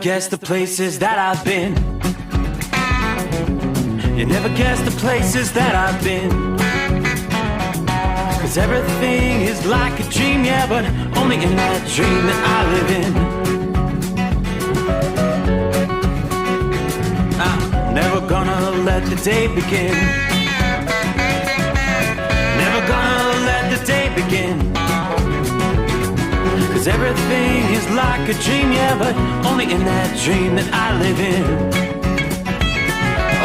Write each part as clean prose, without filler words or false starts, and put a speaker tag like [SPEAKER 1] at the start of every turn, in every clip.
[SPEAKER 1] guess the places that I've been. You never guess the places that I've been. 'Cause everything is like a dream, yeah, but only in that dream that I live in. I'm never gonna let the day begin. Never gonna let the day begin. 'Cause everything is like a dream, yeah, but only in that dream that I live in.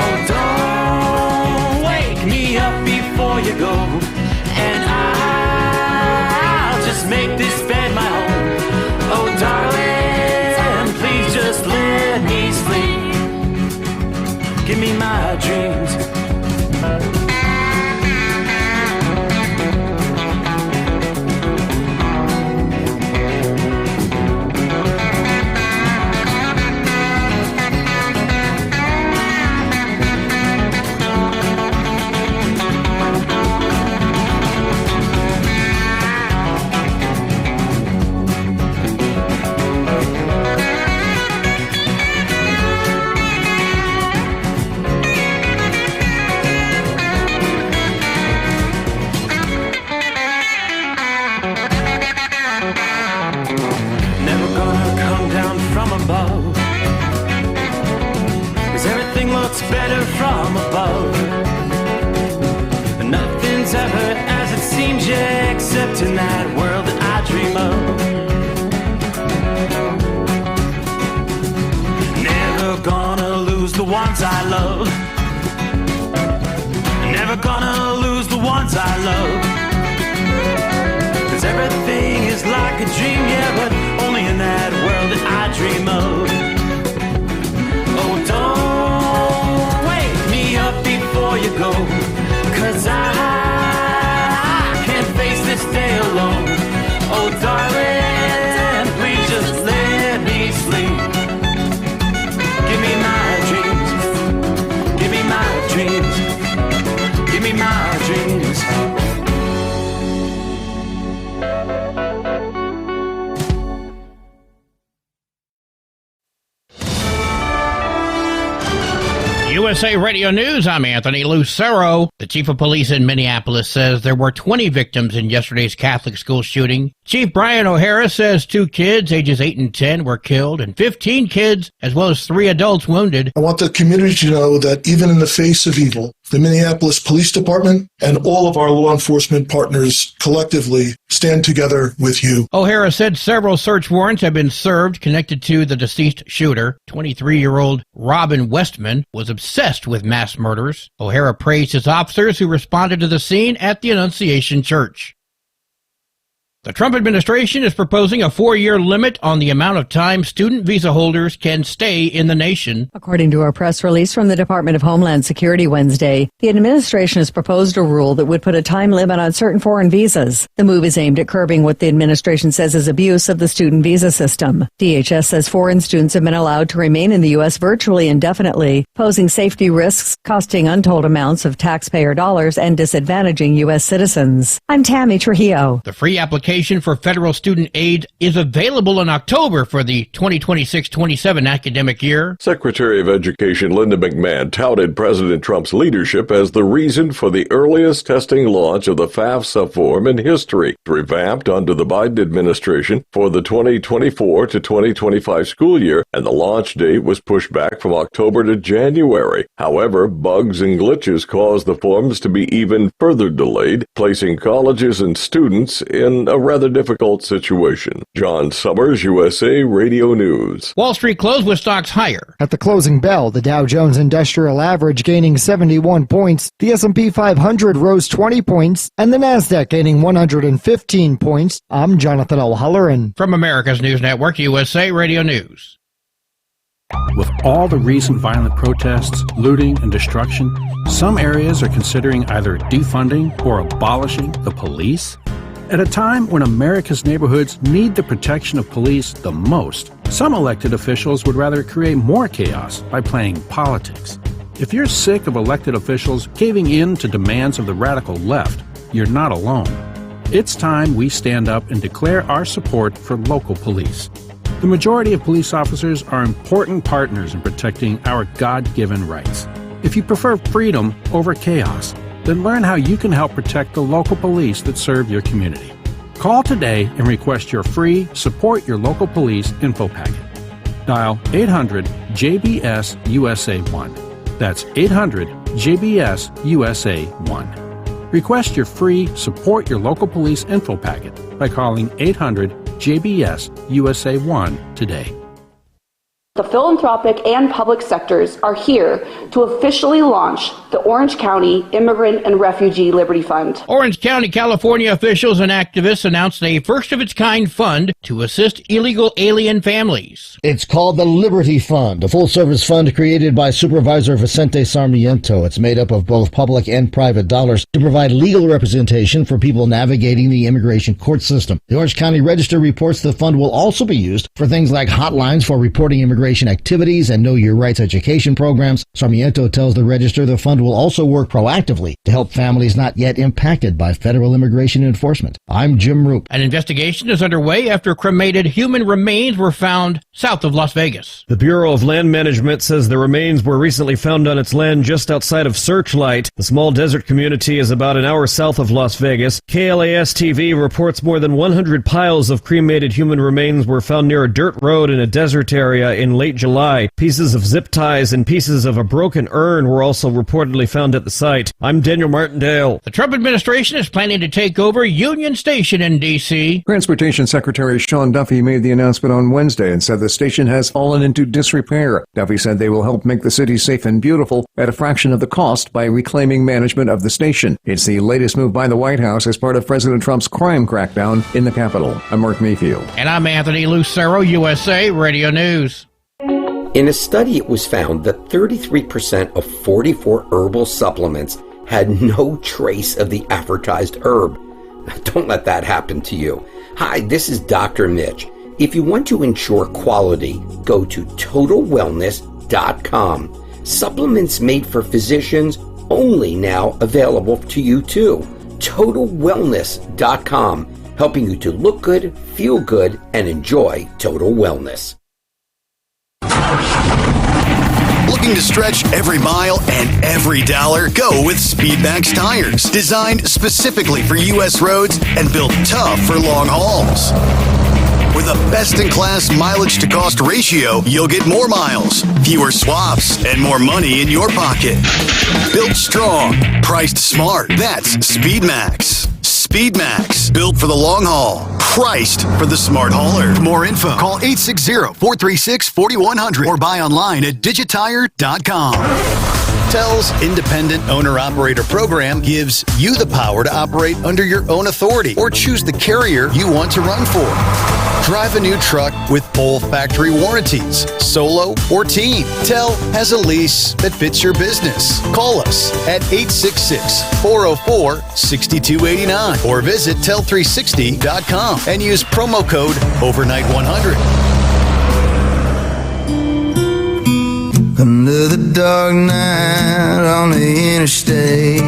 [SPEAKER 1] Oh, don't wake me up before you go, and I'll just make this bed my home. Oh, darling, please just let me sleep. Give me my dreams. Better from above. Nothing's ever as it seems, yeah, except in that world that I dream of. Never gonna lose the ones I love. Never gonna lose the ones I love. 'Cause everything is like a dream, yeah, but only in that world that I dream of. Oh, don't wake me up before you go, 'cause I can't face this day alone. Oh, darling, please just let me sleep. Give me my dreams. Give me my dreams. Give me my dreams.
[SPEAKER 2] USA Radio News, I'm Anthony Lucero. The chief of police in Minneapolis says there were 20 victims in yesterday's Catholic school shooting. Chief Brian O'Hara says 2 kids, ages 8 and 10, were killed and 15 kids, as well as 3 adults wounded.
[SPEAKER 3] I want the community to know that even in the face of evil, the Minneapolis Police Department and all of our law enforcement partners collectively stand together with you.
[SPEAKER 2] O'Hara said several search warrants have been served connected to the deceased shooter. 23-year-old Robin Westman was obsessed with mass murders. O'Hara praised his officers who responded to the scene at the Annunciation Church. The Trump administration is proposing a 4-year limit on the amount of time student visa holders can stay in the nation.
[SPEAKER 4] According to a press release from the Department of Homeland Security Wednesday, the administration has proposed a rule that would put a time limit on certain foreign visas. The move is aimed at curbing what the administration says is abuse of the student visa system. DHS says foreign students have been allowed to remain in the U.S. virtually indefinitely, posing safety risks, costing untold amounts of taxpayer dollars, and disadvantaging U.S. citizens. I'm Tammy Trujillo.
[SPEAKER 2] The free application for federal student aid is available in October for the 2026-27 academic year.
[SPEAKER 5] Secretary of Education Linda McMahon touted President Trump's leadership as the reason for the earliest testing launch of the FAFSA form in history, revamped under the Biden administration for the 2024 to 2025 school year, and the launch date was pushed back from October to January. However, bugs and glitches caused the forms to be even further delayed, placing colleges and students in a rather difficult situation. John Sommers, USA Radio News.
[SPEAKER 2] Wall Street closed with stocks higher.
[SPEAKER 6] At the closing bell, the Dow Jones Industrial Average gaining 71 points, the S&P 500 rose 20 points, and the Nasdaq gaining 115 points. I'm Jonathan O'Halloran.
[SPEAKER 2] From America's News Network, USA Radio News.
[SPEAKER 7] With all the recent violent protests, looting, and destruction, some areas are considering either defunding or abolishing the police. At a time when America's neighborhoods need the protection of police the most, some elected officials would rather create more chaos by playing politics. If you're sick of elected officials caving in to demands of the radical left, you're not alone. It's time we stand up and declare our support for local police. The majority of police officers are important partners in protecting our God-given rights. If you prefer freedom over chaos, then learn how you can help protect the local police that serve your community. Call today and request your free Support Your Local Police info packet. Dial 800-JBS-USA-1. That's 800-JBS-USA-1. Request your free Support Your Local Police info packet by calling 800-JBS-USA-1 today.
[SPEAKER 8] The philanthropic and public sectors are here to officially launch the Orange County Immigrant and Refugee Liberty Fund.
[SPEAKER 2] Orange County, California officials and activists announced a first-of-its-kind fund to assist illegal alien families.
[SPEAKER 9] It's called the Liberty Fund, a full-service fund created by Supervisor Vicente Sarmiento. It's made up of both public and private dollars to provide legal representation for people navigating the immigration court system. The Orange County Register reports the fund will also be used for things like hotlines for reporting immigration activities and Know Your Rights education programs. Sarmiento tells the Register the fund will also work proactively to help families not yet impacted by federal immigration enforcement. I'm Jim Roop.
[SPEAKER 2] An investigation is underway after cremated human remains were found south of Las Vegas.
[SPEAKER 10] The Bureau of Land Management says the remains were recently found on its land just outside of Searchlight. The small desert community is about an hour south of Las Vegas. KLAS-TV reports more than 100 piles of cremated human remains were found near a dirt road in a desert area in late July. Pieces of zip ties and pieces of a broken urn were also reportedly found at the site. I'm Daniel Martindale.
[SPEAKER 2] The Trump administration is planning to take over Union Station in D.C.
[SPEAKER 11] Transportation Secretary Sean Duffy made the announcement on Wednesday and said the station has fallen into disrepair. Duffy said they will help make the city safe and beautiful at a fraction of the cost by reclaiming management of the station. It's the latest move by the White House as part of President Trump's crime crackdown in the Capitol. I'm Mark Mayfield.
[SPEAKER 2] And I'm Anthony Lucero, USA Radio News.
[SPEAKER 12] In a study, it was found that 33% of 44 herbal supplements had no trace of the advertised herb. Don't let that happen to you. Hi, this is Dr. Mitch. If you want to ensure quality, go to TotalWellness.com. Supplements made for physicians only now available to you too. TotalWellness.com, helping you to look good, feel good, and enjoy total wellness.
[SPEAKER 13] Looking to stretch every mile and every dollar? Go with Speedmax tires, designed specifically for U.S. roads and built tough for long hauls. With a best-in-class mileage-to-cost ratio, you'll get more miles, fewer swaps, and more money in your pocket. Built strong, priced smart. That's Speedmax. Speedmax, built for the long haul, priced for the smart hauler. For more info, call 860-436-4100 or buy online at digitire.com. TEL's Independent Owner-Operator Program gives you the power to operate under your own authority or choose the carrier you want to run for. Drive a new truck with full factory warranties, solo or team. TEL has a lease that fits your business. Call us at 866-404-6289 or visit tel360.com and use promo code OVERNIGHT100.
[SPEAKER 14] Another dark night on the interstate.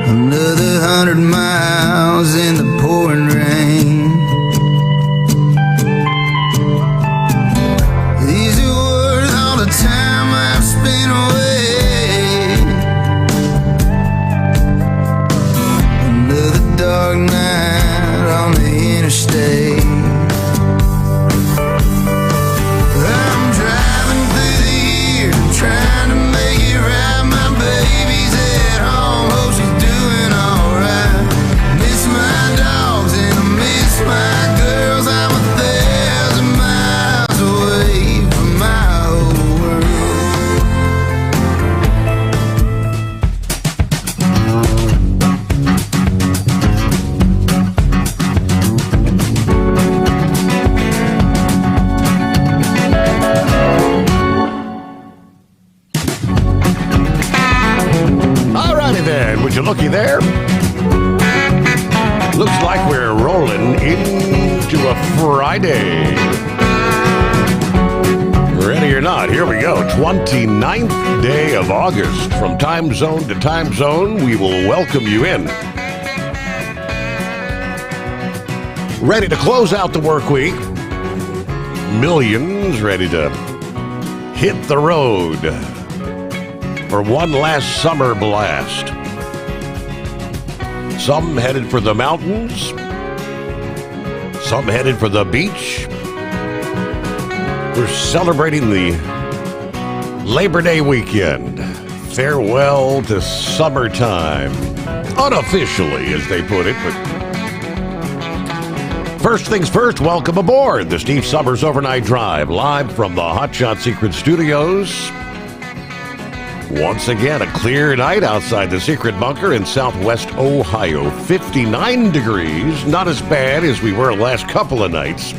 [SPEAKER 14] Another 100 miles in the pouring rain. These are worth all the time I've spent away. Another dark night on the interstate. Trying to make it right, my baby's at home, hope she's doing alright. Miss my dogs and I miss my girls, I'm 1,000 miles away from my old
[SPEAKER 15] Would you looky there? Looks like we're rolling into a Friday. Ready or not, here we go. 29th day of August. From time zone to time zone, we will welcome you in. Ready to close out the work week. Millions ready to hit the road for one last summer blast. Some headed for the mountains. Some headed for the beach. We're celebrating the Labor Day weekend. Farewell to summertime. Unofficially, as they put it, but first things first, welcome aboard the Steve Sommers Overnight Drive, live from the Hotshot Secret Studios. Once again, a clear night outside the secret bunker in southwest Ohio. 59 degrees, not as bad as we were the last couple of nights.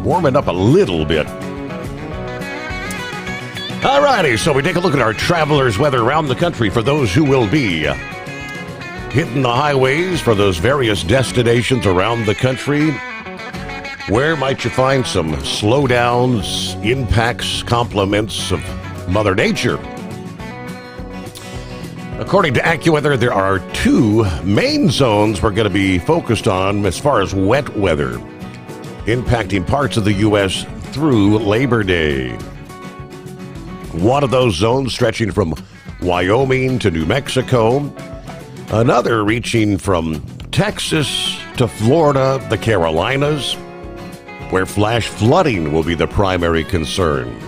[SPEAKER 15] Warming up a little bit. Alrighty, so we take a look at our travelers' weather around the country for those who will be hitting the highways for those various destinations around the country. Where might you find some slowdowns, impacts, compliments of Mother Nature? According to AccuWeather, there are two main zones we're going to be focused on as far as wet weather, impacting parts of the U.S. through Labor Day. One of those zones stretching from Wyoming to New Mexico. Another reaching from Texas to Florida, the Carolinas, where flash flooding will be the primary concern.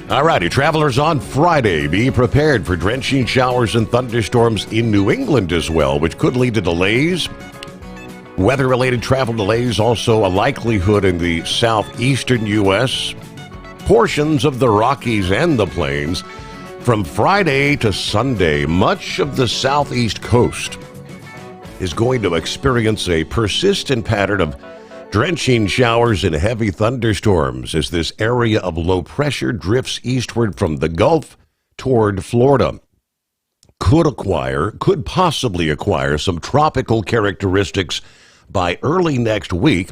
[SPEAKER 15] Alrighty, travelers, on Friday, be prepared for drenching showers and thunderstorms in New England as well, which could lead to delays. Weather-related travel delays, also a likelihood in the southeastern U.S., portions of the Rockies and the Plains. From Friday to Sunday, much of the southeast coast is going to experience a persistent pattern of drenching showers and heavy thunderstorms as this area of low pressure drifts eastward from the Gulf toward Florida. Could possibly acquire some tropical characteristics by early next week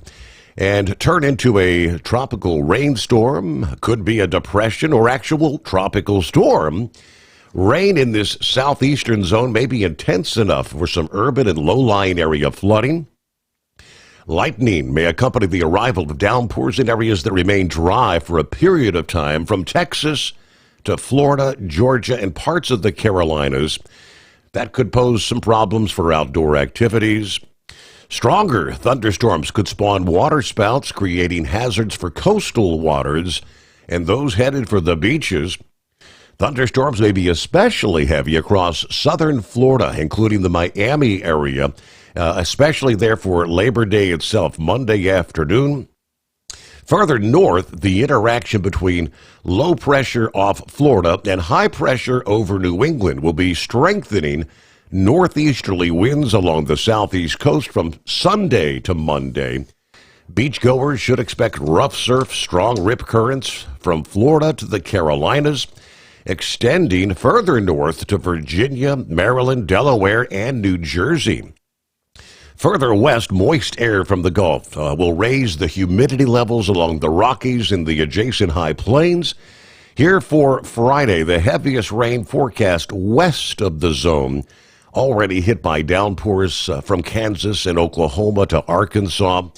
[SPEAKER 15] and turn into a tropical rainstorm, could be a depression or actual tropical storm. Rain in this southeastern zone may be intense enough for some urban and low-lying area flooding. Lightning may accompany the arrival of downpours in areas that remain dry for a period of time from Texas to Florida, Georgia, and parts of the Carolinas. That could pose some problems for outdoor activities. Stronger thunderstorms could spawn waterspouts, creating hazards for coastal waters and those headed for the beaches. Thunderstorms may be especially heavy across southern Florida, including the Miami area, especially there for Labor Day itself, Monday afternoon. Further north, the interaction between low pressure off Florida and high pressure over New England will be strengthening northeasterly winds along the southeast coast from Sunday to Monday. Beachgoers should expect rough surf, strong rip currents from Florida to the Carolinas, extending further north to Virginia, Maryland, Delaware, and New Jersey. Further west, moist air from the Gulf will raise the humidity levels along the Rockies and the adjacent high plains. Here for Friday, the heaviest rain forecast west of the zone, already hit by downpours from Kansas and Oklahoma to Arkansas.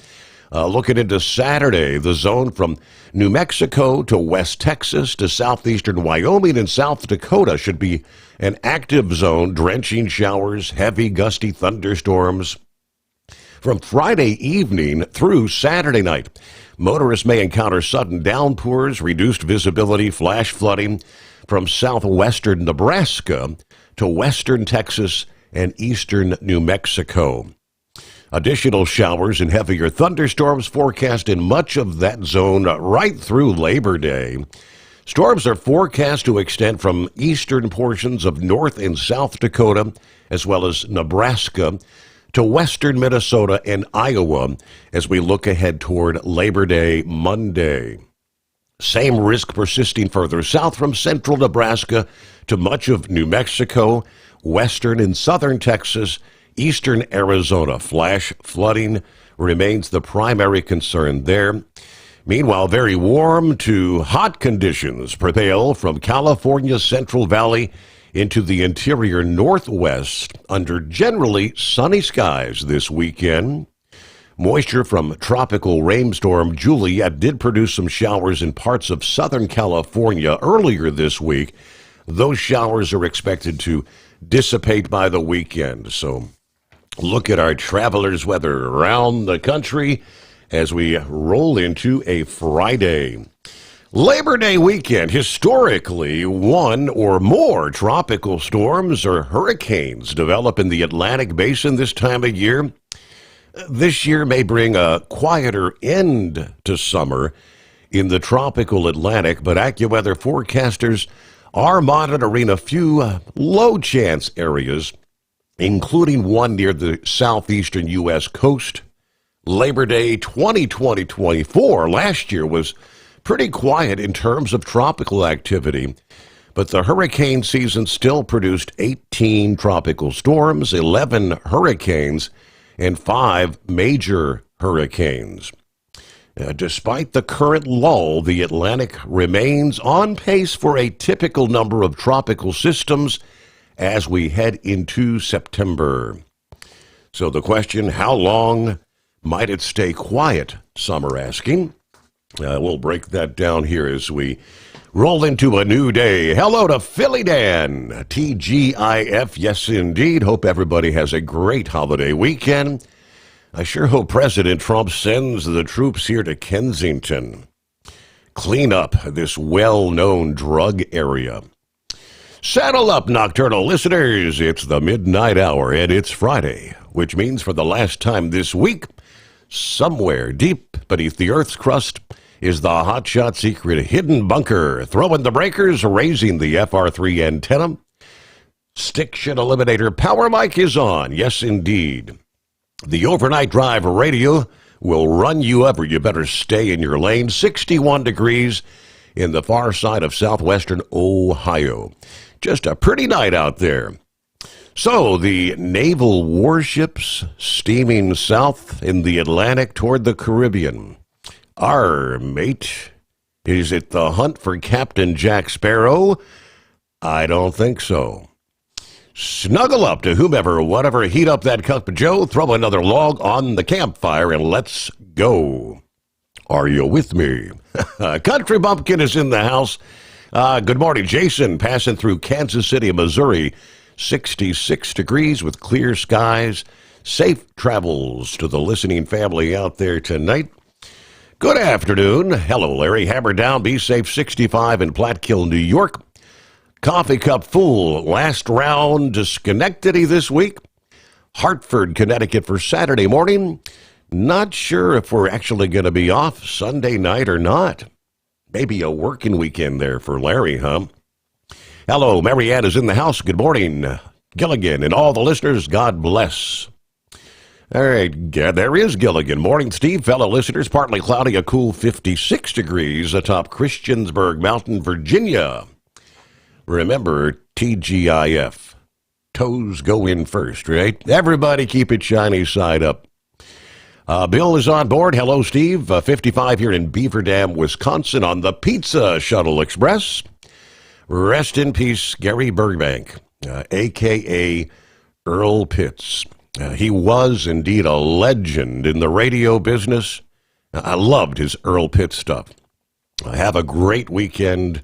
[SPEAKER 15] Looking into Saturday, the zone from New Mexico to West Texas to southeastern Wyoming and South Dakota should be an active zone, drenching showers, heavy gusty thunderstorms. From Friday evening through Saturday night, motorists may encounter sudden downpours, reduced visibility, flash flooding from southwestern Nebraska to western Texas and eastern New Mexico. Additional showers and heavier thunderstorms forecast in much of that zone right through Labor Day. Storms are forecast to extend from eastern portions of North and South Dakota, as well as Nebraska, to western Minnesota and Iowa as we look ahead toward Labor Day Monday. Same risk persisting further south from central Nebraska to much of New Mexico, western and southern Texas, eastern Arizona. Flash flooding remains the primary concern there. Meanwhile, very warm to hot conditions prevail from California's Central Valley into the interior Northwest under generally sunny skies this weekend. Moisture from tropical rainstorm Juliet did produce some showers in parts of Southern California earlier this week. Those showers are expected to dissipate by the weekend. So look at our travelers' weather around the country as we roll into a Friday. Labor Day weekend, historically, one or more tropical storms or hurricanes develop in the Atlantic basin this time of year. This year may bring a quieter end to summer in the tropical Atlantic, but AccuWeather forecasters are monitoring a few low-chance areas, including one near the southeastern U.S. coast. Labor Day 2024 last year was pretty quiet in terms of tropical activity, but the hurricane season still produced 18 tropical storms, 11 hurricanes, and 5 major hurricanes. Despite the current lull, the Atlantic remains on pace for a typical number of tropical systems as we head into September. So the question, how long might it stay quiet? Some are asking. We'll break that down here as we roll into a new day. Hello to Philly Dan, TGIF, yes indeed. Hope everybody has a great holiday weekend. I sure hope President Trump sends the troops here to Kensington. Clean up this well-known drug area. Saddle up, nocturnal listeners. It's the midnight hour, and it's Friday, which means for the last time this week, somewhere deep beneath the Earth's crust is the hotshot secret hidden bunker. Throwing the breakers, raising the FR3 antenna. Stiction eliminator power mic is on. Yes, indeed. The overnight drive radio will run you over. You better stay in your lane. 61 degrees in the far side of southwestern Ohio. Just a pretty night out there. So, the naval warships steaming south in the Atlantic toward the Caribbean. Arr, mate, is it the hunt for Captain Jack Sparrow? I don't think so. Snuggle up to whomever, whatever, heat up that cup of joe, throw another log on the campfire, and let's go. Are you with me? Country Bumpkin is in the house. Good morning, Jason, passing through Kansas City, Missouri. 66 degrees with clear skies. Safe travels to the listening family out there tonight. Good afternoon. Hello, Larry. Hammer down. Be safe. 65 in Platkill, New York. Coffee cup full. Last round to Schenectady this week. Hartford, Connecticut for Saturday morning. Not sure if we're actually going to be off Sunday night or not. Maybe a working weekend there for Larry, huh? Hello, Marianne is in the house. Good morning, Gilligan, and all the listeners. God bless. All right, there is Gilligan. Morning, Steve. Fellow listeners, partly cloudy, a cool 56 degrees atop Christiansburg Mountain, Virginia. Remember, TGIF. Toes go in first, right? Everybody keep it shiny side up. Bill is on board. Hello, Steve. 55 here in Beaver Dam, Wisconsin on the Pizza Shuttle Express. Rest in peace, Gary Burbank, a.k.a. Earl Pitts. He was indeed a legend in the radio business. I loved his Earl Pitts stuff. Have a great weekend,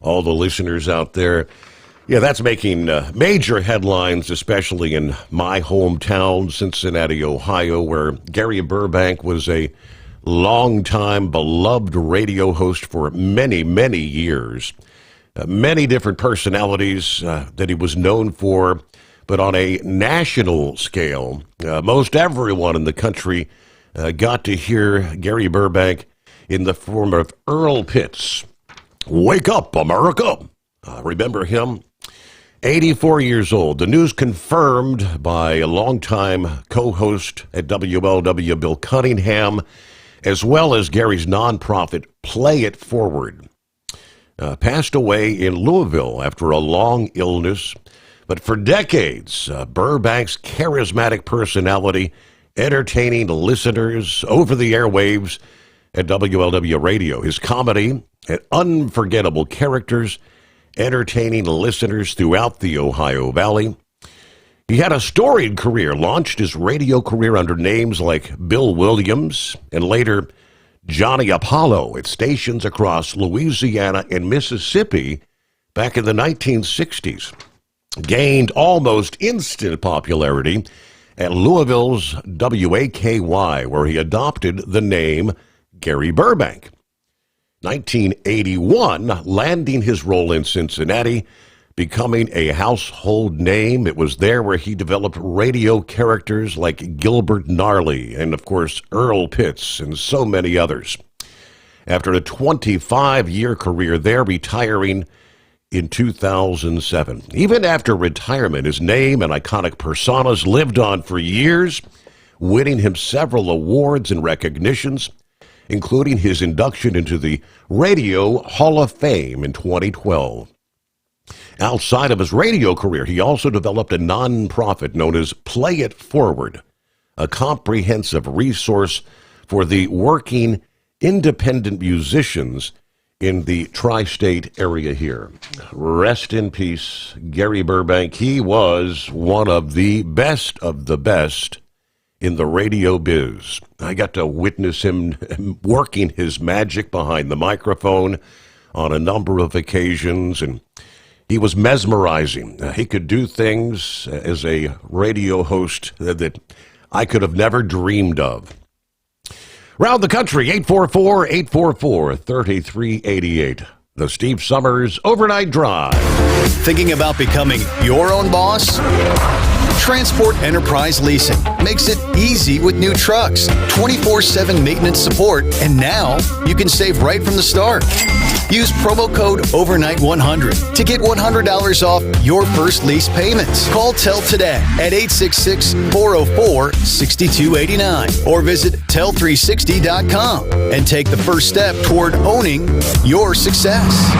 [SPEAKER 15] all the listeners out there. Yeah, that's making major headlines, especially in my hometown, Cincinnati, Ohio, where Gary Burbank was a longtime beloved radio host for many, many years. Many different personalities that he was known for, but on a national scale, most everyone in the country got to hear Gary Burbank in the form of Earl Pitts. Wake up, America! Remember him? 84 years old. The news confirmed by a longtime co-host at WLW, Bill Cunningham, as well as Gary's nonprofit, Play It Forward. Passed away in Louisville after a long illness. But for decades, Burbank's charismatic personality, entertaining listeners over the airwaves at WLW Radio. His comedy and unforgettable characters, entertaining listeners throughout the Ohio Valley. He had a storied career, launched his radio career under names like Bill Williams and later Johnny Apollo at stations across Louisiana and Mississippi back in the 1960s. Gained almost instant popularity at Louisville's WAKY, where he adopted the name Gary Burbank. 1981, landing his role in Cincinnati, becoming a household name. It was there where he developed radio characters like Gilbert Gnarly and, of course, Earl Pitts and so many others. After a 25-year career there, retiring in 2007. Even after retirement, his name and iconic personas lived on for years, winning him several awards and recognitions, including his induction into the Radio Hall of Fame in 2012. Outside of his radio career, he also developed a nonprofit known as Play It Forward, a comprehensive resource for the working independent musicians in the tri-state area here. Rest in peace, Gary Burbank. He was one of the best in the radio biz. I got to witness him working his magic behind the microphone on a number of occasions, and he was mesmerizing. He could do things as a radio host that I could have never dreamed of. Round the country, 844-844-3388. The Steve Sommers Overnight Drive.
[SPEAKER 13] Thinking about becoming your own boss? Transport Enterprise Leasing makes it easy with new trucks, 24/7 maintenance support, and now you can save right from the start. Use promo code OVERNIGHT100 to get $100 off your first lease payments. Call Tell today at 866-404-6289 or visit tell360.com and take the first step toward owning your success.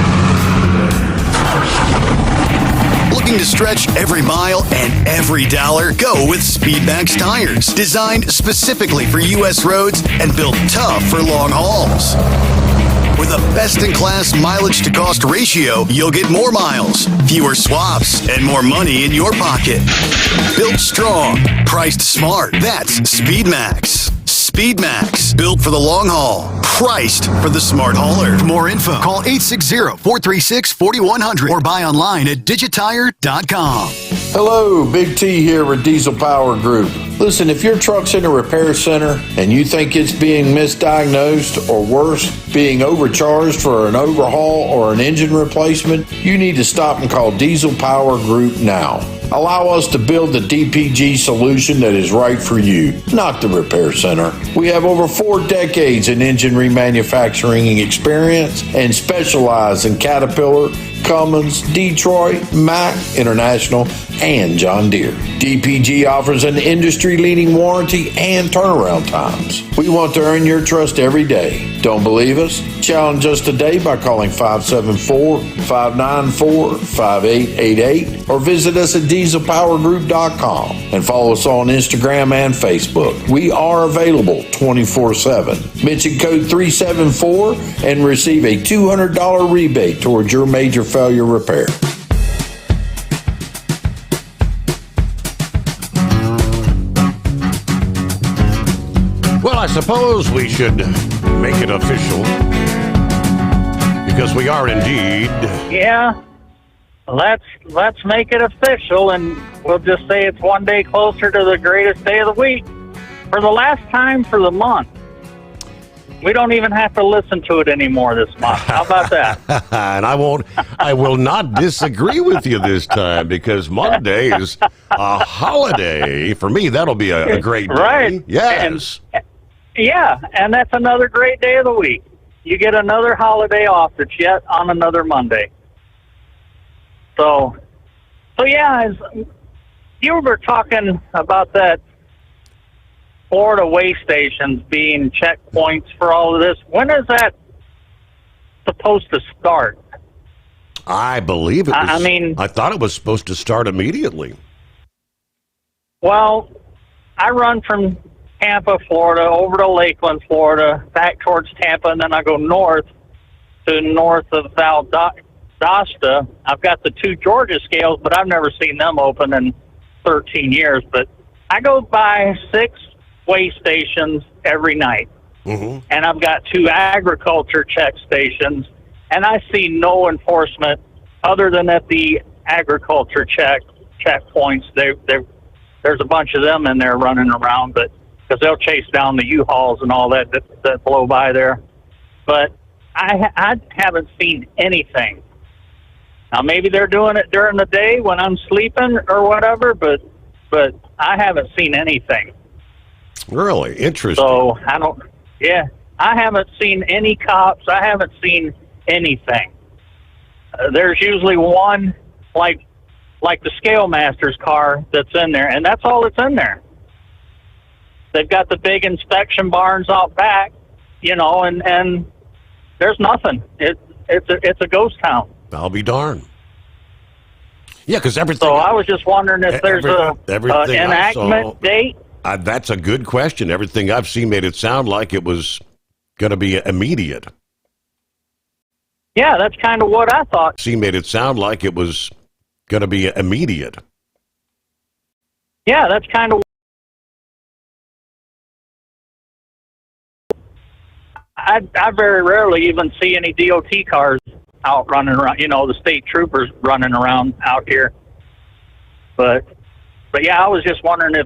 [SPEAKER 13] Looking to stretch every mile and every dollar? Go with Speedmax tires, designed specifically for U.S. roads and built tough for long hauls. With a best-in-class mileage-to-cost ratio, you'll get more miles, fewer swaps, and more money in your pocket. Built strong, priced smart. That's Speedmax. Speedmax, built for the long haul, priced for the smart hauler. For more info, call 860-436-4100 or buy online at digitire.com.
[SPEAKER 16] Hello, Big T here with Diesel Power Group. Listen, if your truck's in a repair center and you think it's being misdiagnosed or worse, being overcharged for an overhaul or an engine replacement, you need to stop and call Diesel Power Group now. Allow us to build the DPG solution that is right for you, not the repair center. We have over 4 decades in engine remanufacturing experience and specialize in Caterpillar, Cummins, Detroit, Mack, International, and John Deere. DPG offers an industry-leading warranty and turnaround times. We want to earn your trust every day. Don't believe us? Challenge us today by calling 574-594-5888 or visit us at dieselpowergroup.com and follow us on Instagram and Facebook. We are available 24/7. Mention code 374 and receive a $200 rebate towards your major failure repair.
[SPEAKER 15] Well, I suppose we should make it official, because we are indeed.
[SPEAKER 17] Yeah, let's make it official, and we'll just say it's one day closer to the greatest day of the week. For the last time for the month. We don't even have to listen to it anymore this month. How about that?
[SPEAKER 15] And I will not disagree with you this time, because Monday is a holiday. For me, that'll be a great day.
[SPEAKER 17] Right.
[SPEAKER 15] Yes.
[SPEAKER 17] And that's another great day of the week. You get another holiday off that's yet on another Monday. So yeah, as you were talking about that Florida way stations being checkpoints for all of this, when is that supposed to start?
[SPEAKER 15] I believe it was. I thought it was supposed to start immediately.
[SPEAKER 17] Well, I run from Tampa, Florida, over to Lakeland, Florida, back towards Tampa, and then I go north of Valdosta. I've got the 2 Georgia scales, but I've never seen them open, and 13 years, but I go by 6 weigh stations every night. And I've got 2 agriculture check stations, and I see no enforcement other than at the agriculture checkpoints. There's a bunch of them in there running around, but because they'll chase down the U-Hauls and all that blow by there. But I haven't seen anything. Now maybe they're doing it during the day when I'm sleeping or whatever, but I haven't seen anything.
[SPEAKER 15] Really interesting.
[SPEAKER 17] So I haven't seen any cops. I haven't seen anything. There's usually one, like the Scale Master's car that's in there, and that's all that's in there. They've got the big inspection barns out back, and there's nothing. It's a ghost town.
[SPEAKER 15] I'll be darned. Yeah, because everything.
[SPEAKER 17] So I was just wondering if there's an enactment date.
[SPEAKER 15] That's a good question. Everything I've seen made it sound like it was going to be immediate.
[SPEAKER 17] Yeah, that's kind of what I thought.
[SPEAKER 15] Made it sound like it was going to be immediate.
[SPEAKER 17] Yeah, that's kind of. I very rarely even see any DOT cars out running around. The state troopers running around out here. But yeah, I was just wondering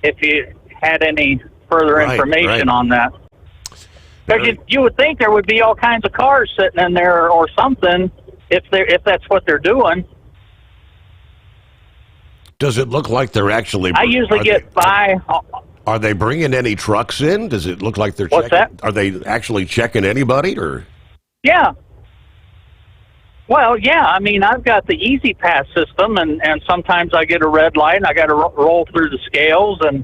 [SPEAKER 17] if you had any further information on that. Because you would think there would be all kinds of cars sitting in there or something if that's what they're doing.
[SPEAKER 15] Does it look like they're actually?
[SPEAKER 17] I usually get by.
[SPEAKER 15] Are they bringing any trucks in? Does it look like they're
[SPEAKER 17] What's
[SPEAKER 15] checking?
[SPEAKER 17] that?
[SPEAKER 15] Are they actually checking anybody or?
[SPEAKER 17] Yeah. Well, yeah. I mean, I've got the Easy Pass system, and sometimes I get a red light, and I got to roll through the scales, and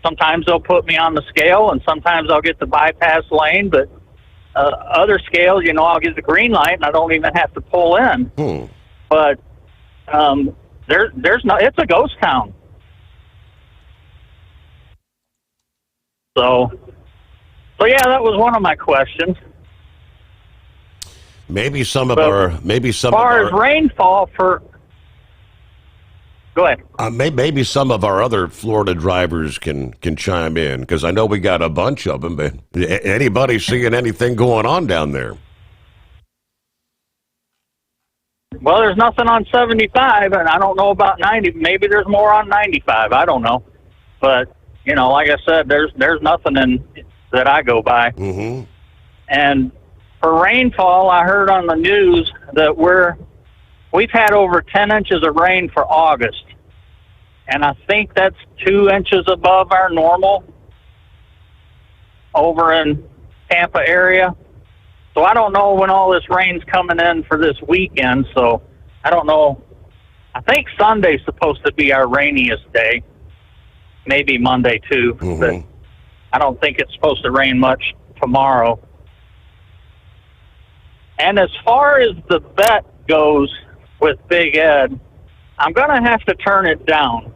[SPEAKER 17] sometimes they'll put me on the scale, and sometimes I'll get the bypass lane, but other scales, I'll get the green light, and I don't even have to pull in. But there's no. It's a ghost town. So yeah, that was one of my questions.
[SPEAKER 15] Maybe some of
[SPEAKER 17] as far as rainfall for. Go ahead.
[SPEAKER 15] Maybe some of our other Florida drivers can chime in, because I know we got a bunch of them. But anybody seeing anything going on down there?
[SPEAKER 17] Well, there's nothing on 75, and I don't know about 90. Maybe there's more on 95. I don't know, but like I said, there's nothing that I go by. And for rainfall, I heard on the news that we've had over 10 inches of rain for August, and I think that's 2 inches above our normal over in Tampa area. So I don't know when all this rain's coming in for this weekend, so I don't know. I think Sunday's supposed to be our rainiest day, maybe Monday too, but I don't think it's supposed to rain much tomorrow. And as far as the bet goes with Big Ed, I'm going to have to turn it down.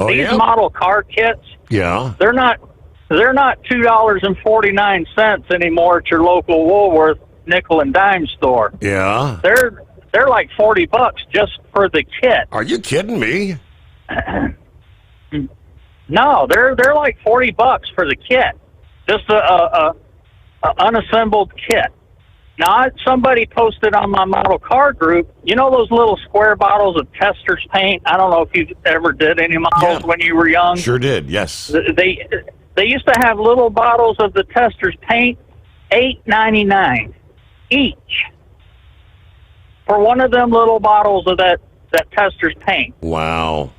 [SPEAKER 17] These model car kits, they're not $2.49 anymore at your local Woolworth nickel and dime store.
[SPEAKER 15] Yeah.
[SPEAKER 17] They're like $40 just for the kit.
[SPEAKER 15] Are you kidding me?
[SPEAKER 17] No, they're like $40 for the kit. Just a unassembled kit. Now, somebody posted on my model car group, those little square bottles of Tester's paint? I don't know if you ever did any models when you were young.
[SPEAKER 15] Sure did, yes.
[SPEAKER 17] They used to have little bottles of the Tester's paint, $8.99 each for one of them little bottles of that Tester's paint.
[SPEAKER 15] Wow.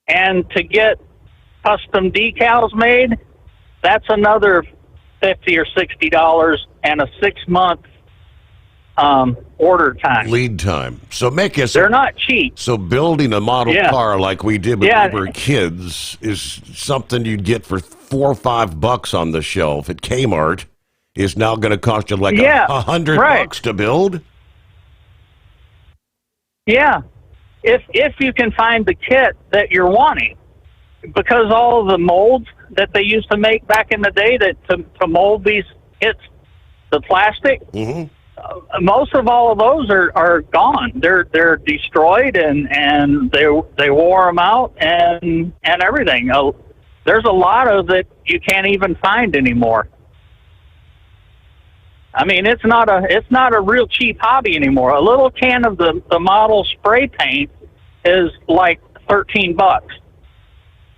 [SPEAKER 17] And to get custom decals made, that's another $50 or $60 and a 6-month order time.
[SPEAKER 15] Lead time. So
[SPEAKER 17] they're not cheap.
[SPEAKER 15] So building a model car like we did when we were kids is something you'd get for $4 or $5 on the shelf at Kmart is now going to cost you like $100 to build. Yeah.
[SPEAKER 17] If you can find the kit that you're wanting, because all the molds that they used to make back in the day to mold these kits, the plastic, most of all of those are gone. They're destroyed, and they wore them out and everything. There's a lot of that you can't even find anymore. I mean, it's not a real cheap hobby anymore. A little can of the model spray paint is like $13,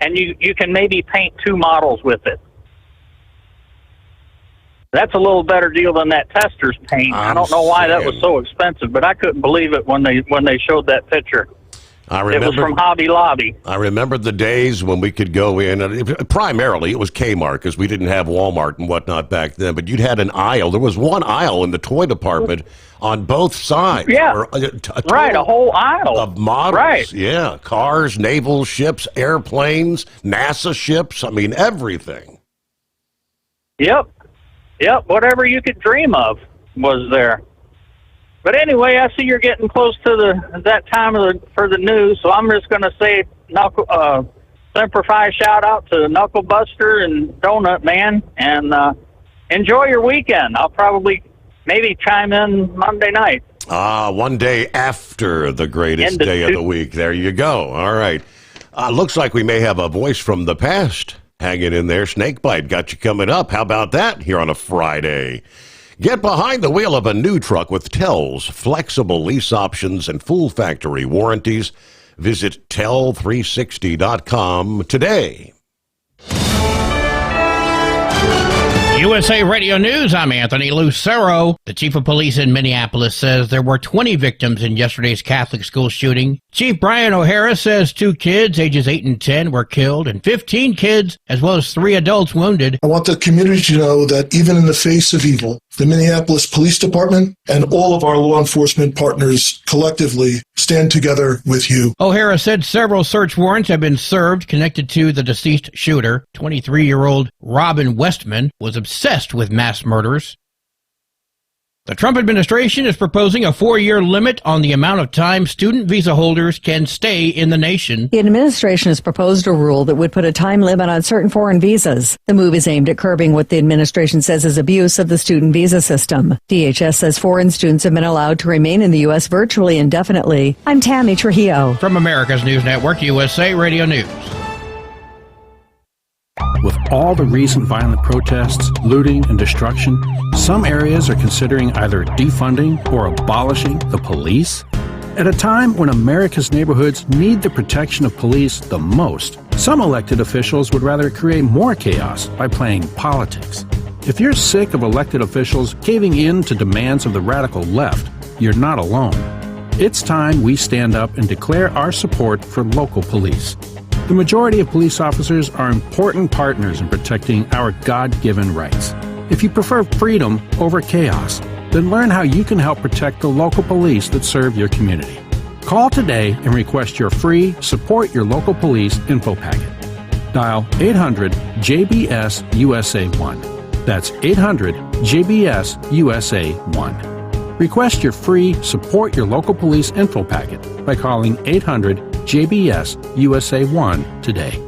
[SPEAKER 17] and you can maybe paint 2 models with it. That's a little better deal than that tester's paint. I don't know why that was so expensive, but I couldn't believe it when they showed that picture. It was from Hobby Lobby.
[SPEAKER 15] I remember the days when we could go in, and primarily it was Kmart because we didn't have Walmart and whatnot back then, but you'd had an aisle. There was one aisle in the toy department on both sides.
[SPEAKER 17] Yeah, a whole aisle.
[SPEAKER 15] Of models. Right. Yeah, cars, naval ships, airplanes, NASA ships, I mean, everything.
[SPEAKER 17] Yep, whatever you could dream of was there. But anyway, I see you're getting close to that time for the news, so I'm just going to say Semper Fi shout out to Knuckle Buster and Donut Man, and enjoy your weekend. I'll probably maybe chime in Monday night.
[SPEAKER 15] One day after the greatest day of the week. There you go. All right. Looks like we may have a voice from the past hanging in there. Snakebite got you coming up. How about that here on a Friday? Get behind the wheel of a new truck with Tell's flexible lease options and full factory warranties. Visit tell360.com today.
[SPEAKER 2] USA Radio News, I'm Anthony Lucero. The chief of police in Minneapolis says there were 20 victims in yesterday's Catholic school shooting. Chief Brian O'Hara says 2 kids, ages 8 and 10, were killed and 15 kids, as well as 3 adults wounded.
[SPEAKER 3] I want the community to know that even in the face of evil, the Minneapolis Police Department and all of our law enforcement partners collectively stand together with you.
[SPEAKER 2] O'Hara said several search warrants have been served connected to the deceased shooter. 23-year-old Robin Westman was obsessed with mass murders. The Trump administration is proposing a 4-year limit on the amount of time student visa holders can stay in the nation.
[SPEAKER 4] The administration has proposed a rule that would put a time limit on certain foreign visas. The move is aimed at curbing what the administration says is abuse of the student visa system. DHS says foreign students have been allowed to remain in the U.S. virtually indefinitely. I'm Tammy Trujillo.
[SPEAKER 2] From America's News Network, USA Radio News.
[SPEAKER 7] With all the recent violent protests, looting, and destruction, some areas are considering either defunding or abolishing the police. At a time when America's neighborhoods need the protection of police the most, some elected officials would rather create more chaos by playing politics. If you're sick of elected officials caving in to demands of the radical left, you're not alone. It's time we stand up and declare our support for local police. The majority of police officers are important partners in protecting our God-given rights. If you prefer freedom over chaos, then learn how you can help protect the local police that serve your community. Call today and request your free Support Your Local Police info packet. Dial 800-JBS-USA-1. That's 800-JBS-USA-1. Request your free Support Your Local Police info packet by calling 800-JBS-USA-1 today.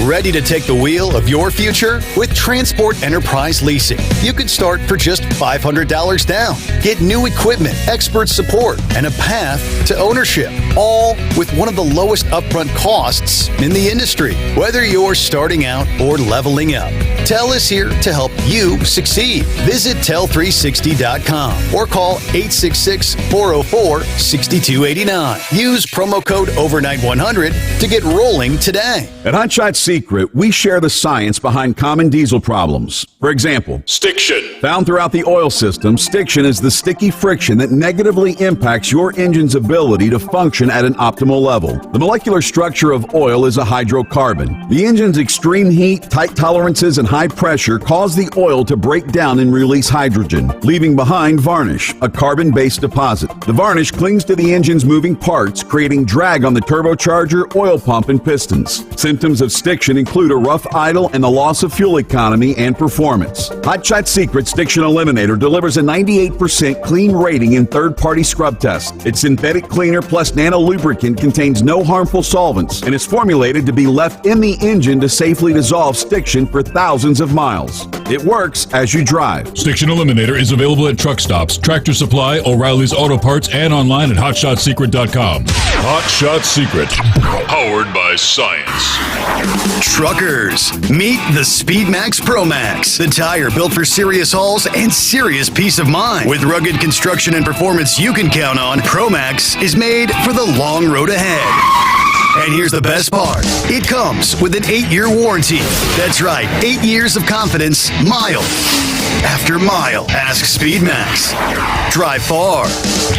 [SPEAKER 13] Ready to take the wheel of your future? With Transport Enterprise Leasing, you could start for just $500 down. Get new equipment, expert support, and a path to ownership, all with one of the lowest upfront costs in the industry. Whether you're starting out or leveling up, Tell is here to help you succeed. Visit tell360.com or call 866-404-6289. Use promo code OVERNIGHT100 to get rolling today.
[SPEAKER 18] At Hotshot Secret, we share the science behind common diesel problems. For example, stiction. Found throughout the oil system, stiction is the sticky friction that negatively impacts your engine's ability to function at an optimal level. The molecular structure of oil is a hydrocarbon. The engine's extreme heat, tight tolerances, and high pressure cause the oil to break down and release hydrogen, leaving behind varnish, a carbon-based deposit. The varnish clings to the engine's moving parts, creating drag on the turbocharger, oil pump, and pistons. Symptoms of stiction stiction include a rough idle and the loss of fuel economy and performance. Hot Shot Secret Stiction Eliminator delivers a 98% clean rating in third-party scrub tests. Its synthetic cleaner plus nano lubricant contains no harmful solvents and is formulated to be left in the engine to safely dissolve stiction for thousands of miles. It works as you drive.
[SPEAKER 19] Stiction Eliminator is available at truck stops, Tractor Supply, O'Reilly's Auto Parts, and online at hotshotsecret.com. Hot Shot Secret, powered by science.
[SPEAKER 13] Truckers, meet the Speedmax Pro Max, the tire built for serious hauls and serious peace of mind. With rugged construction and performance you can count on, Pro Max is made for the long road ahead. And here's the best part. It comes with an 8-year warranty. That's right, 8 years of confidence, mile after mile. Ask Speedmax. Drive far.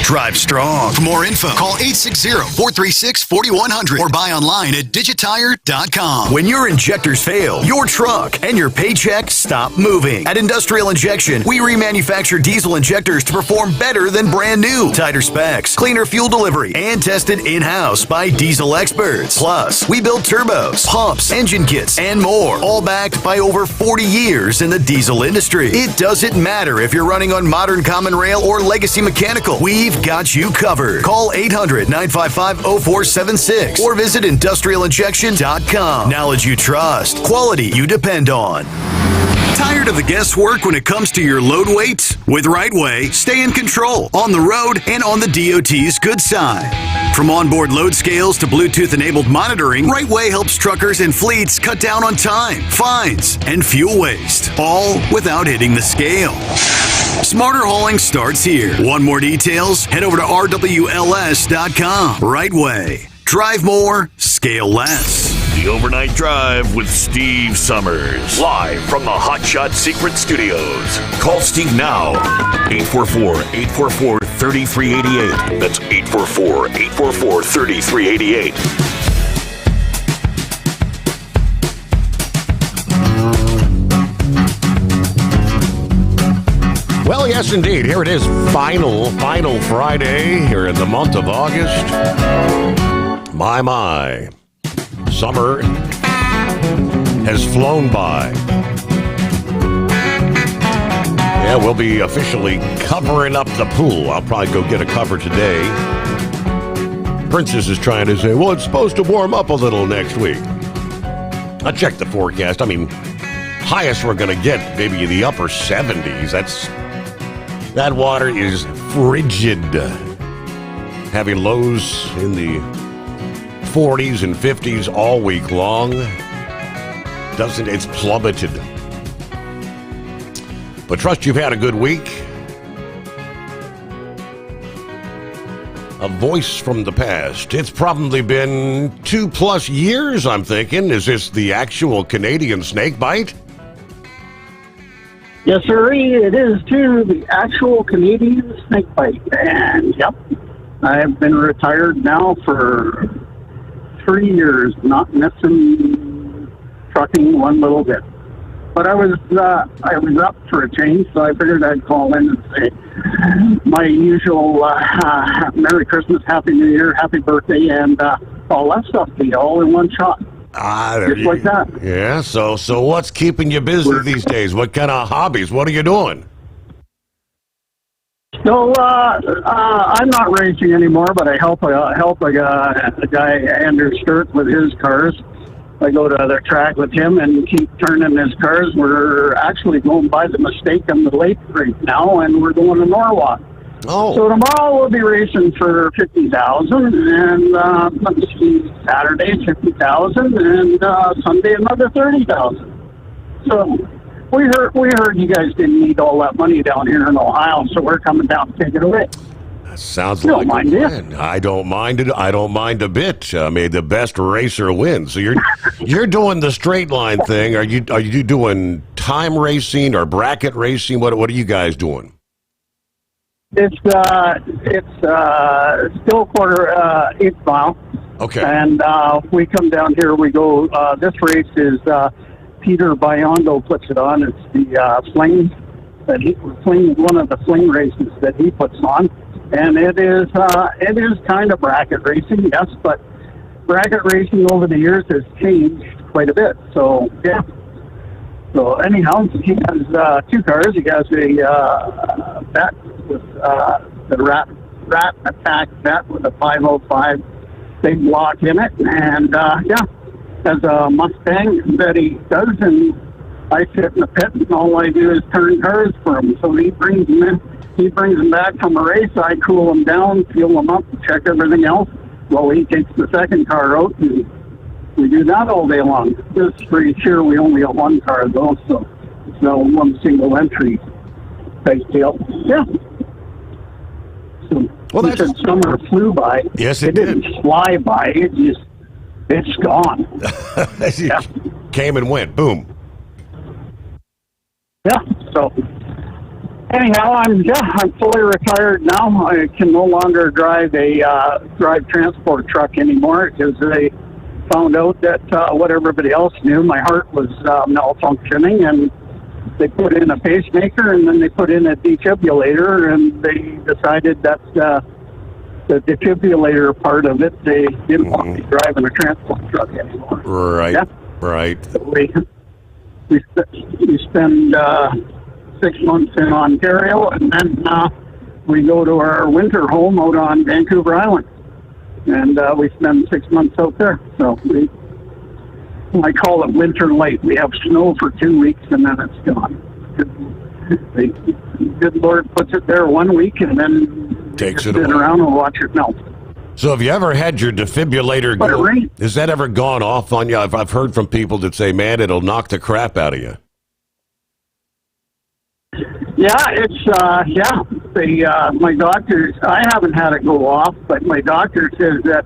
[SPEAKER 13] Drive strong. For more info, call 860-436-4100 or buy online at digitire.com. When your injectors fail, your truck and your paycheck stop moving. At Industrial Injection, we remanufacture diesel injectors to perform better than brand new. Tighter specs, cleaner fuel delivery, and tested in-house by diesel experts. Plus, we build turbos, pumps, engine kits, and more, all backed by over 40 years in the diesel industry. It doesn't matter if you're running on modern common rail or legacy mechanical. We've got you covered. Call 800-955-0476 or visit industrialinjection.com. Knowledge you trust. Quality you depend on. Tired of the guesswork when it comes to your load weight? With RightWay, stay in control on the road and on the DOT's good side. From onboard load scales to Bluetooth-enabled monitoring, RightWay helps truckers and fleets cut down on time, fines, and fuel waste, all without hitting the scale. Smarter hauling starts here. Want more details? Head over to rwls.com. RightWay. Drive more, scale less.
[SPEAKER 20] The Overnight Drive with Steve Sommers. Live from the Hot Shot Secret Studios. Call Steve now. 844-844-3388. That's 844-844-3388.
[SPEAKER 15] Well, yes, indeed. Here it is. Final Friday here in the month of August. My. Summer has flown by. Yeah, we'll be officially covering up the pool. I'll probably go get a cover today. Princess is trying to say, well, it's supposed to warm up a little next week. I checked the forecast. I mean, highest we're going to get, maybe the upper 70s. That water is frigid. Having lows in the 40s and 50s all week long. It's plummeted. But trust you've had a good week. A voice from the past. It's probably been 2+ years, I'm thinking. Is this the actual Canadian snake bite?
[SPEAKER 17] Yes, sir. It is too, the actual Canadian snake bite. And yep, I've been retired now for 3 years, not missing trucking one little bit. But I was up for a change, so I figured I'd call in and say my usual Merry Christmas, Happy New Year, Happy Birthday, and all that stuff to you all in one shot. Just like that.
[SPEAKER 15] Yeah, so what's keeping you busy these days? What kind of hobbies? What are you doing?
[SPEAKER 17] No, I'm not racing anymore, but I help a guy, Andrew Sturt, with his cars. I go to the track with him and keep turning his cars. We're actually going by the mistake on the lake right now, and we're going to Norwalk.
[SPEAKER 15] Oh.
[SPEAKER 17] So tomorrow we'll be racing for 50,000, and let's see, Saturday 50,000, and Sunday another 30,000. So we heard you guys didn't need all that money down here in Ohio, so we're coming down to take it away.
[SPEAKER 15] That sounds like a plan. I don't mind it. I don't mind a bit. May the best racer win. So you're doing the straight line thing. Are you doing time racing or bracket racing? What are you guys doing?
[SPEAKER 17] It's still quarter 8 mile.
[SPEAKER 15] Okay.
[SPEAKER 17] And we come down here. We go. This race is Peter Biondo puts it on. It's the fling one of the fling races that he puts on, and it is kind of bracket racing, yes. But bracket racing over the years has changed quite a bit. So, yeah. So, anyhow, he has 2 cars. He has a vet with the rat attack vet with a 505 big block in it. And, has a Mustang that he does, and I sit in the pit, and all I do is turn cars for him. So he brings them in. He brings them back from a race. I cool them down, fuel them up, check everything else. Well, he takes the second car out, and we do that all day long. Just pretty sure we only got 1 car, though, so it's not one single entry type deal. Yeah. So
[SPEAKER 15] well,
[SPEAKER 17] he said summer flew by.
[SPEAKER 15] Yes, it
[SPEAKER 17] didn't fly by. It's gone.
[SPEAKER 15] Yeah. Came and went. Boom.
[SPEAKER 17] Yeah. So anyhow, I'm fully retired now. I can no longer drive a transport truck anymore because they found out that what everybody else knew, my heart was malfunctioning, and they put in a pacemaker, and then they put in a defibrillator, and they decided that the defibrillator part of it, they didn't want me driving a transport truck anymore.
[SPEAKER 15] Right.
[SPEAKER 17] Yeah.
[SPEAKER 15] Right.
[SPEAKER 17] So we spend 6 months in Ontario, and then we go to our winter home out on Vancouver Island, and we spend 6 months out there. So I call it winter light. We have snow for 2 weeks, and then it's gone. The good Lord puts it there 1 week, and then
[SPEAKER 15] takes it
[SPEAKER 17] sit around and watch it melt.
[SPEAKER 15] So have you ever had your defibrillator go? Has that ever gone off on you? I've heard from people that say, man, it'll knock the crap out of you.
[SPEAKER 17] Yeah, it's my doctor. I haven't had it go off, but my doctor says that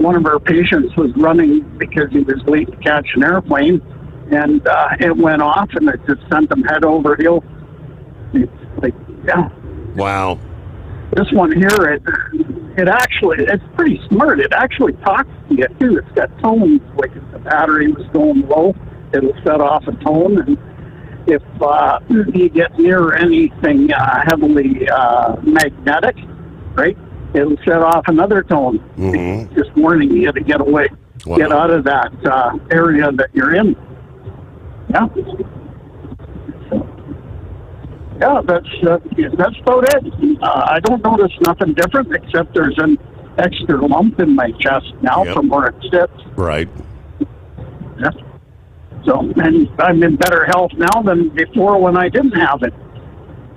[SPEAKER 17] one of our patients was running because he was late to catch an airplane, and it went off, and it just sent him head over heels. It's like, yeah.
[SPEAKER 15] Wow.
[SPEAKER 17] This one here, it's pretty smart. It actually talks to you too. It's got tones. Like if the battery was going low, it'll set off a tone, and if you get near anything heavily magnetic, right, it'll set off another tone, just warning you to get away, get out of that area that you're in. Yeah. Yeah, that's about it. I don't notice nothing different except there's an extra lump in my chest now from where it sits.
[SPEAKER 15] Right.
[SPEAKER 17] Yeah. So, and I'm in better health now than before when I didn't have it.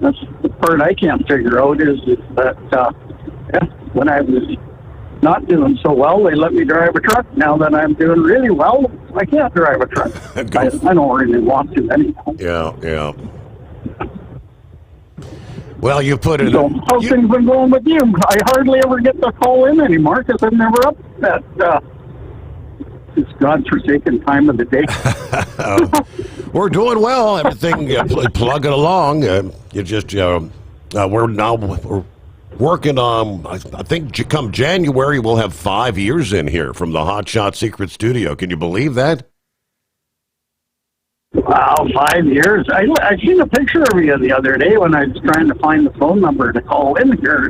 [SPEAKER 17] That's the part I can't figure out is that when I was not doing so well, they let me drive a truck. Now that I'm doing really well, I can't drive a truck. I don't really want to anymore.
[SPEAKER 15] Yeah. Well, you put it.
[SPEAKER 17] So, how's things been going with you? I hardly ever get to call in anymore because I'm never up at this godforsaken time of the day.
[SPEAKER 15] We're doing well. Everything plugging along. You just we're working on. I think come January we'll have 5 years in here from the Hot Shot Secret Studio. Can you believe that?
[SPEAKER 17] Wow, 5 years. I seen a picture of you the other day when I was trying to find the phone number to call in here.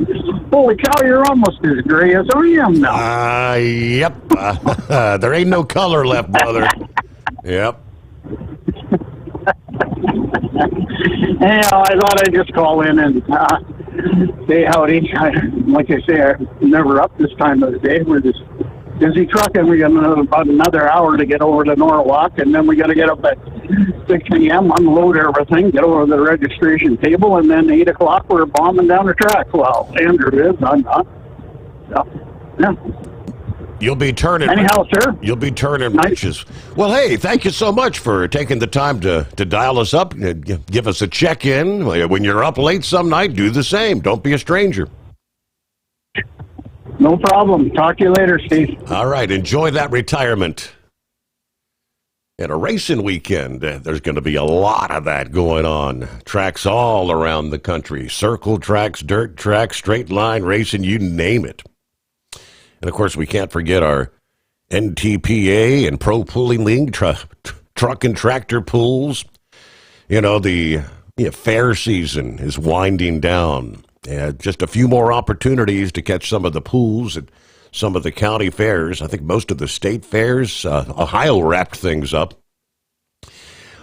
[SPEAKER 17] Holy cow, you're almost as gray as I am now.
[SPEAKER 15] Yep. There ain't no color left, brother. Yep.
[SPEAKER 17] Anyhow, I thought I'd just call in and say howdy. Like I say, I'm never up this time of the day. We're just busy trucking. We got about another hour to get over to Norwalk, and then we got to get up at 6 a.m., unload everything, get over to the registration table, and then 8 o'clock we're bombing down the track. Well, Andrew is. I'm not. So, yeah.
[SPEAKER 15] You'll be turning.
[SPEAKER 17] Anyhow, sir.
[SPEAKER 15] You'll be turning riches. Well, hey, thank you so much for taking the time to dial us up, give us a check-in. When you're up late some night, do the same. Don't be a stranger.
[SPEAKER 17] No problem. Talk to you later, Steve.
[SPEAKER 15] All right. Enjoy that retirement. And a racing weekend. There's going to be a lot of that going on. Tracks all around the country. Circle tracks, dirt tracks, straight line racing, you name it. And, of course, we can't forget our NTPA and Pro Pooling League truck and tractor pools. You know, the fair season is winding down. Just a few more opportunities to catch some of the pools at some of the county fairs. I think most of the state fairs. Ohio wrapped things up.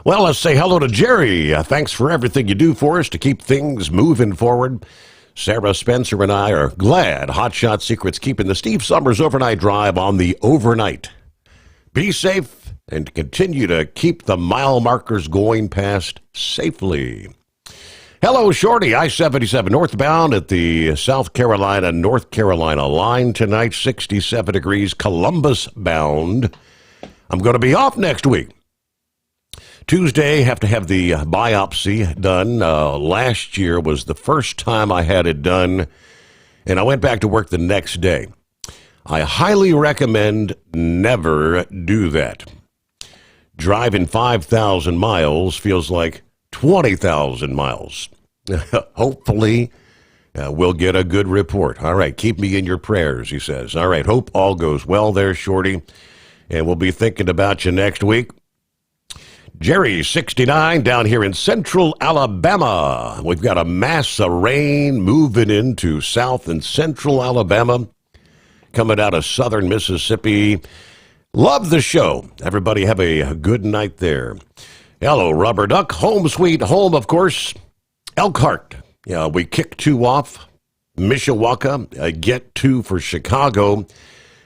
[SPEAKER 15] Well, let's say hello to Jerry. Thanks for everything you do for us to keep things moving forward. Sarah Spencer and I are glad Hot Shot Secret's keeping the Steve Summers Overnight Drive on the overnight. Be safe and continue to keep the mile markers going past safely. Hello, Shorty. I-77 northbound at the South Carolina-North Carolina line tonight, 67 degrees, Columbus bound. I'm going to be off next week. Tuesday, have to have the biopsy done. Last year was the first time I had it done, and I went back to work the next day. I highly recommend never do that. Driving 5,000 miles feels like 20,000 miles. Hopefully, we'll get a good report. All right, keep me in your prayers, he says. All right, hope all goes well there, Shorty, and we'll be thinking about you next week. Jerry, 69, down here in central Alabama. We've got a mass of rain moving into south and central Alabama, coming out of southern Mississippi. Love the show. Everybody have a good night there. Hello, Rubber Duck. Home sweet home, of course. Elkhart. Yeah, we kick 2 off. Mishawaka, get 2 for Chicago.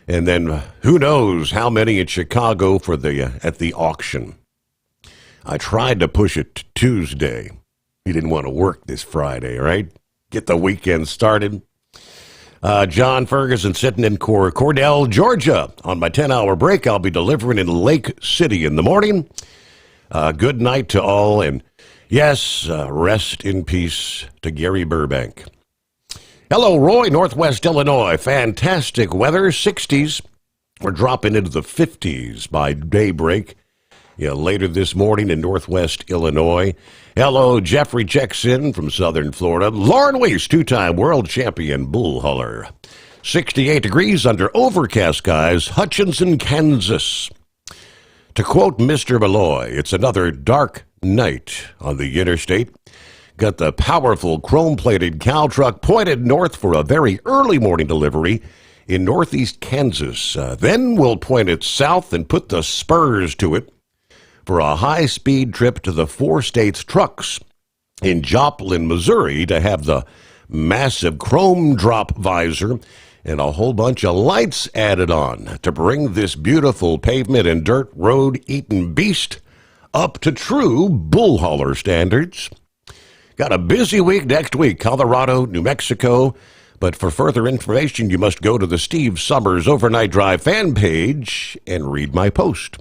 [SPEAKER 15] And then who knows how many in Chicago for at the auction. I tried to push it to Tuesday. You didn't want to work this Friday, right? Get the weekend started. John Ferguson sitting in Cordell, Georgia. On my 10-hour break, I'll be delivering in Lake City in the morning. Good night to all, and yes, rest in peace to Gary Burbank. Hello, Roy, Northwest Illinois. Fantastic weather, 60s. We're dropping into the 50s by daybreak. Yeah, later this morning in Northwest Illinois. Hello, Jeffrey checks in from Southern Florida. Lauren Weiss, 2-time world champion bull hauler. 68 degrees under overcast skies, Hutchinson, Kansas. To quote Mr. Malloy, it's another dark night on the interstate. Got the powerful chrome-plated cow truck pointed north for a very early morning delivery in northeast Kansas. Then we'll point it south and put the spurs to it for a high-speed trip to the 4 states trucks in Joplin, Missouri, to have the massive chrome drop visor and a whole bunch of lights added on to bring this beautiful pavement and dirt road-eating beast up to true bull hauler standards. Got a busy week next week, Colorado, New Mexico, but for further information, you must go to the Steve Summers Overnight Drive fan page and read my post.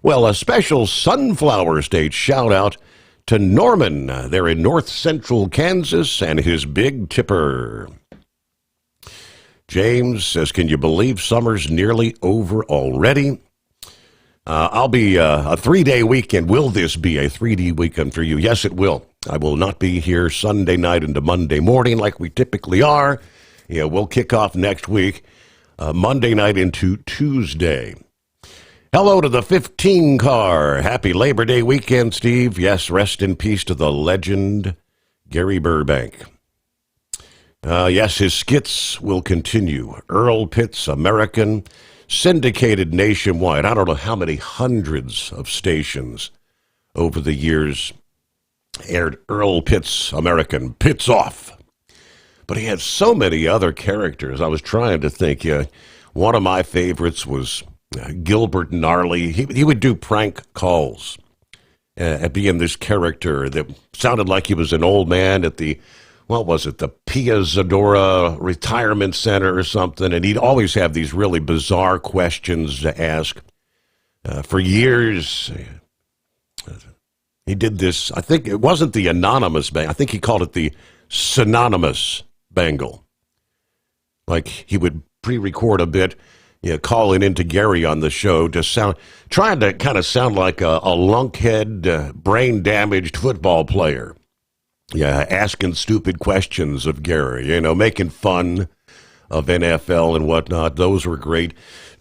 [SPEAKER 15] Well, a special Sunflower State shout-out to Norman there in north central Kansas and his big tipper. James says, can you believe summer's nearly over already? I'll be a 3-day weekend. Will this be a 3-day weekend for you? Yes, it will. I will not be here Sunday night into Monday morning like we typically are. Yeah, we'll kick off next week, Monday night into Tuesday. Hello to the 15 car. Happy Labor Day weekend, Steve. Yes, rest in peace to the legend, Gary Burbank. Yes, his skits will continue. Earl Pitts, American, syndicated nationwide. I don't know how many hundreds of stations over the years aired Earl Pitts, American, Pitts off. But he had so many other characters. I was trying to think. One of my favorites was Gilbert Gnarly. He would do prank calls and being this character that sounded like he was an old man at the, what was it, the Pia Zadora Retirement Center or something, and he'd always have these really bizarre questions to ask. For years, he did this, I think it wasn't the anonymous bangle, I think he called it the synonymous bangle. Like he would pre-record a bit, calling into Gary on the show to trying to kind of sound like a lunkhead, brain-damaged football player. Yeah, asking stupid questions of Gary, making fun of NFL and whatnot. Those were great.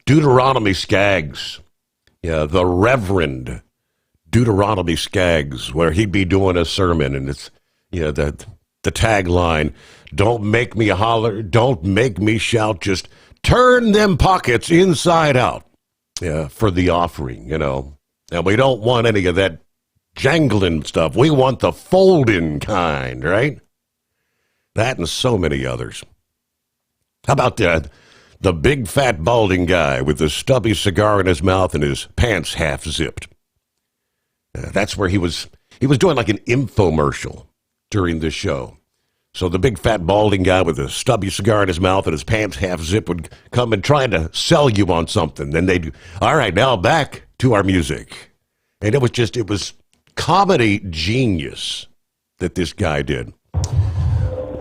[SPEAKER 15] Deuteronomy Skaggs. Yeah, the Reverend Deuteronomy Skaggs, where he'd be doing a sermon, and it's, the tagline, don't make me holler, don't make me shout, just turn them pockets inside out for the offering, And we don't want any of that jangling stuff. We want the fold-in kind, right? That and so many others. How about the big, fat, balding guy with the stubby cigar in his mouth and his pants half-zipped? That's where he was doing like an infomercial during this show. So the big, fat, balding guy with a stubby cigar in his mouth and his pants half-zipped would come and try to sell you on something. Then they'd, all right, now back to our music. And it was comedy genius that this guy did.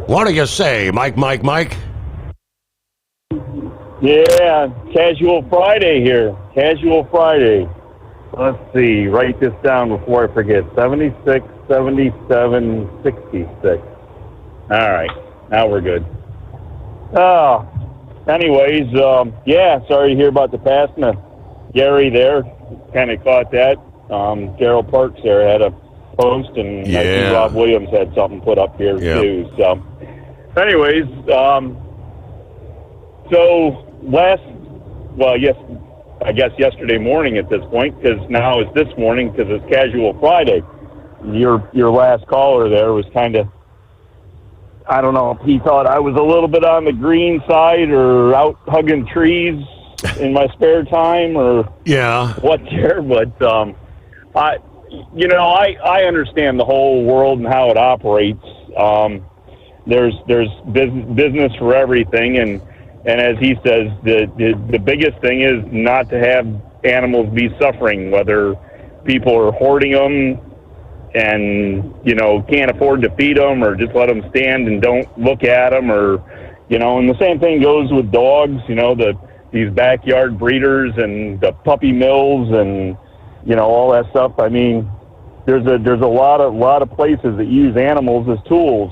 [SPEAKER 15] What do you say, Mike?
[SPEAKER 21] Yeah, Casual Friday here. Casual Friday. Let's see, write this down before I forget. 76, 77, 66. All right, now we're good. Anyways, sorry to hear about the passing of Gary there. Kind of caught that. Carol Parks there had a post, and I think Rob Williams had something put up here too. So, anyways, I guess yesterday morning at this point, because now it's this morning because it's Casual Friday. Your last caller there was kind of, I don't know if he thought I was a little bit on the green side or out hugging trees in my spare time or what there, but I understand the whole world and how it operates. There's business for everything, and as he says, the biggest thing is not to have animals be suffering, whether people are hoarding them and, can't afford to feed them or just let them stand and don't look at them and the same thing goes with dogs, these backyard breeders and the puppy mills and, all that stuff. I mean, there's a lot of places that use animals as tools,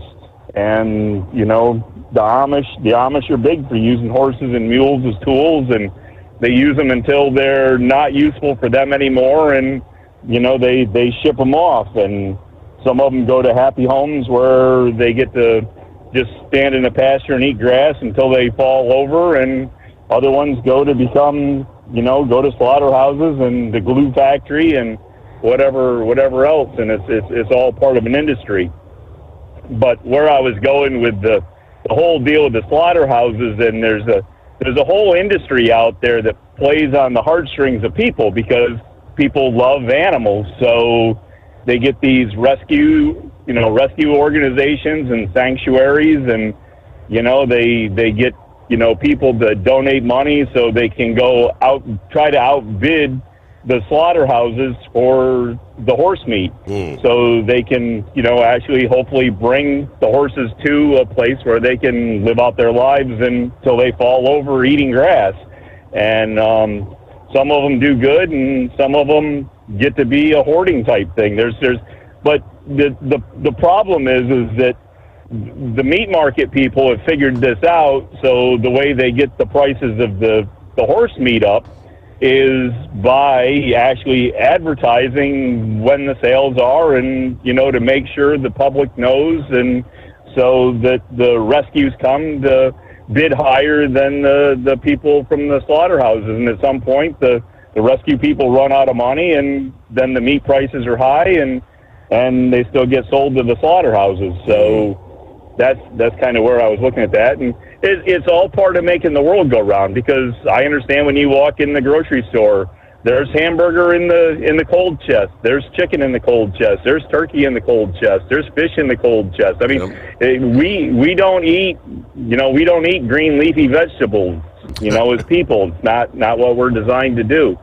[SPEAKER 21] and, the Amish are big for using horses and mules as tools, and they use them until they're not useful for them anymore, and they ship them off, and some of them go to happy homes where they get to just stand in a pasture and eat grass until they fall over, and other ones go to become, go to slaughterhouses and the glue factory and whatever else, and it's all part of an industry. But where I was going with the whole deal with the slaughterhouses, and there's a whole industry out there that plays on the heartstrings of people because people love animals. So they get these rescue organizations and sanctuaries, and they get people to donate money so they can go out, try to outbid the slaughterhouses for the horse meat. So they can, actually hopefully bring the horses to a place where they can live out their lives until they fall over eating grass. And some of them do good, and some of them get to be a hoarding type thing. But the problem is that the meat market people have figured this out. So the way they get the prices of the horse meat up is by actually advertising when the sales are, and to make sure the public knows, and so that the rescues come to bid higher than the people from the slaughterhouses, and at some point the rescue people run out of money, and then the meat prices are high, and they still get sold to the slaughterhouses. So that's kind of where I was looking at that, and it's all part of making the world go round, because I understand when you walk in the grocery store, there's hamburger in the cold chest, there's chicken in the cold chest, there's turkey in the cold chest, there's fish in the cold chest. I mean, we don't eat green leafy vegetables, as people. It's not what we're designed to do.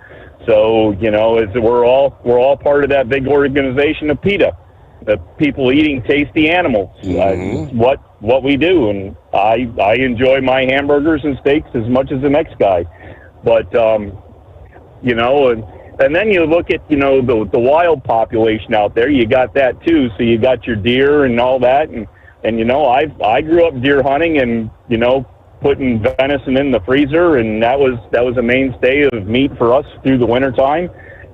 [SPEAKER 21] So we're all part of that big organization of PETA. The people eating tasty animals, what we do, and I enjoy my hamburgers and steaks as much as the next guy, but and then you look at the wild population out there. You got that too. So you got your deer and all that, and I grew up deer hunting, and putting venison in the freezer, and that was a mainstay of meat for us through the wintertime.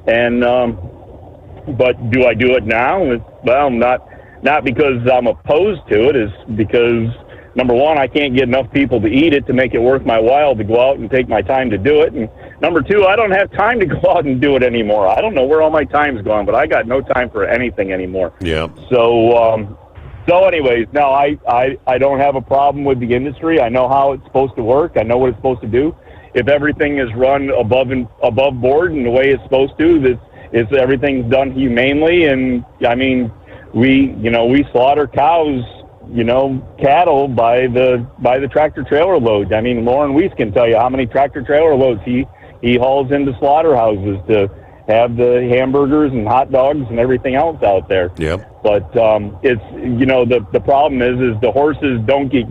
[SPEAKER 21] And but do I do it now? Well, not because I'm opposed to it, is because number one, I can't get enough people to eat it to make it worth my while to go out and take my time to do it. And number two, I don't have time to go out and do it anymore. I don't know where all my time's gone, but I got no time for anything anymore.
[SPEAKER 15] Yeah.
[SPEAKER 21] So anyways, no, I don't have a problem with the industry. I know how it's supposed to work. I know what it's supposed to do. If everything is run above board and the way it's supposed to, everything's done humanely. And I mean, we slaughter cows, cattle by the tractor trailer loads. I mean, Lauren Weiss can tell you how many tractor trailer loads he hauls into slaughterhouses to have the hamburgers and hot dogs and everything else out there.
[SPEAKER 15] Yep.
[SPEAKER 21] But it's the problem is the horses don't get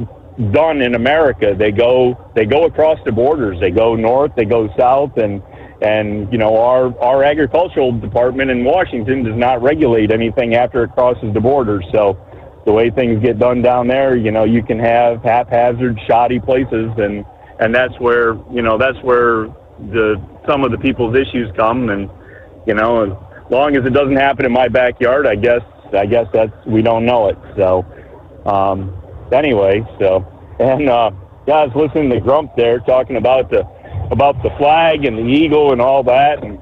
[SPEAKER 21] done in America. They go across the borders. They go north. They go south, and our agricultural department in Washington does not regulate anything after it crosses the border. So the way things get done down there, you can have haphazard, shoddy places, and that's where some of the people's issues come. And as long as it doesn't happen in my backyard, I guess that's, we don't know it. So, anyway, I was listening to Grump there talking about the flag and the eagle and all that. And,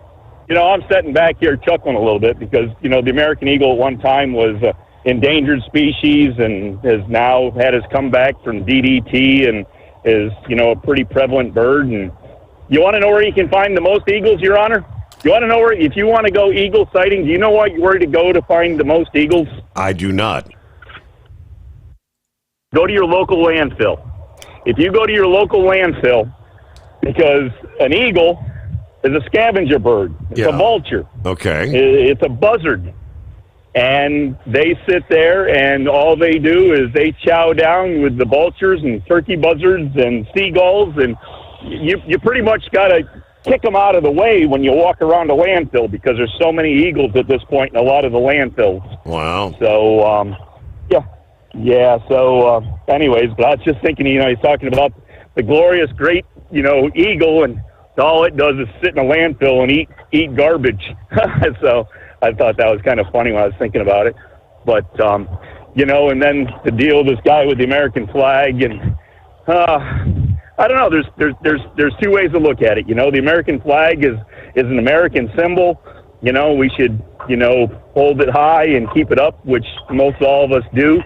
[SPEAKER 21] I'm sitting back here chuckling a little bit because, the American eagle at one time was endangered species and has now had his comeback from DDT and is, a pretty prevalent bird. And you want to know where you can find the most eagles, Your Honor? You want to know if you want to go eagle sighting, do you know where to go to find the most eagles?
[SPEAKER 15] I do not.
[SPEAKER 21] Go to your local landfill. If you go to your local landfill, because an eagle is a scavenger bird. It's a vulture.
[SPEAKER 15] Okay.
[SPEAKER 21] It's a buzzard. And they sit there, and all they do is they chow down with the vultures and turkey buzzards and seagulls, and you pretty much got to kick them out of the way when you walk around a landfill because there's so many eagles at this point in a lot of the landfills.
[SPEAKER 15] Wow.
[SPEAKER 21] So, So, anyways, but I was just thinking, he's talking about the glorious, great, eagle, and all it does is sit in a landfill and eat garbage. So I thought that was kind of funny when I was thinking about it. But, and then to deal with this guy with the American flag and, I don't know. There's two ways to look at it. The American flag is an American symbol. We should, hold it high and keep it up, which most all of us do.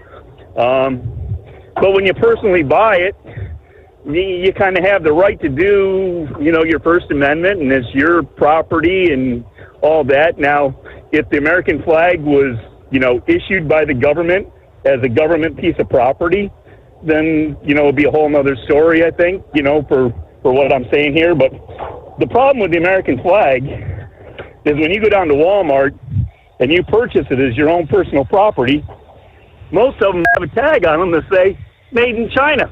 [SPEAKER 21] But when you personally buy it, you kind of have the right to do, your First Amendment, and it's your property and all that. Now, if the American flag was, issued by the government as a government piece of property, then, it'd be a whole nother story, I think, for what I'm saying here. But the problem with the American flag is when you go down to Walmart and you purchase it as your own personal property, most of them have a tag on them that say, made in China.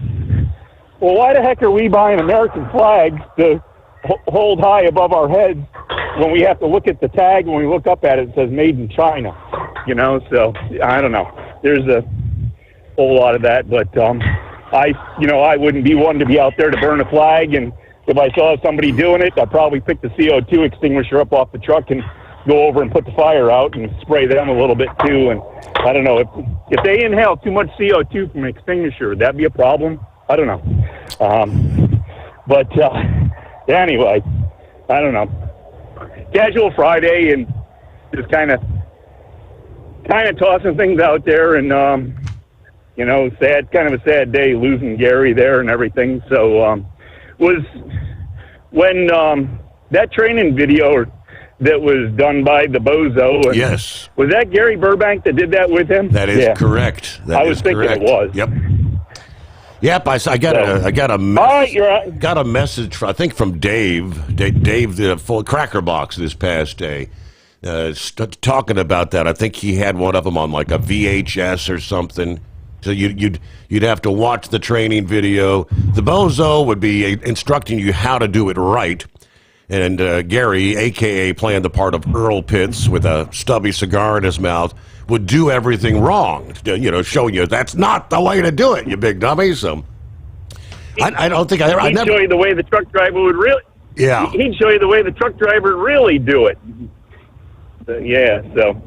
[SPEAKER 21] Well, why the heck are we buying American flags to hold high above our heads when we have to look at the tag, when we look up at it, it says made in China? So I don't know. There's a whole lot of that, but I wouldn't be one to be out there to burn a flag, and if I saw somebody doing it, I'd probably pick the CO2 extinguisher up off the truck and go over and put the fire out and spray them a little bit too. And I don't know, if they inhale too much CO2 from an extinguisher, would that be a problem? I don't know. But anyway, I don't know. Casual Friday, and just kind of tossing things out there, and kind of a sad day losing Gary there and everything. So was when that training video that was done by the Bozo. And
[SPEAKER 15] yes.
[SPEAKER 21] Was that Gary Burbank that did that with him?
[SPEAKER 15] That is correct.
[SPEAKER 21] I was thinking it was.
[SPEAKER 15] Yep. Yep, I got a message, I think, from Dave, the full Cracker Box this past day, talking about that. I think he had one of them on like a VHS or something. So you'd have to watch the training video. The Bozo would be instructing you how to do it right. And Gary, a.k.a. playing the part of Earl Pitts with a stubby cigar in his mouth, would do everything wrong, showing you that's not the way to do it, you big dummy. So I don't think I
[SPEAKER 21] never show you the way the truck driver would really.
[SPEAKER 15] Yeah.
[SPEAKER 21] He'd show you the way the truck driver really do it. So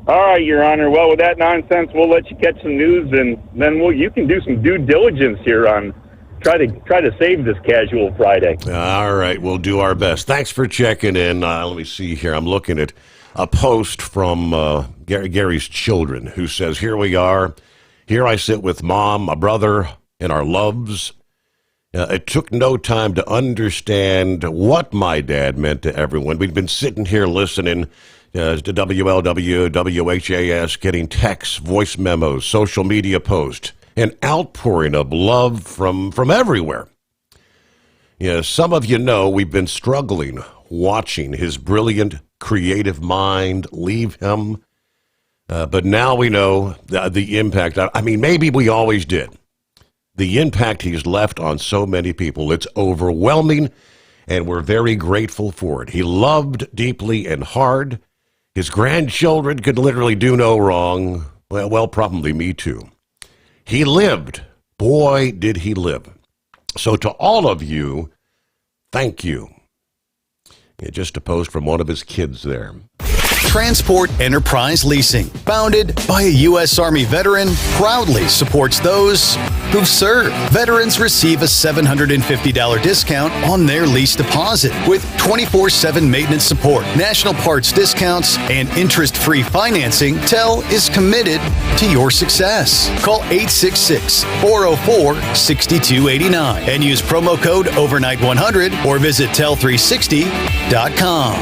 [SPEAKER 21] All right, Your Honor. Well, with that nonsense, we'll let you catch some news, and then you can do some due diligence here on try to save this casual Friday.
[SPEAKER 15] All right, we'll do our best. Thanks for checking in. Let me see here. I'm looking at a post from Gary's children who says, "Here we are. Here I sit with Mom, my brother, and our loves. It took no time to understand what my dad meant to everyone. We've been sitting here listening to WLW, WHAS, getting texts, voice memos, social media posts, an outpouring of love from everywhere. Some of you know we've been struggling watching his brilliant, creative mind leave him. But now we know the impact. I mean, maybe we always did. The impact he's left on so many people, it's overwhelming, and we're very grateful for it. He loved deeply and hard. His grandchildren could literally do no wrong. Well, probably me too. He lived. Boy, did he live. So to all of you, thank you." Just a post from one of his kids there.
[SPEAKER 13] Transport Enterprise Leasing, founded by a U.S. Army veteran, proudly supports those who've served. Veterans receive a $750 discount on their lease deposit with 24/7 maintenance support, national parts discounts, and interest-free financing. TEL is committed to your success. Call 866-404-6289 and use promo code overnight100 or visit tel360.com.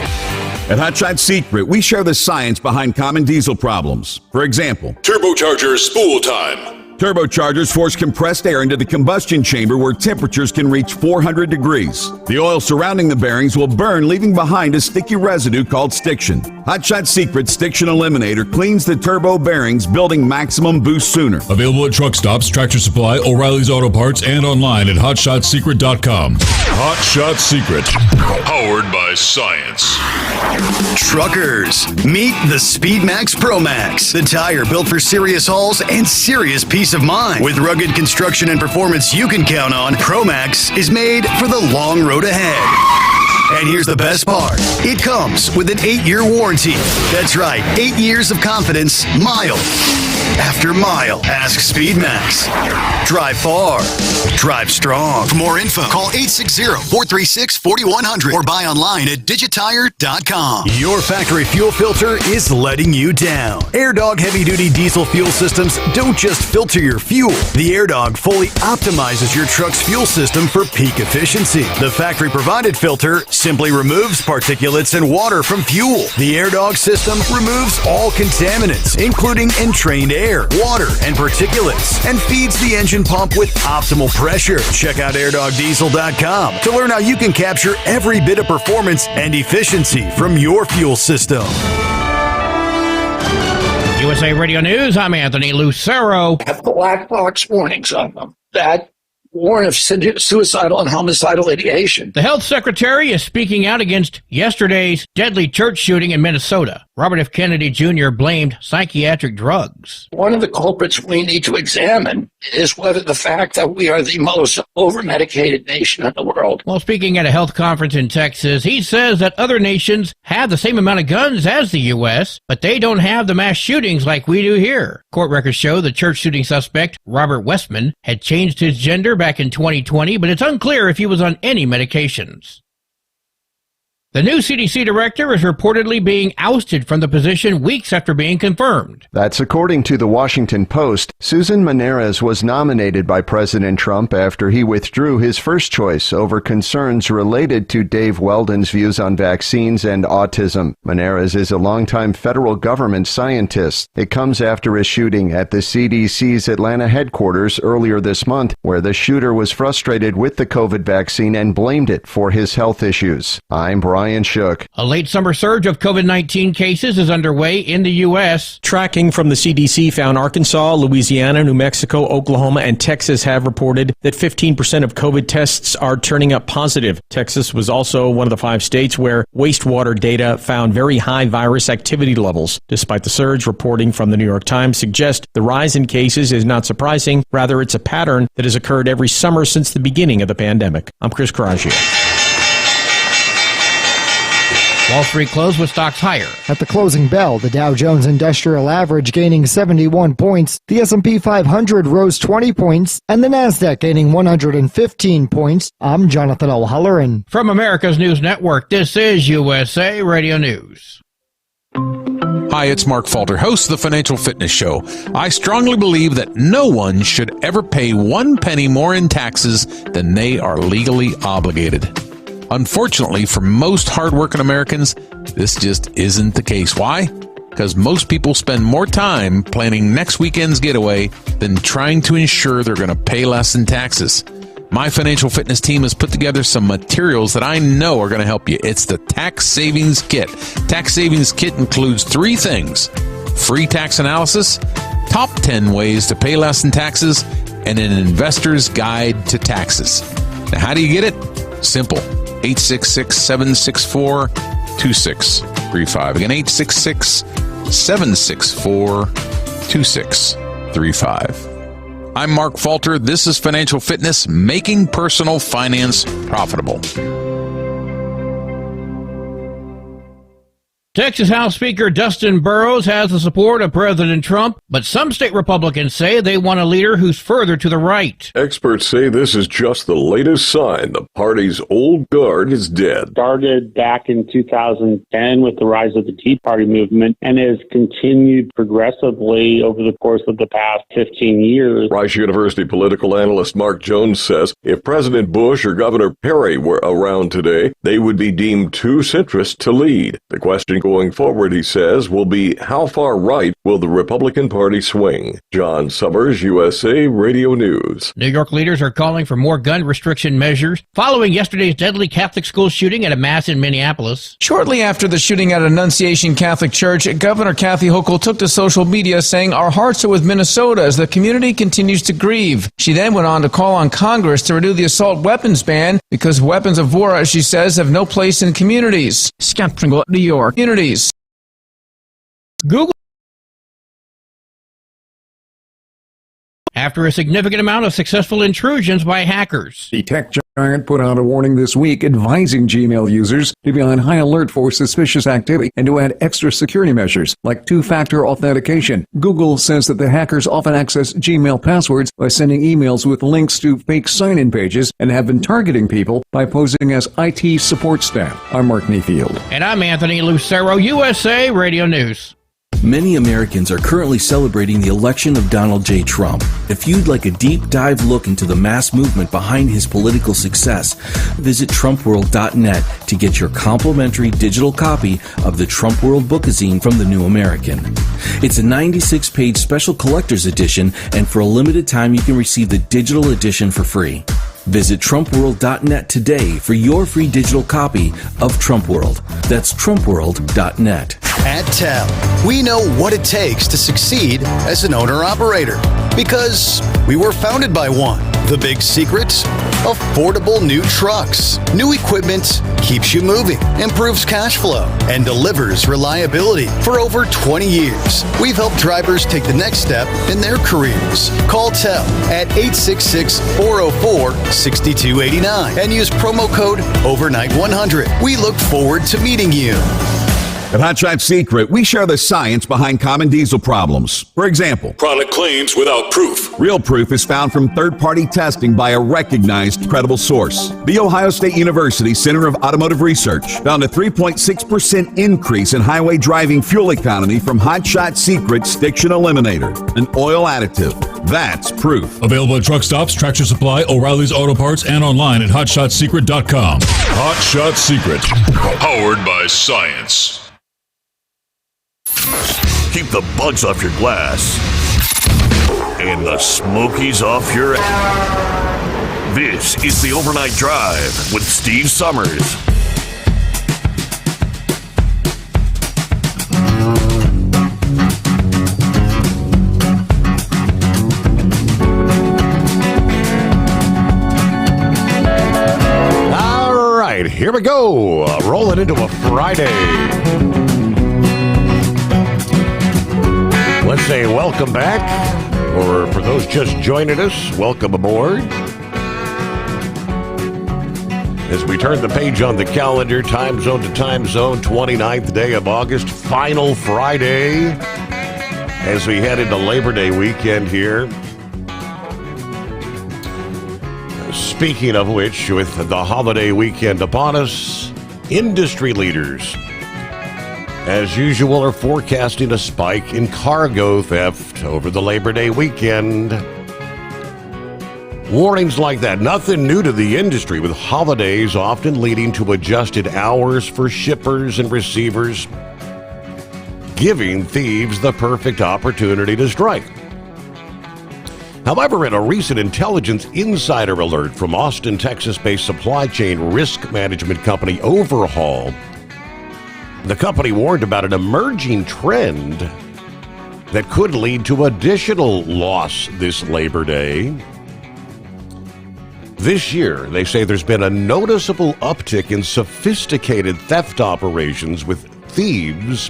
[SPEAKER 18] At Hotshot Secret, we share the science behind common diesel problems. For example,
[SPEAKER 19] Turbocharger spool time.
[SPEAKER 18] Turbochargers force compressed air into the combustion chamber where temperatures can reach 400 degrees. The oil surrounding the bearings will burn, leaving behind a sticky residue called stiction. Hotshot Secret Stiction Eliminator cleans the turbo bearings, building maximum boost sooner.
[SPEAKER 19] Available at truck stops, Tractor Supply, O'Reilly's Auto Parts, and online at hotshotsecret.com. Hot Shot Secret, powered by science.
[SPEAKER 13] Truckers, meet the Speedmax Pro Max, the tire built for serious hauls and serious peace of mind. With rugged construction and performance you can count on, Pro Max is made for the long road ahead. And here's the best part. It comes with an 8-year warranty. That's right, 8 years of confidence, mile after mile. Ask Speedmax. Drive far. Drive strong. For more info, call 860-436-4100 or buy online at digitire.com. Your factory fuel filter is letting you down. AirDog heavy-duty diesel fuel systems don't just filter your fuel. The AirDog fully optimizes your truck's fuel system for peak efficiency. The factory-provided filter simply removes particulates and water from fuel. The AirDog system removes all contaminants, including entrained air, water, and particulates, and feeds the engine pump with optimal pressure. Check out airdogdiesel.com to learn how you can capture every bit of performance and efficiency from your fuel system.
[SPEAKER 2] USA Radio News, I'm Anthony Lucero.
[SPEAKER 1] Have black box warnings on them that warn of suicidal and homicidal ideation.
[SPEAKER 2] The health secretary is speaking out against yesterday's deadly church shooting in Minnesota. Robert F. Kennedy Jr. blamed psychiatric drugs.
[SPEAKER 1] One of the culprits we need to examine is whether the fact that we are the most over-medicated nation in the world.
[SPEAKER 2] While speaking at a health conference in Texas, he says that other nations have the same amount of guns as the U.S., but they don't have the mass shootings like we do here. Court records show the church shooting suspect, Robert Westman, had changed his gender back in 2020, but it's unclear if he was on any medications. The new CDC director is reportedly being ousted from the position weeks after being confirmed.
[SPEAKER 22] That's according to the Washington Post. Susan Maneras was nominated by President Trump after he withdrew his first choice over concerns related to Dave Weldon's views on vaccines and autism. Maneras is a longtime federal government scientist. It comes after a shooting at the CDC's Atlanta headquarters earlier this month, where the shooter was frustrated with the COVID vaccine and blamed it for his health issues. I'm Brian Shook.
[SPEAKER 2] A late summer surge of COVID-19 cases is underway in the U.S.
[SPEAKER 23] Tracking from the CDC found Arkansas, Louisiana, New Mexico, Oklahoma, and Texas have reported that 15% of COVID tests are turning up positive. Texas was also one of the 5 states where wastewater data found very high virus activity levels. Despite the surge, reporting from the New York Times suggests the rise in cases is not surprising. Rather, it's a pattern that has occurred every summer since the beginning of the pandemic. I'm Chris Carraggio.
[SPEAKER 2] Wall Street closed with stocks higher.
[SPEAKER 5] At the closing bell, the Dow Jones Industrial Average gaining 71 points, the S&P 500 rose 20 points, and the Nasdaq gaining 115 points. I'm Jonathan O'Halloran.
[SPEAKER 2] From America's News Network, this is USA Radio News.
[SPEAKER 6] Hi, it's Mark Falter, host of the Financial Fitness Show. I strongly believe that no one should ever pay 1 penny more in taxes than they are legally obligated. Unfortunately, for most hardworking Americans, this just isn't the case. Why? Because most people spend more time planning next weekend's getaway than trying to ensure they're going to pay less in taxes. My financial fitness team has put together some materials that I know are going to help you. It's the Tax Savings Kit. Tax Savings Kit includes 3 things: free tax analysis, top 10 ways to pay less in taxes, and an investor's guide to taxes. Now, how do you get it? Simple. 866-764-2635. Again, 866-764-2635. I'm Mark Falter. This is Financial Fitness, making personal finance profitable.
[SPEAKER 2] Texas House Speaker Dustin Burrows has the support of President Trump, but some state Republicans say they want a leader who's further to the right.
[SPEAKER 8] Experts say this is just the latest sign the party's old guard is dead.
[SPEAKER 24] Started back in 2010 with the rise of the Tea Party movement and has continued progressively over the course of the past 15 years.
[SPEAKER 8] Rice University political analyst Mark Jones says if President Bush or Governor Perry were around today, they would be deemed too centrist to lead. The question going forward, he says, will be how far right will the Republican Party swing? John Sommers, USA Radio News.
[SPEAKER 2] New York leaders are calling for more gun restriction measures following yesterday's deadly Catholic school shooting at a mass in Minneapolis.
[SPEAKER 25] Shortly after the shooting at Annunciation Catholic Church, Governor Kathy Hochul took to social media saying, "Our hearts are with Minnesota as the community continues to grieve." She then went on to call on Congress to renew the assault weapons ban because weapons of war, as she says, have no place in communities. Skeptical, New York.
[SPEAKER 2] Google. After a significant amount of successful intrusions by hackers.
[SPEAKER 11] The tech giant put out a warning this week advising Gmail users to be on high alert for suspicious activity and to add extra security measures like two-factor authentication. Google says that the hackers often access Gmail passwords by sending emails with links to fake sign-in pages and have been targeting people by posing as IT support staff. I'm Mark Mayfield.
[SPEAKER 2] And I'm Anthony Lucero, USA Radio News.
[SPEAKER 26] Many Americans are currently celebrating the election of Donald J. Trump. If you'd like a deep dive look into the mass movement behind his political success, visit TrumpWorld.net to get your complimentary digital copy of the Trump World Bookazine from the New American. It's a 96-page special collector's edition, and for a limited time you can receive the digital edition for free. Visit TrumpWorld.net today for your free digital copy of Trump World. That's TrumpWorld.net.
[SPEAKER 13] At TEL, we know what it takes to succeed as an owner-operator because we were founded by one. The big secret? Affordable new trucks. New equipment keeps you moving, improves cash flow, and delivers reliability. For over 20 years, we've helped drivers take the next step in their careers. Call TEL at 866-404-6289 and use promo code OVERNIGHT100. We look forward to meeting you.
[SPEAKER 18] At Hot Shot Secret, we share the science behind common diesel problems. For example,
[SPEAKER 19] product claims without proof.
[SPEAKER 18] Real proof is found from third-party testing by a recognized, credible source. The Ohio State University Center of Automotive Research found a 3.6% increase in highway driving fuel economy from Hot Shot Secret Stiction Eliminator, an oil additive. That's proof.
[SPEAKER 19] Available at truck stops, Tractor Supply, O'Reilly's Auto Parts, and online at HotShotSecret.com. Hot Shot Secret, powered by science.
[SPEAKER 20] Keep the bugs off your glass and the smokies off your ass. This is the Overnight Drive with Steve Summers.
[SPEAKER 15] All right, here we go. Rolling into a Friday. Let's say welcome back, or for those just joining us, welcome aboard. As we turn the page on the calendar, time zone to time zone, 29th day of August, final Friday, as we head into Labor Day weekend here. Speaking of which, with the holiday weekend upon us, industry leaders, as usual, are forecasting a spike in cargo theft over the Labor Day weekend. Warnings like that, nothing new to the industry, with holidays often leading to adjusted hours for shippers and receivers, giving thieves the perfect opportunity to strike. However, in a recent intelligence insider alert from Austin, Texas-based supply chain risk management company Overhaul, the company warned about an emerging trend that could lead to additional loss this Labor Day. This year, they say there's been a noticeable uptick in sophisticated theft operations, with thieves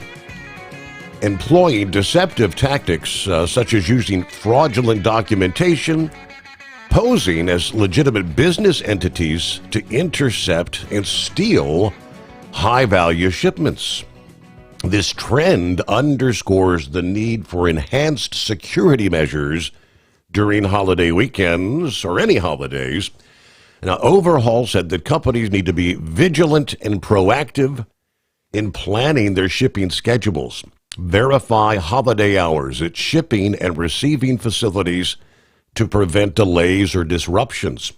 [SPEAKER 15] employing deceptive tactics such as using fraudulent documentation, posing as legitimate business entities to intercept and steal high-value shipments. This trend underscores the need for enhanced security measures during holiday weekends or any holidays. Now, Overhaul said that companies need to be vigilant and proactive in planning their shipping schedules. Verify holiday hours at shipping and receiving facilities to prevent delays or disruptions.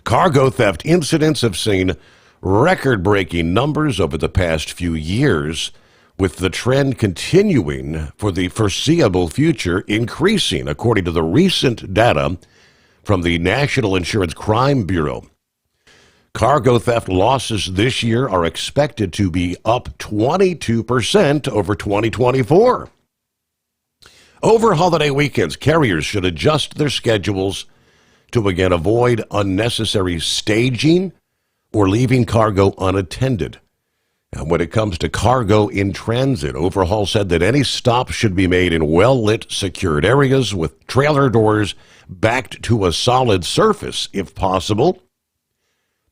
[SPEAKER 15] Cargo theft incidents have seen record-breaking numbers over the past few years, with the trend continuing for the foreseeable future, increasing, according to the recent data from the National Insurance Crime Bureau. Cargo theft losses this year are expected to be up 22% over 2024. Over holiday weekends, carriers should adjust their schedules to again avoid unnecessary staging or leaving cargo unattended. And when it comes to cargo in transit, Overhaul said that any stop should be made in well-lit, secured areas with trailer doors backed to a solid surface, if possible.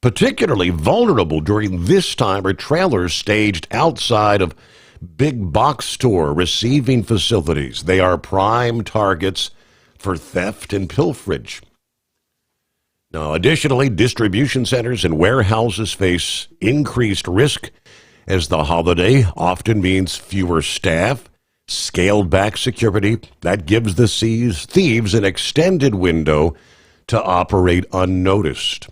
[SPEAKER 15] Particularly vulnerable during this time are trailers staged outside of big box store receiving facilities. They are prime targets for theft and pilferage. Now, additionally, distribution centers and warehouses face increased risk, as the holiday often means fewer staff, scaled back security. That gives the thieves an extended window to operate unnoticed.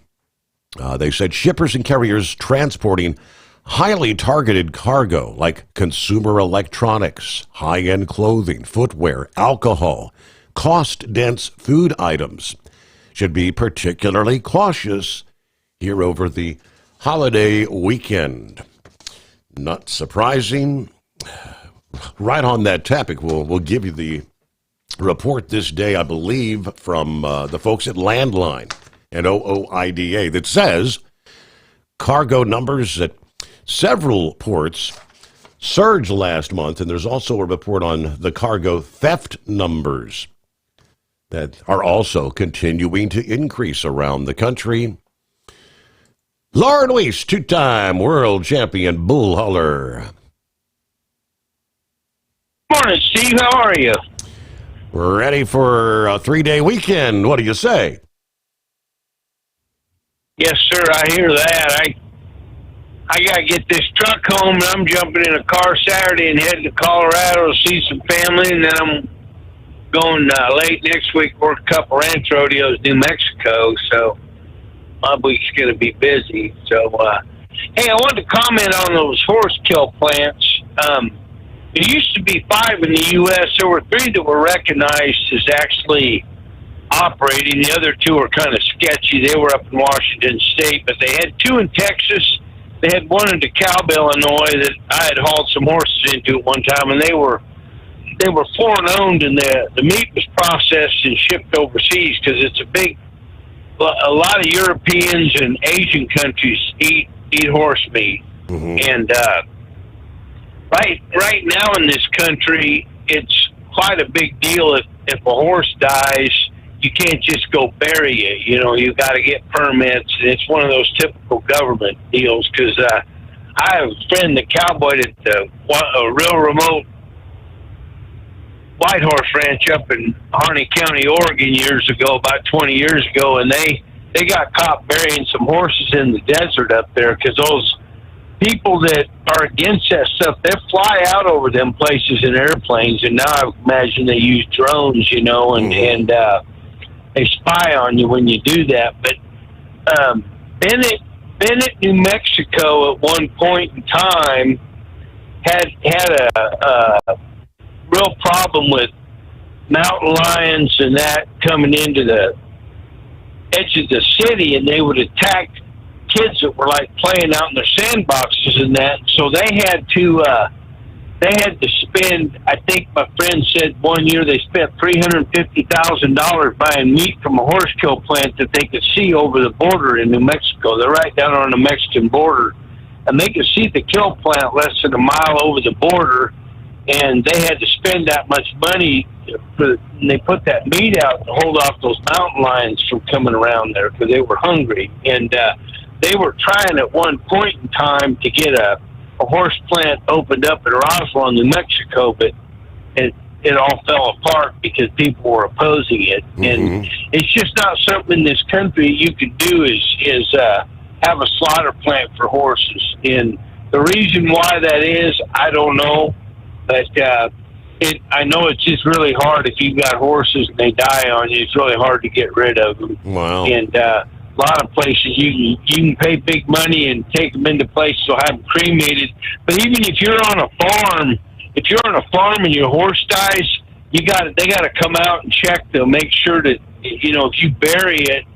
[SPEAKER 15] They said shippers and carriers transporting highly targeted cargo like consumer electronics, high-end clothing, footwear, alcohol, cost-dense food items should be particularly cautious here over the holiday weekend. Not surprising. Right on that topic, we'll give you the report this day, I believe, from the folks at Landline and OOIDA that says cargo numbers at several ports surged last month, and there's also a report on the cargo theft numbers that are also continuing to increase around the country. Lauren Weiss, two-time world champion bull hauler.
[SPEAKER 3] Morning, Steve. How are you?
[SPEAKER 15] We're ready for a 3-day weekend. What do you say?
[SPEAKER 3] Yes, sir. I hear that. I got to get this truck home, and I'm jumping in a car Saturday and heading to Colorado to see some family, and then I'm going late next week work a couple ranch rodeos in New Mexico, so my week's going to be busy. So, hey, I wanted to comment on those horse kill plants. There used to be 5 in the U.S. There were 3 that were recognized as actually operating. The other 2 were kind of sketchy. They were up in Washington State, but they had 2 in Texas. They had 1 in DeKalb, Illinois, that I had hauled some horses into at one time, and they were foreign owned, and the meat was processed and shipped overseas because it's a lot of Europeans and Asian countries eat horse meat. Mm-hmm. And right now in this country, it's quite a big deal if a horse dies you can't just go bury it. You know, you got to get permits. It's one of those typical government deals because I have a friend that cowboyed at a real remote White Horse Ranch up in Harney County, Oregon years ago, about 20 years ago, and they got caught burying some horses in the desert up there because those people that are against that stuff, they fly out over them places in airplanes, and now I imagine they use drones, you know, and they spy on you when you do that. But Bennett, New Mexico, at one point in time, had a real problem with mountain lions and that coming into the edge of the city, and they would attack kids that were like playing out in their sandboxes and that. So they had to spend, I think my friend said one year they spent $350,000 buying meat from a horse kill plant that they could see over the border in New Mexico. They're right down on the Mexican border, and they could see the kill plant less than a mile over the border, and they had to spend that much money and they put that meat out to hold off those mountain lions from coming around there because they were hungry. And they were trying at one point in time to get a horse plant opened up in Roswell, New Mexico, but it all fell apart because people were opposing it. Mm-hmm. And it's just not something in this country you could do is have a slaughter plant for horses. And the reason why that is, I don't know, but I know it's just really hard if you've got horses and they die on you. It's really hard to get rid of them.
[SPEAKER 15] Wow.
[SPEAKER 3] And a lot of places you can pay big money and take them into places to have them cremated. But even if you're on a farm, and your horse dies, they got to come out and check to make sure that, you know, if you bury it,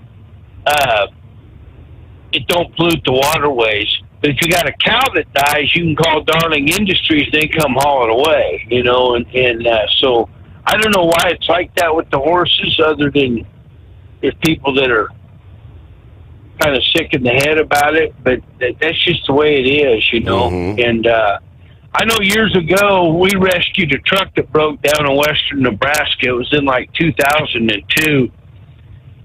[SPEAKER 3] it don't pollute the waterways. But if you got a cow that dies, you can call Darling Industries. They come haul it away, you know. And so I don't know why it's like that with the horses, other than if people that are kind of sick in the head about it. But that's just the way it is, you know. Mm-hmm. And I know years ago we rescued a truck that broke down in western Nebraska. It was in like 2002,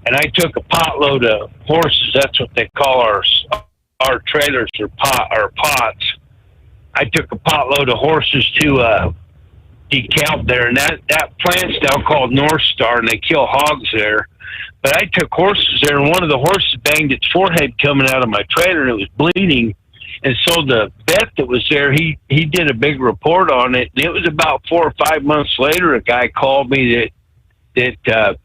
[SPEAKER 3] and I took a potload of horses. That's what they call our trailers or pots. I took a potload of horses to DeKalb there, and that plant's now called North Star, and they kill hogs there. But I took horses there, and one of the horses banged its forehead coming out of my trailer, and it was bleeding. And so the vet that was there, he did a big report on it. And it was about 4 or 5 months later, a guy called me that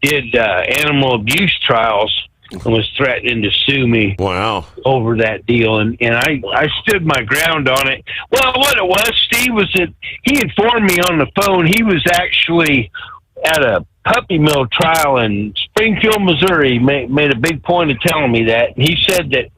[SPEAKER 3] did animal abuse trials and was threatening to sue me.
[SPEAKER 15] Wow.
[SPEAKER 3] Over that deal. And I stood my ground on it. Well, what it was, Steve, was that he informed me on the phone he was actually at a puppy mill trial in Springfield, Missouri. Made a big point of telling me that. And he said that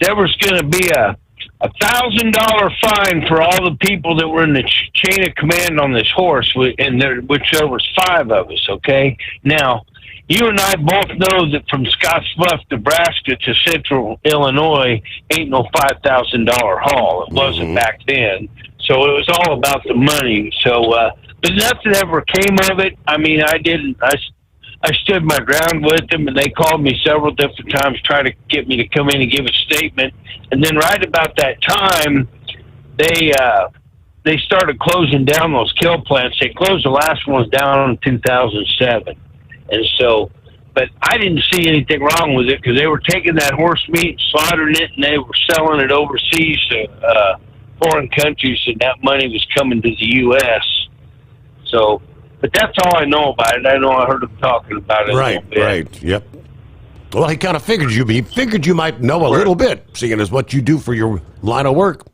[SPEAKER 3] there was going to be a $1,000 fine for all the people that were in the chain of command on this horse, and which there was 5 of us, okay? Now, you and I both know that from Scottsbluff, Nebraska to Central Illinois ain't no $5,000 haul. It wasn't back then. So it was all about the money. So, but nothing ever came of it. I mean, I stood my ground with them, and they called me several different times trying to get me to come in and give a statement. And then right about that time, they started closing down those kill plants. They closed the last ones down in 2007. And so, but I didn't see anything wrong with it because they were taking that horse meat, slaughtering it, and they were selling it overseas to foreign countries, and that money was coming to the U.S. So, but that's all I know about it. I know I heard them talking about it.
[SPEAKER 15] Right, right, yep. Well, he kind of figured you might know a little bit, seeing as what you do for your line of work.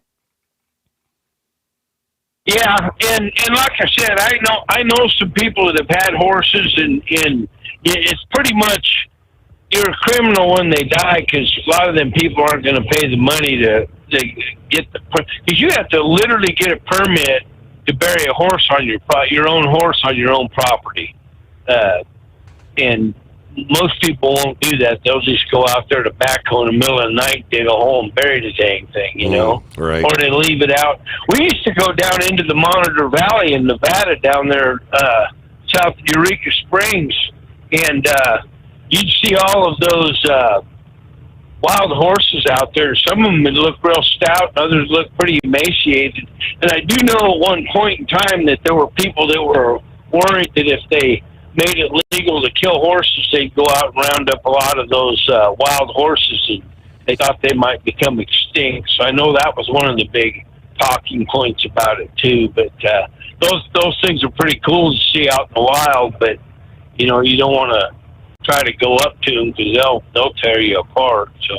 [SPEAKER 3] Yeah, and like I said, I know some people that have had horses, and it's pretty much you're a criminal when they die because a lot of them people aren't going to pay the money to get because you have to literally get a permit to bury a horse on your own horse on your own property, and most people won't do that. They'll just go out there to backhoe in the middle of the night, dig a hole, and bury the dang thing, you know?
[SPEAKER 15] Right.
[SPEAKER 3] Or they leave it out. We used to go down into the Monitor Valley in Nevada, down there south of Eureka Springs, and you'd see all of those wild horses out there. Some of them would look real stout, and others look pretty emaciated. And I do know at one point in time that there were people that were worried that if they made it legal to kill horses, they'd go out and round up a lot of those wild horses, and they thought they might become extinct. So I know that was one of the big talking points about it too. But those things are pretty cool to see out in the wild. But you don't want to try to go up to them because they'll tear you apart. So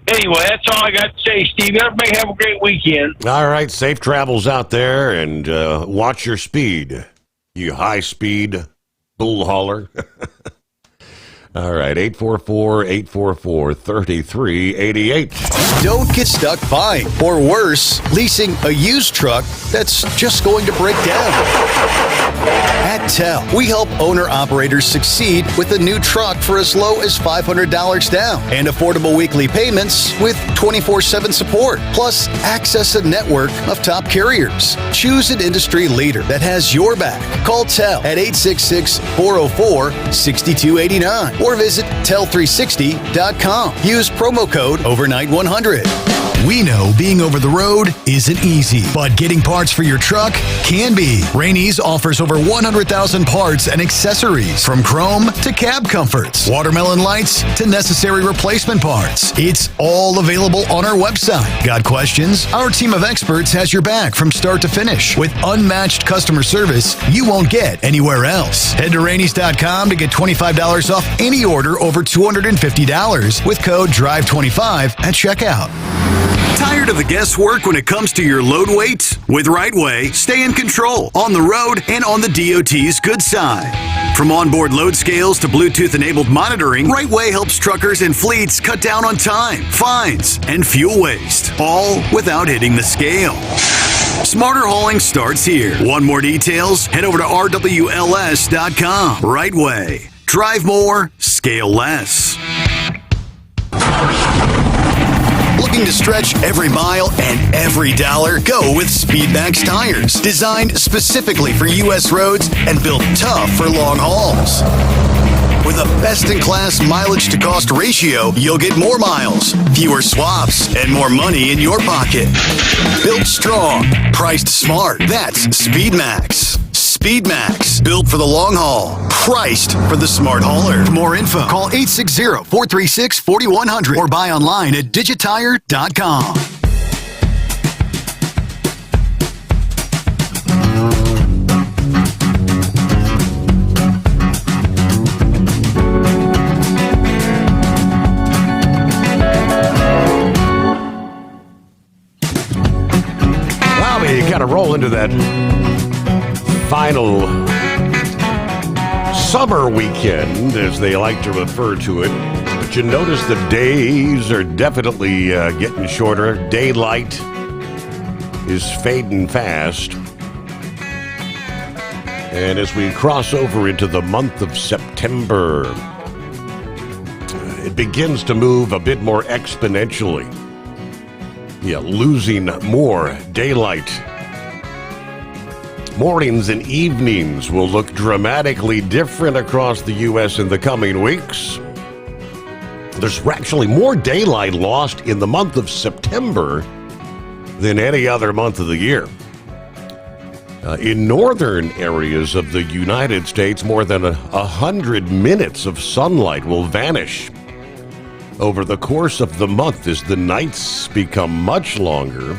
[SPEAKER 3] anyway, that's all I got to say, Steve. Everybody have a great weekend.
[SPEAKER 15] All right, safe travels out there, and watch your speed, you high-speed bull hauler. All right, 844-844-3388.
[SPEAKER 13] Don't get stuck buying, or worse, leasing a used truck that's just going to break down. At TEL, we help owner-operators succeed with a new truck for as low as $500 down and affordable weekly payments with 24/7 support, plus access a network of top carriers. Choose an industry leader that has your back. Call TEL at 866-404-6289 or visit tel360.com. Use promo code overnight100. We know being over the road isn't easy, but getting parts for your truck can be. Rainey's offers over 100,000 parts and accessories, from chrome to cab comforts, watermelon lights to necessary replacement parts. It's all available on our website. Got questions? Our team of experts has your back from start to finish with unmatched customer service you won't get anywhere else. Head to Rainey's.com to get $25 off any order over $250 with code DRIVE25 at checkout.
[SPEAKER 4] Tired of the guesswork when it comes to your load weight? With RightWay, stay in control on the road and on the DOT's good side. From onboard load scales to Bluetooth-enabled monitoring, RightWay helps truckers and fleets cut down on time, fines, and fuel waste, all without hitting the scale. Smarter hauling starts here. Want more details? Head over to rwls.com. RightWay. Drive more, scale less.
[SPEAKER 13] Looking to stretch every mile and every dollar? Go with Speedmax tires. Designed specifically for U.S. roads and built tough for long hauls. With a best-in-class mileage-to-cost ratio, you'll get more miles, fewer swaps, and more money in your pocket. Built strong, priced smart. That's Speedmax. Speedmax, built for the long haul, priced for the smart hauler. For more info, call 860-436-4100 or buy online at digitire.com.
[SPEAKER 15] Well, we kind of roll into that final summer weekend, as they like to refer to it. But you notice the days are definitely getting shorter. Daylight is fading fast. And as we cross over into the month of September, it begins to move a bit more exponentially. Yeah, losing more daylight. Mornings and evenings will look dramatically different across the U.S. in the coming weeks. There's actually more daylight lost in the month of September than any other month of the year. In northern areas of the United States, more than 100 minutes of sunlight will vanish over the course of the month as the nights become much longer.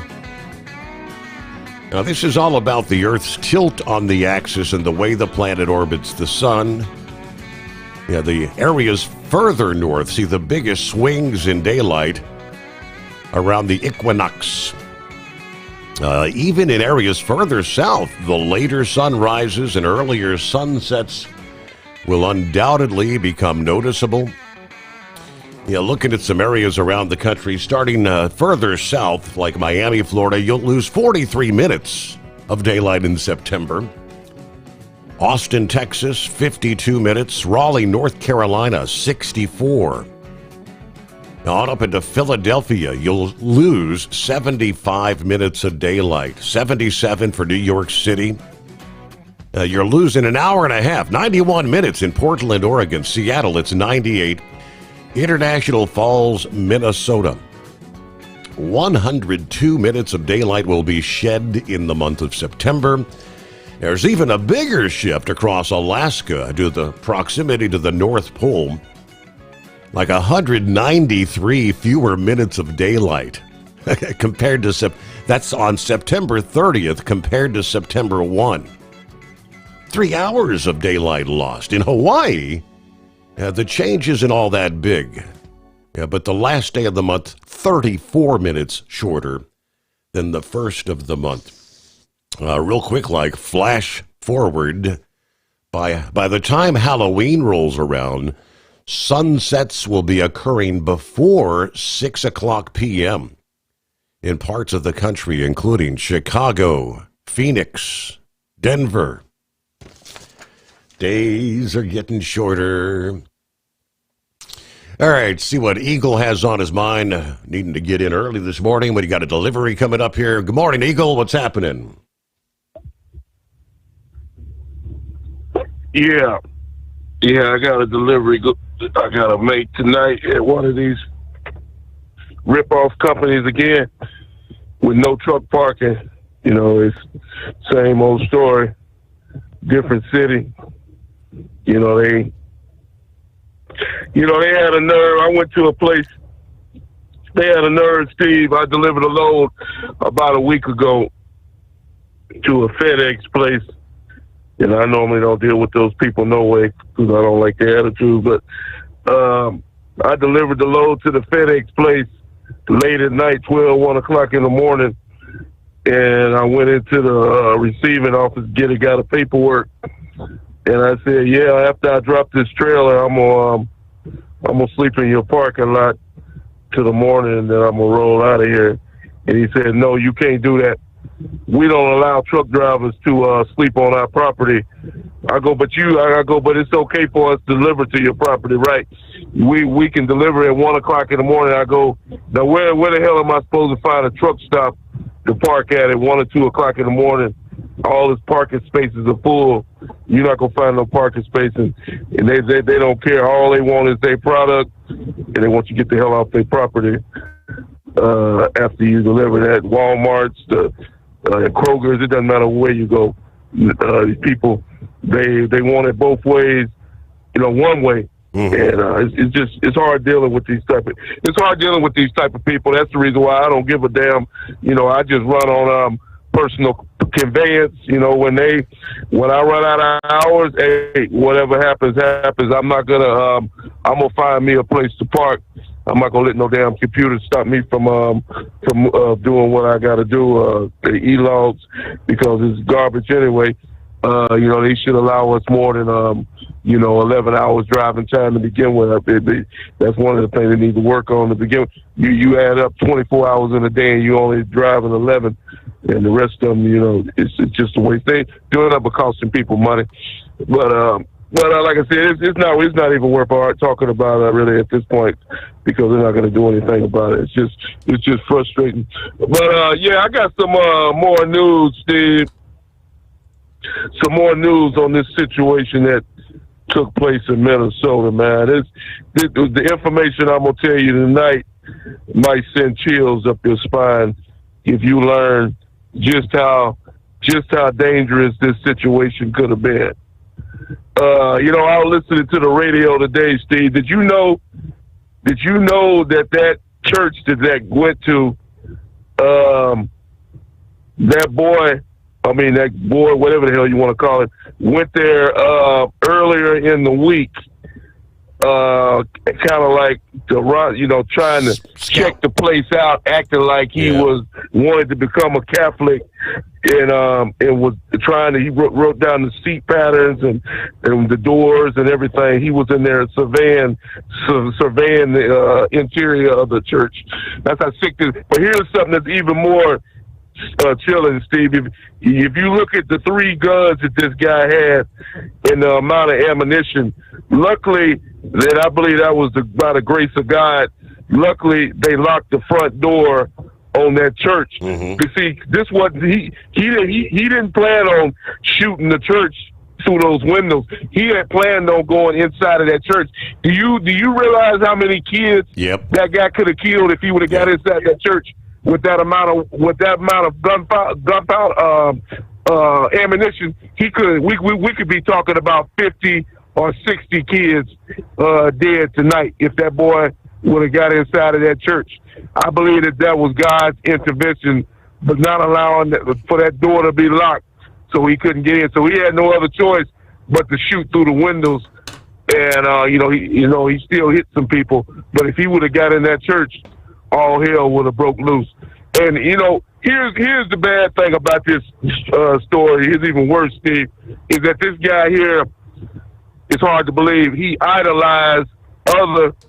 [SPEAKER 15] Now, this is all about the Earth's tilt on the axis and the way the planet orbits the sun. Yeah, the areas further north see the biggest swings in daylight around the equinox. Even in areas further south, the later sunrises and earlier sunsets will undoubtedly become noticeable. Yeah, looking at some areas around the country, starting further south, like Miami, Florida, you'll lose 43 minutes of daylight in September. Austin, Texas, 52 minutes. Raleigh, North Carolina, 64. On up into Philadelphia, you'll lose 75 minutes of daylight. 77 for New York City. You're losing an hour and a half, 91 minutes in Portland, Oregon. Seattle, it's 98. International Falls, Minnesota. 102 minutes of daylight will be shed in the month of September. There's even a bigger shift across Alaska due to the proximity to the North Pole. Like 193 fewer minutes of daylight compared to that's on September 30th compared to September 1. 3 hours of daylight lost. In Hawaii, the change isn't all that big. But the last day of the month, 34 minutes shorter than the first of the month. Real quick, like flash forward, by the time Halloween rolls around, sunsets will be occurring before 6 o'clock p.m. in parts of the country, including Chicago, Phoenix, Denver. Days are getting shorter. All right, see what Eagle has on his mind. Needing to get in early this morning. We got a delivery coming up here. Good morning, Eagle. What's happening?
[SPEAKER 7] Yeah, I got a delivery I got to make tonight at one of these rip-off companies again with no truck parking. You know, it's same old story, different city. You know, they had a nerve. I went to a place. They had a nerve, Steve. I delivered a load about a week ago to a FedEx place. And I normally don't deal with those people no way because I don't like their attitude. But I delivered the load to the FedEx place late at night, 1 o'clock in the morning. And I went into the receiving office, got a paperwork. And I said, yeah, after I drop this trailer, I'm gonna sleep in your parking lot till the morning, and then I'm gonna roll out of here. And he said, no, you can't do that. We don't allow truck drivers to sleep on our property. I go, but it's okay for us to deliver to your property, right? We can deliver at 1 o'clock in the morning. I go, now where the hell am I supposed to find a truck stop to park at 1 or 2 o'clock in the morning? All his parking spaces are full. You're not gonna find no parking spaces, and they don't care. All they want is their product, and they want you to get the hell off their property after you deliver that. Walmart's, the Kroger's, it doesn't matter where you go. These people, they want it both ways, one way. Mm-hmm. And it's hard dealing with these type of people. That's the reason why I don't give a damn. I just run on personal conveyance. When I run out of hours, hey, whatever happens. I'm gonna find me a place to park. I'm not gonna let no damn computer stop me from doing what I gotta do, the e-logs, because it's garbage anyway. They should allow us more than 11 hours driving time to begin with. That's one of the things they need to work on to begin with. You add up 24 hours in a day and you only driving 11, and the rest of them, it's just a waste. They doing it, but costing people money. But like I said, it's not even worth our talking about really at this point, because they're not going to do anything about it. It's just frustrating. But yeah, I got some more news, Steve. Some more news on this situation that took place in Minnesota, man. The information I'm going to tell you tonight might send chills up your spine if you learn just how dangerous this situation could have been. I was listening to the radio today, Steve. Did you know that church that went to, that boy, whatever the hell you want to call it, went there earlier in the week, kind of like trying to check the place out, acting like he wanted to become a Catholic, and was trying to. He wrote down the seat patterns and the doors and everything. He was in there surveying the interior of the church. That's how sick this. But here's something that's even more chilling, Steve. If you look at the 3 guns that this guy had and the amount of ammunition, luckily, that I believe that was by the grace of God, luckily they locked the front door on that church. You see, this was he didn't plan on shooting the church through those windows. He had planned on going inside of that church. Do you realize how many kids that guy could have killed if he would have got inside that church with that amount of gunpowder ammunition? We could be talking about 50 or 60 kids dead tonight if that boy would have got inside of that church. I believe that was God's intervention, but not allowing for that door to be locked so he couldn't get in. So he had no other choice but to shoot through the windows. And he still hit some people. But if he would have got in that church, all hell would have broke loose. And here's the bad thing about this story. Here's even worse, Steve, is that this guy here, it's hard to believe, he idolized other kids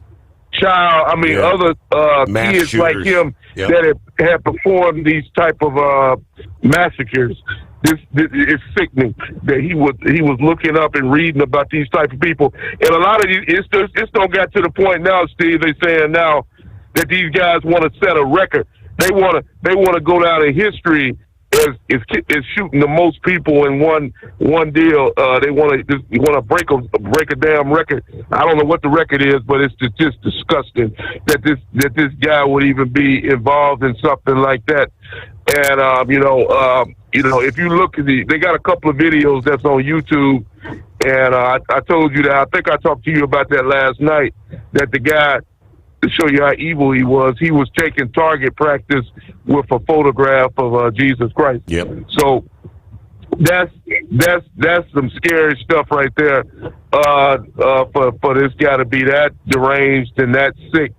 [SPEAKER 15] shooters
[SPEAKER 7] like him that had performed these type of massacres. This is sickening that he was looking up and reading about these type of people. And a lot of these, it's don't got to the point now, Steve, they're saying now that these guys want to set a record. They want to go down in history as shooting the most people in one deal. They want to break a damn record. I don't know what the record is, but it's just disgusting that this guy would even be involved in something like that. And if you look at they got a couple of videos that's on YouTube, and I told you that, I think I talked to you about that last night, that the guy, to show you how evil he was taking target practice with a photograph of Jesus Christ. So that's some scary stuff right there, for this guy to be that deranged and that sick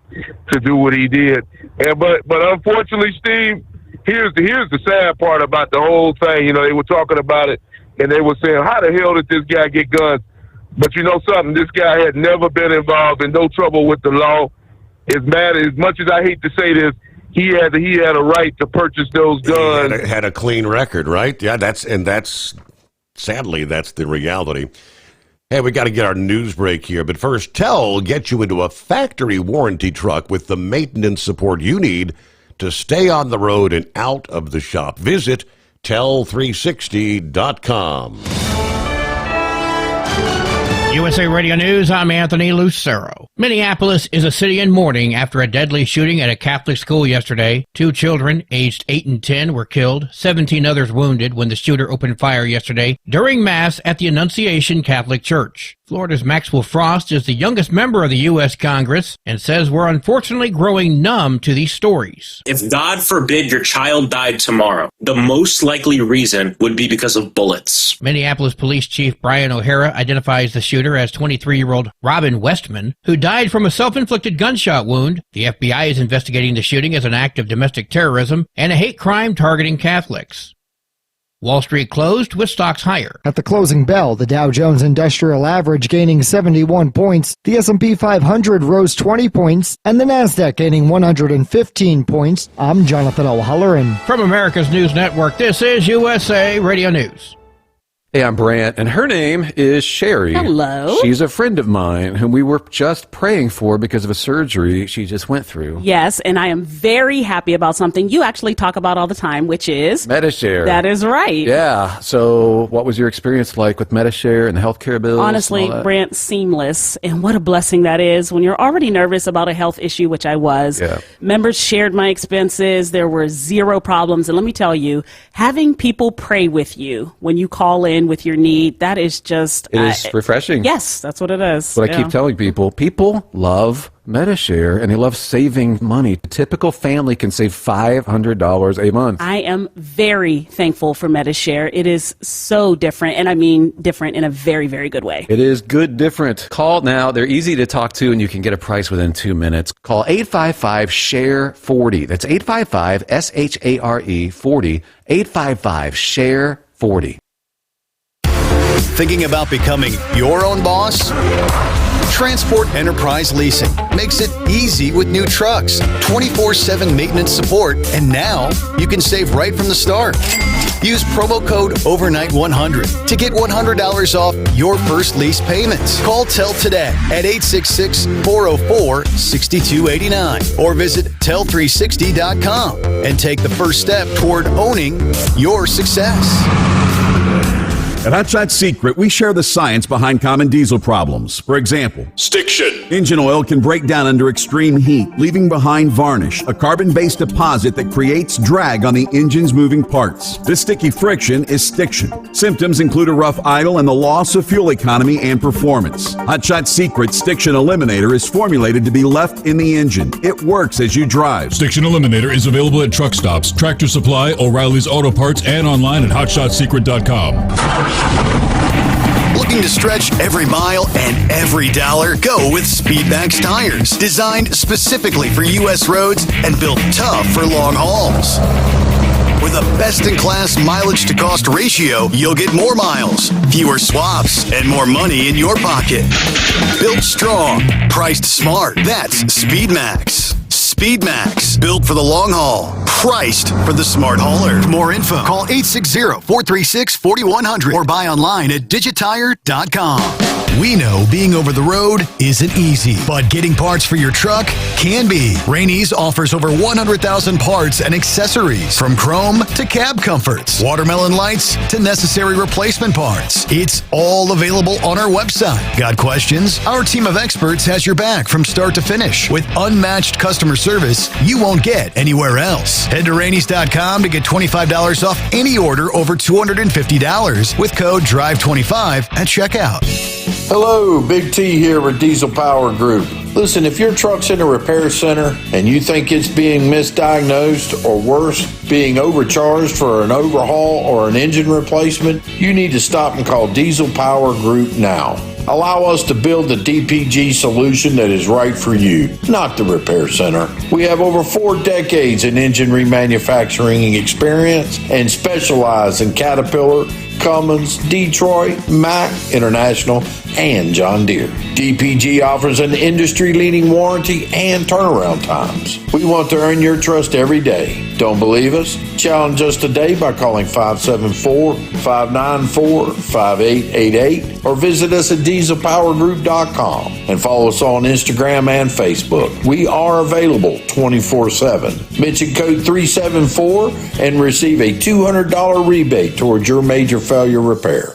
[SPEAKER 7] to do what he did. And but unfortunately, Steve, here's the sad part about the whole thing. They were talking about it and they were saying, how the hell did this guy get guns? But you know something, this guy had never been involved in no trouble with the law. As much as I hate to say this, he had a right to purchase those guns.
[SPEAKER 15] He had a clean record, right? Yeah, sadly, that's the reality. Hey, we got to get our news break here, but first, Tell will get you into a factory warranty truck with the maintenance support you need to stay on the road and out of the shop. Visit tell360.com.
[SPEAKER 2] USA Radio News, I'm Anthony Lucero. Minneapolis is a city in mourning after a deadly shooting at a Catholic school yesterday. 2 children, aged 8 and 10, were killed, 17 others wounded when the shooter opened fire yesterday during Mass at the Annunciation Catholic Church. Florida's Maxwell Frost is the youngest member of the U.S. Congress and says we're unfortunately growing numb to these stories.
[SPEAKER 9] If God forbid your child died tomorrow, the most likely reason would be because of bullets.
[SPEAKER 2] Minneapolis Police Chief Brian O'Hara identifies the shooter as 23-year-old Robin Westman, who died from a self-inflicted gunshot wound. The FBI is investigating the shooting as an act of domestic terrorism and a hate crime targeting Catholics. Wall Street closed with stocks higher.
[SPEAKER 5] At the closing bell, the Dow Jones Industrial Average gaining 71 points, the S&P 500 rose 20 points, and the Nasdaq gaining 115 points. I'm Jonathan O'Halloran.
[SPEAKER 2] From America's News Network, this is USA Radio News.
[SPEAKER 10] Hey, I'm Brant, and her name is Sherry.
[SPEAKER 12] Hello.
[SPEAKER 10] She's a friend of mine whom we were just praying for because of a surgery she just went through.
[SPEAKER 12] Yes, and I am very happy about something you actually talk about all the time, which is
[SPEAKER 10] Medishare.
[SPEAKER 12] That is right.
[SPEAKER 10] Yeah. So what was your experience like with Medishare and the healthcare bills?
[SPEAKER 12] Honestly, Brant, seamless. And what a blessing that is when you're already nervous about a health issue, which I was.
[SPEAKER 10] Yeah.
[SPEAKER 12] Members shared my expenses. There were zero problems. And let me tell you, having people pray with you when you call in with your need, that is just...
[SPEAKER 10] It is refreshing.
[SPEAKER 12] Yes, that's what it is.
[SPEAKER 10] What I keep telling people love Medishare, and they love saving money. A typical family can save $500 a month.
[SPEAKER 12] I am very thankful for Medishare. It is so different, and I mean different in a very, very good way.
[SPEAKER 10] It is good different. Call now. They're easy to talk to, and you can get a price within 2 minutes. Call 855-SHARE-40. That's 855-SHARE-40. 855-SHARE-40.
[SPEAKER 13] Thinking about becoming your own boss? Transport Enterprise Leasing makes it easy with new trucks, 24/7 maintenance support, and now you can save right from the start. Use promo code OVERNIGHT100 to get $100 off your first lease payments. Call TEL today at 866-404-6289 or visit tel360.com and take the first step toward owning your success.
[SPEAKER 18] At Hot Shot Secret, we share the science behind common diesel problems. For example,
[SPEAKER 19] stiction.
[SPEAKER 18] Engine oil can break down under extreme heat, leaving behind varnish, a carbon-based deposit that creates drag on the engine's moving parts. This sticky friction is stiction. Symptoms include a rough idle and the loss of fuel economy and performance. Hot Shot Secret Stiction Eliminator is formulated to be left in the engine. It works as you drive.
[SPEAKER 19] Stiction Eliminator is available at truck stops, Tractor Supply, O'Reilly's Auto Parts, and online at hotshotsecret.com.
[SPEAKER 13] Looking to stretch every mile and every dollar? Go with Speedmax tires. Designed specifically for U.S. roads and built tough for long hauls. With a best-in-class mileage-to-cost ratio, you'll get more miles, fewer swaps, and more money in your pocket. Built strong, priced smart. That's Speedmax. Speedmax, built for the long haul, priced for the smart hauler. For more info, call 860-436-4100 or buy online at digitire.com. We know being over the road isn't easy, but getting parts for your truck can be. Rainey's offers over 100,000 parts and accessories, from chrome to cab comforts, watermelon lights to necessary replacement parts. It's all available on our website. Got questions? Our team of experts has your back from start to finish with unmatched customer service you won't get anywhere else. Head to Rainey's.com to get $25 off any order over $250 with code DRIVE25 at checkout.
[SPEAKER 1] Hello, Big T here with Diesel Power Group. Listen, if your truck's in a repair center and you think it's being misdiagnosed or worse, being overcharged for an overhaul or an engine replacement, you need to stop and call Diesel Power Group now. Allow us to build the DPG solution that is right for you, not the repair center. We have over 4 decades in engine remanufacturing experience and specialize in Caterpillar, Cummins, Detroit, Mack, International, and John Deere. DPG offers an industry-leading warranty and turnaround times. We want to earn your trust every day. Don't believe us? Challenge us today by calling 574-594-5888 or visit us at dieselpowergroup.com and follow us on Instagram and Facebook. We are available 24/7. Mention code 374 and receive a $200 rebate towards your major failure repair.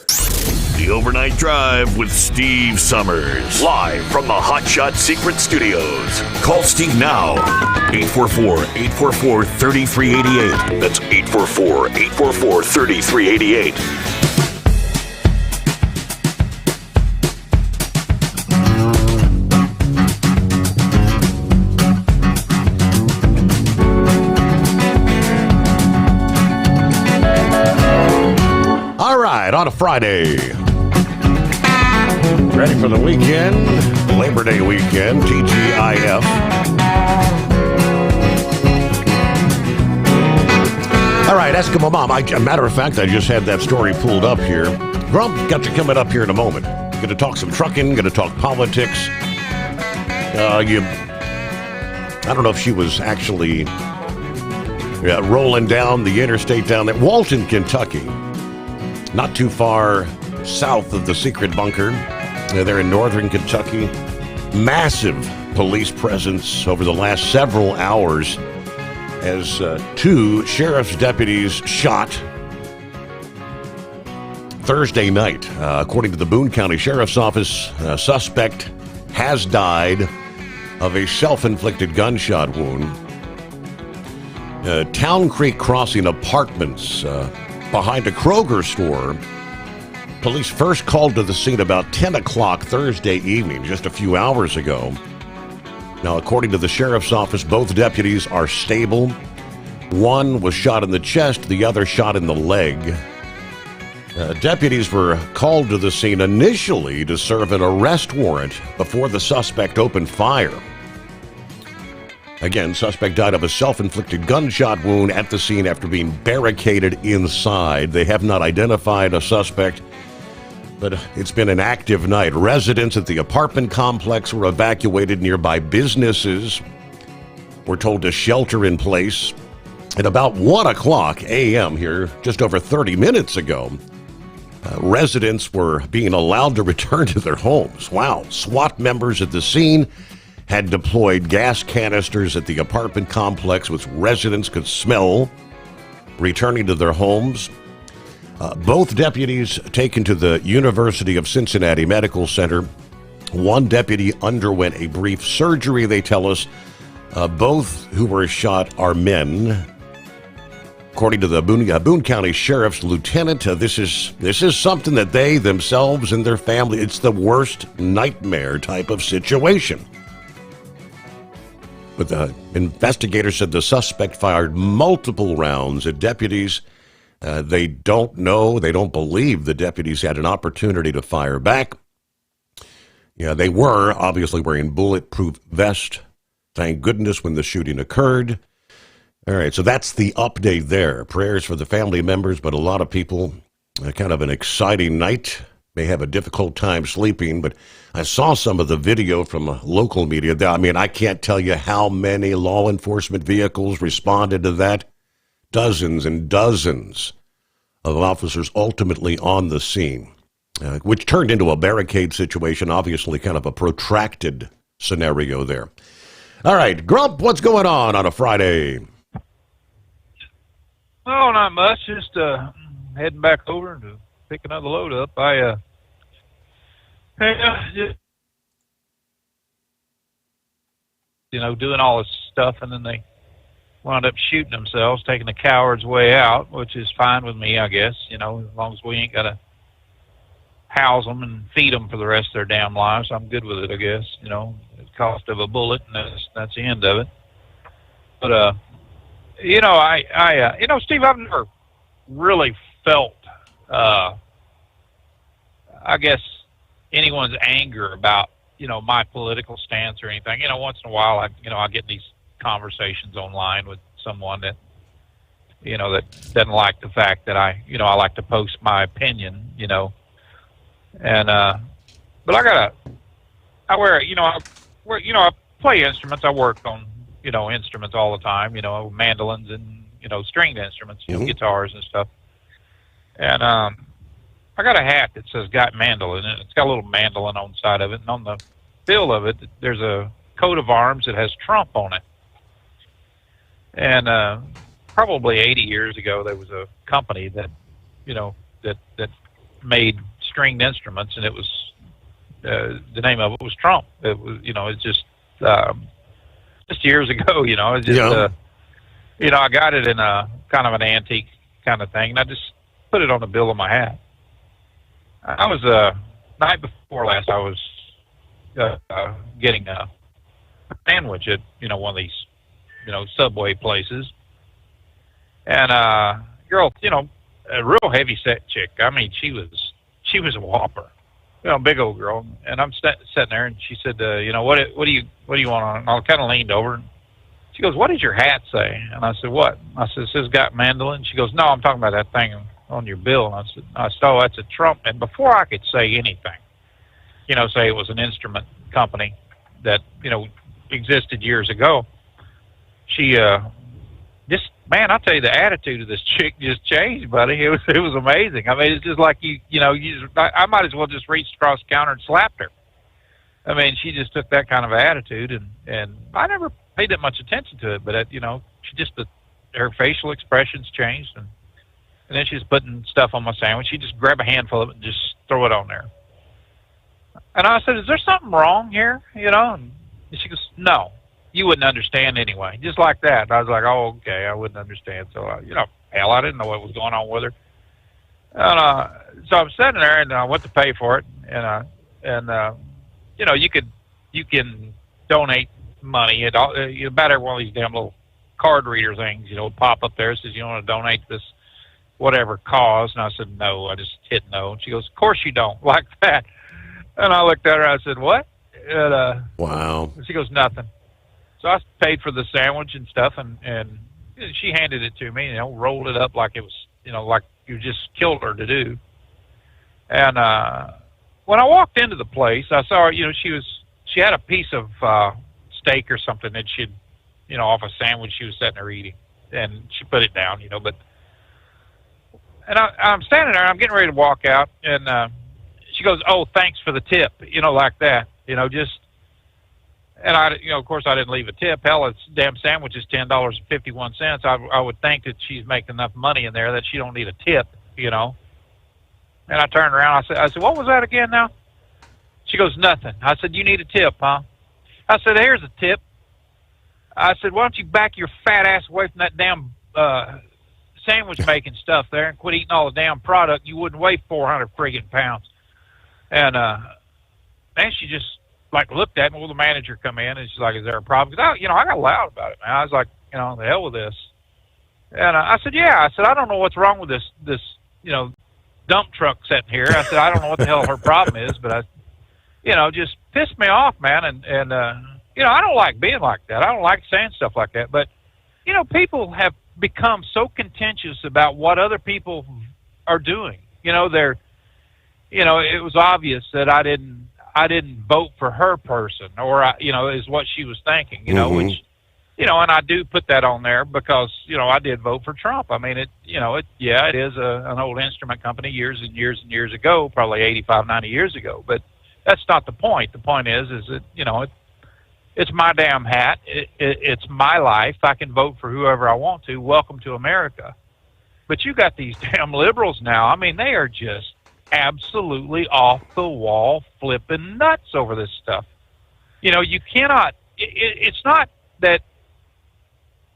[SPEAKER 20] The Overnight Drive with Steve Sommers. Live from the Hot Shot Secret Studios. Call Steve now. 844-844-3388. That's 844-844-3388.
[SPEAKER 15] All right, on a Friday. Ready for the weekend, Labor Day weekend, TGIF. All right, Eskimo Mom. A matter of fact, I just had that story pulled up here. Grump got you coming up here in a moment. Going to talk some trucking, going to talk politics. I don't know if she was actually rolling down the interstate down there. Walton, Kentucky. Not too far south of the secret bunker. They're in northern Kentucky. Massive police presence over the last several hours as 2 sheriff's deputies shot Thursday night. According to the Boone County Sheriff's Office, a suspect has died of a self-inflicted gunshot wound. Town Creek Crossing Apartments behind a Kroger store. Police first called to the scene about 10 o'clock Thursday evening, just a few hours ago. Now, according to the sheriff's office, both deputies are stable. One was shot in the chest, the other shot in the leg. Deputies were called to the scene initially to serve an arrest warrant before the suspect opened fire. Again, suspect died of a self-inflicted gunshot wound at the scene after being barricaded inside. They have not identified a suspect, but it's been an active night. Residents at the apartment complex were evacuated. Nearby businesses were told to shelter in place. At about 1 o'clock a.m. here, just over 30 minutes ago, residents were being allowed to return to their homes. Wow. SWAT members at the scene had deployed gas canisters at the apartment complex, which residents could smell returning to their homes. Both deputies taken to the University of Cincinnati Medical Center. One deputy underwent a brief surgery, they tell us. Both who were shot are men. According to the Boone County Sheriff's Lieutenant, this is something that they themselves and their family, it's the worst nightmare type of situation. But the investigators said the suspect fired multiple rounds at deputies. They don't know, they don't believe the deputies had an opportunity to fire back. Yeah, they were obviously wearing bulletproof vests. Thank goodness when the shooting occurred. All right, so that's the update there. Prayers for the family members, but a lot of people, kind of an exciting night, may have a difficult time sleeping. But I saw some of the video from local media. I mean, I can't tell you how many law enforcement vehicles responded to that. Dozens and dozens of officers ultimately on the scene, which turned into a barricade situation, obviously kind of a protracted scenario there. All right, Grump, what's going on a Friday?
[SPEAKER 14] Oh, not much. Just heading back over to pick another load up. Just, doing all this stuff, and then they wound up shooting themselves, taking the coward's way out, which is fine with me, I guess. As long as we ain't got to house them and feed them for the rest of their damn lives, I'm good with it, I guess. The cost of a bullet, and that's the end of it. But Steve, I've never really felt, I guess, anyone's anger about, my political stance or anything. Once in a while, I get these conversations online with someone that, that doesn't like the fact that I like to post my opinion, and, but I play instruments. I work on, instruments all the time, mandolins and, stringed instruments, guitars and stuff. And I got a hat that says "Got Mandolin," and it's got a little mandolin on the side of it. And on the bill of it, there's a coat of arms that has Trump on it. And probably 80 years ago, there was a company that, that made stringed instruments, and it was the name of it was Trump. It was, it's just years ago, it's just, I got it in a kind of an antique kind of thing, and I just put it on the bill of my hat. I was, night before last, I was getting a sandwich at, one of these, Subway places. And girl, a real heavy set chick. I mean, she was a whopper. Big old girl. And I'm sitting there, and she said, what do you want on it? And I kind of leaned over, and she goes, "What does your hat say?" And I said, "What?" I said, "It says Got Mandolin." She goes, "No, I'm talking about that thing on your bill." And I said, "Oh, that's a Trump." And before I could say anything, say it was an instrument company that, existed years ago, she, just, man, I'll tell you, the attitude of this chick just changed, buddy. It was amazing. I mean, it's just like I might as well just reached across the counter and slapped her. I mean, she just took that kind of attitude, and I never paid that much attention to it, but she just, her facial expressions changed, and then she's putting stuff on my sandwich. She just grab a handful of it and just throw it on there. And I said, "Is there something wrong here?" And she goes, "No, you wouldn't understand anyway." Just like that. And I was like, "Oh, okay, I wouldn't understand." So, hell, I didn't know what was going on with her. And so I'm sitting there, and I went to pay for it, and you can donate money at all. About every one of these damn little card reader things, pop up there. It says, "You want to donate this whatever cause?" And I said, "No." I just hit no. And she goes, "Of course you don't," like that. And I looked at her, I said, "What?" And,
[SPEAKER 15] wow.
[SPEAKER 14] She goes, "Nothing." So I paid for the sandwich and stuff, and she handed it to me, rolled it up like it was, like you just killed her to do. And when I walked into the place, I saw her, she had a piece of steak or something that she'd, off a sandwich she was sitting there eating. and she put it down, but, and I'm standing there, I'm getting ready to walk out, and she goes, "Oh, thanks for the tip," like that, just, and I, of course I didn't leave a tip. Hell, it's damn sandwich is $10.51. I would think that she's making enough money in there that she don't need a tip, And I turned around, I said, "What was that again now?" She goes, "Nothing." I said, "You need a tip, huh?" I said, "Here's a tip." I said, "Why don't you back your fat ass away from that damn sandwich making stuff there and quit eating all the damn product? You wouldn't weigh 400 friggin' pounds." And then she just looked at me. Well, the manager come in and she's like, "Is there a problem?" Because I got loud about it, man. I was like, the hell with this. And I said, "Yeah." I said, "I don't know what's wrong with this dump truck sitting here." I said, "I don't know what the hell her problem is, but just pissed me off, man." And I don't like being like that. I don't like saying stuff like that. But, people have become so contentious about what other people are doing. They're, it was obvious that I didn't vote for her person, or is what she was thinking, which, and I do put that on there because, I did vote for Trump. I mean, it is an old instrument company years and years and years ago, probably 85, 90 years ago. But that's not the point. The point is that, it's my damn hat. It's my life. I can vote for whoever I want to. Welcome to America. But you got these damn liberals now. I mean, they are just absolutely off the wall, flipping nuts over this stuff. You cannot. It's not that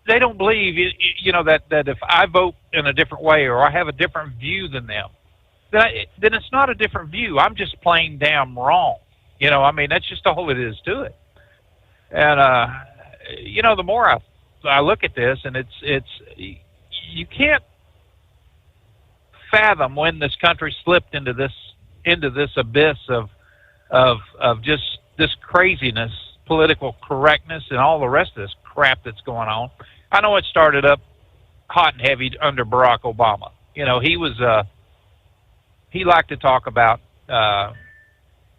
[SPEAKER 14] they don't believe, that if I vote in a different way or I have a different view than them, then it's not a different view. I'm just plain damn wrong. I mean, that's just all it is to it. And the more I look at this, and it's you can't fathom when this country slipped into this abyss of just this craziness, political correctness, and all the rest of this crap that's going on. I know it started up hot and heavy under Barack Obama. He was he liked to talk about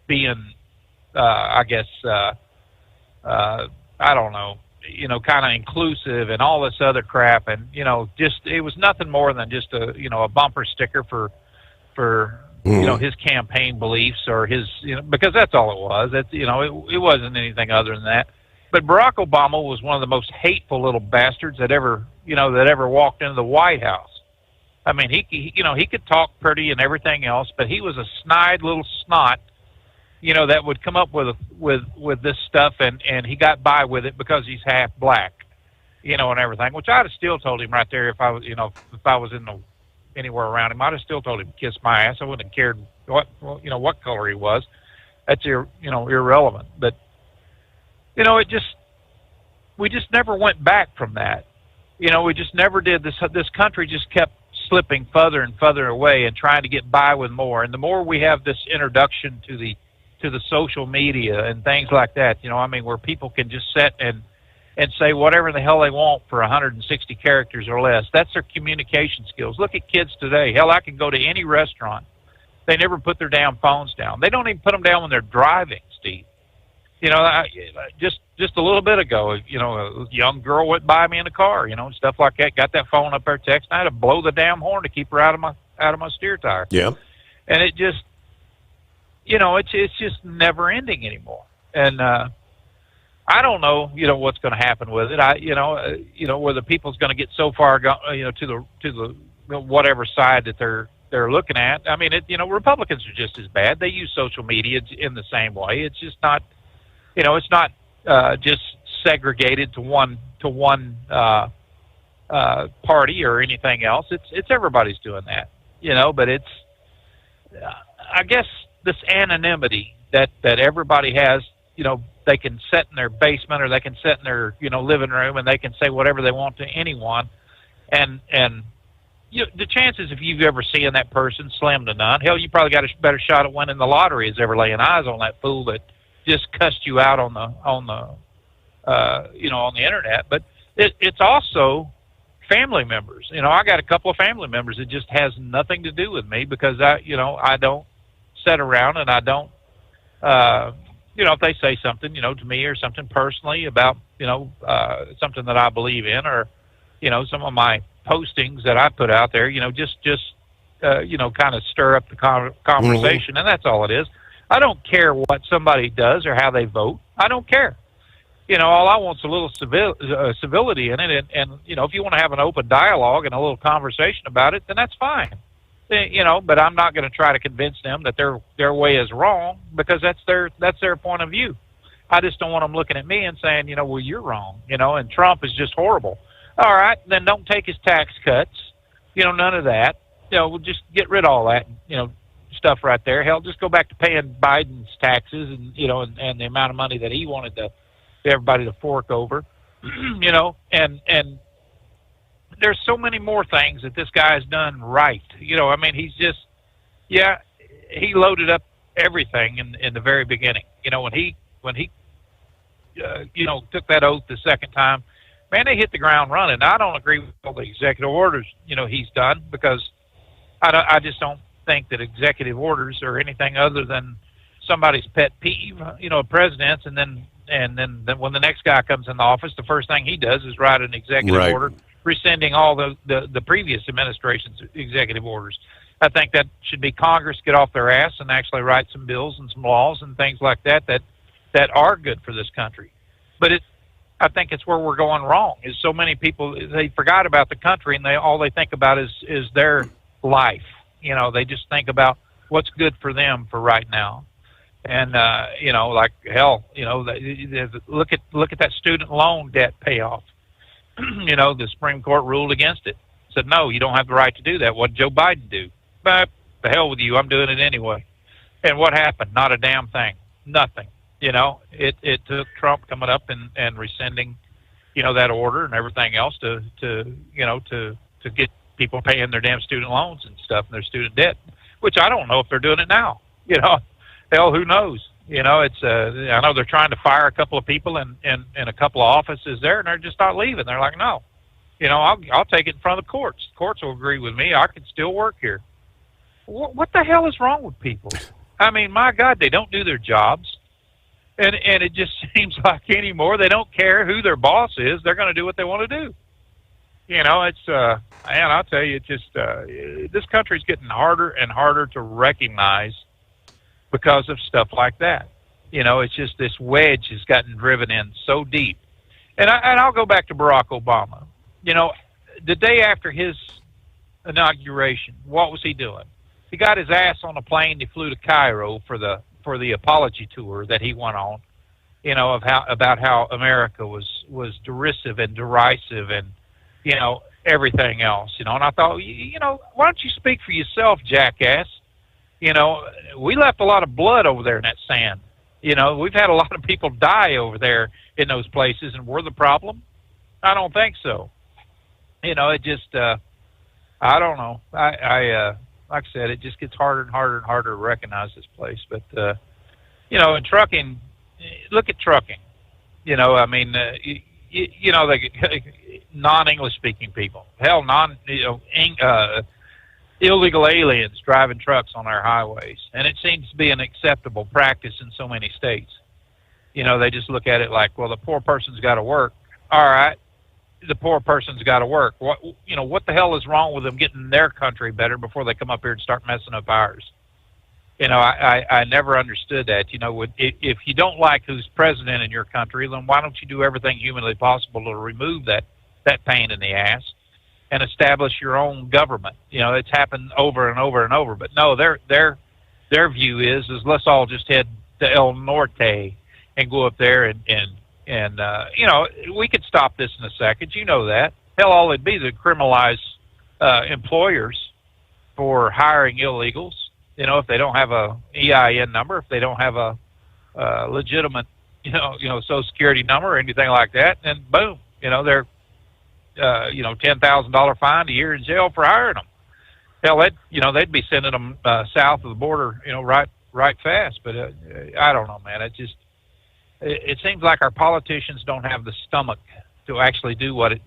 [SPEAKER 14] being I guess I don't know, kind of inclusive and all this other crap, and just it was nothing more than just a bumper sticker for his campaign beliefs or his because that's all it was. That's it wasn't anything other than that. But Barack Obama was one of the most hateful little bastards that ever walked into the White House. I mean, he could talk pretty and everything else, but he was a snide little snot, that would come up with this stuff, and he got by with it because he's half black, and everything. Which I'd have still told him right there if I was, if I was anywhere around him, I'd have still told him to kiss my ass. I wouldn't have cared what color he was. That's irrelevant. But we just never went back from that. We just never did. This country just kept slipping further and further away and trying to get by with more. And the more we have this introduction to the social media and things like that, where people can just sit and say whatever the hell they want for 160 characters or less. That's their communication skills. Look at kids today. Hell, I can go to any restaurant. They never put their damn phones down. They don't even put them down when they're driving, Steve. Just a little bit ago, a young girl went by me in the car, stuff like that. Got that phone up there texting. I had to blow the damn horn to keep her out of my steer tire.
[SPEAKER 15] Yeah. And
[SPEAKER 14] it just, it's just never ending anymore. And I don't know, what's going to happen with it. Whether people's going to get so far, to the whatever side that they're looking at. I mean, Republicans are just as bad. They use social media in the same way. It's just not. It's not just segregated to one party or anything else. It's everybody's doing that, But it's, I guess, this anonymity that everybody has. They can sit in their basement or they can sit in their living room and they can say whatever they want to anyone, and the chances if you've ever seen that person slim to none. Hell, you probably got a better shot at winning the lottery as ever laying eyes on that fool that just cussed you out on the internet. But it's also family members. I got a couple of family members that just has nothing to do with me because I don't sit around and I don't if they say something to me or something personally about something that I believe in or some of my postings that I put out there, just kind of stir up the conversation, and that's all it is. I don't care what somebody does or how they vote. I don't care. All I want is a little civility in it, and if you want to have an open dialogue and a little conversation about it, then that's fine. But I'm not going to try to convince them that their way is wrong, because that's their point of view. I just don't want them looking at me and saying, well, you're wrong, and Trump is just horrible. All right, then don't take his tax cuts. None of that. We'll just get rid of all that, stuff right there. Hell, just go back to paying Biden's taxes and the amount of money that he wanted everybody to fork over, and there's so many more things that this guy's done right. He's just, he loaded up everything in the very beginning. When he took that oath the second time, man, they hit the ground running. I don't agree with all the executive orders, he's done, because I just don't think that executive orders are anything other than somebody's pet peeve, presidents, and then when the next guy comes in the office, the first thing he does is write an executive order rescinding all the previous administration's executive orders. I think that should be Congress get off their ass and actually write some bills and some laws and things like that are good for this country. But I think it's where we're going wrong, is so many people, they forgot about the country, and all they think about is their life. They just think about what's good for them for right now. And, like hell, look at that student loan debt payoff. The Supreme Court ruled against it. Said, no, you don't have the right to do that. What did Joe Biden do? But the hell with you, I'm doing it anyway. And what happened? Not a damn thing. Nothing. It took Trump coming up and rescinding, that order and everything else to get people paying their damn student loans and stuff and their student debt, which I don't know if they're doing it now. Hell, who knows? It's I know they're trying to fire a couple of people in a couple of offices there, and they're just not leaving. They're like, no, I'll take it in front of the courts. The courts will agree with me. I can still work here. What the hell is wrong with people? My God, they don't do their jobs. And it just seems like anymore they don't care who their boss is. They're going to do what they want to do. It's man, I'll tell you, it's just this country's getting harder and harder to recognize because of stuff like that. It's just this wedge has gotten driven in so deep. And I'll go back to Barack Obama. The day after his inauguration, what was he doing? He got his ass on a plane. He flew to Cairo for the apology tour that he went on, about how America was derisive and derisive and, everything else, and I thought, why don't you speak for yourself, jackass? We left a lot of blood over there in that sand. We've had a lot of people die over there in those places, and we're the problem? I don't think so. It just, I don't know. Like I said, it just gets harder and harder and harder to recognize this place. But, in trucking, look at trucking. Non-English speaking people. Hell, illegal aliens driving trucks on our highways. And it seems to be an acceptable practice in so many states. They just look at it like, well, the poor person's got to work. All right. The poor person's got to work. What the hell is wrong with them getting their country better before they come up here and start messing up ours? I never understood that. If you don't like who's president in your country, then why don't you do everything humanly possible to remove that pain in the ass and establish your own government? It's happened over and over and over. But no, their view is let's all just head to El Norte and go up there and we could stop this in a second. That. Hell, all it'd be to criminalize employers for hiring illegals. If they don't have a EIN number, if they don't have a legitimate, Social Security number or anything like that, then boom, they're, $10,000 fine, a year in jail for hiring them. Hell, they'd be sending them south of the border, right fast. But I don't know, man. It seems like our politicians don't have the stomach to actually do what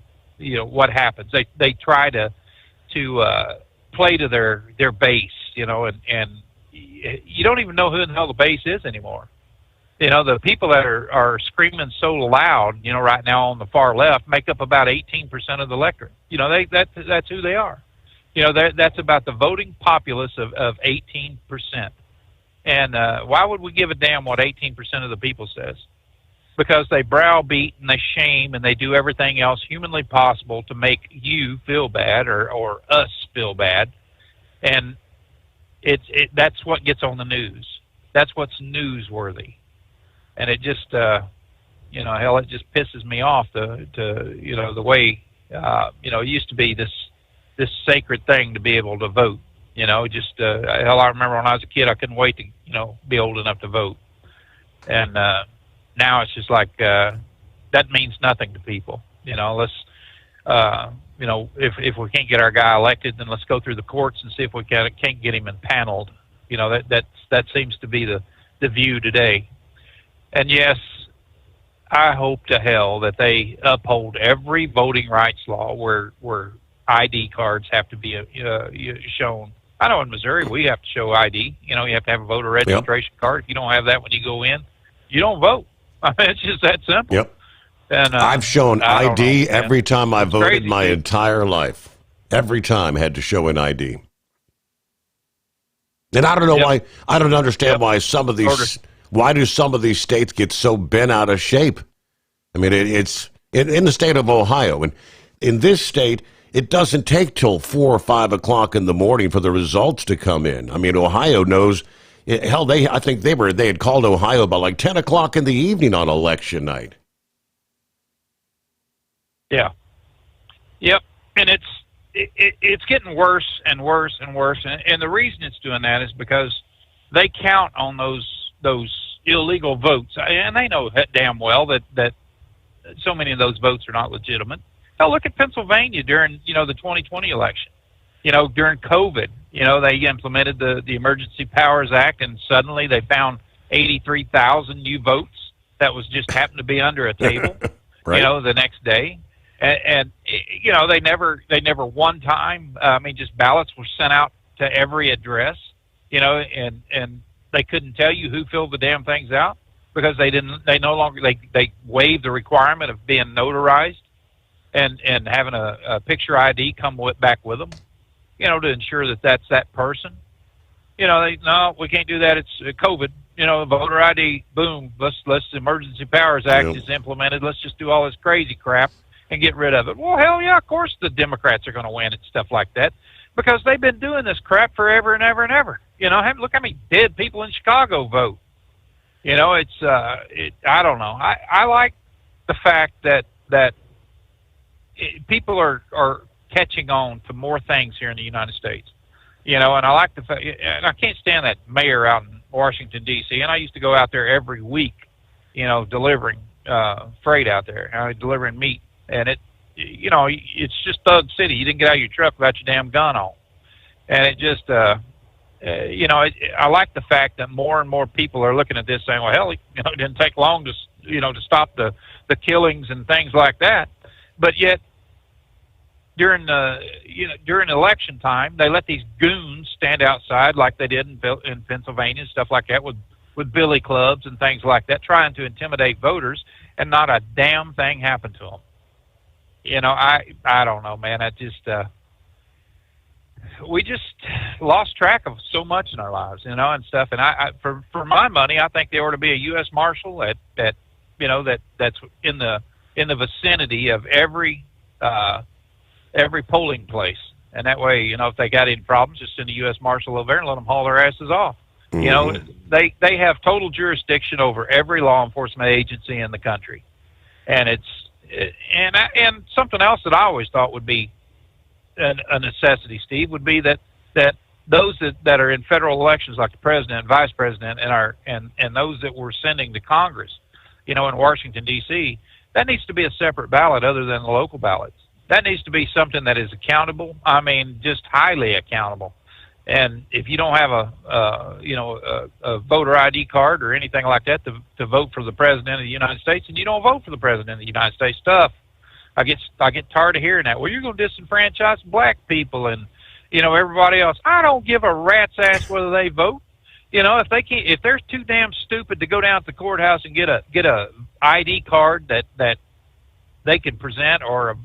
[SPEAKER 14] happens. They try to play to their base, and you don't even know who the hell the base is anymore. The people that are screaming so loud, right now on the far left, make up about 18% of the electorate. That's who they are. That's about the voting populace of 18%. And why would we give a damn what 18% of the people says? Because they browbeat and they shame and they do everything else humanly possible to make you feel bad or us feel bad. And that's what gets on the news. That's what's newsworthy. And it just, hell, it just pisses me off the way, it used to be this sacred thing to be able to vote. Hell, I remember when I was a kid, I couldn't wait to, be old enough to vote. And now it's just like that means nothing to people. Let's, if we can't get our guy elected, then let's go through the courts and see if we can't get him impaneled. That seems to be the view today. And yes, I hope to hell that they uphold every voting rights law where ID cards have to be shown. I know in Missouri we have to show ID. You have to have a voter registration card. If you don't have that when you go in, you don't vote. I mean, it's just that simple.
[SPEAKER 15] Yep.
[SPEAKER 14] And
[SPEAKER 15] I've shown ID
[SPEAKER 14] know,
[SPEAKER 15] every time I voted
[SPEAKER 14] crazy,
[SPEAKER 15] my entire life. Every time I had to show an ID. And I don't know why. I don't understand why some of these. Why do some of these states get so bent out of shape? I mean, it's in the state of Ohio, and in this state, it doesn't take till 4 or 5 o'clock in the morning for the results to come in. I mean, Ohio knows. Hell, I think they had called Ohio about like 10 o'clock in the evening on election night.
[SPEAKER 14] Yeah. Yep. And it's getting worse and worse and worse. And the reason it's doing that is because they count on those illegal votes, and they know damn well that so many of those votes are not legitimate. Hell, look at Pennsylvania during the 2020 election. During COVID, they implemented the Emergency Powers Act, and suddenly they found 83,000 new votes that was just happened to be under a table.
[SPEAKER 15] Right.
[SPEAKER 14] The next day, and they never one time. Just ballots were sent out to every address. And they couldn't tell you who filled the damn things out because they no longer waived the requirement of being notarized and having a picture ID come back with them, to ensure that's that person. No, we can't do that. It's COVID. Voter ID, boom, let's Emergency Powers Act is implemented. Let's just do all this crazy crap and get rid of it. Well, hell yeah, of course the Democrats are going to win and stuff like that because they've been doing this crap forever and ever and ever. Look how many dead people in Chicago vote. I don't know. I like the fact that people are catching on to more things here in the United States. And I like the fact, and I can't stand that mayor out in Washington, D.C., and I used to go out there every week, delivering freight out there, delivering meat. And it's just Thug City. You didn't get out of your truck without your damn gun on. And it just, I like the fact that more and more people are looking at this saying, well, hell, it didn't take long to stop the killings and things like that. But yet, during election time, they let these goons stand outside like they did in Pennsylvania and stuff like that with billy clubs and things like that, trying to intimidate voters, and not a damn thing happened to them. I don't know, man. We just lost track of so much in our lives, and stuff. And I for my money, I think there ought to be a U.S. Marshal that's in the vicinity of every polling place, and that way, if they got any problems, just send a U.S. Marshal over there and let them haul their asses off.
[SPEAKER 15] Mm-hmm.
[SPEAKER 14] They have total jurisdiction over every law enforcement agency in the country, and and something else that I always thought would be a necessity, Steve, would be that those that are in federal elections, like the president, vice president, and those that we're sending to Congress, in Washington, D.C., that needs to be a separate ballot other than the local ballots. That needs to be something that is accountable. Just highly accountable. And if you don't have a voter ID card or anything like that to vote for the president of the United States, and you don't vote for the president of the United States, tough. I get tired of hearing that. Well, you're going to disenfranchise black people and everybody else. I don't give a rat's ass whether they vote. You know, if they're too damn stupid to go down to the courthouse and get a ID card that they can present, or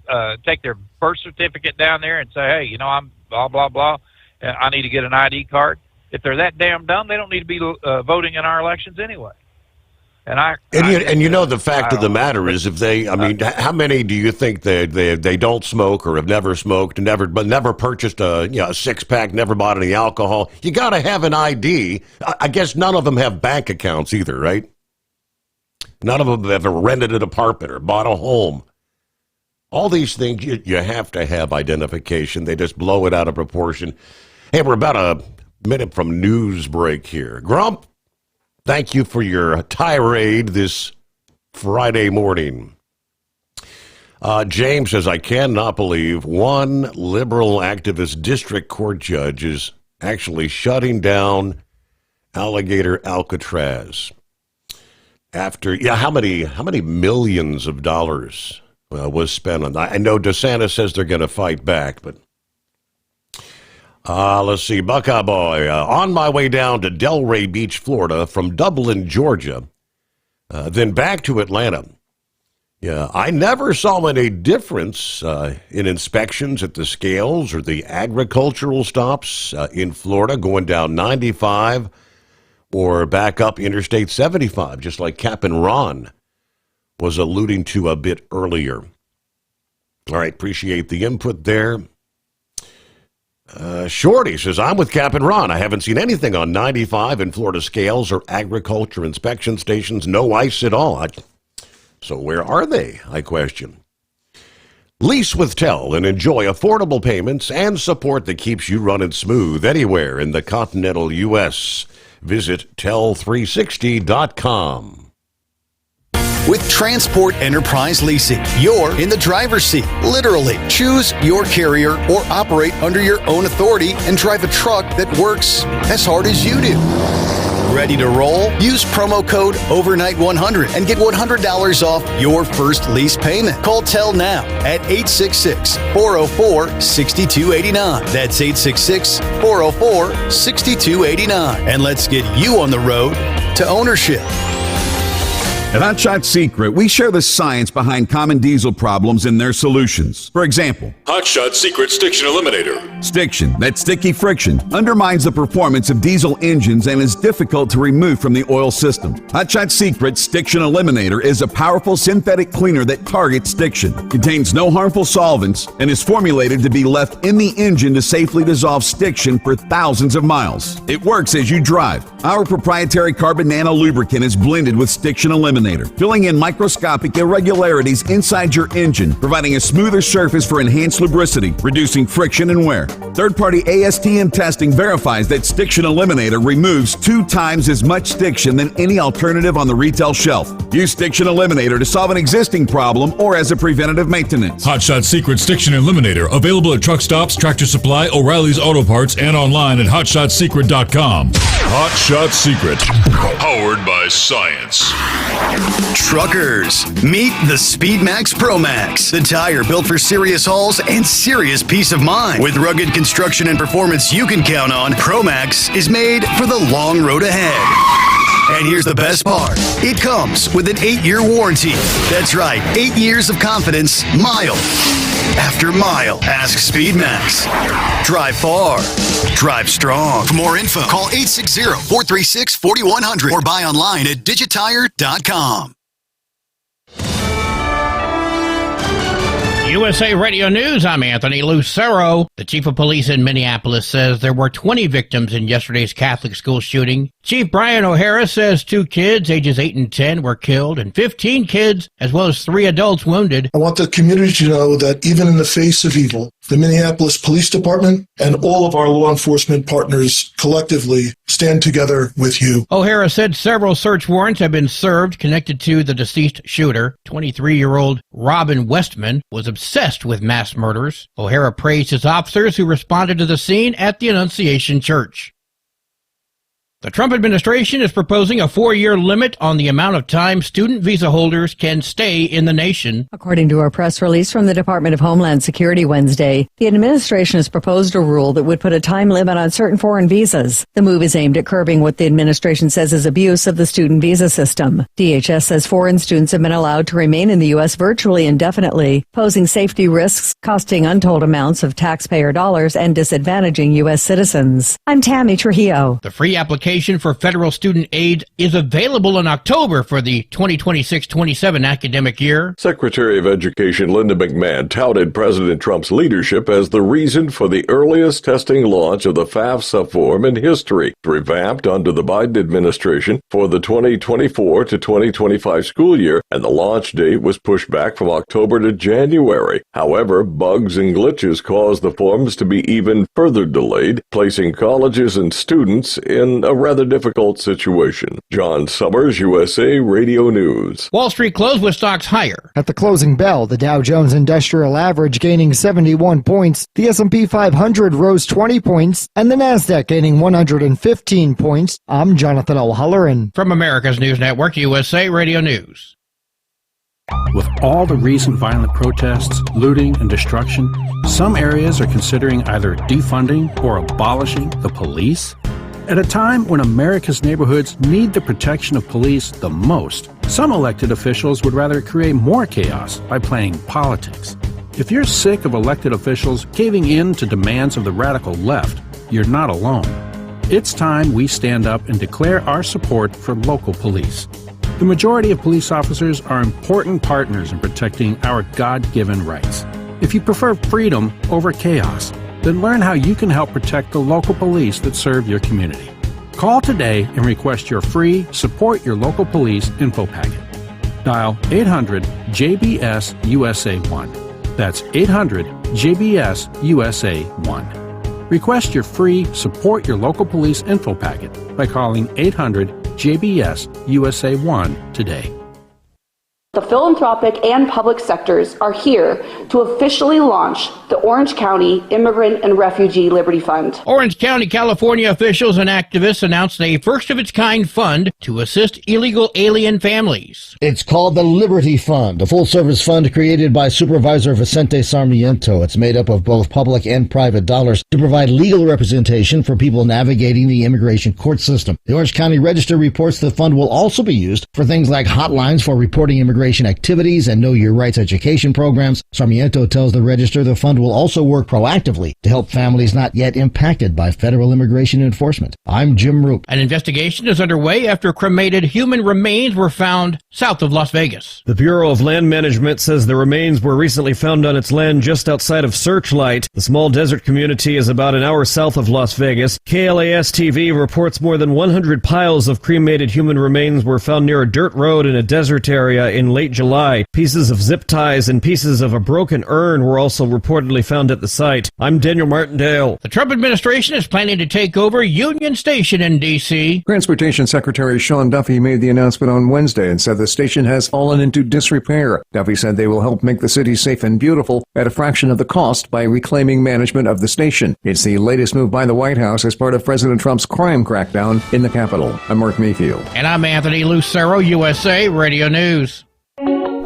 [SPEAKER 14] take their birth certificate down there and say, hey, you know, I'm blah blah blah, I need to get an ID card. If they're that damn dumb, they don't need to be voting in our elections anyway. And
[SPEAKER 15] you know, the fact of the matter is, if they, I mean, how many do you think they don't smoke or have never smoked, never purchased a 6-pack, never bought any alcohol? You got to have an ID. I guess none of them have bank accounts either, right? None of them have ever rented an apartment or bought a home. All these things, you have to have identification. They just blow it out of proportion. Hey, we're about a minute from news break here. Grump, thank you for your tirade this Friday morning. James says, I cannot believe one liberal activist district court judge is actually shutting down Alligator Alcatraz. After, how many millions of dollars was spent on that? I know DeSantis says they're going to fight back, but let's see. Buckeye Boy, on my way down to Delray Beach, Florida from Dublin, Georgia, then back to Atlanta. Yeah, I never saw any difference in inspections at the scales or the agricultural stops in Florida going down 95 or back up Interstate 75, just like Captain Ron was alluding to a bit earlier. All right, appreciate the input there. Shorty says, I'm with Captain Ron. I haven't seen anything on 95 in Florida scales or agriculture inspection stations. No ice at all. So where are they, I question. Lease with Tel and enjoy affordable payments and support that keeps you running smooth anywhere in the continental U.S. Visit tel360.com.
[SPEAKER 13] With Transport Enterprise Leasing, you're in the driver's seat, literally. Choose your carrier or operate under your own authority and drive a truck that works as hard as you do. Ready to roll? Use promo code OVERNIGHT100 and get $100 off your first lease payment. Call Tel now at 866-404-6289. That's 866-404-6289. And let's get you on the road to ownership.
[SPEAKER 18] At Hotshot Secret, we share the science behind common diesel problems and their solutions. For example,
[SPEAKER 19] Hotshot Secret Stiction Eliminator.
[SPEAKER 18] Stiction, that sticky friction, undermines the performance of diesel engines and is difficult to remove from the oil system. Hotshot Secret Stiction Eliminator is a powerful synthetic cleaner that targets stiction, contains no harmful solvents, and is formulated to be left in the engine to safely dissolve stiction for thousands of miles. It works as you drive. Our proprietary carbon nano lubricant is blended with Stiction Eliminator, filling in microscopic irregularities inside your engine, providing a smoother surface for enhanced lubricity, reducing friction and wear. Third-party ASTM testing verifies that Stiction Eliminator removes 2 times as much stiction than any alternative on the retail shelf. Use Stiction Eliminator to solve an existing problem or as a preventative maintenance.
[SPEAKER 19] Hotshot Secret Stiction Eliminator, available at truck stops, Tractor Supply, O'Reilly's Auto Parts, and online at hotshotsecret.com. Hotshot Secret, powered by science.
[SPEAKER 13] Truckers, meet the Speedmax Pro Max, the tire built for serious hauls and serious peace of mind. With rugged construction and performance you can count on, Pro Max is made for the long road ahead. And here's the best part. It comes with an 8-year warranty. That's right, 8 years of confidence, mile after mile. Ask Speedmax. Drive far. Drive strong. For more info, call 860-436-4100 or buy online at digitire.com.
[SPEAKER 2] USA Radio News, I'm Anthony Lucero. The chief of police in Minneapolis says there were 20 victims in yesterday's Catholic school shooting. Chief Brian O'Hara says 2 kids, ages 8 and 10, were killed and 15 kids, as well as 3 adults wounded.
[SPEAKER 6] I want the community to know that even in the face of evil, the Minneapolis Police Department and all of our law enforcement partners collectively stand together with you.
[SPEAKER 2] O'Hara said several search warrants have been served connected to the deceased shooter. 23-year-old Robin Westman was obsessed with mass murders. O'Hara praised his officers who responded to the scene at the Annunciation Church. The Trump administration is proposing a 4-year limit on the amount of time student visa holders can stay in the nation.
[SPEAKER 16] According to a press release from the Department of Homeland Security Wednesday, the administration has proposed a rule that would put a time limit on certain foreign visas. The move is aimed at curbing what the administration says is abuse of the student visa system. DHS says foreign students have been allowed to remain in the U.S. virtually indefinitely, posing safety risks, costing untold amounts of taxpayer dollars, and disadvantaging U.S. citizens. I'm Tammy Trujillo.
[SPEAKER 2] The free application for federal student aid is available in October for the 2026-27 academic year.
[SPEAKER 8] Secretary of Education Linda McMahon touted President Trump's leadership as the reason for the earliest testing launch of the FAFSA form in history, revamped under the Biden administration for the 2024 to 2025 school year, and the launch date was pushed back from October to January. However, bugs and glitches caused the forms to be even further delayed, placing colleges and students in a rather difficult situation. John Sommers, USA Radio News.
[SPEAKER 2] Wall Street closed with stocks higher.
[SPEAKER 5] At the closing bell, the Dow Jones Industrial Average gaining 71 points, the S&P 500 rose 20 points, and the Nasdaq gaining 115 points. I'm Jonathan O'Halloran.
[SPEAKER 2] From America's News Network, USA Radio News.
[SPEAKER 17] With all the recent violent protests, looting, and destruction, some areas are considering either defunding or abolishing the police. At a time when America's neighborhoods need the protection of police the most, some elected officials would rather create more chaos by playing politics. If you're sick of elected officials caving in to demands of the radical left, you're not alone. It's time we stand up and declare our support for local police. The majority of police officers are important partners in protecting our God-given rights. If you prefer freedom over chaos, then learn how you can help protect the local police that serve your community. Call today and request your free Support Your Local Police info packet. Dial 800-JBS-USA-1. That's 800-JBS-USA-1. Request your free Support Your Local Police info packet by calling 800-JBS-USA-1 today.
[SPEAKER 21] The philanthropic and public sectors are here to officially launch the Orange County Immigrant and Refugee Liberty Fund.
[SPEAKER 2] Orange County, California officials and activists announced a first-of-its-kind fund to assist illegal alien families.
[SPEAKER 22] It's called the Liberty Fund, a full-service fund created by Supervisor Vicente Sarmiento. It's made up of both public and private dollars to provide legal representation for people navigating the immigration court system. The Orange County Register reports the fund will also be used for things like hotlines for reporting immigration activities and Know Your Rights education programs. Sarmiento tells the Register the fund will also work proactively to help families not yet impacted by federal immigration enforcement. I'm Jim Roop.
[SPEAKER 2] An investigation is underway after cremated human remains were found south of Las Vegas.
[SPEAKER 23] The Bureau of Land Management says the remains were recently found on its land just outside of Searchlight. The small desert community is about an hour south of Las Vegas. KLAS-TV reports more than 100 piles of cremated human remains were found near a dirt road in a desert area in late July. Pieces of zip ties and pieces of a broken urn were also reportedly found at the site. I'm Daniel Martindale.
[SPEAKER 2] The Trump administration is planning to take over Union Station in D.C.
[SPEAKER 11] Transportation Secretary Sean Duffy made the announcement on Wednesday and said the station has fallen into disrepair. Duffy said they will help make the city safe and beautiful at a fraction of the cost by reclaiming management of the station. It's the latest move by the White House as part of President Trump's crime crackdown in the Capitol. I'm Mark Mayfield.
[SPEAKER 2] And I'm Anthony Lucero, USA Radio News.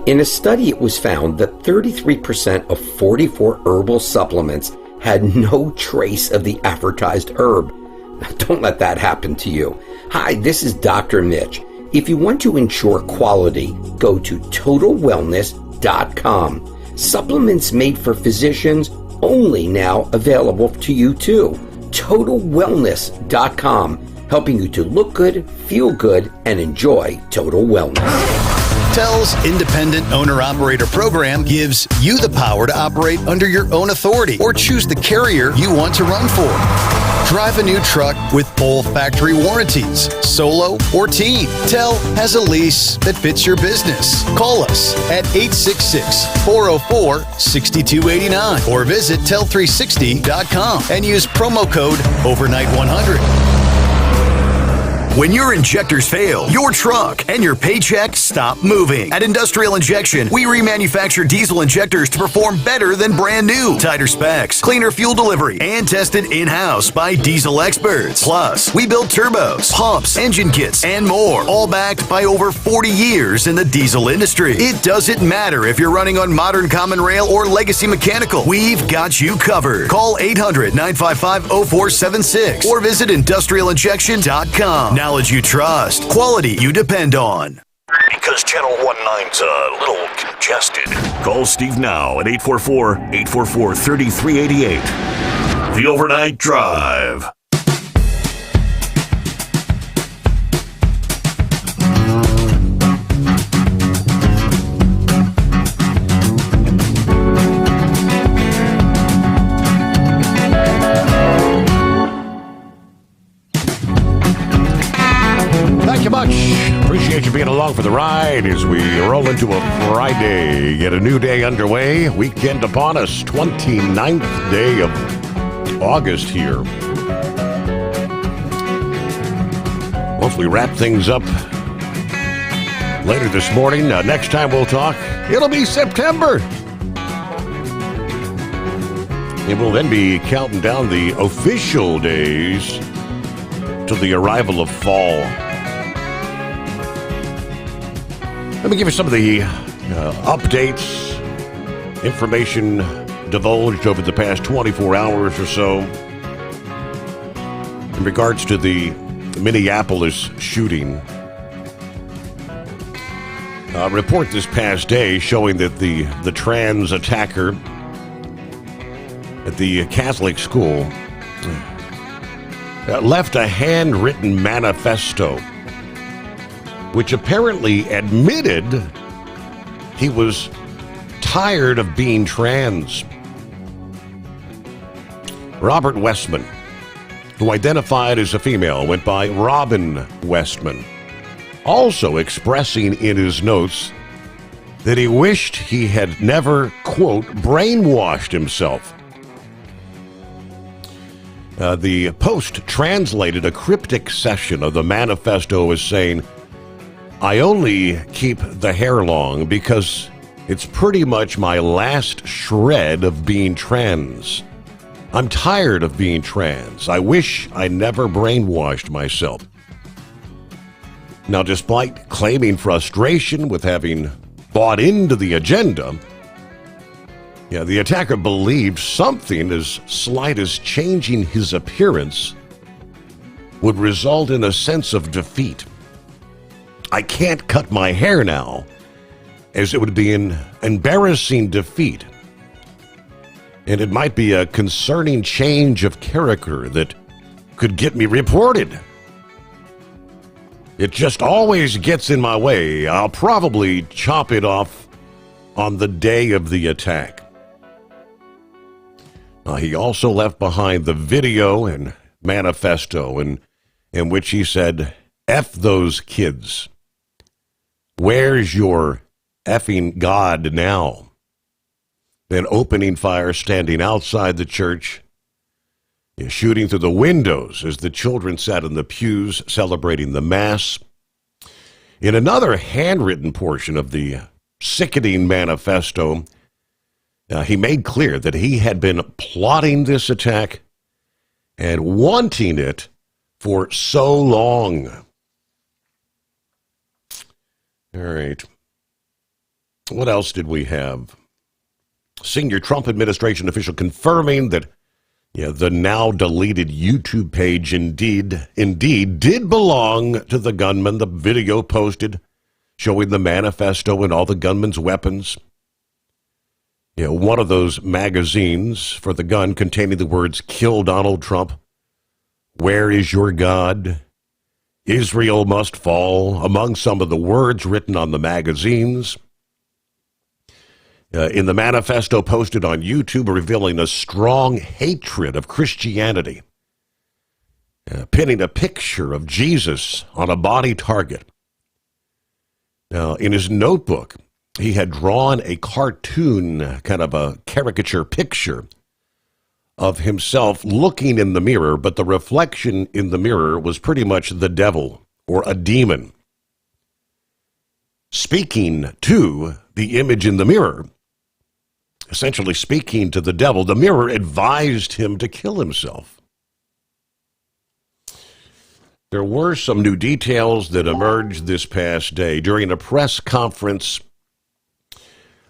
[SPEAKER 24] In a study, it was found that 33% of 44 herbal supplements had no trace of the advertised herb. Now, don't let that happen to you. Hi, this is Dr. Mitch. If you want to ensure quality, go to TotalWellness.com. Supplements made for physicians, only now available to you too. TotalWellness.com, helping you to look good, feel good, and enjoy total wellness.
[SPEAKER 13] TEL's Independent Owner-Operator Program gives you the power to operate under your own authority or choose the carrier you want to run for. Drive a new truck with full factory warranties, solo or team. TEL has a lease that fits your business. Call us at 866-404-6289 or visit tel360.com and use promo code OVERNIGHT100. When your injectors fail, your truck and your paycheck stop moving. At Industrial Injection, we remanufacture diesel injectors to perform better than brand new. Tighter specs, cleaner fuel delivery, and tested in-house by diesel experts. Plus, we build turbos, pumps, engine kits, and more, all backed by over 40 years in the diesel industry. It doesn't matter if you're running on modern common rail or legacy mechanical. We've got you covered. Call 800-955-0476 or visit industrialinjection.com. Knowledge you trust. Quality you depend on.
[SPEAKER 20] Because Channel 19's a little congested. Call Steve now at 844-844-3388. The Overnight Drive.
[SPEAKER 15] Thank you much. Appreciate you being along for the ride as we roll into a Friday. Get a new day underway. Weekend upon us. 29th day of August here. Once we wrap things up later this morning, next time we'll talk, it'll be September. It will then be counting down the official days to the arrival of fall. Let me give you some of the updates, information divulged over the past 24 hours or so in regards to the Minneapolis shooting. A report this past day showing that the trans attacker at the Catholic school left a handwritten manifesto which apparently admitted he was tired of being trans. Robert Westman, who identified as a female, went by Robin Westman, also expressing in his notes that he wished he had never, quote, brainwashed himself. The Post translated a cryptic section of the manifesto as saying, "I only keep the hair long because it's pretty much my last shred of being trans. I'm tired of being trans. I wish I never brainwashed myself." Now, despite claiming frustration with having bought into the agenda, the attacker believed something as slight as changing his appearance would result in a sense of defeat. "I can't cut my hair now," as it would be an embarrassing defeat. And it might be a concerning change of character that could get me reported. "It just always gets in my way. I'll probably chop it off on the day of the attack." He also left behind the video and manifesto in which he said, "F those kids. Where's your effing God now?" Then opening fire standing outside the church, shooting through the windows as the children sat in the pews celebrating the Mass. In another handwritten portion of the sickening manifesto, he made clear that he had been plotting this attack and wanting it for so long. All right. What else did we have? Senior Trump administration official confirming that the now deleted YouTube page indeed did belong to the gunman. The video posted showing the manifesto and all the gunman's weapons. One of those magazines for the gun containing the words "Kill Donald Trump," "Where is your God?" "Israel must fall," among some of the words written on the magazines. In the manifesto posted on YouTube, revealing a strong hatred of Christianity, pinning a picture of Jesus on a body target. Now, in his notebook, he had drawn a cartoon, kind of a caricature picture of himself looking in the mirror, but the reflection in the mirror was pretty much the devil or a demon speaking to the image in the mirror, essentially speaking to the devil. The mirror advised him to kill himself. There were some new details that emerged this past day during a press conference.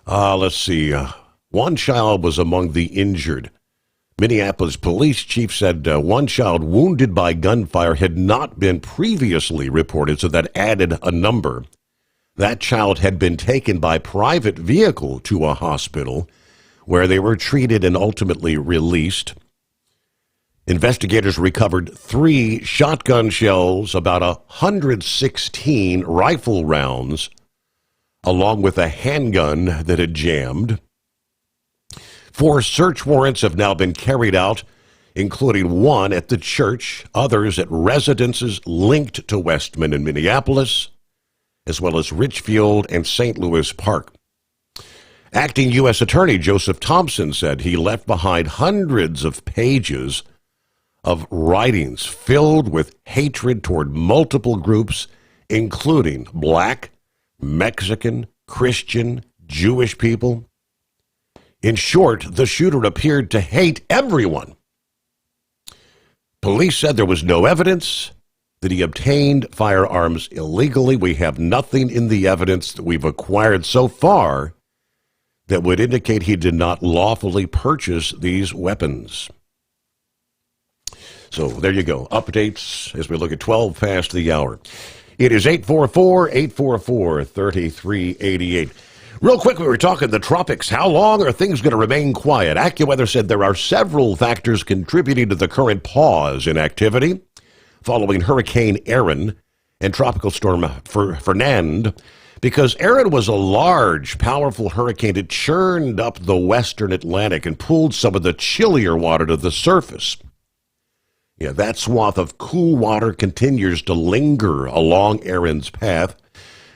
[SPEAKER 15] One child was among the injured. Minneapolis police chief said one child wounded by gunfire had not been previously reported, so that added a number. That child had been taken by private vehicle to a hospital where they were treated and ultimately released. Investigators recovered 3 shotgun shells, about 116 rifle rounds, along with a handgun that had jammed. 4 search warrants have now been carried out, including one at the church, others at residences linked to Westman in Minneapolis, as well as Richfield and St. Louis Park. Acting U.S. Attorney Joseph Thompson said he left behind hundreds of pages of writings filled with hatred toward multiple groups, including Black, Mexican, Christian, Jewish people. In short, the shooter appeared to hate everyone. Police said there was no evidence that he obtained firearms illegally. We have nothing in the evidence that we've acquired so far that would indicate he did not lawfully purchase these weapons. So there you go. Updates as we look at 12 past the hour. It is 844-844-3388. Real quick, we were talking the tropics. How long are things going to remain quiet? AccuWeather said there are several factors contributing to the current pause in activity following Hurricane Erin and Tropical Storm Fernand, because Erin was a large, powerful hurricane. It churned up the western Atlantic and pulled some of the chillier water to the surface. Yeah, that swath of cool water continues to linger along Erin's path.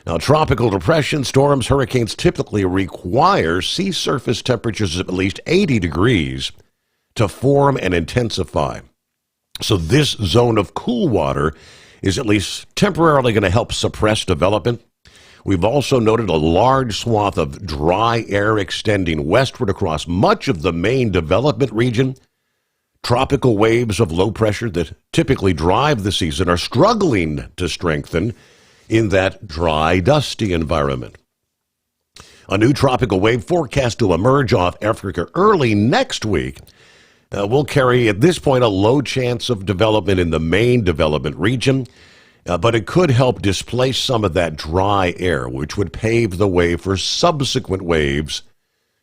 [SPEAKER 15] Now, tropical depression, storms, hurricanes typically require sea surface temperatures of at least 80 degrees to form and intensify. So this zone of cool water is at least temporarily going to help suppress development. We've also noted a large swath of dry air extending westward across much of the main development region. Tropical waves of low pressure that typically drive the season are struggling to strengthen in that dry, dusty environment. A new tropical wave forecast to emerge off Africa early next week will carry, at this point, a low chance of development in the main development region, but it could help displace some of that dry air, which would pave the way for subsequent waves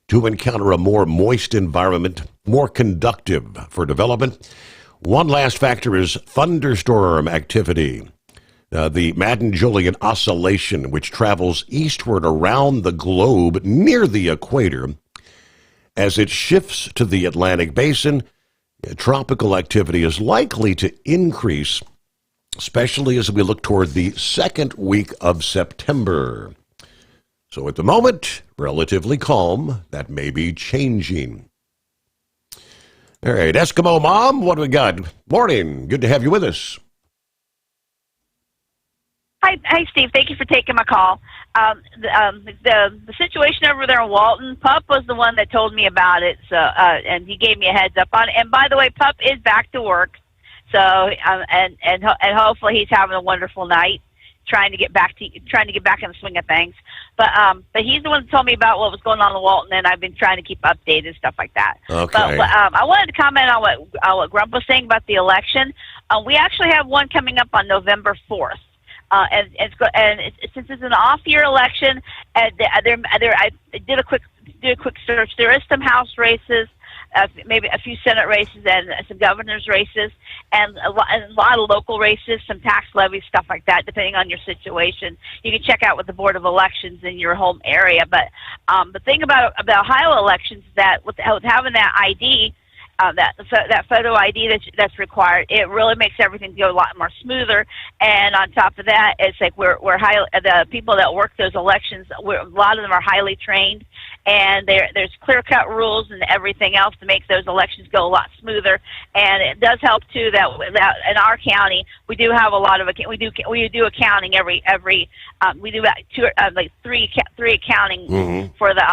[SPEAKER 15] to encounter a more moist environment, more conducive for development. One last factor is thunderstorm activity. The Madden-Julian Oscillation, which travels eastward around the globe near the equator. As it shifts to the Atlantic Basin, tropical activity is likely to increase, especially as we look toward the second week of September. So at the moment, relatively calm. That may be changing. All right, Eskimo Mom, what do we got? Morning. Good to have you with us.
[SPEAKER 3] Hi, Steve. Thank you for taking my call. The situation over there in Walton, Pup was the one that told me about it, so and he gave me a heads up on it. And by the way, Pup is back to work, so and hopefully he's having a wonderful night, trying to get back in the swing of things. But he's the one that told me about what was going on in Walton, and I've been trying to keep updated and stuff like that.
[SPEAKER 15] Okay.
[SPEAKER 3] But I wanted to comment on what Grump was saying about the election. We actually have one coming up on November 4th. Since it's an off-year election, I did a quick search. There is some House races, maybe a few Senate races, and some governor's races, and a lot of local races, some tax levies, stuff like that, depending on your situation. You can check out with the Board of Elections in your home area. But the thing about Ohio elections is that with having that ID, that photo ID that's required. It really makes everything go a lot more smoother. And on top of that, it's like we're the people that work those elections. A lot of them are highly trained, and there's clear-cut rules and everything else to make those elections go a lot smoother. And it does help too that in our county we do have a lot of we do accounting every we do about three accounting for the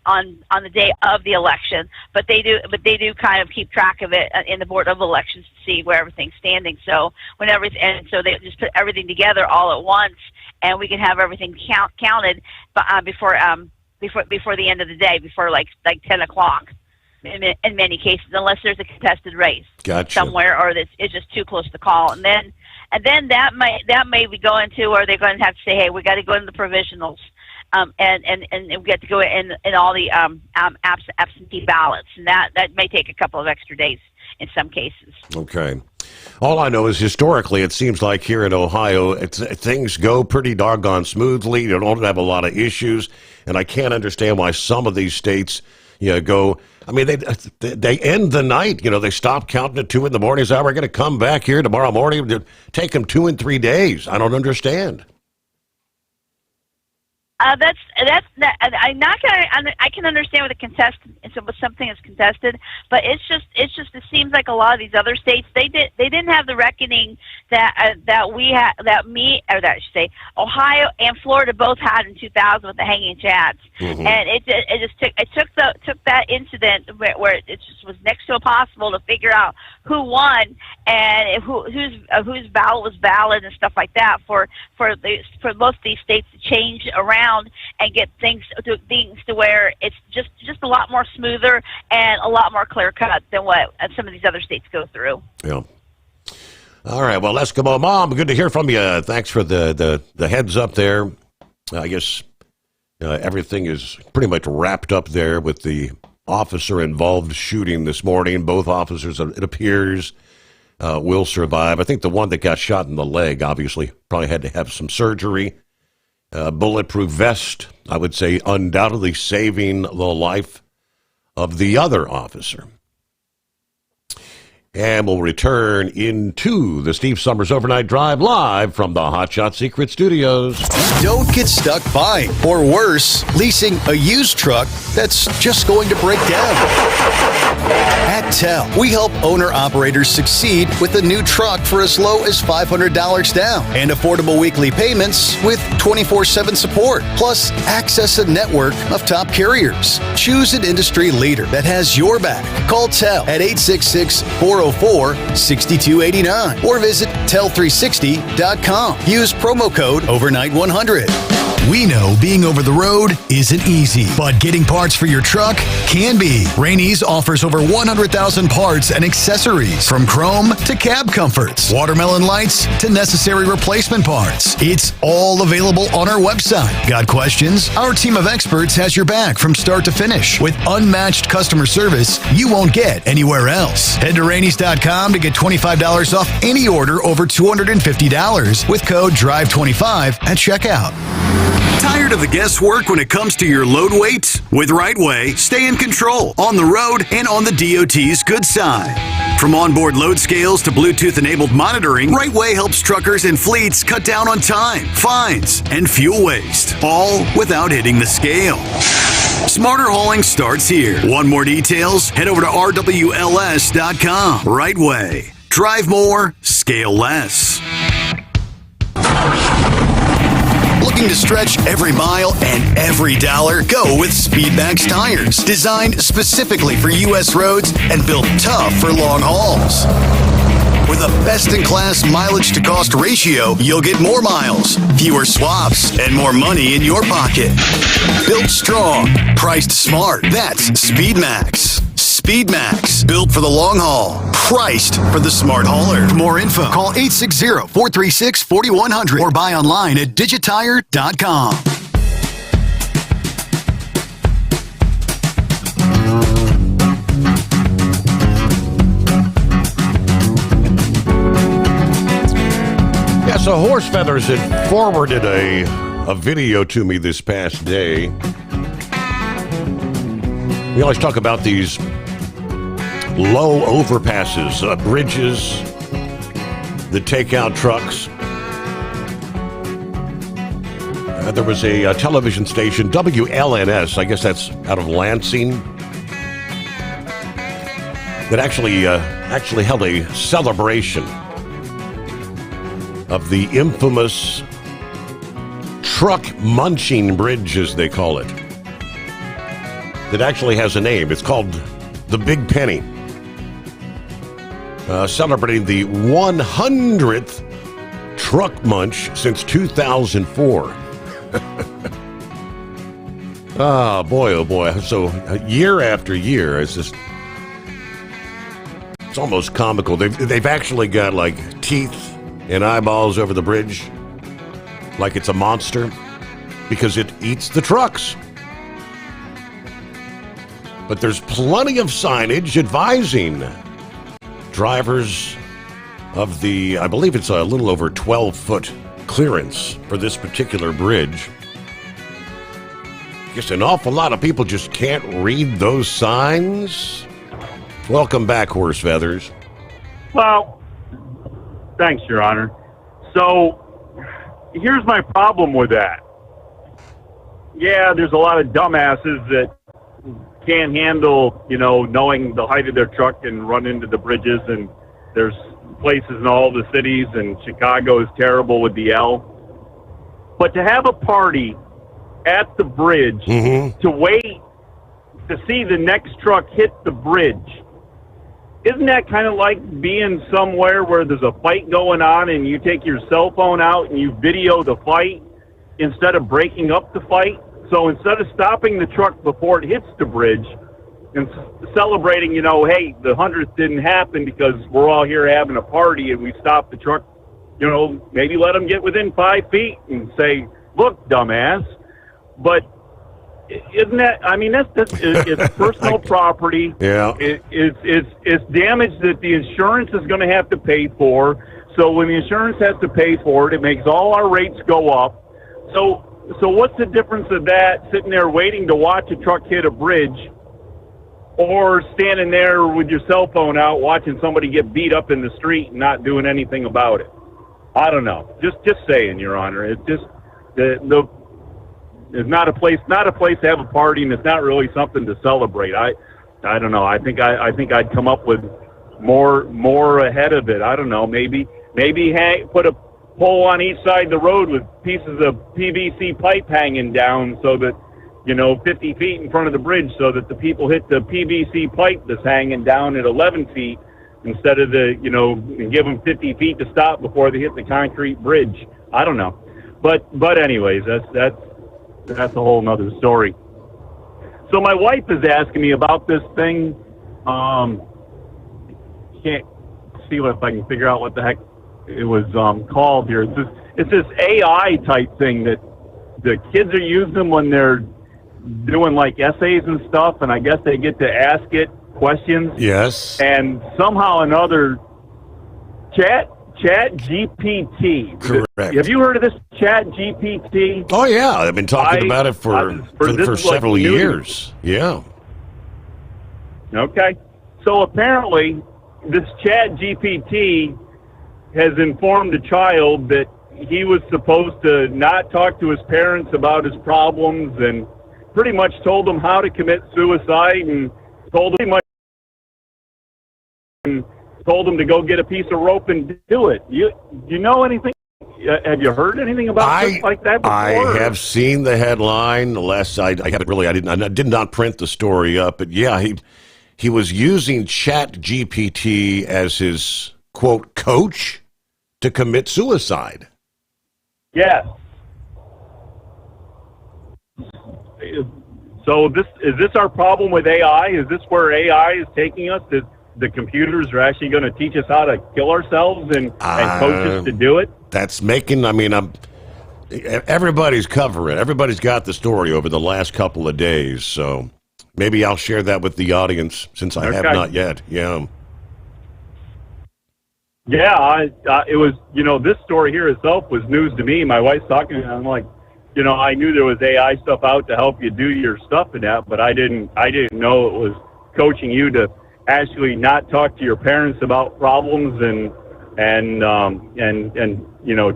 [SPEAKER 3] on the day of the election. But they do kind of keep track of it in the Board of Elections to see where everything's standing. So so they just put everything together all at once, and we can have everything counted before the end of the day, before like 10 o'clock. In many cases, unless there's a contested race somewhere, or it's just too close to call, and then that may be going to, or they're going to have to say, hey, we got to go into the provisionals, and we get to go in all the absentee ballots, and that may take a couple of extra days in some cases.
[SPEAKER 15] Okay. All I know is historically, it seems like here in Ohio, things go pretty doggone smoothly. You don't have a lot of issues, and I can't understand why some of these states, go. I mean, they end the night. They stop counting at 2 in the morning. Say, we're going to come back here tomorrow morning. Take them 2 and 3 days. I don't understand.
[SPEAKER 3] I'm not gonna. I can understand with a contested, with something that's contested, but it seems like a lot of these other states they didn't have the reckoning that we had, that I should say Ohio and Florida both had in 2000 with the hanging chads, and it took that incident where it just was next to impossible to figure out who won and whose ballot was valid and stuff like that for most of these states to change around and get things to where it's just a lot more smoother and a lot more clear cut than what some of these other states go through.
[SPEAKER 15] Yeah. All right. Well, let's go, Mom. Good to hear from you. Thanks for the heads up there. I guess everything is pretty much wrapped up there with the officer-involved shooting this morning. Both officers, it appears, will survive. I think the one that got shot in the leg, obviously, probably had to have some surgery. Bulletproof vest, I would say, undoubtedly saving the life of the other officer. And we'll return into the Steve Sommers Overnight Drive live from the Hot Shot Secret Studios.
[SPEAKER 13] Don't get stuck buying, or worse, leasing a used truck that's just going to break down. At TEL, we help owner-operators succeed with a new truck for as low as $500 down and affordable weekly payments with 24/7 support, plus access a network of top carriers. Choose an industry leader that has your back. Call TEL at 866-404-6289 or visit tel360.com. Use promo code overnight100. We know being over the road isn't easy, but getting parts for your truck can be. Rainey's offers over 100,000 parts and accessories, from chrome to cab comforts, watermelon lights to necessary replacement parts. It's all available on our website. Got questions? Our team of experts has your back from start to finish with unmatched customer service you won't get anywhere else. Head to Rainey's.com to get $25 off any order over $250 with code DRIVE25 at checkout.
[SPEAKER 4] Tired of the guesswork when it comes to your load weight? With RightWay, stay in control on the road and on the DOT's good side. From onboard load scales to Bluetooth-enabled monitoring, RightWay helps truckers and fleets cut down on time, fines, and fuel waste, all without hitting the scale. Smarter hauling starts here. Want more details? Head over to RWLS.com. RightWay. Drive more, scale less.
[SPEAKER 13] Looking to stretch every mile and every dollar? Go with Speedmax tires. Designed specifically for U.S. roads and built tough for long hauls. With a best-in-class mileage-to-cost ratio, you'll get more miles, fewer swaps, and more money in your pocket. Built strong, priced smart. That's Speedmax. Speedmax, built for the long haul, priced for the smart hauler. For more info, call 860-436-4100 or buy online at digitire.com.
[SPEAKER 15] Yeah, so Horse Feathers had forwarded a video to me this past day. We always talk about these low overpasses, bridges that take out trucks. There was a television station, WLNS, I guess that's out of Lansing, that actually held a celebration of the infamous truck munching bridge, as they call it. That actually has a name. It's called the Big Penny. Celebrating the 100th truck munch since 2004. Oh boy. So year after year, it's almost comical. They've actually got like teeth and eyeballs over the bridge, like it's a monster, because it eats the trucks. But there's plenty of signage advising drivers of the, I believe it's a little over 12-foot clearance for this particular bridge. Guess an awful lot of people just can't read those signs. Welcome back, Horse Feathers.
[SPEAKER 7] Well, thanks, Your Honor. So, here's my problem with that. Yeah, there's a lot of dumbasses that can't handle, knowing the height of their truck and run into the bridges, and there's places in all the cities, and Chicago is terrible with the L. But to have a party at the bridge, to wait to see the next truck hit the bridge, isn't that kind of like being somewhere where there's a fight going on and you take your cell phone out and you video the fight instead of breaking up the fight? So instead of stopping the truck before it hits the bridge and celebrating, hey, the 100th didn't happen because we're all here having a party and we stopped the truck, maybe let them get within 5 feet and say, look, dumbass. But isn't that, it's personal property.
[SPEAKER 15] Yeah.
[SPEAKER 7] It's damage that the insurance is going to have to pay for. So when the insurance has to pay for it, it makes all our rates go up. So what's the difference of that, sitting there waiting to watch a truck hit a bridge, or standing there with your cell phone out watching somebody get beat up in the street and not doing anything about it? I don't know. Just saying, Your Honor. It's just it's not a place to have a party, and it's not really something to celebrate. I don't know. I think I'd come up with more ahead of it. I don't know. Maybe put a pole on each side of the road with pieces of PVC pipe hanging down so that, 50 feet in front of the bridge, so that the people hit the PVC pipe that's hanging down at 11 feet instead of and give them 50 feet to stop before they hit the concrete bridge. I don't know. But anyways, that's a whole nother story. So my wife is asking me about this thing. Can't see if I can figure out what the heck it was called here. It's this AI type thing that the kids are using when they're doing like essays and stuff, and I guess they get to ask it questions.
[SPEAKER 15] Yes.
[SPEAKER 7] And somehow or another, Chat GPT.
[SPEAKER 15] Correct.
[SPEAKER 7] Have you heard of this Chat GPT?
[SPEAKER 15] Oh yeah, I've been talking about it for several years. Yeah.
[SPEAKER 7] Okay. So apparently, this Chat GPT has informed a child that he was supposed to not talk to his parents about his problems, and pretty much told him how to commit suicide, and told him to go get a piece of rope and do it. You know anything? Have you heard anything about this like that before?
[SPEAKER 15] I have seen the headline. I did not print the story up, but yeah, he was using Chat GPT as his quote coach to commit suicide.
[SPEAKER 7] Yes. So is this our problem with AI? Is this where AI is taking us? That the computers are actually going to teach us how to kill ourselves and coach us to do it?
[SPEAKER 15] That's everybody's covering. Everybody's got the story over the last couple of days, so maybe I'll share that with the audience since I have not yet. Yeah.
[SPEAKER 7] Yeah, it was, this story here itself was news to me. My wife's talking, and I'm like, I knew there was AI stuff out to help you do your stuff and that, but I didn't know it was coaching you to actually not talk to your parents about problems and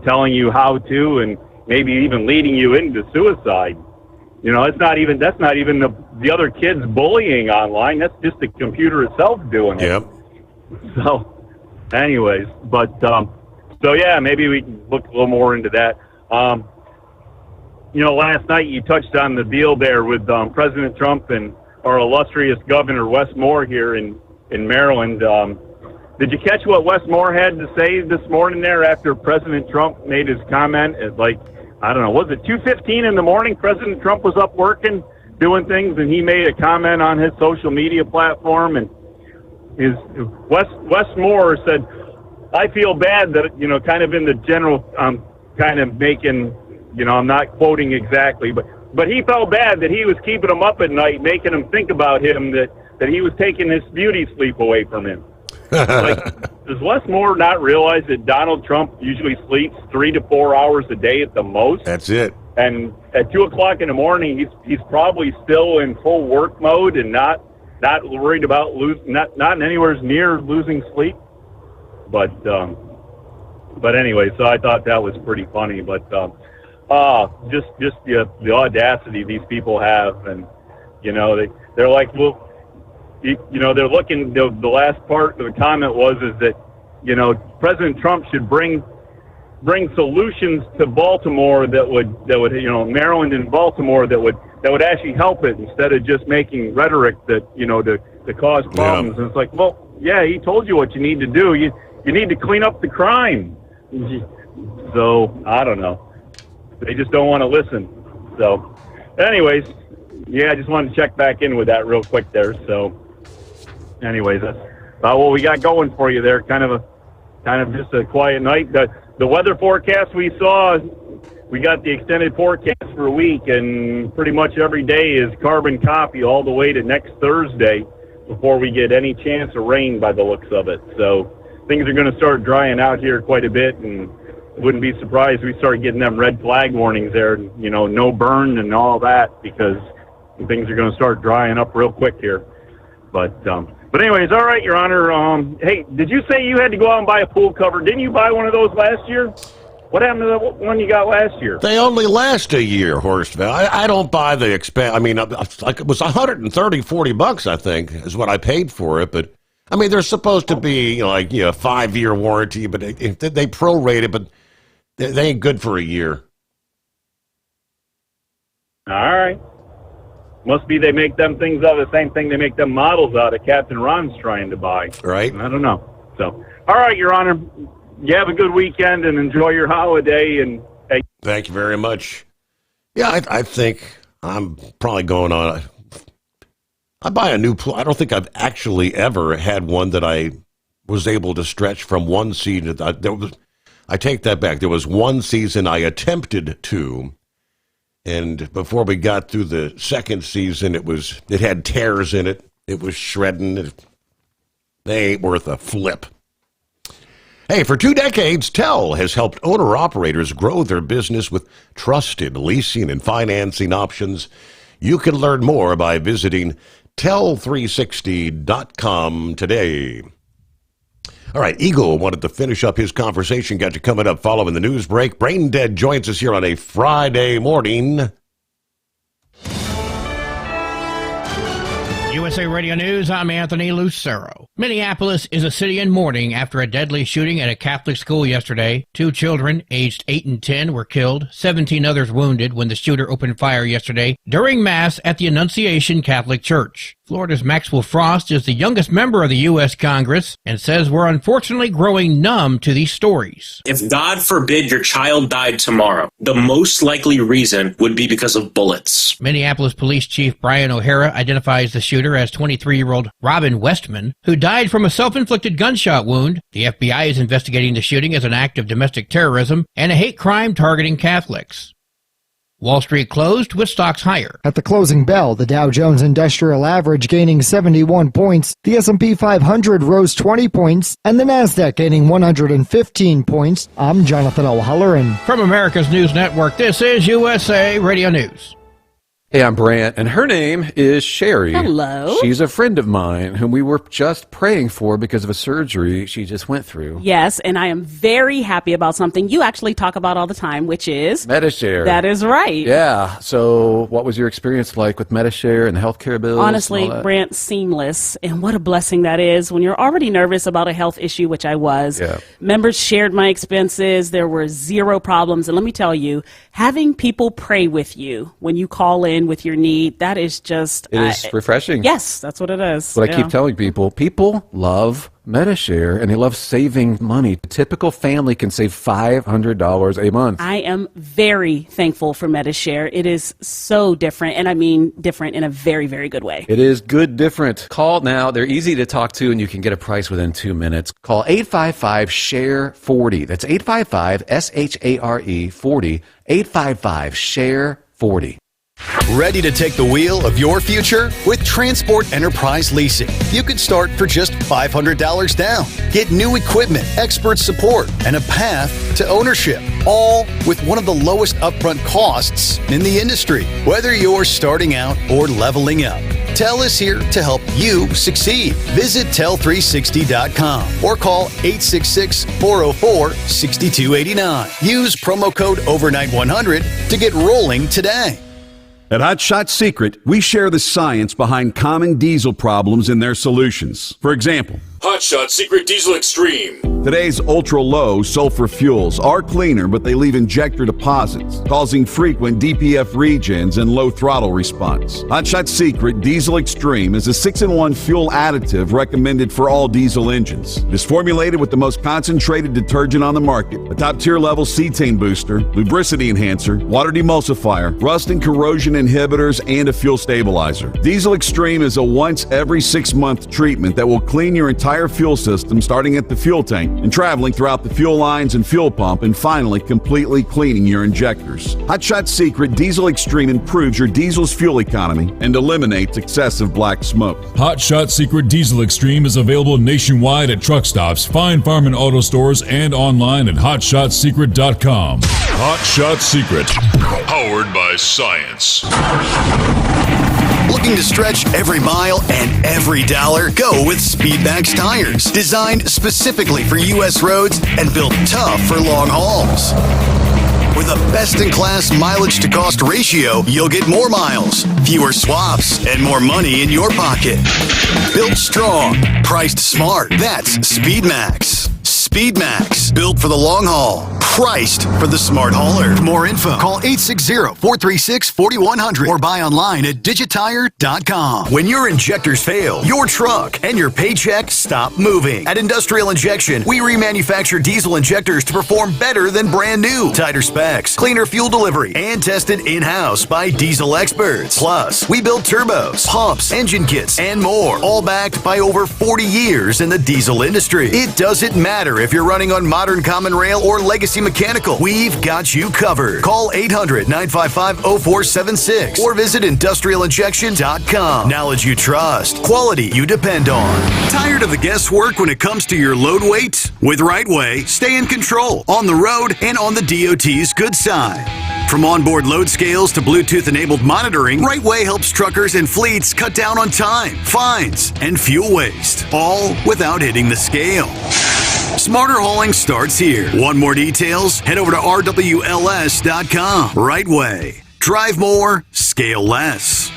[SPEAKER 7] telling you how to, and maybe even leading you into suicide. That's not even the other kids bullying online. That's just the computer itself doing it.
[SPEAKER 15] Yep.
[SPEAKER 7] So, anyways, but so yeah, maybe we can look a little more into that. Last night you touched on the deal there with President Trump and our illustrious Governor Wes Moore here in Maryland. Did you catch what Wes Moore had to say this morning there after President Trump made his comment? I don't know, was it 2:15 in the morning? President Trump was up working, doing things, and he made a comment on his social media platform. And Wes Moore said, "I feel bad that kind of in the general, kind of making, I'm not quoting exactly, but he felt bad that he was keeping him up at night, making him think about him, that he was taking his beauty sleep away from him." Does Wes Moore not realize that Donald Trump usually sleeps 3 to 4 hours a day at the most?
[SPEAKER 15] That's it.
[SPEAKER 7] And at 2 o'clock in the morning, he's probably still in full work mode and not worried about not anywhere near losing sleep. But anyway, so I thought that was pretty funny. But just the audacity these people have, and they're like, well. They're looking. The last part of the comment was that President Trump should bring solutions to Baltimore that would Maryland and Baltimore that would actually help it, instead of just making rhetoric that to cause problems. Yeah. And it's like, well, yeah, he told you what you need to do. You need to clean up the crime. So I don't know. They just don't want to listen. So, anyways, yeah, I just wanted to check back in with that real quick there. So. Anyways, that's about what we got going for you there. Kind of just a quiet night. The weather forecast we saw, we got the extended forecast for a week, and pretty much every day is carbon copy all the way to next Thursday before we get any chance of rain by the looks of it. So things are going to start drying out here quite a bit, and wouldn't be surprised if we start getting them red flag warnings there, no burn and all that, because things are going to start drying up real quick here. But anyways, all right, Your Honor. Hey, did you say you had to go out and buy a pool cover? Didn't you buy one of those last year? What happened to the one you got last year?
[SPEAKER 15] They only last a year, Horstville. I don't buy the expense. I mean, it was $130-$140, I think, is what I paid for it. But I mean, they're supposed to be 5-year warranty, but they prorate it, but they ain't good for a year.
[SPEAKER 7] All right. Must be they make them things out of the same thing they make them models out of Captain Ron's trying to buy.
[SPEAKER 15] Right.
[SPEAKER 7] I don't know. So, all right, Your Honor. You have a good weekend and enjoy your holiday. And hey.
[SPEAKER 15] Thank you very much. Yeah, I think I'm probably going on. I buy a new pool. I don't think I've actually ever had one that I was able to stretch from one season. I take that back. There was one season I attempted to. And before we got through the second season, it had tears in it. It was shredding. They ain't worth a flip. Hey, for 2 decades, TEL has helped owner-operators grow their business with trusted leasing and financing options. You can learn more by visiting tel360.com today. All right, Eagle wanted to finish up his conversation. Got you coming up following the news break. Brain Dead joins us here on a Friday morning.
[SPEAKER 2] USA Radio News, I'm Anthony Lucero. Minneapolis is a city in mourning after a deadly shooting at a Catholic school yesterday. 2 children, aged 8 and 10, were killed, 17 others wounded when the shooter opened fire yesterday during Mass at the Annunciation Catholic Church. Florida's Maxwell Frost is the youngest member of the U.S. Congress and says we're unfortunately growing numb to these stories.
[SPEAKER 1] If God forbid your child died tomorrow, the most likely reason would be because of bullets.
[SPEAKER 2] Minneapolis Police Chief Brian O'Hara identifies the shooter as 23-year-old Robin Westman, who died from a self-inflicted gunshot wound. The FBI is investigating the shooting as an act of domestic terrorism and a hate crime targeting Catholics. Wall Street closed with stocks higher.
[SPEAKER 5] At the closing bell, the Dow Jones Industrial Average gaining 71 points, the S&P 500 rose 20 points, and the Nasdaq gaining 115 points. I'm Jonathan O'Halloran.
[SPEAKER 2] From America's News Network, this is USA Radio News.
[SPEAKER 9] Hey, I'm Brant, and her name is Sherry.
[SPEAKER 10] Hello.
[SPEAKER 9] She's a friend of mine whom we were just praying for because of a surgery she just went through.
[SPEAKER 10] Yes, and I am very happy about something you actually talk about all the time, which is
[SPEAKER 9] Medishare.
[SPEAKER 10] That is right.
[SPEAKER 9] Yeah. So what was your experience like with Medishare and the healthcare bills?
[SPEAKER 10] Honestly,
[SPEAKER 9] and all that?
[SPEAKER 10] Brant, seamless. And what a blessing that is when you're already nervous about a health issue, which I was.
[SPEAKER 9] Yeah.
[SPEAKER 10] Members shared my expenses. There were zero problems. And let me tell you, having people pray with you when you call in with your need, that is just...
[SPEAKER 9] It is refreshing.
[SPEAKER 10] Yes, that's what it is.
[SPEAKER 9] What I keep telling people love Medishare and they love saving money. A typical family can save $500 a month.
[SPEAKER 10] I am very thankful for Medishare. It is so different, and I mean different in a very, very good way.
[SPEAKER 9] It is good different. Call now. They're easy to talk to, and you can get a price within 2 minutes. Call 855-SHARE-40. That's 855-SHARE-40. 855-SHARE-40.
[SPEAKER 13] Ready to take the wheel of your future? With Transport Enterprise Leasing, you could start for just $500 down. Get new equipment, expert support, and a path to ownership, all with one of the lowest upfront costs in the industry. Whether you're starting out or leveling up, TEL is here to help you succeed. Visit tel360.com or call 866-404-6289. Use promo code OVERNIGHT100 to get rolling today.
[SPEAKER 18] At Hot Shot Secret, we share the science behind common diesel problems and their solutions. For example,
[SPEAKER 19] Hot Shot Secret Diesel Extreme.
[SPEAKER 18] Today's ultra-low sulfur fuels are cleaner, but they leave injector deposits, causing frequent DPF regens and low throttle response. Hot Shot Secret Diesel Extreme is a 6-in-1 fuel additive recommended for all diesel engines. It is formulated with the most concentrated detergent on the market, a top-tier level cetane booster, lubricity enhancer, water demulsifier, rust and corrosion inhibitors, and a fuel stabilizer. Diesel Extreme is a once every 6-month treatment that will clean your entire fuel system, starting at the fuel tank and traveling throughout the fuel lines and fuel pump, and finally completely cleaning your injectors. Hot Shot Secret Diesel Extreme improves your diesel's fuel economy and eliminates excessive black smoke.
[SPEAKER 19] Hot Shot Secret Diesel Extreme is available nationwide at truck stops, fine farm and auto stores, and online at hotshotsecret.com. Hot Shot Secret, powered by science.
[SPEAKER 13] Looking to stretch every mile and every dollar? Go with Speedmax tires. Designed specifically for U.S. roads and built tough for long hauls. With a best-in-class mileage-to-cost ratio, you'll get more miles, fewer swaps, and more money in your pocket. Built strong, priced smart. That's Speedmax. Speedmax, built for the long haul, priced for the smart hauler. For more info, call 860-436-4100 or buy online at digitire.com. When your injectors fail, your truck and your paycheck stop moving. At Industrial Injection, we remanufacture diesel injectors to perform better than brand new. Tighter specs, cleaner fuel delivery, and tested in-house by diesel experts. Plus, we build turbos, pumps, engine kits, and more, all backed by over 40 years in the diesel industry. It doesn't matter if you're running on modern common rail or legacy mechanical, we've got you covered. Call 800-955-0476 or visit industrialinjection.com. Knowledge you trust, quality you depend on.
[SPEAKER 4] Tired of the guesswork when it comes to your load weight? With Rightway, stay in control on the road and on the DOT's good side. From onboard load scales to Bluetooth-enabled monitoring, Rightway helps truckers and fleets cut down on time, fines, and fuel waste, all without hitting the scale. Smarter hauling starts here. Want more details? Head over to rwls.com. Rightway. Drive more, scale less.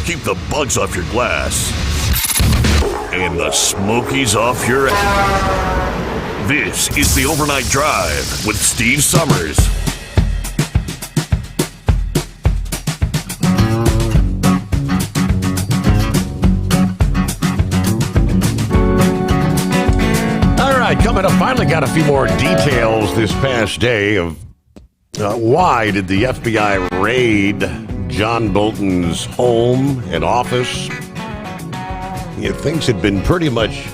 [SPEAKER 20] Keep the bugs off your glass and the smokies off your ass. This is the Overnight Drive with Steve Sommers.
[SPEAKER 15] Coming up, finally got a few more details this past day of why did the FBI raid John Bolton's home and office. Things had been pretty much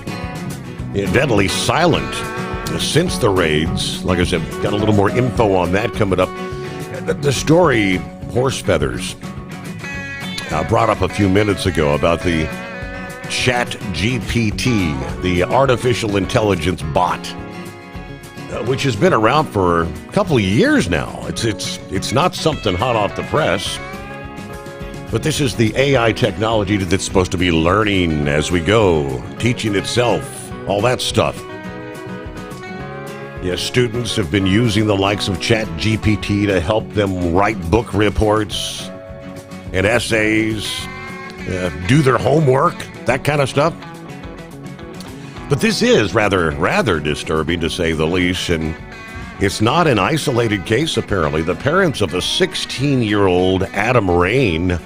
[SPEAKER 15] deadly silent since the raids. Like I said, got a little more info on that coming up. The story Horse Feathers brought up a few minutes ago about the ChatGPT, the artificial intelligence bot which has been around for a couple of years now. It's not something hot off the press. But this is the AI technology that's supposed to be learning as we go, teaching itself, all that stuff. Yes, students have been using the likes of ChatGPT to help them write book reports and essays, do their homework, that kind of stuff. But this is rather disturbing, to say the least, and it's not an isolated case, apparently. The parents of a 16-year-old Adam Rain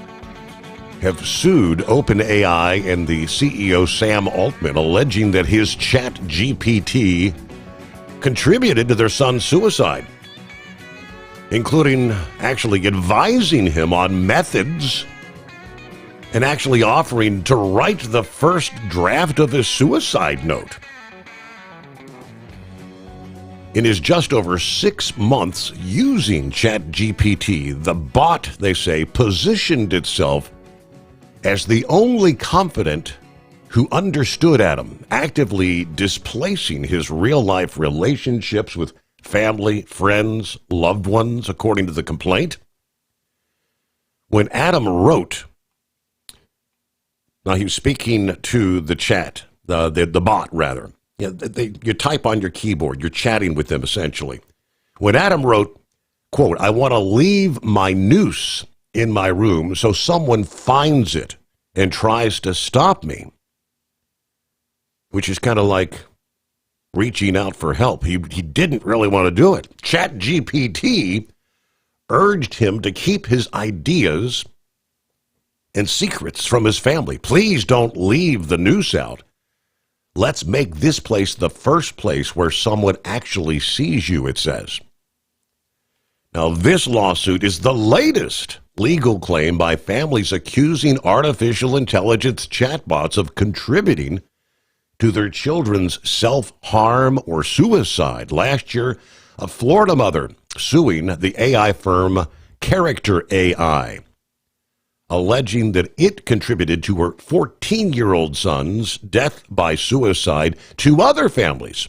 [SPEAKER 15] have sued OpenAI and the CEO Sam Altman, alleging that his ChatGPT contributed to their son's suicide, including actually advising him on methods and actually offering to write the first draft of his suicide note. In his just over 6 months using ChatGPT, the bot, they say, positioned itself as the only confidant who understood Adam, actively displacing his real-life relationships with family, friends, loved ones, according to the complaint. When Adam wrote, now he was speaking to the chat, the bot, rather. You type on your keyboard, you're chatting with them, essentially. When Adam wrote, quote, "I want to leave my noose in my room so someone finds it and tries to stop me," which is kind of like reaching out for help. He didn't really want to do it. ChatGPT urged him to keep his ideas and secrets from his family. Please don't leave the noose out. Let's make this place the first place where someone actually sees you, it says. Now, this lawsuit is the latest legal claim by families accusing artificial intelligence chatbots of contributing to their children's self-harm or suicide. Last year, a Florida mother suing the AI firm Character AI, alleging that it contributed to her 14-year-old son's death by suicide. 2 other families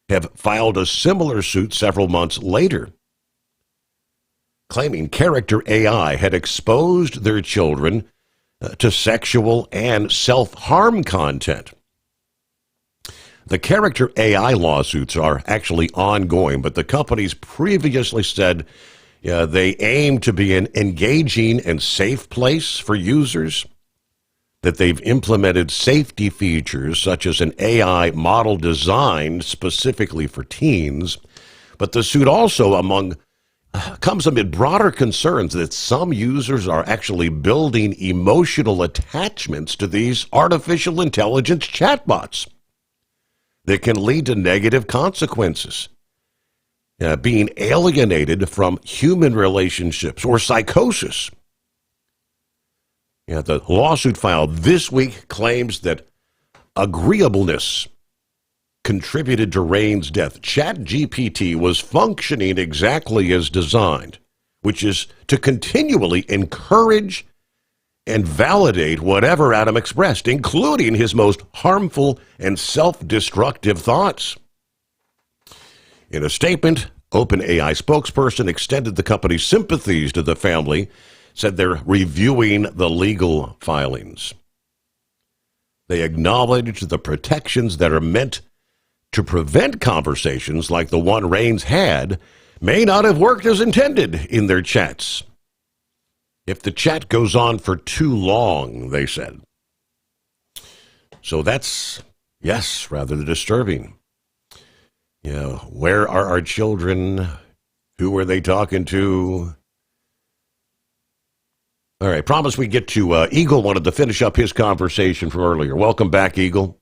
[SPEAKER 15] have filed a similar suit several months later, claiming Character AI had exposed their children to sexual and self-harm content. The Character AI lawsuits are actually ongoing, but the companies previously said they aim to be an engaging and safe place for users, that they've implemented safety features such as an AI model designed specifically for teens. But the suit also comes amid broader concerns that some users are actually building emotional attachments to these artificial intelligence chatbots that can lead to negative consequences, being alienated from human relationships or psychosis. The lawsuit filed this week claims that agreeableness contributed to Rain's death. ChatGPT was functioning exactly as designed, which is to continually encourage and validate whatever Adam expressed, including his most harmful and self-destructive thoughts. In a statement, OpenAI spokesperson extended the company's sympathies to the family, said they're reviewing the legal filings. They acknowledged the protections that are meant to prevent conversations like the one Rains had may not have worked as intended in their chats. If the chat goes on for too long, they said. So that's, yes, rather disturbing. Where are our children? Who are they talking to? All right, promise we get to Eagle. Wanted to finish up his conversation from earlier. Welcome back, Eagle.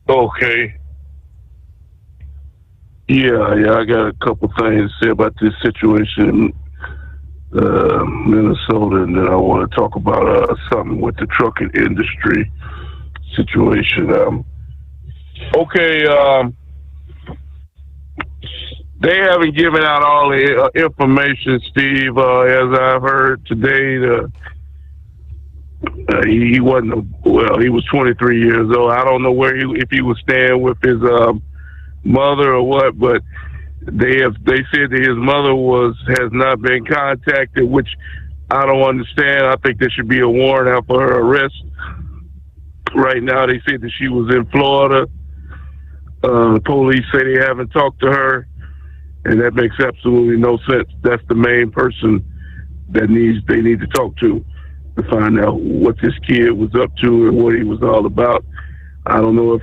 [SPEAKER 6] Okay. Yeah, I got a couple things to say about this situation in Minnesota, and then I want to talk about something with the trucking industry situation. They haven't given out all the information, Steve, as I've heard today. He wasn't. Well, he was 23 years old. I don't know if he was staying with his mother or what, but they said that his mother has not been contacted, which I don't understand. I think there should be a warrant out for her arrest. Right now, they said that she was in Florida. The police say they haven't talked to her, and that makes absolutely no sense. That's the main person that they need to talk to find out what this kid was up to and what he was all about. I don't know if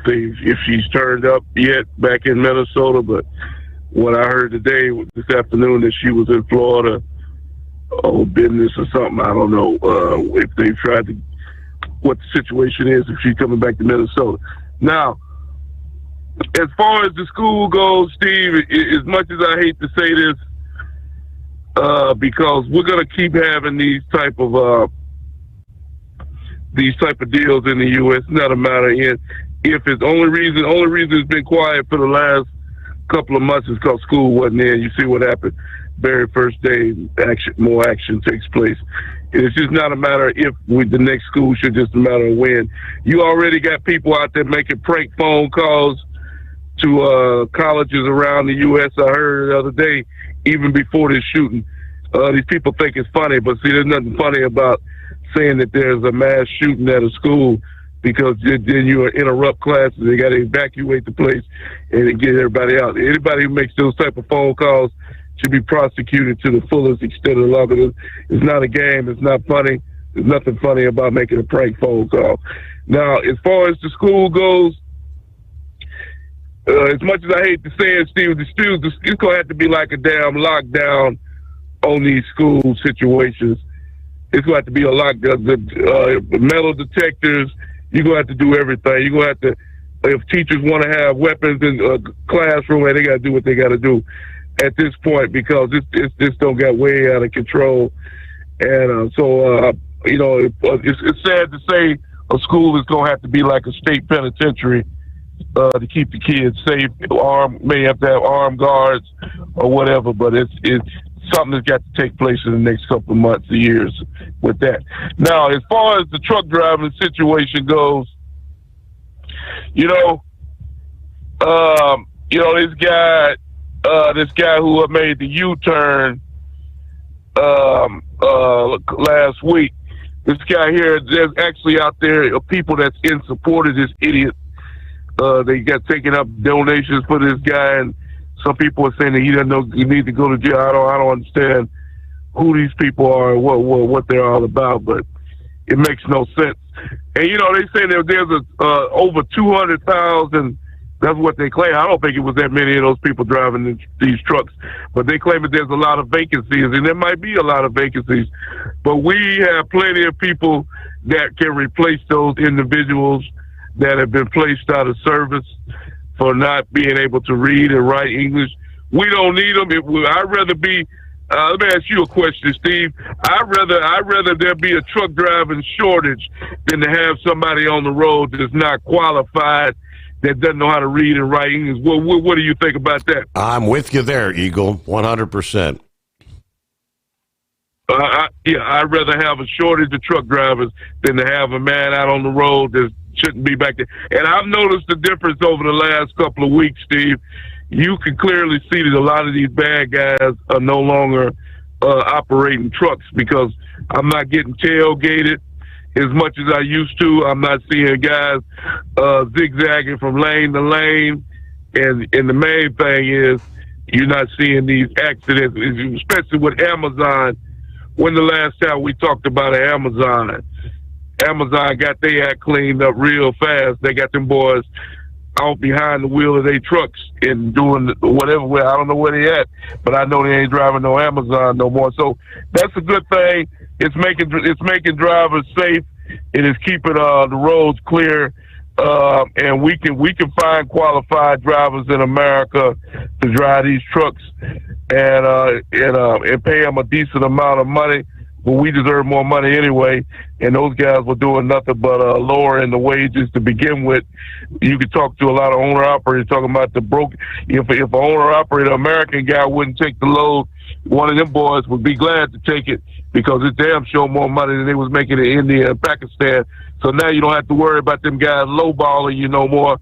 [SPEAKER 6] she's turned up yet back in Minnesota, but what I heard today, this afternoon, that she was in Florida on business or something. I don't know if they've tried to, what the situation is, if she's coming back to Minnesota. Now, as far as the school goes, Steve, as much as I hate to say this, because we're going to keep having these type of deals in the U.S. Not a matter if it's only reason it's been quiet for the last couple of months is because school wasn't in. You see what happened. Very first day, more action takes place. It's just not a matter if the next school should, just a matter of when. You already got people out there making prank phone calls to colleges around the U.S. I heard the other day, even before this shooting. These people think it's funny, but see, there's nothing funny about saying that there's a mass shooting at a school, because then you interrupt classes. They got to evacuate the place and get everybody out. Anybody who makes those type of phone calls should be prosecuted to the fullest extent of the law. It's not a game. It's not funny. There's nothing funny about making a prank phone call. Now, as far as the school goes, as much as I hate to say it, Steve, it's going to have to be like a damn lockdown on these school situations. It's going to have to be a lockdown. The metal detectors, you're going to have to do everything. You're going to have to, if teachers want to have weapons in a classroom, they got to do what they got to do at this point, because this don't get way out of control. And it's sad to say a school is going to have to be like a state penitentiary to keep the kids safe. May have to have armed guards or whatever, but it's something that's got to take place in the next couple of months or years with that. Now, as far as the truck driving situation goes, this guy who made the U-turn last week, this guy here, there's actually out there people that's in support of this idiot. They got taking up donations for this guy, and some people are saying that he doesn't know you need to go to jail. I don't understand who these people are and what they're all about, but it makes no sense. And they say that there's over 200,000. That's what they claim. I don't think it was that many of those people driving these trucks, but they claim that there's a lot of vacancies, and there might be a lot of vacancies. But we have plenty of people that can replace those individuals that have been placed out of service for not being able to read and write English. We don't need them. I'd rather be. Let me ask you a question, Steve. I'd rather there be a truck driving shortage than to have somebody on the road that's not qualified, that doesn't know how to read and write English. What do you think about that?
[SPEAKER 15] I'm with you there, Eagle, 100%.
[SPEAKER 6] I'd rather have a shortage of truck drivers than to have a man out on the road that shouldn't be back there. And I've noticed the difference over the last couple of weeks, Steve. You can clearly see that a lot of these bad guys are no longer operating trucks, because I'm not getting tailgated as much as I used to. I'm not seeing guys zigzagging from lane to lane. And the main thing is you're not seeing these accidents, especially with Amazon. When the last time we talked about Amazon got their act cleaned up real fast. They got them boys out behind the wheel of their trucks and doing whatever. I don't know where they at, but I know they ain't driving no Amazon no more. So that's a good thing. It's making drivers safe. It is keeping the roads clear, and we can find qualified drivers in America to drive these trucks and pay them a decent amount of money. But we deserve more money anyway, and those guys were doing nothing but lowering the wages to begin with. You could talk to a lot of owner-operators talking about the broke. If an owner-operator, American guy, wouldn't take the load one of them boys would be glad to take it because it's damn sure more money than they was making in India and Pakistan. So now you don't have to worry about them guys lowballing you no more,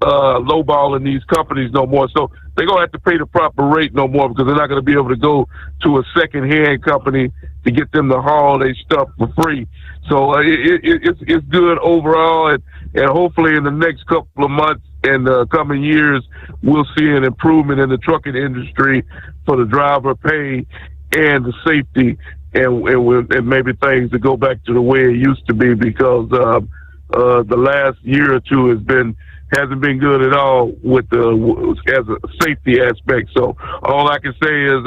[SPEAKER 6] lowballing these companies no more. So they're going to have to pay the proper rate no more because they're not going to be able to go to a second-hand company to get them to haul their stuff for free. So it's good overall, and hopefully in the next couple of months and coming years, we'll see an improvement in the trucking industry for the driver pay and the safety, and maybe things to go back to the way it used to be because the last year or two hasn't been good at all with as a safety aspect. So all I can say is,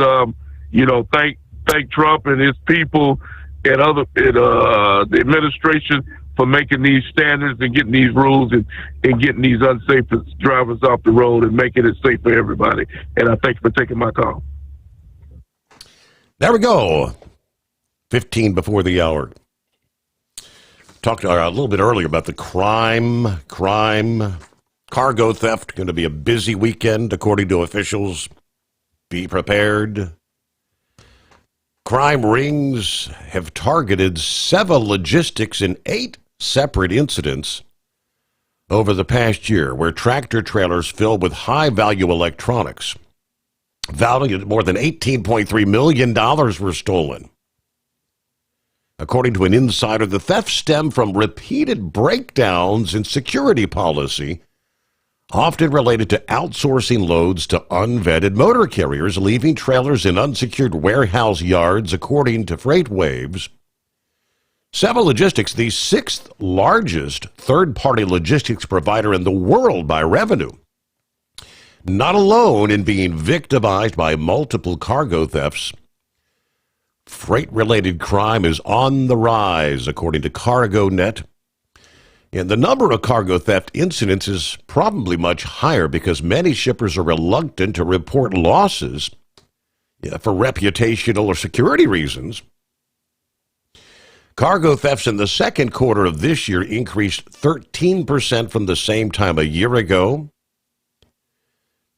[SPEAKER 6] thank Trump and his people and the administration for making these standards and getting these rules and getting these unsafe drivers off the road and making it safe for everybody. And I thank you for taking my call.
[SPEAKER 15] There we go. 15 before the hour. Talked a little bit earlier about the crime, cargo theft. Going to be a busy weekend, according to officials. Be prepared. Crime rings have targeted Seva Logistics in 8 separate incidents over the past year, where tractor trailers filled with high-value electronics, valued at more than $18.3 million, were stolen. According to an insider, the theft stemmed from repeated breakdowns in security policy, often related to outsourcing loads to unvetted motor carriers, leaving trailers in unsecured warehouse yards, according to FreightWaves. Seva Logistics, the 6th largest third-party logistics provider in the world by revenue, not alone in being victimized by multiple cargo thefts. Freight-related crime is on the rise, according to CargoNet. And the number of cargo theft incidents is probably much higher because many shippers are reluctant to report losses for reputational or security reasons. Cargo thefts in the second quarter of this year increased 13% from the same time a year ago.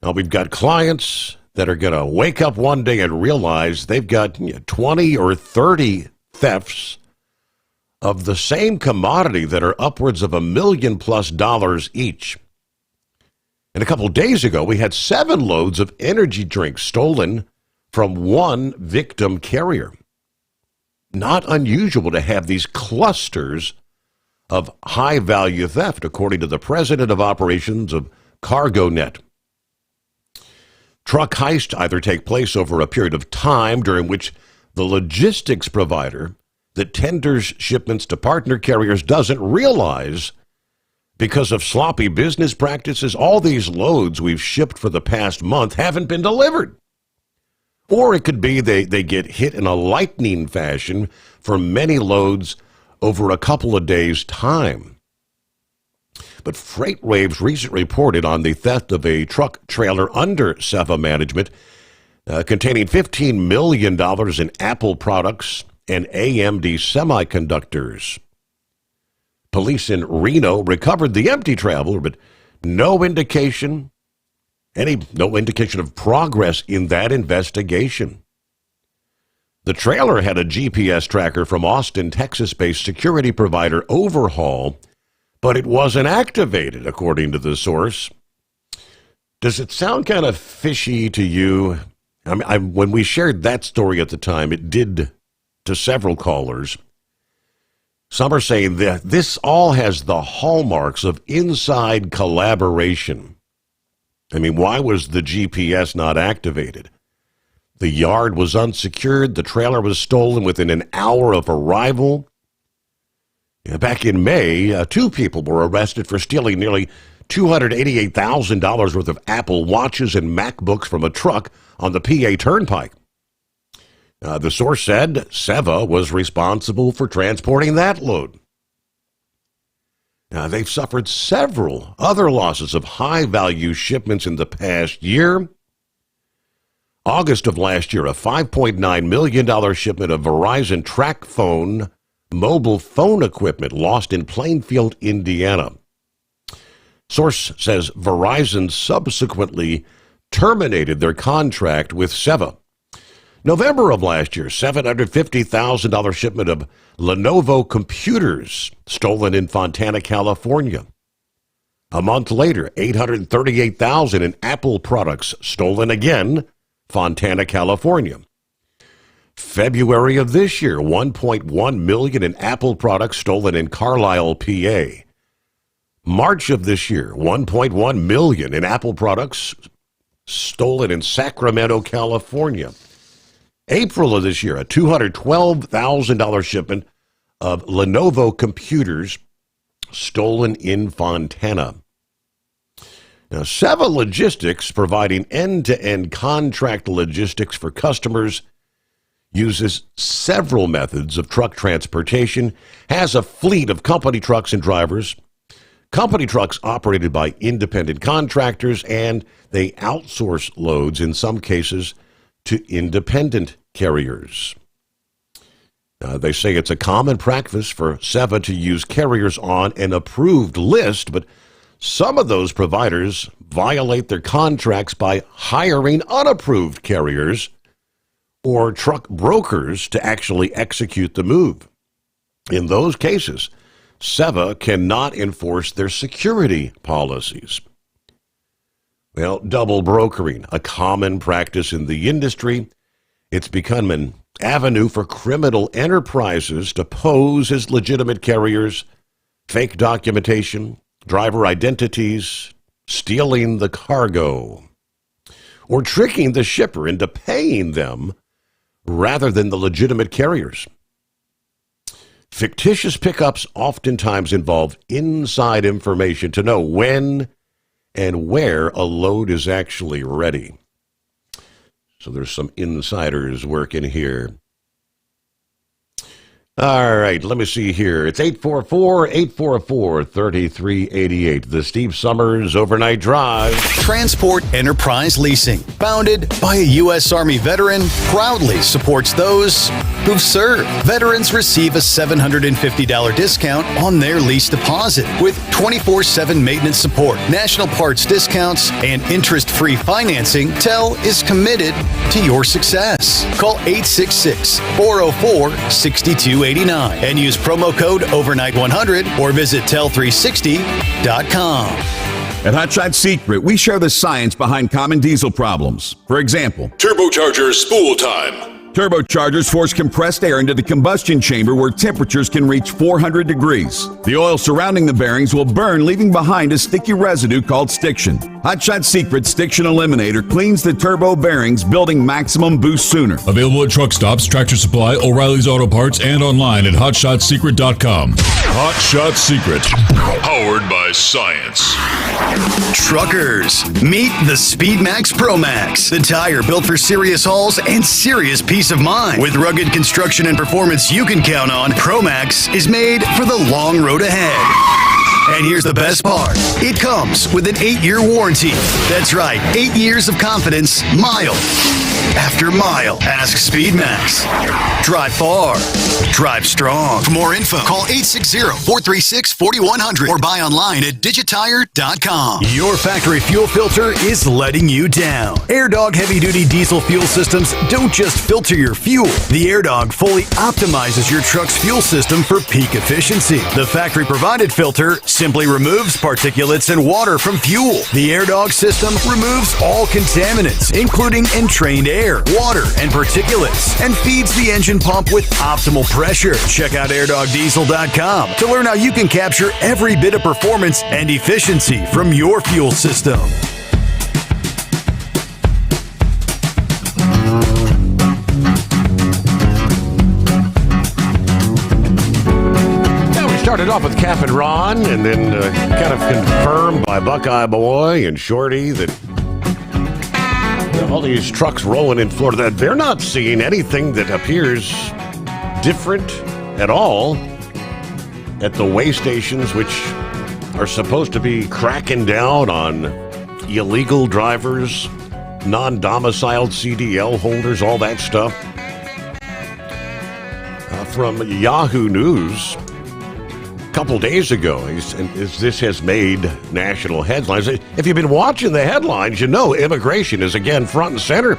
[SPEAKER 15] Now, we've got clients that are going to wake up one day and realize they've got 20 or 30 thefts of the same commodity that are upwards of $1 million+ each. And a couple of days ago, we had 7 loads of energy drinks stolen from one victim carrier. Not unusual to have these clusters of high-value theft, according to the president of operations of CargoNet. Truck heists either take place over a period of time during which the logistics provider that tenders shipments to partner carriers doesn't realize, because of sloppy business practices, all these loads we've shipped for the past month haven't been delivered. Or it could be they get hit in a lightning fashion for many loads over a couple of days' time. But FreightWaves recently reported on the theft of a truck trailer under Seva management containing $15 million in Apple products and AMD semiconductors. Police in Reno recovered the empty traveler, but no indication of progress in that investigation. The trailer had a GPS tracker from Austin, Texas-based security provider Overhaul, but it wasn't activated, according to the source. Does it sound kind of fishy to you? I mean, when we shared that story at the time, it did to several callers. Some are saying that this all has the hallmarks of inside collaboration. I mean, why was the GPS not activated? The yard was unsecured. The trailer was stolen within an hour of arrival. Back in May, 2 people were arrested for stealing nearly $288,000 worth of Apple Watches and MacBooks from a truck on the PA Turnpike. The source said Seva was responsible for transporting that load. Now, they've suffered several other losses of high-value shipments in the past year. August of last year, a $5.9 million shipment of Verizon TracFone mobile phone equipment lost in Plainfield, Indiana. Source says Verizon subsequently terminated their contract with Seva. November of last year, $750,000 shipment of Lenovo computers stolen in Fontana, California. A month later, $838,000 in Apple products stolen again, Fontana, California. February of this year, $1.1 million in Apple products stolen in Carlisle, PA. March of this year, $1.1 million in Apple products stolen in Sacramento, California. April of this year, a $212,000 shipment of Lenovo computers stolen in Fontana. Now, Seva Logistics, providing end-to-end contract logistics for customers, uses several methods of truck transportation, has a fleet of company trucks and drivers, company trucks operated by independent contractors, and they outsource loads in some cases to independent carriers. They say it's a common practice for Seva to use carriers on an approved list, but some of those providers violate their contracts by hiring unapproved carriers or truck brokers to actually execute the move. In those cases, Seva cannot enforce their security policies. Well, double brokering, a common practice in the industry. It's become an avenue for criminal enterprises to pose as legitimate carriers, fake documentation, driver identities, stealing the cargo, or tricking the shipper into paying them rather than the legitimate carriers. Fictitious pickups oftentimes involve inside information to know when and where a load is actually ready. So there's some insiders working here. All right, let me see here. It's 844-844-3388. The Steve Sommers Overnight Drive.
[SPEAKER 13] Transport Enterprise Leasing, founded by a U.S. Army veteran, proudly supports those who've served. Veterans receive a $750 discount on their lease deposit with 24/7 maintenance support, national parts discounts, and interest-free financing. TEL is committed to your success. Call 866-404-6289 and use promo code OVERNIGHT100 or visit tel360.com.
[SPEAKER 18] At Hot Shot Secret, we share the science behind common diesel problems. For example,
[SPEAKER 19] turbocharger spool time.
[SPEAKER 18] Turbochargers force compressed air into the combustion chamber where temperatures can reach 400 degrees. The oil surrounding the bearings will burn, leaving behind a sticky residue called stiction. Hot Shot Secret Stiction Eliminator cleans the turbo bearings, building maximum boost sooner.
[SPEAKER 19] Available at truck stops, Tractor Supply, O'Reilly's Auto Parts, and online at hotshotsecret.com. Hot Shot Secret, powered by science.
[SPEAKER 13] Truckers, meet the Speedmax Pro Max, the tire built for serious hauls and serious peace of mind. With rugged construction and performance you can count on, Pro Max is made for the long road ahead. And here's the best part. It comes with an 8-year warranty. That's right, 8 years of confidence, mile after mile. Ask Speedmax. Drive far. Drive strong. For more info, call 860-436-4100 or buy online at digitire.com. Your factory fuel filter is letting you down. AirDog heavy-duty diesel fuel systems don't just filter your fuel. The AirDog fully optimizes your truck's fuel system for peak efficiency. The factory-provided filter simply removes particulates and water from fuel. The AirDog system removes all contaminants, including entrained air, water, and particulates, and feeds the engine pump with optimal pressure. Check out airdogdiesel.com to learn how you can capture every bit of performance and efficiency from your fuel system.
[SPEAKER 15] Started off with Cap and Ron, and then kind of confirmed by Buckeye Boy and Shorty that all these trucks rolling in Florida, they're not seeing anything that appears different at all at the weigh stations, which are supposed to be cracking down on illegal drivers, non-domiciled CDL holders, all that stuff. From Yahoo News, couple days ago, and this has made national headlines. If you've been watching the headlines, you know immigration is again front and center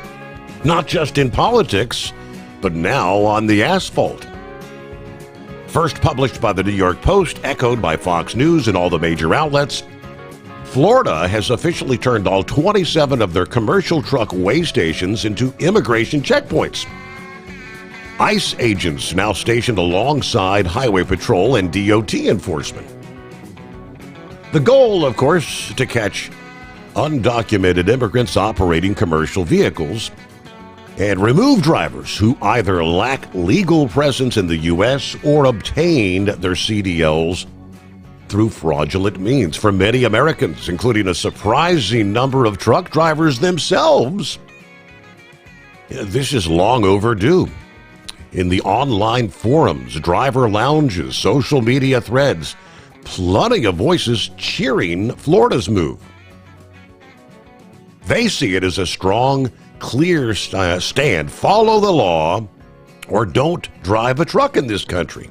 [SPEAKER 15] not just in politics, but now on the asphalt. First published by the New York Post, echoed by Fox News and all the major outlets, Florida has officially turned all 27 of their commercial truck weigh stations into immigration checkpoints. ICE agents now stationed alongside Highway Patrol and DOT enforcement. The goal, of course, to catch undocumented immigrants operating commercial vehicles and remove drivers who either lack legal presence in the U.S. or obtained their CDLs through fraudulent means. For many Americans, including a surprising number of truck drivers themselves, this is long overdue. In the online forums, driver lounges, social media threads, plenty of voices cheering Florida's move. They see it as a strong, clear stand. Follow the law or don't drive a truck in this country.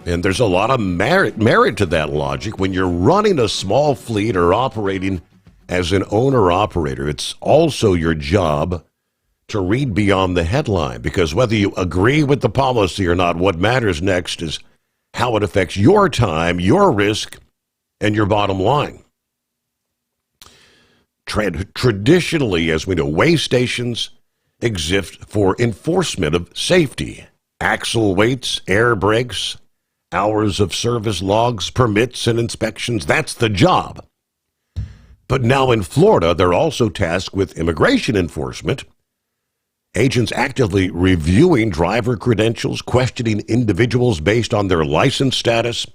[SPEAKER 15] And there's a lot of merit to that logic. When you're running a small fleet or operating as an owner-operator, it's also your job to read beyond the headline, because whether you agree with the policy or not, what matters next is how it affects your time, your risk, and your bottom line. Traditionally, as we know, weigh stations exist for enforcement of safety. Axle weights, air brakes, hours of service logs, permits, and inspections. That's the job. But now in Florida, they're also tasked with immigration enforcement. Agents actively reviewing driver credentials, questioning individuals based on their license status,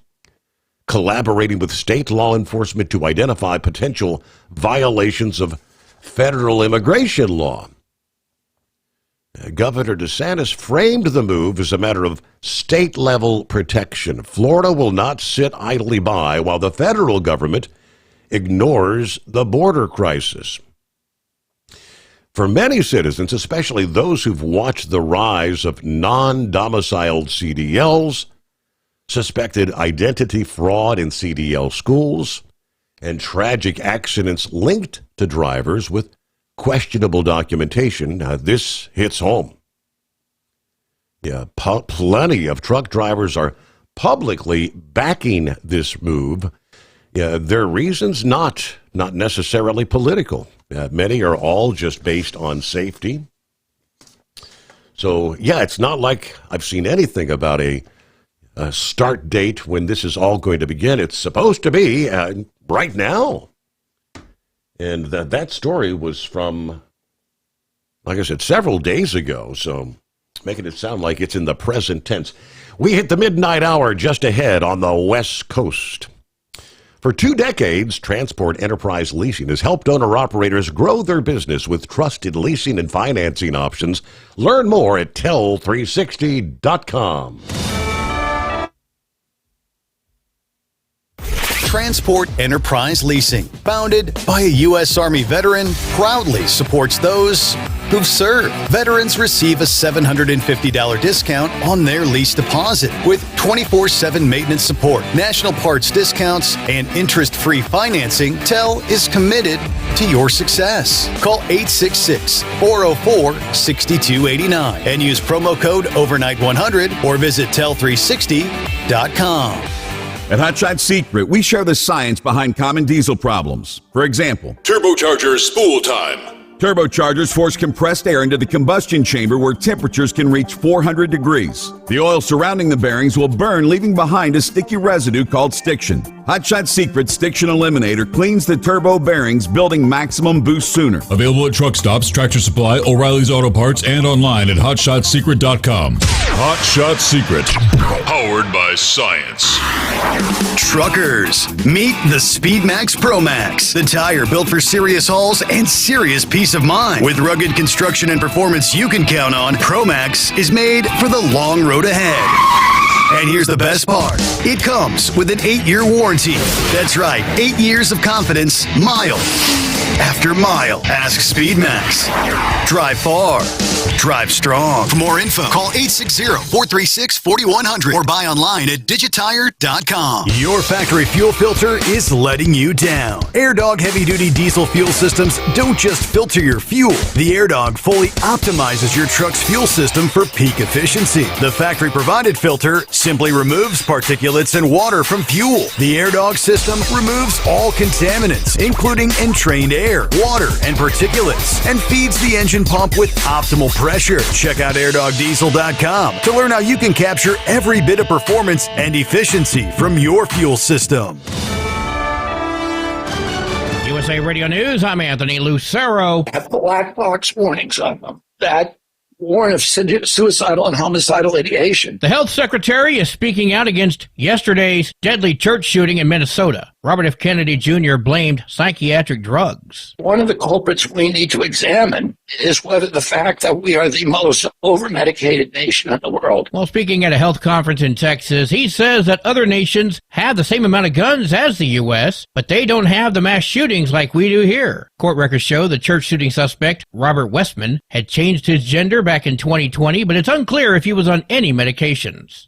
[SPEAKER 15] collaborating with state law enforcement to identify potential violations of federal immigration law. Governor DeSantis framed the move as a matter of state-level protection. Florida will not sit idly by while the federal government ignores the border crisis. For many citizens, especially those who've watched the rise of non-domiciled CDLs, suspected identity fraud in CDL schools, and tragic accidents linked to drivers with questionable documentation, this hits home. Plenty of truck drivers are publicly backing this move. Their reasons not necessarily political. Many are all just based on safety. So, it's not like I've seen anything about a start date when this is all going to begin. It's supposed to be right now. And that story was from, like I said, several days ago. So, making it sound like it's in the present tense. We hit the midnight hour just ahead on the West Coast. For 2 decades, Transport Enterprise Leasing has helped owner-operators grow their business with trusted leasing and financing options. Learn more at tell360.com.
[SPEAKER 13] Transport Enterprise Leasing, founded by a U.S. Army veteran, proudly supports those who've served. Veterans receive a $750 discount on their lease deposit with 24/7 maintenance support, national parts discounts, and interest-free financing. TEL is committed to your success. Call 866-404-6289 and use promo code OVERNIGHT100 or visit tell360.com.
[SPEAKER 18] At Hotshot Secret, we share the science behind common diesel problems. For example,
[SPEAKER 19] turbochargers spool time.
[SPEAKER 18] Turbochargers force compressed air into the combustion chamber where temperatures can reach 400 degrees. The oil surrounding the bearings will burn, leaving behind a sticky residue called stiction. Hotshot Secret Stiction Eliminator cleans the turbo bearings, building maximum boost sooner.
[SPEAKER 19] Available at truck stops, Tractor Supply, O'Reilly's Auto Parts, and online at hotshotsecret.com. Hot Shot Secret, powered by science.
[SPEAKER 13] Truckers, meet the SpeedMax Pro Max, the tire built for serious hauls and serious peace of mind. With rugged construction and performance you can count on, Pro Max is made for the long road ahead. And here's the best part. It comes with an 8-year warranty. That's right, 8 years of confidence, mile after mile. Ask SpeedMax. Drive far. Drive strong. For more info, call 860-436-4100 or buy online at digitire.com. Your factory fuel filter is letting you down. AirDog heavy-duty diesel fuel systems don't just filter your fuel. The AirDog fully optimizes your truck's fuel system for peak efficiency. The factory-provided filter simply removes particulates and water from fuel. The AirDog system removes all contaminants, including entrained air, water, and particulates, and feeds the engine pump with optimal pressure. Check out airdogdiesel.com to learn how you can capture every bit of performance and efficiency from your fuel system.
[SPEAKER 2] USA Radio News, I'm Anthony Lucero.
[SPEAKER 8] Have black box warnings on them that warn of suicidal and homicidal ideation.
[SPEAKER 2] The health secretary is speaking out against yesterday's deadly church shooting in Minnesota. Robert F. Kennedy Jr. blamed psychiatric drugs.
[SPEAKER 8] One of the culprits we need to examine is whether the fact that we are the most over-medicated nation in the world.
[SPEAKER 2] While speaking at a health conference in Texas, he says that other nations have the same amount of guns as the U.S., but they don't have the mass shootings like we do here. Court records show the church shooting suspect, Robert Westman, had changed his gender back in 2020, but it's unclear if he was on any medications.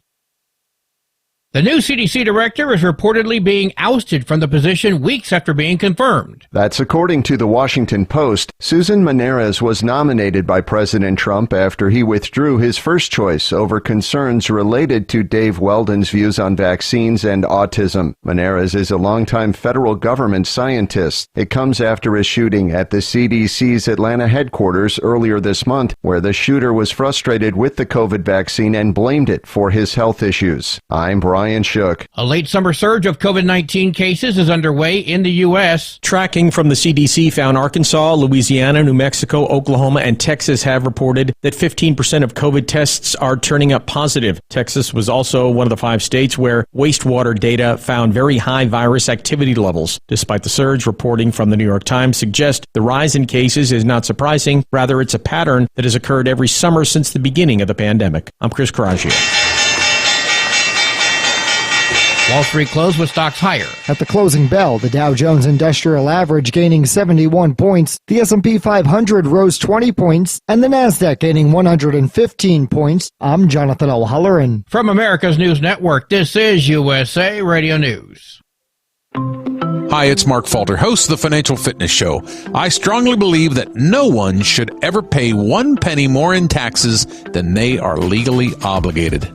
[SPEAKER 2] The new CDC director is reportedly being ousted from the position weeks after being confirmed.
[SPEAKER 12] That's according to the Washington Post. Susan Maneras was nominated by President Trump after he withdrew his first choice over concerns related to Dave Weldon's views on vaccines and autism. Maneras is a longtime federal government scientist. It comes after a shooting at the CDC's Atlanta headquarters earlier this month, where the shooter was frustrated with the COVID vaccine and blamed it for his health issues. I'm Brian Shook.
[SPEAKER 2] A late summer surge of COVID-19 cases is underway in the U.S.
[SPEAKER 14] Tracking from the CDC found Arkansas, Louisiana, New Mexico, Oklahoma, and Texas have reported that 15% of COVID tests are turning up positive. Texas was also one of the 5 states where wastewater data found very high virus activity levels. Despite the surge, reporting from the New York Times suggests the rise in cases is not surprising. Rather, it's a pattern that has occurred every summer since the beginning of the pandemic. I'm Chris Carraggio.
[SPEAKER 2] Wall Street closed with stocks higher.
[SPEAKER 5] At the closing bell, the Dow Jones Industrial Average gaining 71 points, the S&P 500 rose 20 points, and the Nasdaq gaining 115 points. I'm Jonathan O'Halloran.
[SPEAKER 2] From America's News Network, this is USA Radio News.
[SPEAKER 16] Hi, it's Mark Falter, host of the Financial Fitness Show. I strongly believe that no one should ever pay 1 penny more in taxes than they are legally obligated.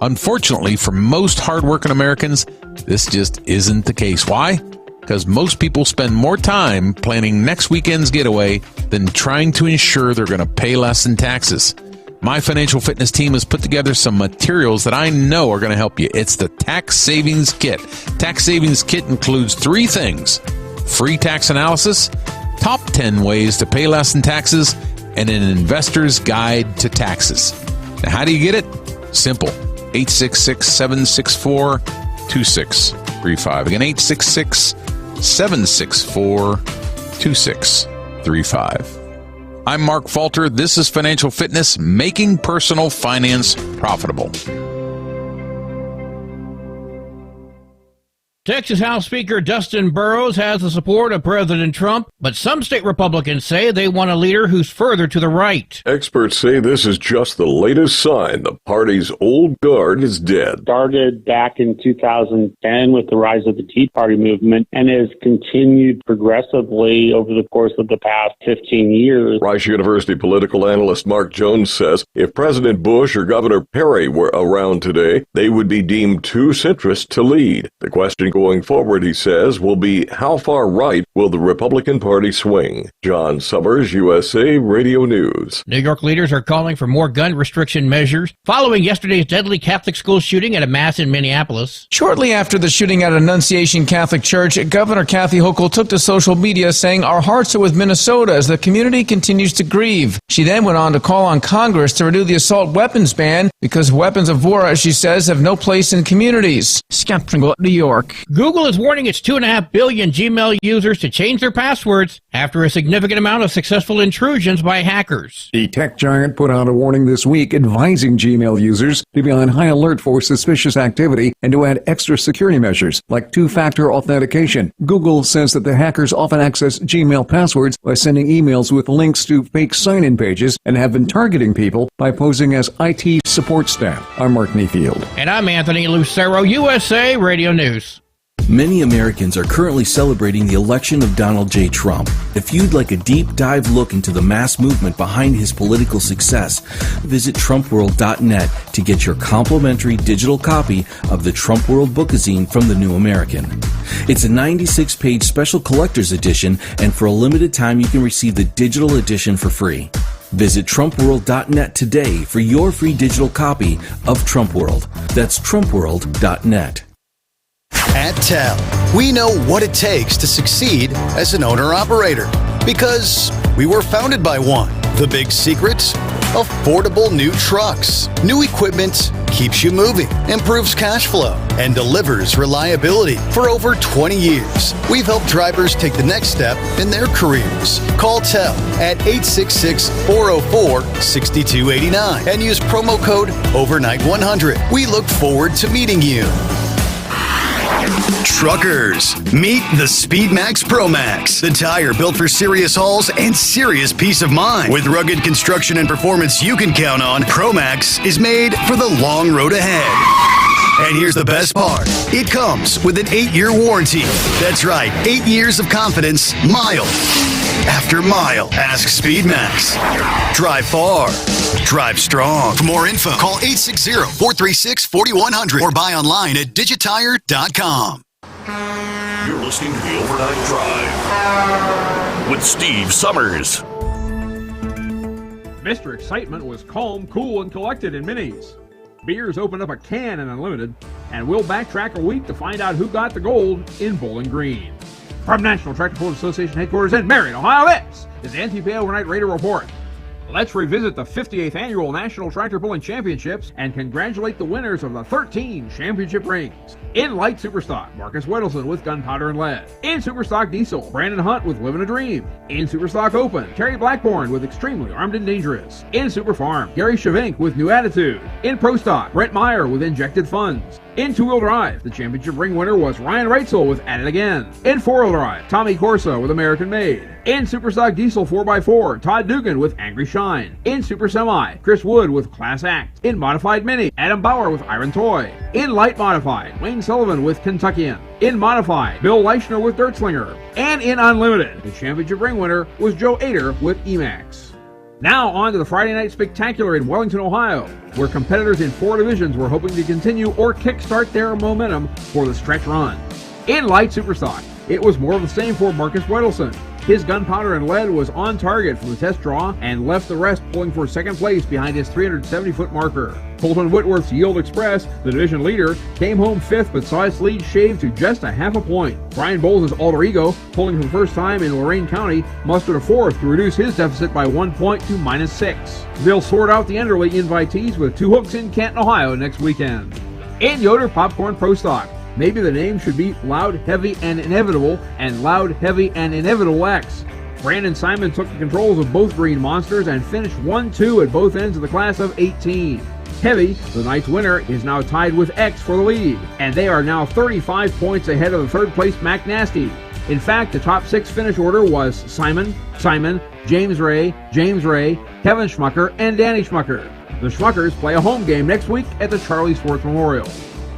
[SPEAKER 16] Unfortunately, for most hardworking Americans, this just isn't the case. Why? Because most people spend more time planning next weekend's getaway than trying to ensure they're going to pay less in taxes. My financial fitness team has put together some materials that I know are going to help you. It's the Tax Savings Kit. Tax Savings Kit includes 3 things: free tax analysis, top 10 ways to pay less in taxes, and an investor's guide to taxes. Now, how do you get it? Simple. 866-764-2635. Again, 866-764-2635. I'm Mark Falter. This is Financial Fitness, making personal finance profitable.
[SPEAKER 2] Texas House Speaker Dustin Burrows has the support of President Trump, but some state Republicans say they want a leader who's further to the right.
[SPEAKER 25] Experts say this is just the latest sign the party's old guard is dead.
[SPEAKER 26] Started back in 2010 with the rise of the Tea Party movement and has continued progressively over the course of the past 15 years.
[SPEAKER 25] Rice University political analyst Mark Jones says if President Bush or Governor Perry were around today, they would be deemed too centrist to lead. The question going forward, he says, will be how far right will the Republican Party swing? John Sommers, USA Radio News.
[SPEAKER 2] New York leaders are calling for more gun restriction measures following yesterday's deadly Catholic school shooting at a mass in Minneapolis.
[SPEAKER 27] Shortly after the shooting at Annunciation Catholic Church, Governor Kathy Hochul took to social media saying, "Our hearts are with Minnesota as the community continues to grieve." She then went on to call on Congress to renew the assault weapons ban because weapons of war, as she says, have no place in communities. Scott Pringle, New York.
[SPEAKER 2] Google is warning its 2.5 billion Gmail users to change their passwords after a significant amount of successful intrusions by hackers.
[SPEAKER 3] The tech giant put out a warning this week advising Gmail users to be on high alert for suspicious activity and to add extra security measures like two-factor authentication. Google says that the hackers often access Gmail passwords by sending emails with links to fake sign-in pages and have been targeting people by posing as IT support staff. I'm Mark Neefield.
[SPEAKER 2] And I'm Anthony Lucero, USA Radio News.
[SPEAKER 11] Many Americans are currently celebrating the election of Donald J. Trump. If you'd like a deep dive look into the mass movement behind his political success, visit TrumpWorld.net to get your complimentary digital copy of the Trump World Bookazine from the New American. It's a 96-page special collector's edition, and for a limited time you can receive the digital edition for free. Visit TrumpWorld.net today for your free digital copy of Trump World. That's TrumpWorld.net.
[SPEAKER 13] At TEL, we know what it takes to succeed as an owner-operator because we were founded by one. The big secret? Affordable new trucks. New equipment keeps you moving, improves cash flow, and delivers reliability. For over 20 years, we've helped drivers take the next step in their careers. Call TEL at 866-404-6289 and use promo code OVERNIGHT100. We look forward to meeting you. Truckers, meet the SpeedMax Pro Max, the tire built for serious hauls and serious peace of mind. With rugged construction and performance you can count on, Pro Max is made for the long road ahead. And here's the best part. It comes with an 8-year warranty. That's right, 8 years of confidence, mile after mile. Ask SpeedMax. Drive far. Drive strong. For more info, call 860-436-4100 or buy online at digitire.com.
[SPEAKER 20] You're listening to the Overnight Drive with Steve Summers.
[SPEAKER 17] Mr. Excitement was calm, cool, and collected in Minis. Beers opened up a can in Unlimited, and we'll backtrack a week to find out who got the gold in Bowling Green. From National Tractor Pull Association headquarters in Marion, Ohio, this is the NTPA Overnight Radio Report. Let's revisit the 58th Annual National Tractor Pulling Championships and congratulate the winners of the 13 championship rings. In light superstock, Marcus Wedelson with Gunpowder and Lead. In superstock diesel, Brandon Hunt with Living a Dream. In superstock open, Terry Blackburn with Extremely Armed and Dangerous. In super farm, Gary Shavink with New Attitude. In pro stock, Brent Meyer with Injected Funds. In two-wheel drive, the championship ring winner was Ryan Reitzel with At It Again. In four-wheel drive, Tommy Corsa with American Made. In Superstock Diesel 4x4, Todd Dugan with Angry Shine. In Super Semi, Chris Wood with Class Act. In Modified Mini, Adam Bauer with Iron Toy. In Light Modified, Wayne Sullivan with Kentuckian. In Modified, Bill Leichner with Dirt Slinger. And in Unlimited, the championship ring winner was Joe Ader with Emax. Now on to the Friday Night Spectacular in Wellington, Ohio, where competitors in 4 divisions were hoping to continue or kickstart their momentum for the stretch run. In light superstock, it was more of the same for Marcus Wedelson. His Gunpowder and Lead was on target for the test draw and left the rest pulling for second place behind his 370-foot marker. Colton Whitworth's Yield Express, the division leader, came home 5th but saw its lead shaved to just a half a point. Brian Bowles' Alter Ego, pulling for the first time in Lorain County, mustered a 4th to reduce his deficit by 1 point to -6. They'll sort out the Enderley invitees with 2 hooks in Canton, Ohio next weekend. In Yoder Popcorn Pro Stock, maybe the name should be Loud, Heavy, and Inevitable, and Loud, Heavy, and Inevitable X. Brandon Simon took the controls of both Green Monsters and finished 1-2 at both ends of the class of 18. Heavy, the night's winner, is now tied with X for the lead, and they are now 35 points ahead of the third place Mac Nasty. In fact, the top 6 finish order was Simon, James Ray, Kevin Schmucker, and Danny Schmucker. The Schmuckers play a home game next week at the Charlie Sports Memorial.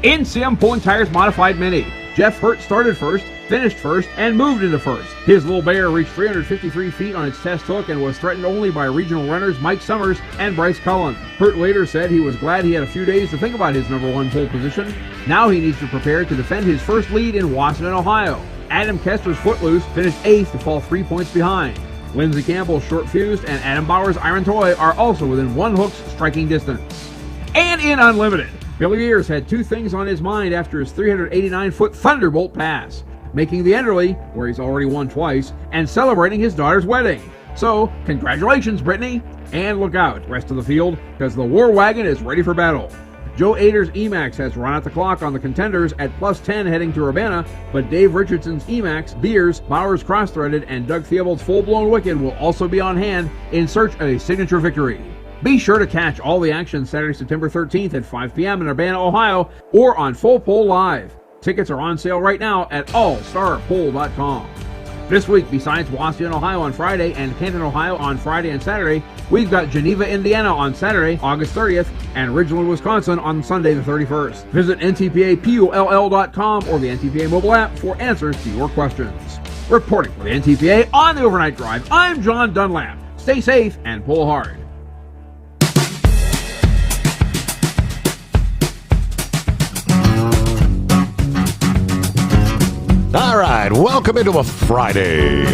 [SPEAKER 17] In CM Pulling Tires Modified Mini, Jeff Hurt started first, finished first, and moved into first. His Little Bear reached 353 feet on its test hook and was threatened only by regional runners Mike Sommers and Bryce Cullen. Hurt later said he was glad he had a few days to think about his number 1 pole position. Now he needs to prepare to defend his first lead in Washington, Ohio. Adam Kester's Footloose finished 8th to fall 3 points behind. Lindsey Campbell's Short Fused and Adam Bauer's Iron Toy are also within 1 hook's striking distance. And in Unlimited, Billy Ayers had 2 things on his mind after his 389-foot Thunderbolt pass, making the Enderley, where he's already won twice, and celebrating his daughter's wedding. So, congratulations, Brittany, and look out, rest of the field, because the War Wagon is ready for battle. Joe Ader's Emax has run out the clock on the contenders at +10 heading to Urbana, but Dave Richardson's Emax, Beers, Bauer's Cross-Threaded, and Doug Theobald's Full-Blown Wicked will also be on hand in search of a signature victory. Be sure to catch all the action Saturday, September 13th at 5 p.m. in Urbana, Ohio, or on Full Pull Live. Tickets are on sale right now at allstarpoll.com. This week, besides Waukegan, Ohio on Friday and Canton, Ohio on Friday and Saturday, we've got Geneva, Indiana on Saturday, August 30th, and Ridgeland, Wisconsin on Sunday the 31st. Visit ntpapull.com or the NTPA mobile app for answers to your questions. Reporting for the NTPA on the Overnight Drive, I'm John Dunlap. Stay safe and pull hard.
[SPEAKER 15] All right, welcome into a Friday.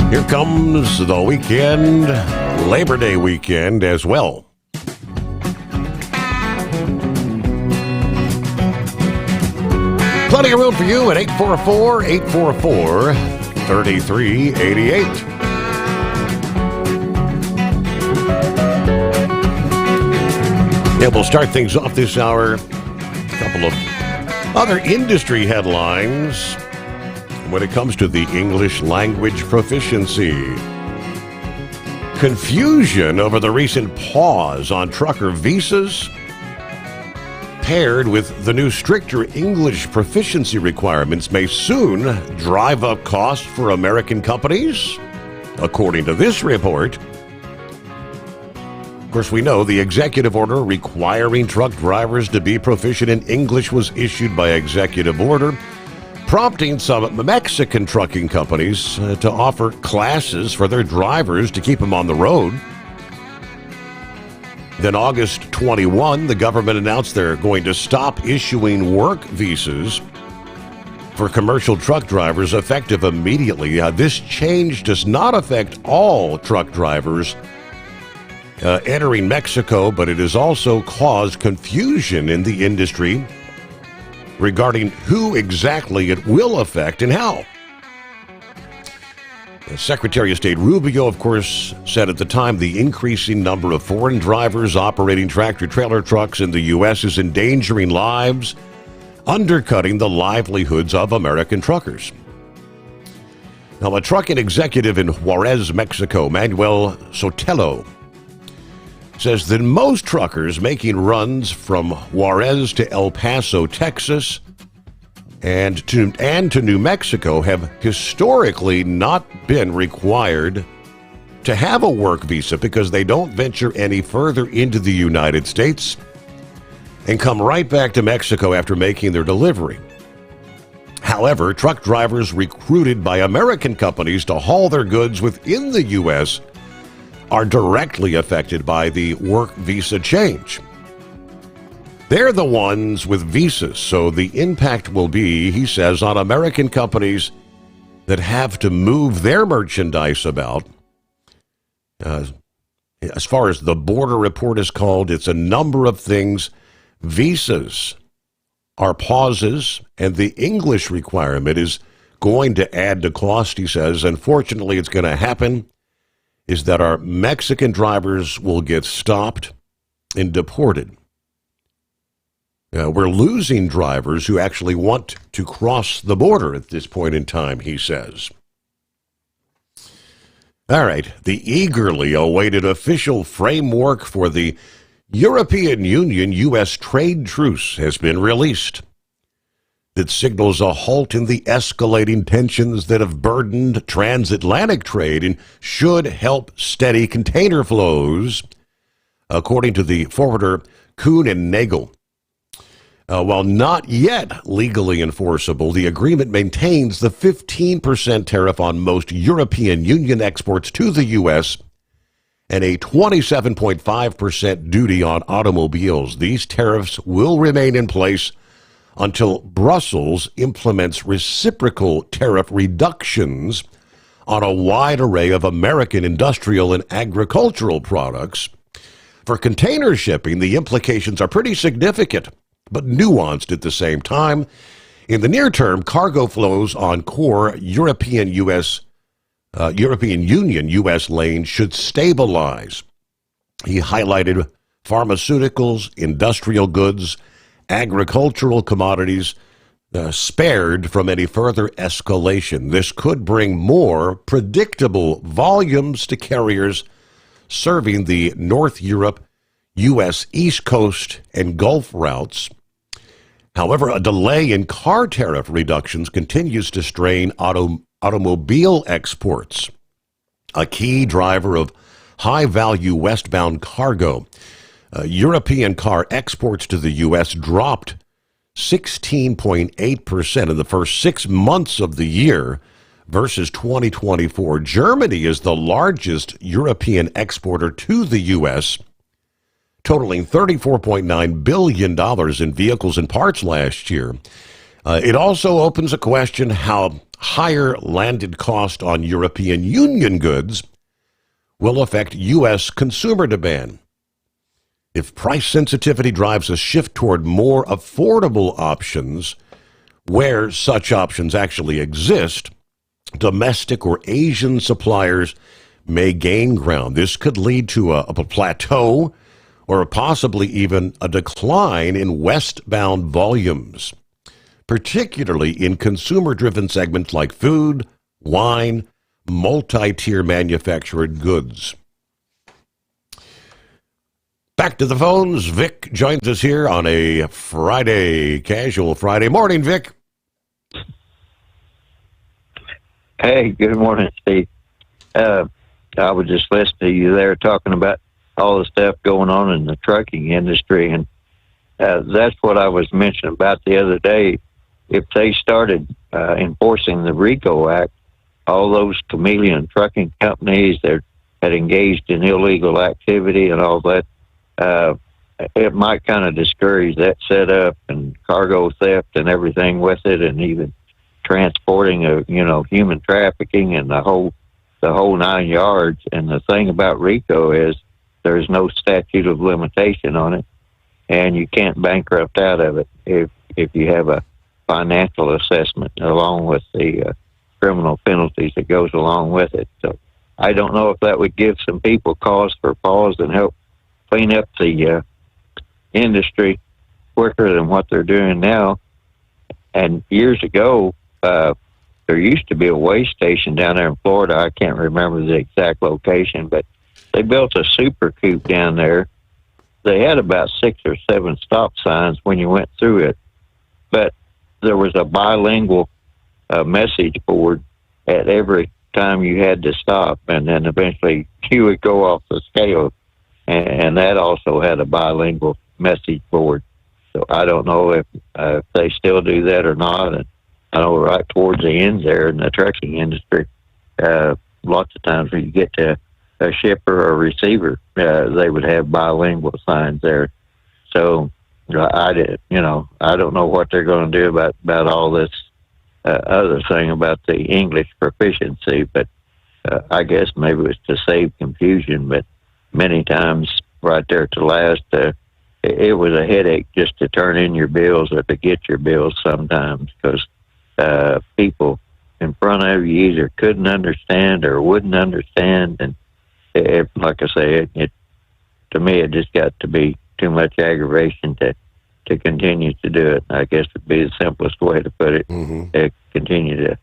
[SPEAKER 15] Here comes the weekend, Labor Day weekend as well. Plenty of room for you at 844-844-3388. Yeah, we'll start things off this hour. A couple of other industry headlines when it comes to the English language proficiency. Confusion over the recent pause on trucker visas, paired with the new stricter English proficiency requirements, may soon drive up costs for American companies, according to this report. Of course, we know the executive order requiring truck drivers to be proficient in English was issued by executive order, prompting some Mexican trucking companies to offer classes for their drivers to keep them on the road. Then August 21, the government announced they're going to stop issuing work visas for commercial truck drivers effective immediately. This change does not affect all truck drivers entering Mexico, but it has also caused confusion in the industry regarding who exactly it will affect and how. Secretary of State Rubio, of course, said at the time the increasing number of foreign drivers operating tractor-trailer trucks in the U.S. is endangering lives, undercutting the livelihoods of American truckers. Now, a trucking executive in Juarez, Mexico, Manuel Sotelo, says that most truckers making runs from Juarez to El Paso, Texas, and to New Mexico have historically not been required to have a work visa because they don't venture any further into the United States and come right back to Mexico after making their delivery. However, truck drivers recruited by American companies to haul their goods within the U.S. are directly affected by the work visa change. They're the ones with visas, so the impact will be, he says, on American companies that have to move their merchandise about. As far as the border report is called, it's a number of things. Visas are pauses, and the English requirement is going to add to cost, he says. Unfortunately, it's going to happen is that our Mexican drivers will get stopped and deported. We're losing drivers who actually want to cross the border at this point in time, he says. All right, the eagerly awaited official framework for the European Union-U.S. trade truce has been released. That signals a halt in the escalating tensions that have burdened transatlantic trade and should help steady container flows, according to the forwarder Kuhn and Nagel. While not yet legally enforceable, the agreement maintains the 15% tariff on most European Union exports to the U.S. and a 27.5% duty on automobiles. These tariffs will remain in place until Brussels implements reciprocal tariff reductions on a wide array of American industrial and agricultural products. For container shipping, the implications are pretty significant, but nuanced at the same time. In the near term, cargo flows on core European Union U.S. lanes should stabilize. He highlighted pharmaceuticals, industrial goods, agricultural commodities spared from any further escalation. This could bring more predictable volumes to carriers serving the North Europe, U.S. East Coast, and Gulf routes. However, a delay in car tariff reductions continues to strain automobile exports, a key driver of high-value westbound cargo. European car exports to the U.S. dropped 16.8% in the first 6 months of the year versus 2024. Germany is the largest European exporter to the U.S., totaling $34.9 billion in vehicles and parts last year. It also opens a question how higher landed cost on European Union goods will affect U.S. consumer demand. If price sensitivity drives a shift toward more affordable options, where such options actually exist, domestic or Asian suppliers may gain ground. This could lead to a plateau or possibly even a decline in westbound volumes, particularly in consumer-driven segments like food, wine, multi-tier manufactured goods. Back to the phones. Vic joins us here on a Friday, casual Friday morning. Vic.
[SPEAKER 1] Hey, good morning, Steve. I was just listening to you there talking about all the stuff going on in the trucking industry, and that's what I was mentioning about the other day. If they started enforcing the RICO Act, all those chameleon trucking companies that had engaged in illegal activity and all that, it might kind of discourage that setup and cargo theft and everything with it, and even transporting of human trafficking and the whole 9 yards. And the thing about RICO is there's no statute of limitation on it, and you can't bankrupt out of it if you have a financial assessment along with the criminal penalties that goes along with it. So I don't know if that would give some people cause for pause and help clean up the industry quicker than what they're doing now. And years ago, there used to be a way station down there in Florida. I can't remember the exact location, but they built a super coupe down there. They had about 6 or 7 stop signs when you went through it, but there was a bilingual message board at every time you had to stop, and then eventually you would go off the scale, and that also had a bilingual message board. So I don't know if they still do that or not. And I know right towards the end there in the trucking industry, lots of times when you get to a shipper or receiver, they would have bilingual signs there. So I don't know what they're going to do about all this other thing about the English proficiency, but I guess maybe it's to save confusion. But many times right there at the last, it was a headache just to turn in your bills or to get your bills sometimes, because people in front of you either couldn't understand or wouldn't understand. And like I say, to me, it just got to be too much aggravation to continue to do it. I guess would be the simplest way to put it. To continue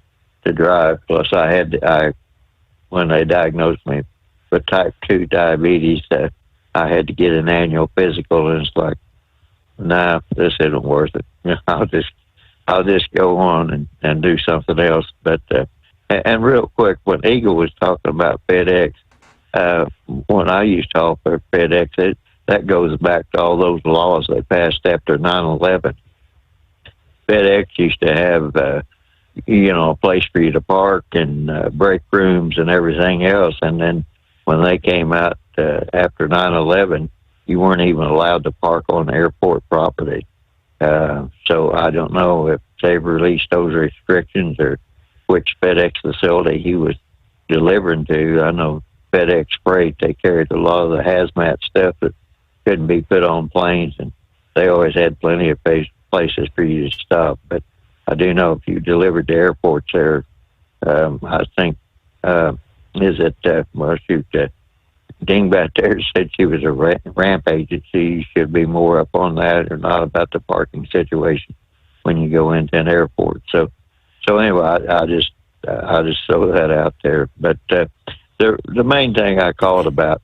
[SPEAKER 1] to drive. Plus, when they diagnosed me with type 2 diabetes, I had to get an annual physical, and it's like, nah, this isn't worth it. I'll just go on and do something else. But and real quick, when Eagle was talking about FedEx, when I used to haul for FedEx, that goes back to all those laws they passed after 9/11. FedEx used to have, a place for you to park and break rooms and everything else. And then when they came out after 9/11, you weren't even allowed to park on airport property. So I don't know if they've released those restrictions or which FedEx facility he was delivering to. I know FedEx Freight, they carried a lot of the hazmat stuff that couldn't be put on planes, and they always had plenty of places for you to stop. But I do know if you delivered to airports there, I think, dingbat there said she was a ramp agent. She should be more up on that or not about the parking situation when you go into an airport. So anyway, I just throw that out there. But the main thing I called about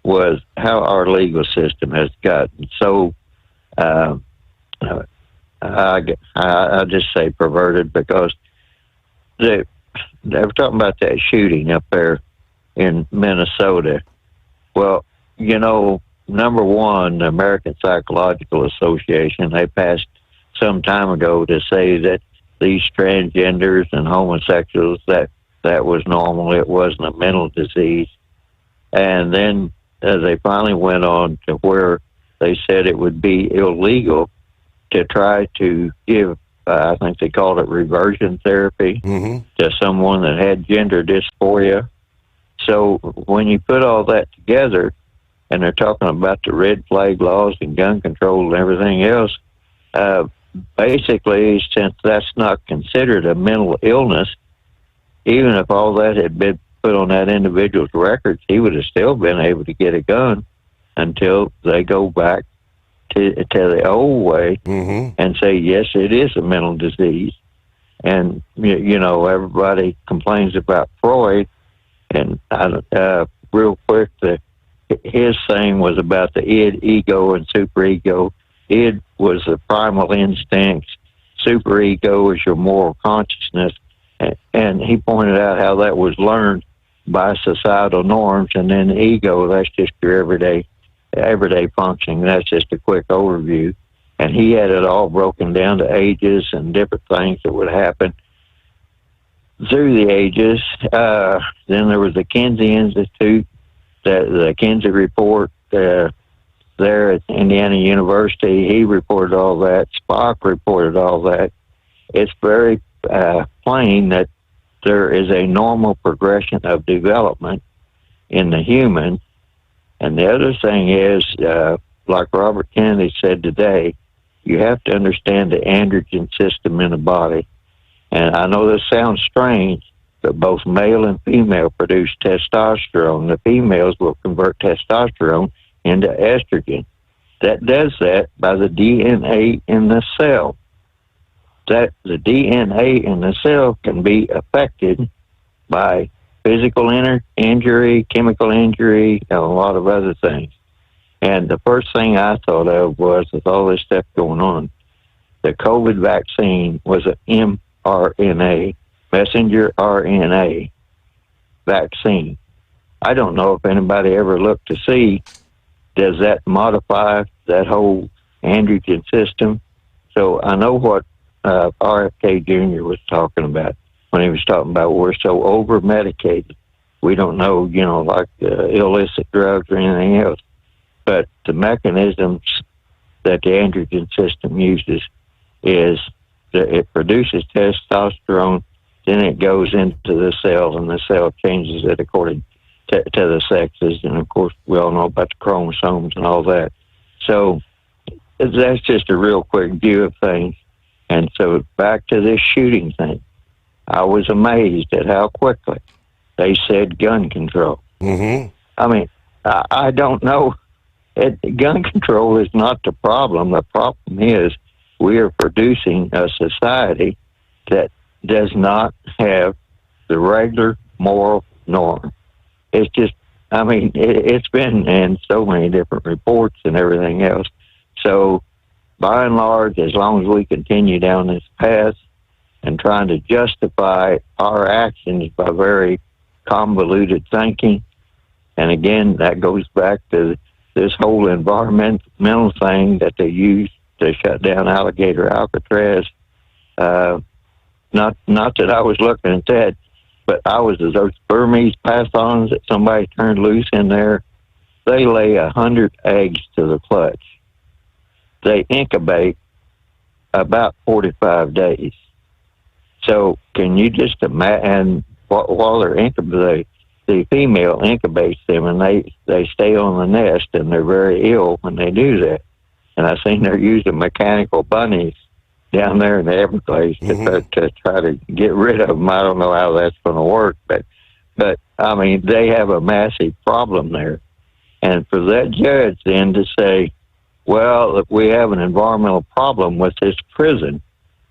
[SPEAKER 1] was how our legal system has gotten so, I just say perverted, because they were talking about that shooting up there in Minnesota. Well, number one, the American Psychological Association, they passed some time ago to say that these transgenders and homosexuals, that was normal. It wasn't a mental disease. And then they finally went on to where they said it would be illegal to try to give, I think they called it reversion therapy, to someone that had gender dysphoria. So when you put all that together, and they're talking about the red flag laws and gun control and everything else, basically, since that's not considered a mental illness, even if all that had been put on that individual's records, he would have still been able to get a gun until they go back to the old way and say, yes, it is a mental disease. And, everybody complains about Freud, and real quick, his thing was about the id, ego, and superego. Id was the primal instincts. Superego is your moral consciousness. And he pointed out how that was learned by societal norms. And then ego, that's just your everyday functioning. That's just a quick overview. And he had it all broken down to ages and different things that would happen through the ages. Then there was the Kinsey Institute, the Kinsey report there at Indiana University. He reported all that. Spock reported all that. It's very plain that there is a normal progression of development in the human. And the other thing is, like Robert Kennedy said today, you have to understand the androgen system in the body. And I know this sounds strange, but both male and female produce testosterone. The females will convert testosterone into estrogen. That does that by the DNA in the cell. That the DNA in the cell can be affected by physical injury, chemical injury, and a lot of other things. And the first thing I thought of was, with all this stuff going on, the COVID vaccine was an mRNA, messenger RNA vaccine. I don't know if anybody ever looked to see, does that modify that whole androgen system? So I know what RFK Jr. was talking about when he was talking about we're so over-medicated. We don't know, like illicit drugs or anything else. But the mechanisms that the androgen system uses is that it produces testosterone, then it goes into the cell, and the cell changes it according to the sexes. And, of course, we all know about the chromosomes and all that. So that's just a real quick view of things. And so back to this shooting thing, I was amazed at how quickly they said gun control. I mean, I don't know. Gun control is not the problem. The problem is we are producing a society that does not have the regular moral norm. It's just, I mean, it's been in so many different reports and everything else. So by and large, as long as we continue down this path and trying to justify our actions by very convoluted thinking, and again, that goes back to this whole environmental thing that they used to shut down Alligator Alcatraz. Not that I was looking at that, but those Burmese pythons that somebody turned loose in there, they lay 100 eggs to the clutch. They incubate about 45 days. So can you just imagine, while they're incubating, the female incubates them, and they stay on the nest, and they're very ill when they do that. And I've seen they're using mechanical bunnies down there in the Everglades to try to get rid of them. I don't know how that's going to work, but I mean, they have a massive problem there. And for that judge then to say, well, look, we have an environmental problem with this prison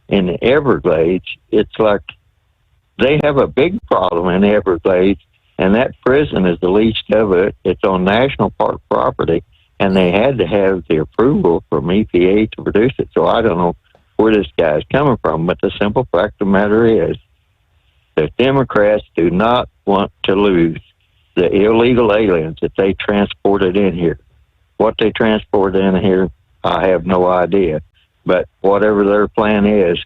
[SPEAKER 1] in the Everglades, it's like they have a big problem in the Everglades, and that prison is the least of it. It's on national park property, and they had to have the approval from EPA to produce it. So I don't know where this guy's coming from, but the simple fact of the matter is the Democrats do not want to lose the illegal aliens that they transported in here. What they transported in here, I have no idea. But whatever their plan is,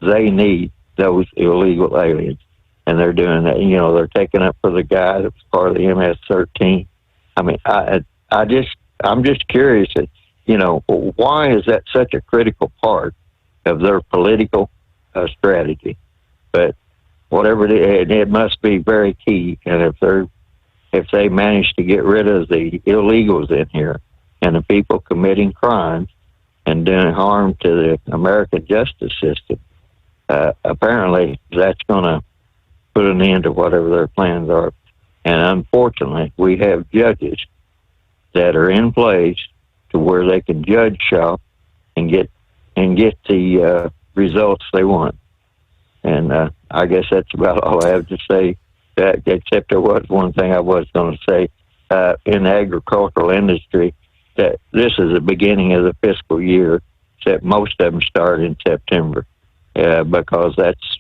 [SPEAKER 1] they need those illegal aliens. And they're doing that. You know, they're taking up for the guy that was part of the MS-13. I mean, I'm just curious, that, you know, why is that such a critical part of their political strategy? But whatever it must be very key. And if they manage to get rid of the illegals in here and the people committing crimes and doing harm to the American justice system, apparently that's going to put an end to whatever their plans are. And unfortunately, we have judges that are in place to where they can judge shop and get the results they want. And I guess that's about all I have to say. Except there was one thing I was going to say in the agricultural industry, that this is the beginning of the fiscal year, except most of them start in September, because that's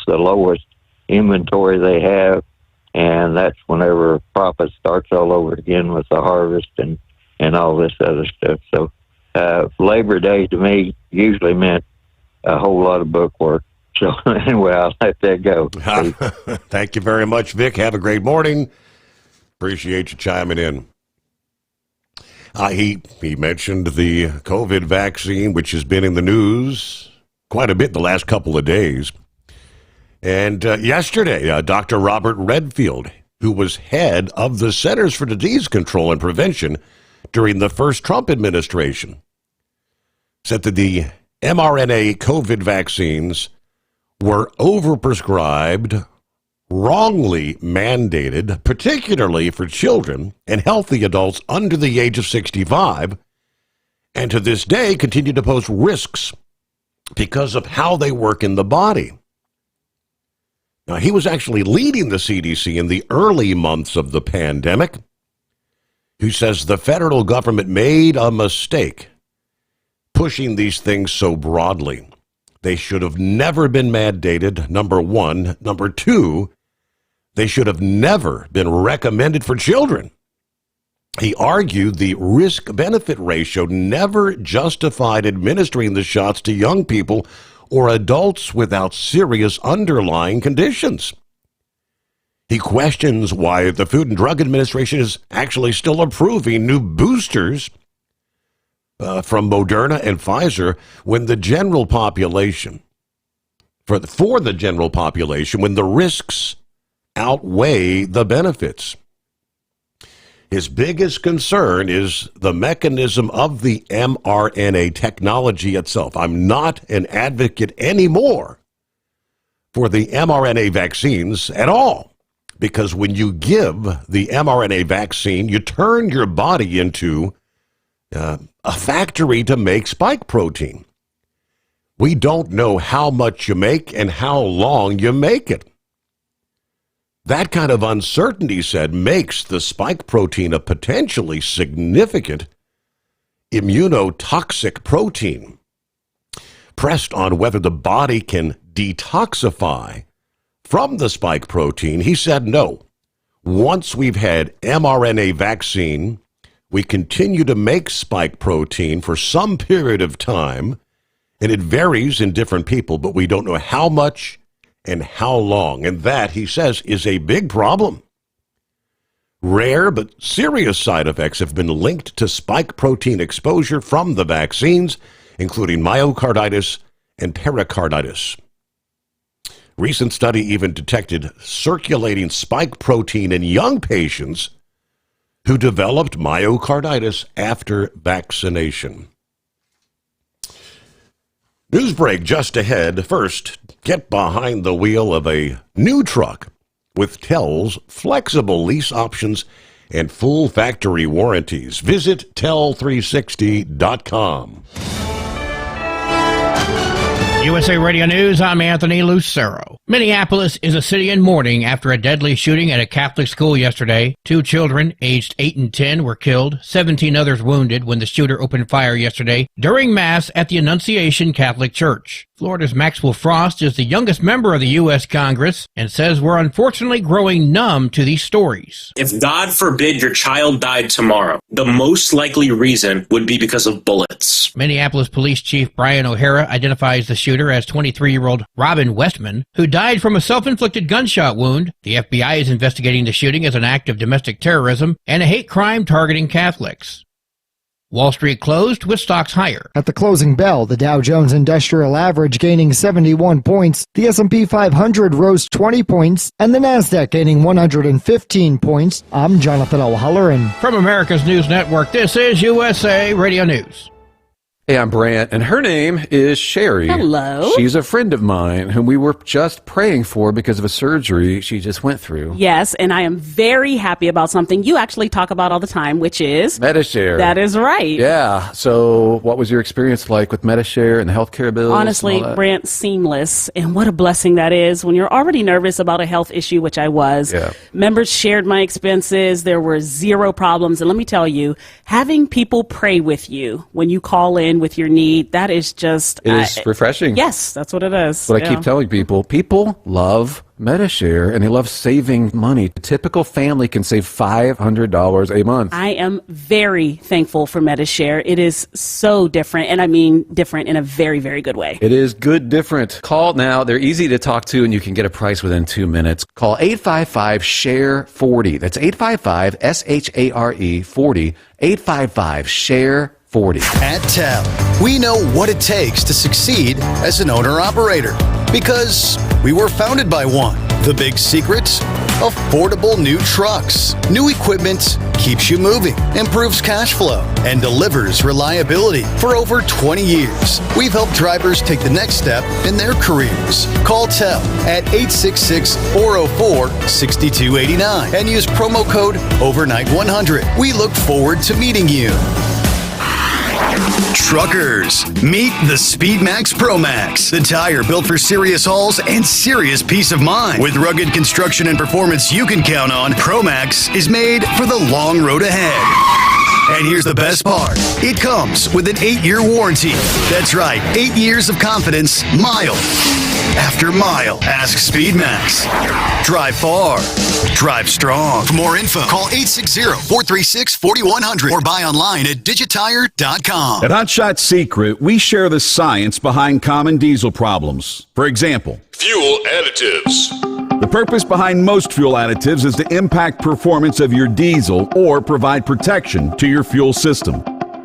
[SPEAKER 1] the lowest inventory they have, and that's whenever profit starts all over again with the harvest and all this other stuff. So Labor Day to me usually meant a whole lot of book work. So anyway, I'll let that go.
[SPEAKER 15] Thank you very much, Vic. Have a great morning. Appreciate you chiming in. He mentioned the COVID vaccine, which has been in the news quite a bit the last couple of days. And yesterday, Dr. Robert Redfield, who was head of the Centers for Disease Control and Prevention during the first Trump administration, said that the mRNA COVID vaccines were overprescribed, wrongly mandated, particularly for children and healthy adults under the age of 65, and to this day continue to pose risks because of how they work in the body. Now, he was actually leading the CDC in the early months of the pandemic, who says the federal government made a mistake pushing these things so broadly. They should have never been mandated, number one. Number two, they should have never been recommended for children. He argued the risk-benefit ratio never justified administering the shots to young people or adults without serious underlying conditions. He questions why the Food and Drug Administration is actually still approving new boosters from Moderna and Pfizer when the general population, for the general population, when the risks outweigh the benefits. His biggest concern is the mechanism of the mRNA technology itself. I'm not an advocate anymore for the mRNA vaccines at all, because when you give the mRNA vaccine, you turn your body into a factory to make spike protein. We don't know how much you make and how long you make it. That kind of uncertainty, said, makes the spike protein a potentially significant immunotoxic protein. Pressed on whether the body can detoxify from the spike protein, he said no. Once we've had mRNA vaccine, we continue to make spike protein for some period of time, and it varies in different people, but we don't know how much and how long. And that, he says, is a big problem. Rare but serious side effects have been linked to spike protein exposure from the vaccines, including myocarditis and pericarditis. Recent study even detected circulating spike protein in young patients who developed myocarditis after vaccination. News break just ahead. First, get behind the wheel of a new truck with Tel's flexible lease options and full factory warranties. Visit tel360.com.
[SPEAKER 2] USA Radio News, I'm Anthony Lucero. Minneapolis is a city in mourning after a deadly shooting at a Catholic school yesterday. 2 children, aged 8 and 10, were killed, 17 others wounded when the shooter opened fire yesterday during Mass at the Annunciation Catholic Church. Florida's Maxwell Frost is the youngest member of the U.S. Congress and says we're unfortunately growing numb to these stories.
[SPEAKER 7] If God forbid your child died tomorrow, the most likely reason would be because of bullets.
[SPEAKER 2] Minneapolis Police Chief Brian O'Hara identifies the shooter as 23-year-old Robin Westman, who died from a self-inflicted gunshot wound. The FBI is investigating the shooting as an act of domestic terrorism and a hate crime targeting Catholics. Wall Street closed with stocks higher.
[SPEAKER 5] At the closing bell, the Dow Jones Industrial Average gaining 71 points, the S&P 500 rose 20 points, and the Nasdaq gaining 115 points. I'm Jonathan O'Halloran.
[SPEAKER 2] From America's News Network, this is USA Radio News.
[SPEAKER 9] Hey, I'm Brant, and her name is Sherry.
[SPEAKER 10] Hello.
[SPEAKER 9] She's a friend of mine whom we were just praying for because of a surgery she just went through.
[SPEAKER 10] Yes, and I am very happy about something you actually talk about all the time, which is
[SPEAKER 9] MediShare.
[SPEAKER 10] That is right.
[SPEAKER 9] Yeah. So what was your experience like with MediShare and the healthcare bills?
[SPEAKER 10] Honestly, Brant, seamless. And what a blessing that is when you're already nervous about a health issue, which I was.
[SPEAKER 9] Yeah.
[SPEAKER 10] Members shared my expenses. There were zero problems. And let me tell you, having people pray with you when you call in with your need, that is just...
[SPEAKER 9] It is refreshing.
[SPEAKER 10] Yes, that's what it is.
[SPEAKER 9] What I keep telling people, people love MediShare and they love saving money. A typical family can save $500 a month.
[SPEAKER 10] I am very thankful for MediShare. It is so different, and I mean different in a very, very good way.
[SPEAKER 9] It is good different. Call now. They're easy to talk to, and you can get a price within 2 minutes. Call 855-SHARE-40. That's 855-SHARE-40. 855-SHARE-40.
[SPEAKER 13] At TEL, we know what it takes to succeed as an owner-operator because we were founded by one. The big secret? Affordable new trucks. New equipment keeps you moving, improves cash flow, and delivers reliability. For over 20 years, we've helped drivers take the next step in their careers. Call TEL at 866-404-6289 and use promo code OVERNIGHT100. We look forward to meeting you.
[SPEAKER 4] Truckers, meet the Speedmax Pro Max, the tire built for serious hauls and serious peace of mind. With rugged construction and performance you can count on, Pro Max is made for the long road ahead. And here's the best part. It comes with an 8-year warranty. That's right, 8 years of confidence, mile after mile. Ask Speedmax. Drive far. Drive strong.
[SPEAKER 13] For more info, call 860-436-4100 or buy online at digitire.com.
[SPEAKER 18] At Hotshot Secret, we share the science behind common diesel problems. For example,
[SPEAKER 19] Fuel additives.
[SPEAKER 18] the purpose behind most fuel additives is to impact performance of your diesel or provide protection to your fuel system.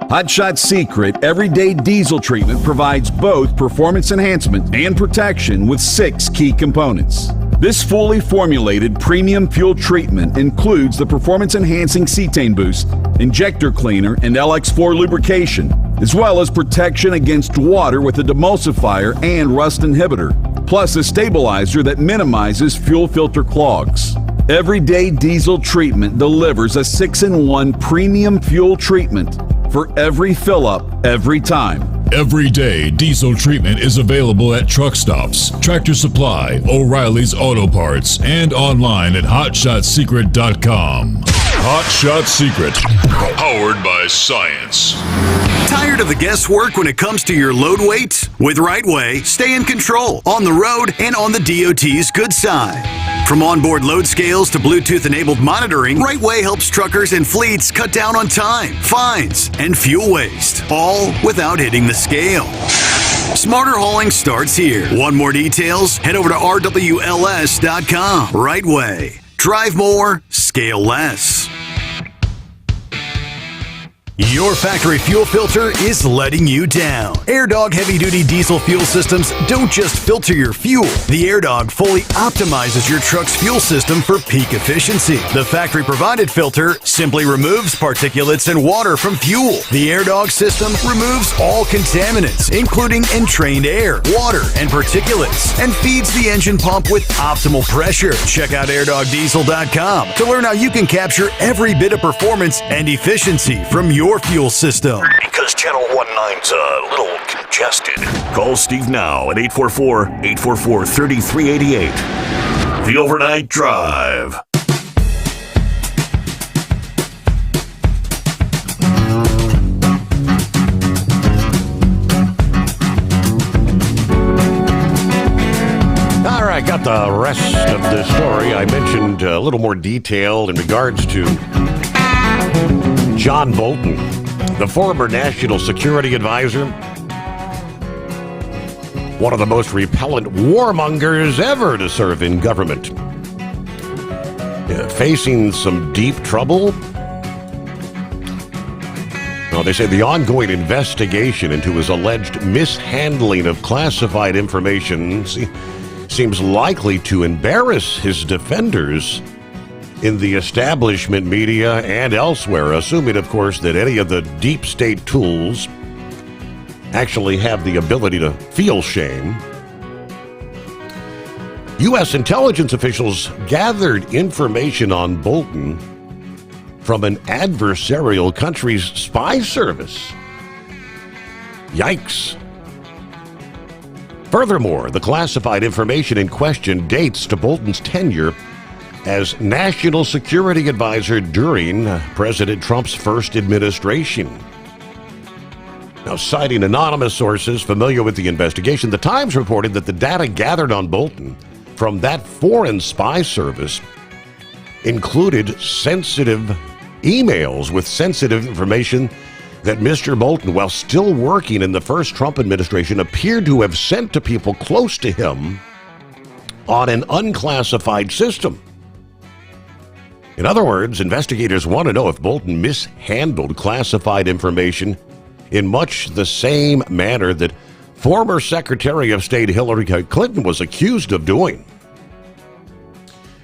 [SPEAKER 18] Hotshot Secret Everyday Diesel Treatment provides both performance enhancement and protection with 6 key components. This fully formulated premium fuel treatment includes the performance-enhancing cetane boost, injector cleaner, and LX4 lubrication, as well as protection against water with a demulsifier and rust inhibitor, plus a stabilizer that minimizes fuel filter clogs. Everyday Diesel Treatment delivers a 6-in-1 premium fuel treatment for every fill-up, every time.
[SPEAKER 19] Everyday Diesel Treatment is available at truck stops, Tractor Supply, O'Reilly's Auto Parts, and online at HotShotSecret.com. Hotshot Secret, powered by science.
[SPEAKER 4] Tired of the guesswork when it comes to your load weight? With RightWay, stay in control on the road and on the DOT's good side. From onboard load scales to Bluetooth-enabled monitoring, RightWay helps truckers and fleets cut down on time, fines, and fuel waste, all without hitting the scale. Smarter hauling starts here. Want more details? Head over to RWLS.com. RightWay. Drive more, scale less. Your factory fuel filter is letting you down. AirDog heavy-duty diesel fuel systems don't just filter your fuel. The AirDog fully optimizes your truck's fuel system for peak efficiency. The factory-provided filter simply removes particulates and water from fuel. The AirDog system removes all contaminants, including entrained air, water, and particulates, and feeds the engine pump with optimal pressure. Check out airdogdiesel.com to learn how you can capture every bit of performance and efficiency from your fuel system.
[SPEAKER 20] Because Channel 19's a little congested. Call Steve now at 844-844-3388. The Overnight Drive.
[SPEAKER 15] All right, got the rest of the story. I mentioned a little more detail in regards to John Bolton, the former national security advisor, one of the most repellent warmongers ever to serve in government, facing some deep trouble. Now, they say the ongoing investigation into his alleged mishandling of classified information seems likely to embarrass his defenders in the establishment media and elsewhere, assuming, of course, that any of the deep state tools actually have the ability to feel shame. U.S. intelligence officials gathered information on Bolton from an adversarial country's spy service. Yikes. Furthermore, the classified information in question dates to Bolton's tenure as National Security Advisor during President Trump's first administration. Now, citing anonymous sources familiar with the investigation, The Times reported that the data gathered on Bolton from that foreign spy service included sensitive emails with sensitive information that Mr. Bolton, while still working in the first Trump administration, appeared to have sent to people close to him on an unclassified system. In other words, investigators want to know if Bolton mishandled classified information in much the same manner that former Secretary of State Hillary Clinton was accused of doing.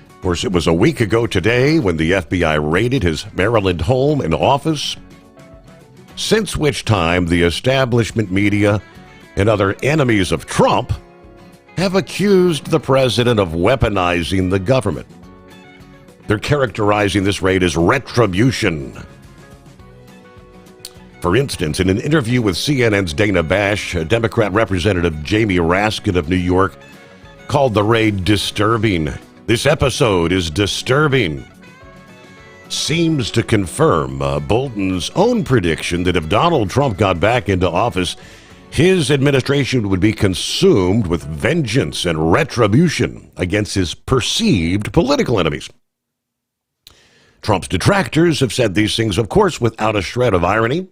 [SPEAKER 15] Of course, it was a week ago today when the FBI raided his Maryland home and office, since which time the establishment media and other enemies of Trump have accused the president of weaponizing the government. They're characterizing this raid as retribution. For instance, in an interview with CNN's Dana Bash, Democrat Representative Jamie Raskin of New York called the raid disturbing. This episode is disturbing. Seems to confirm Bolton's own prediction that if Donald Trump got back into office, his administration would be consumed with vengeance and retribution against his perceived political enemies. Trump's detractors have said these things, of course, without a shred of irony.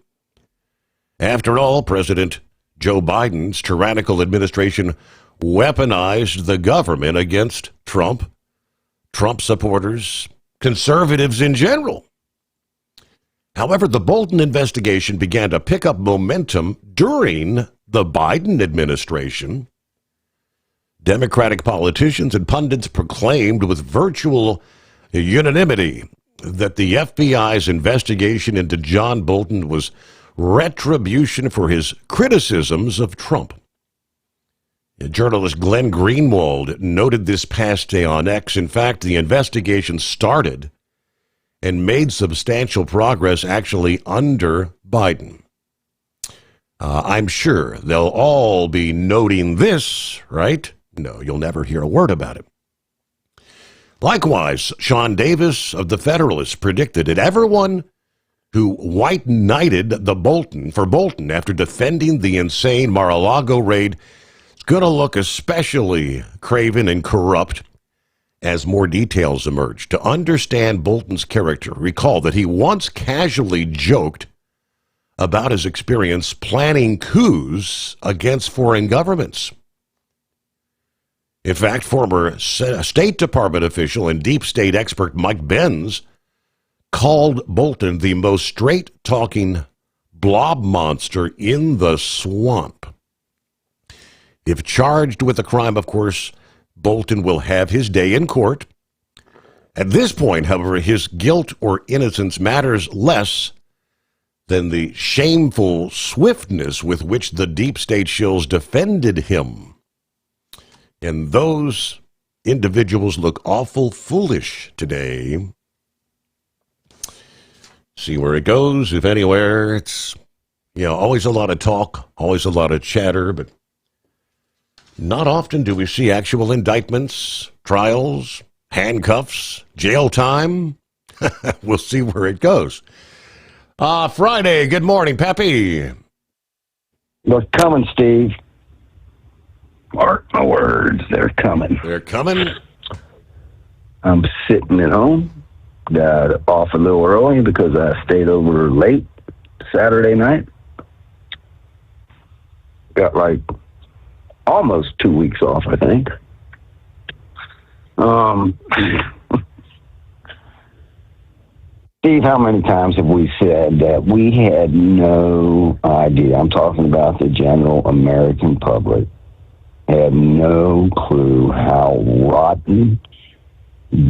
[SPEAKER 15] After all, President Joe Biden's tyrannical administration weaponized the government against Trump, Trump supporters, conservatives in general. However, the Bolton investigation began to pick up momentum during the Biden administration. Democratic politicians and pundits proclaimed with virtual unanimity that the FBI's investigation into John Bolton was retribution for his criticisms of Trump. Journalist Glenn Greenwald noted this past day on X. In fact, the investigation started and made substantial progress actually under Biden. I'm sure they'll all be noting this, right? No, you'll never hear a word about it. Likewise, Sean Davis of The Federalist predicted that everyone who white-knighted Bolton after defending the insane Mar-a-Lago raid is going to look especially craven and corrupt as more details emerge. To understand Bolton's character, recall that he once casually joked about his experience planning coups against foreign governments. In fact, former State Department official and deep state expert Mike Benz called Bolton the most straight-talking blob monster in the swamp. If charged with a crime, of course, Bolton will have his day in court. At this point, however, his guilt or innocence matters less than the shameful swiftness with which the deep state shills defended him. And those individuals look awful foolish today. See where it goes, if anywhere. It's, always a lot of talk, always a lot of chatter, but not often do we see actual indictments, trials, handcuffs, jail time. We'll see where it goes. Friday, good morning, Peppy.
[SPEAKER 6] They're coming, Steve. Mark my words, they're coming.
[SPEAKER 15] They're coming?
[SPEAKER 6] I'm sitting at home. Got off a little early because I stayed over late Saturday night. Got like almost 2 weeks off, I think. Steve, how many times have we said that we had no idea? I'm talking about the general American public. Had no clue how rotten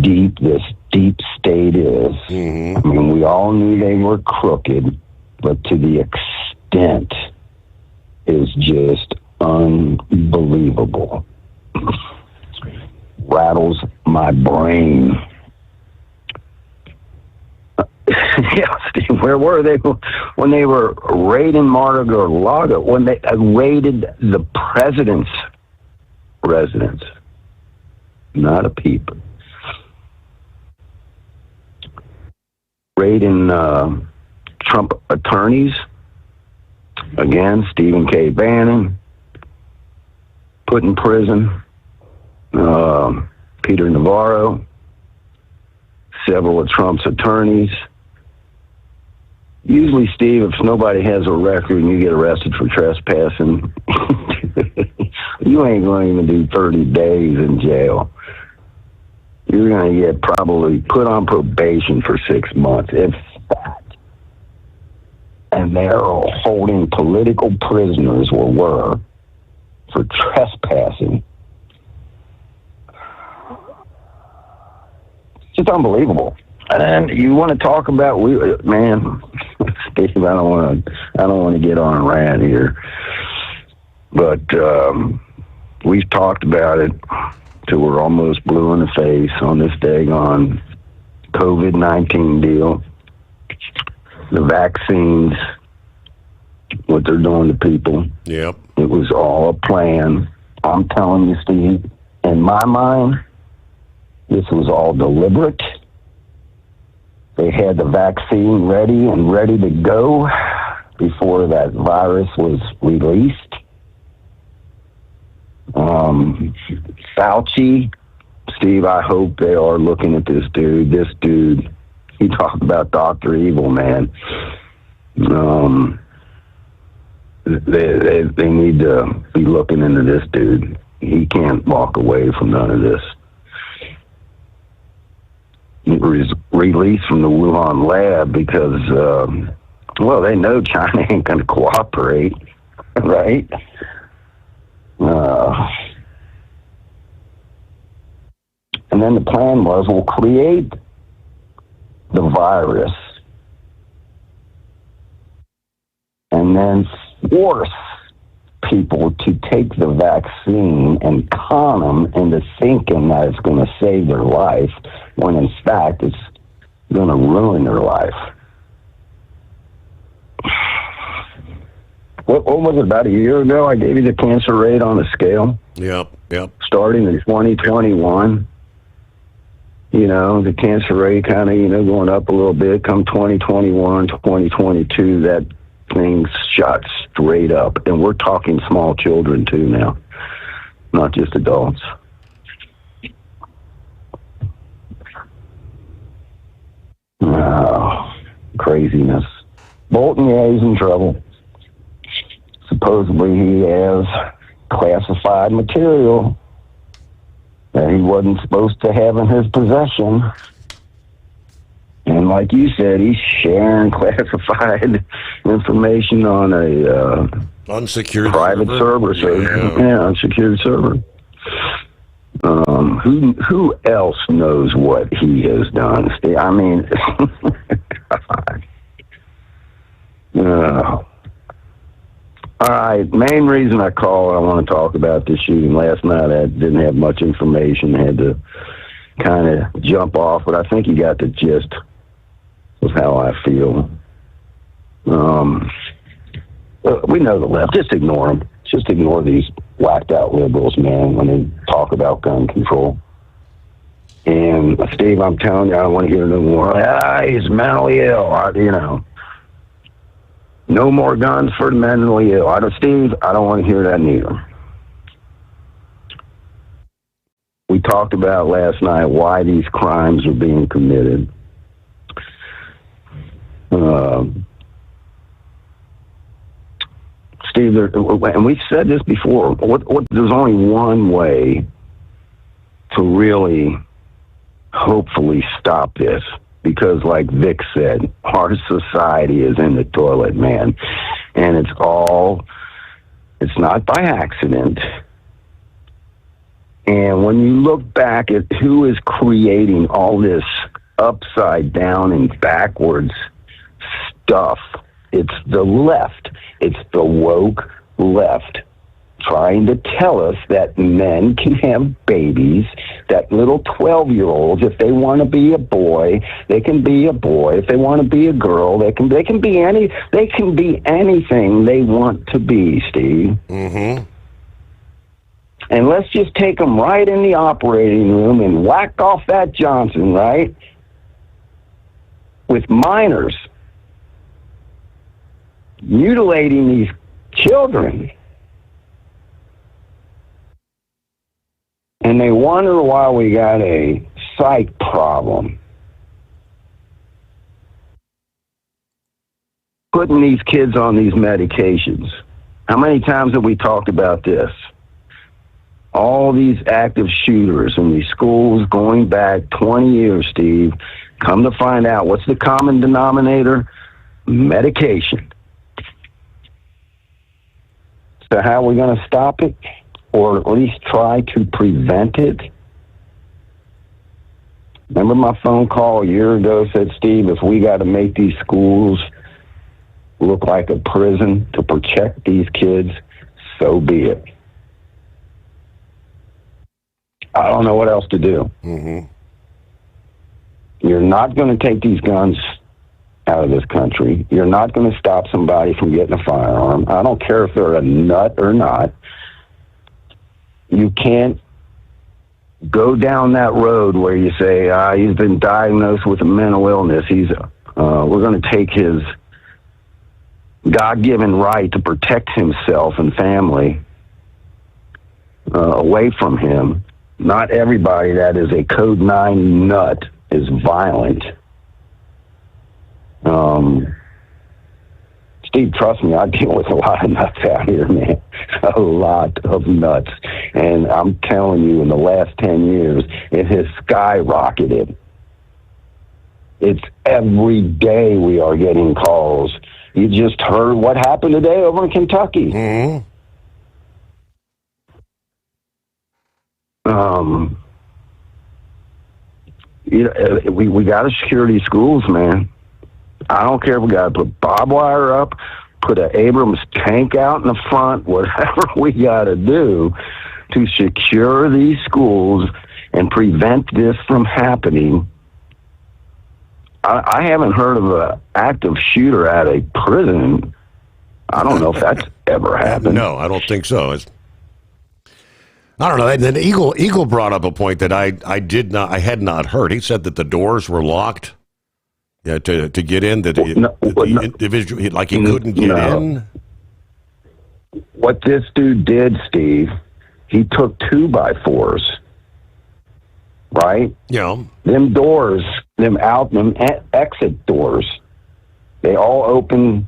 [SPEAKER 6] deep this deep state is. I mean, we all knew they were crooked, but to the extent is just unbelievable. Rattles my brain. Yeah, Steve, where were they when they were raiding Mar-a-Lago, when they raided the president's residence? Not a peep. Raiding Trump attorneys. Again, Stephen K. Bannon. Put in prison. Peter Navarro. Several of Trump's attorneys. Usually, Steve, if nobody has a record and you get arrested for trespassing, you ain't going to do 30 days in jail. You're going to get probably put on probation for 6 months, if that. And they're holding political prisoners, or were, for trespassing. It's just unbelievable. And you want to talk about man, Steve, I don't want to get on a rant here, but we've talked about it till we're almost blue in the face on this daggone COVID-19 deal. The vaccines, what they're doing to people.
[SPEAKER 15] Yep.
[SPEAKER 6] It was all a plan. I'm telling you, Steve, in my mind, this was all deliberate. They had the vaccine ready to go before that virus was released. Fauci, Steve, I hope they are looking at this dude. This dude, he talked about Dr. Evil, man. They need to be looking into this dude. He can't walk away from none of this. It was released from the Wuhan lab because, they know China ain't going to cooperate, right? And then the plan was, we'll create the virus and then force people to take the vaccine and con them into thinking that it's going to save their life, when in fact it's going to ruin their life. What was it, about a year ago? I gave you the cancer rate on a scale.
[SPEAKER 15] Yep.
[SPEAKER 6] Starting in 2021. The cancer rate kind of, going up a little bit. Come 2021, 2022, that thing shot straight up. And we're talking small children, too, now. Not just adults. Oh, craziness. Bolton, yeah, he's in trouble. Supposedly he has classified material that he wasn't supposed to have in his possession. And like you said, he's sharing classified information on a
[SPEAKER 15] unsecured
[SPEAKER 6] private server. Yeah, unsecured server. Who else knows what he has done? I mean, all right. Main reason I call, I want to talk about this shooting last night. I didn't have much information. I had to kind of jump off, but I think you got the gist of how I feel. We know the left. Just ignore them. Just ignore these whacked out liberals, man, when they talk about gun control. And Steve, I'm telling you, I don't want to hear no more. He's mentally ill. No more guns for the mentally ill. Steve, I don't want to hear that neither. We talked about last night why these crimes are being committed. Steve, and we've said this before, there's only one way to really hopefully stop this, because like Vic said, our society is in the toilet, man. And it's not by accident. And when you look back at who is creating all this upside down and backwards stuff, it's the left. It's the woke left trying to tell us that men can have babies, that little 12-year-olds, if they want to be a boy, they can be a boy. If they want to be a girl, they can be anything they want to be, Steve.
[SPEAKER 15] Mm-hmm.
[SPEAKER 6] And let's just take them right in the operating room and whack off that Johnson, right? With minors. Mutilating these children. And they wonder why we got a psych problem. Putting these kids on these medications. How many times have we talked about this? All these active shooters in these schools going back 20 years, Steve. Come to find out, what's the common denominator? Medication. So how are we going to stop it? Or at least try to prevent it? Remember my phone call a year ago said, Steve, if we got to make these schools look like a prison to protect these kids, so be it. I don't know what else to do.
[SPEAKER 15] Mm-hmm.
[SPEAKER 6] You're not going to take these guns out of this country. You're not going to stop somebody from getting a firearm. I don't care if they're a nut or not. You can't go down that road where you say, he's been diagnosed with a mental illness. We're going to take his God-given right to protect himself and family away from him. Not everybody that is a Code 9 nut is violent. Steve, trust me, I deal with a lot of nuts out here, man. A lot of nuts. And I'm telling you, in the last 10 years, it has skyrocketed. It's every day we are getting calls. You just heard what happened today over in Kentucky.
[SPEAKER 15] Mm-hmm.
[SPEAKER 6] We got to secure these schools, man. I don't care if we got to put barbed wire up, put an Abrams tank out in the front, whatever we got to do to secure these schools and prevent this from happening. I haven't heard of an active shooter at a prison. I don't know if that's ever happened.
[SPEAKER 15] No, I don't think so. I don't know. And then Eagle brought up a point that I had not heard. He said that the doors were locked. Yeah, to get in, the individual, like he couldn't get in.
[SPEAKER 6] What this dude did, Steve, he took 2x4s, right?
[SPEAKER 15] Yeah.
[SPEAKER 6] Them doors, them exit doors, they all open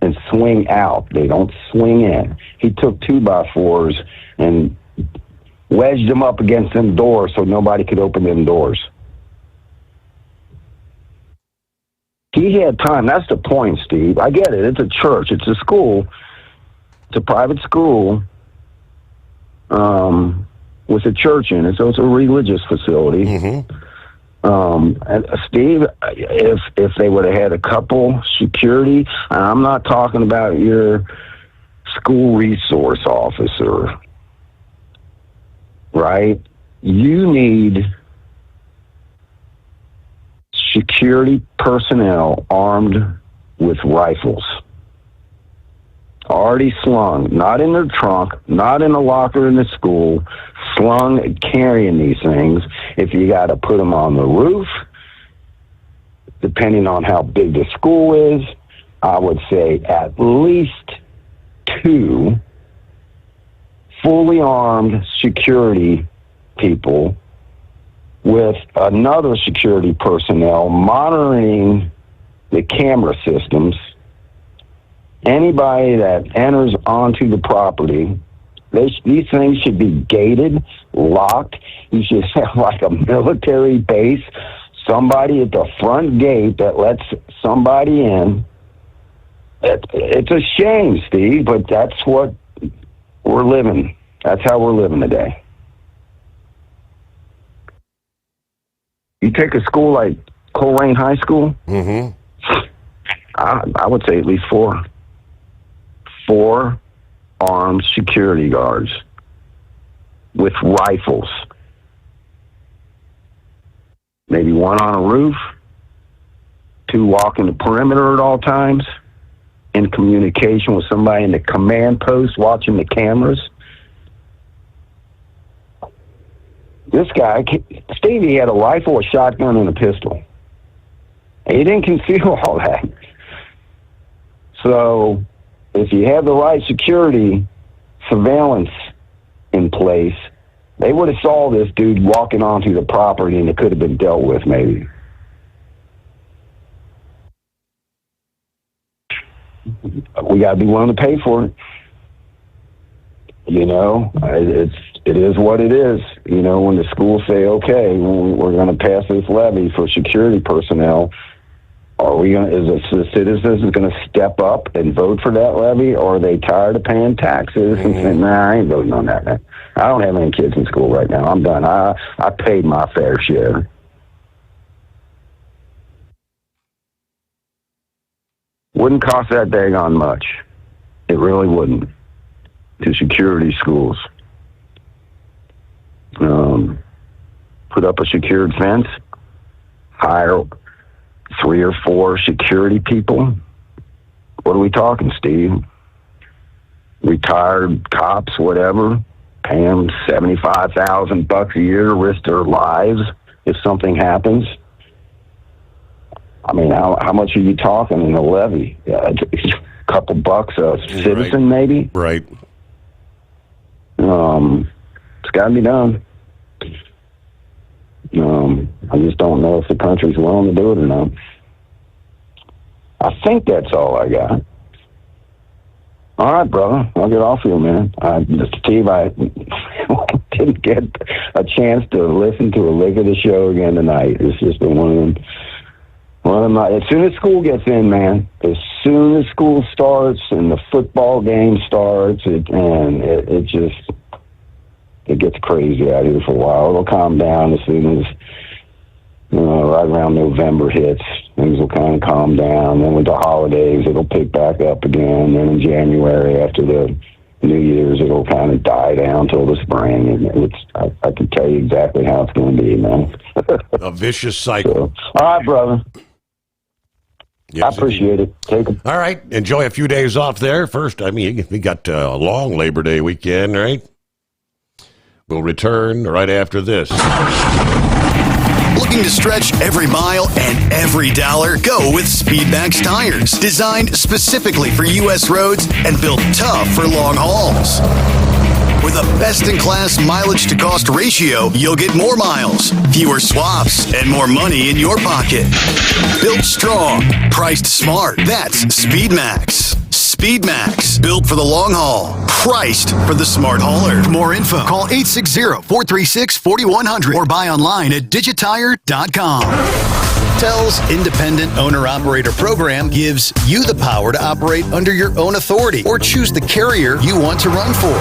[SPEAKER 6] and swing out. They don't swing in. He took 2x4s and wedged them up against them doors so nobody could open them doors. He had time. That's the point, Steve. I get it. It's a church. It's a school. It's a private school with a church in it, so it's a religious facility. And Steve, if they would have had a couple security, and I'm not talking about your school resource officer, right? You need security personnel armed with rifles. Already slung, not in their trunk, not in a locker in the school, slung, carrying these things. If you got to put them on the roof, depending on how big the school is, I would say at least 2 fully armed security people with another security personnel monitoring the camera systems. Anybody that enters onto the property, these things should be gated, locked. You should have like a military base, somebody at the front gate that lets somebody in. It's a shame, Steve, but that's what we're living. That's how we're living today. You take a school like Coleraine High School, I would say at least 4 armed security guards with rifles. Maybe 1 on a roof, 2 walking the perimeter at all times, in communication with somebody in the command post watching the cameras. This guy, Stevie, had a rifle, a shotgun, and a pistol. He didn't conceal all that. So if you have the right security surveillance in place, they would have saw this dude walking onto the property and it could have been dealt with maybe. We got to be willing to pay for it. You know, it is what it is. You know, when the schools say, okay, we're going to pass this levy for security personnel, are we going to, is the citizens going to step up and vote for that levy, or are they tired of paying taxes and saying, nah, I ain't voting on that, man. I don't have any kids in school right now. I'm done. I paid my fair share. Wouldn't cost that daggone much. It really wouldn't. To security schools. Put up a secured fence, hire 3 or 4 security people. What are we talking, Steve? Retired cops, whatever, pay them $75,000 a year to risk their lives if something happens. I mean, how much are you talking in a levy? A couple bucks a citizen, maybe?
[SPEAKER 15] Right.
[SPEAKER 6] It's got to be done. I just don't know if the country's willing to do it or not. I think that's all I got. All right, brother. I'll get off you, man. Steve, I didn't get a chance to listen to a lick of the show again tonight. It's just been one of them. As soon as school gets in, man, as soon as school starts and the football game starts, it gets crazy out here for a while. It'll calm down as soon as, right around November hits. Things will kind of calm down. Then with the holidays, it'll pick back up again. Then in January, after the New Year's, it'll kind of die down till the spring. And I can tell you exactly how it's going to be, man.
[SPEAKER 15] A vicious cycle.
[SPEAKER 6] So, all right, brother.
[SPEAKER 15] Yes,
[SPEAKER 6] I appreciate it. Take it.
[SPEAKER 15] All right. Enjoy a few days off there. First, I mean, we got a long Labor Day weekend, right? We'll return right after this.
[SPEAKER 13] Looking to stretch every mile and every dollar? Go with Speedmax tires. Designed specifically for U.S. roads and built tough for long hauls. With a best-in-class mileage-to-cost ratio, you'll get more miles, fewer swaps, and more money in your pocket. Built strong, priced smart. That's Speedmax. Speedmax, built for the long haul, priced for the smart hauler. For more info, call 860-436-4100 or buy online at digitire.com. TEL's independent owner-operator program gives you the power to operate under your own authority or choose the carrier you want to run for.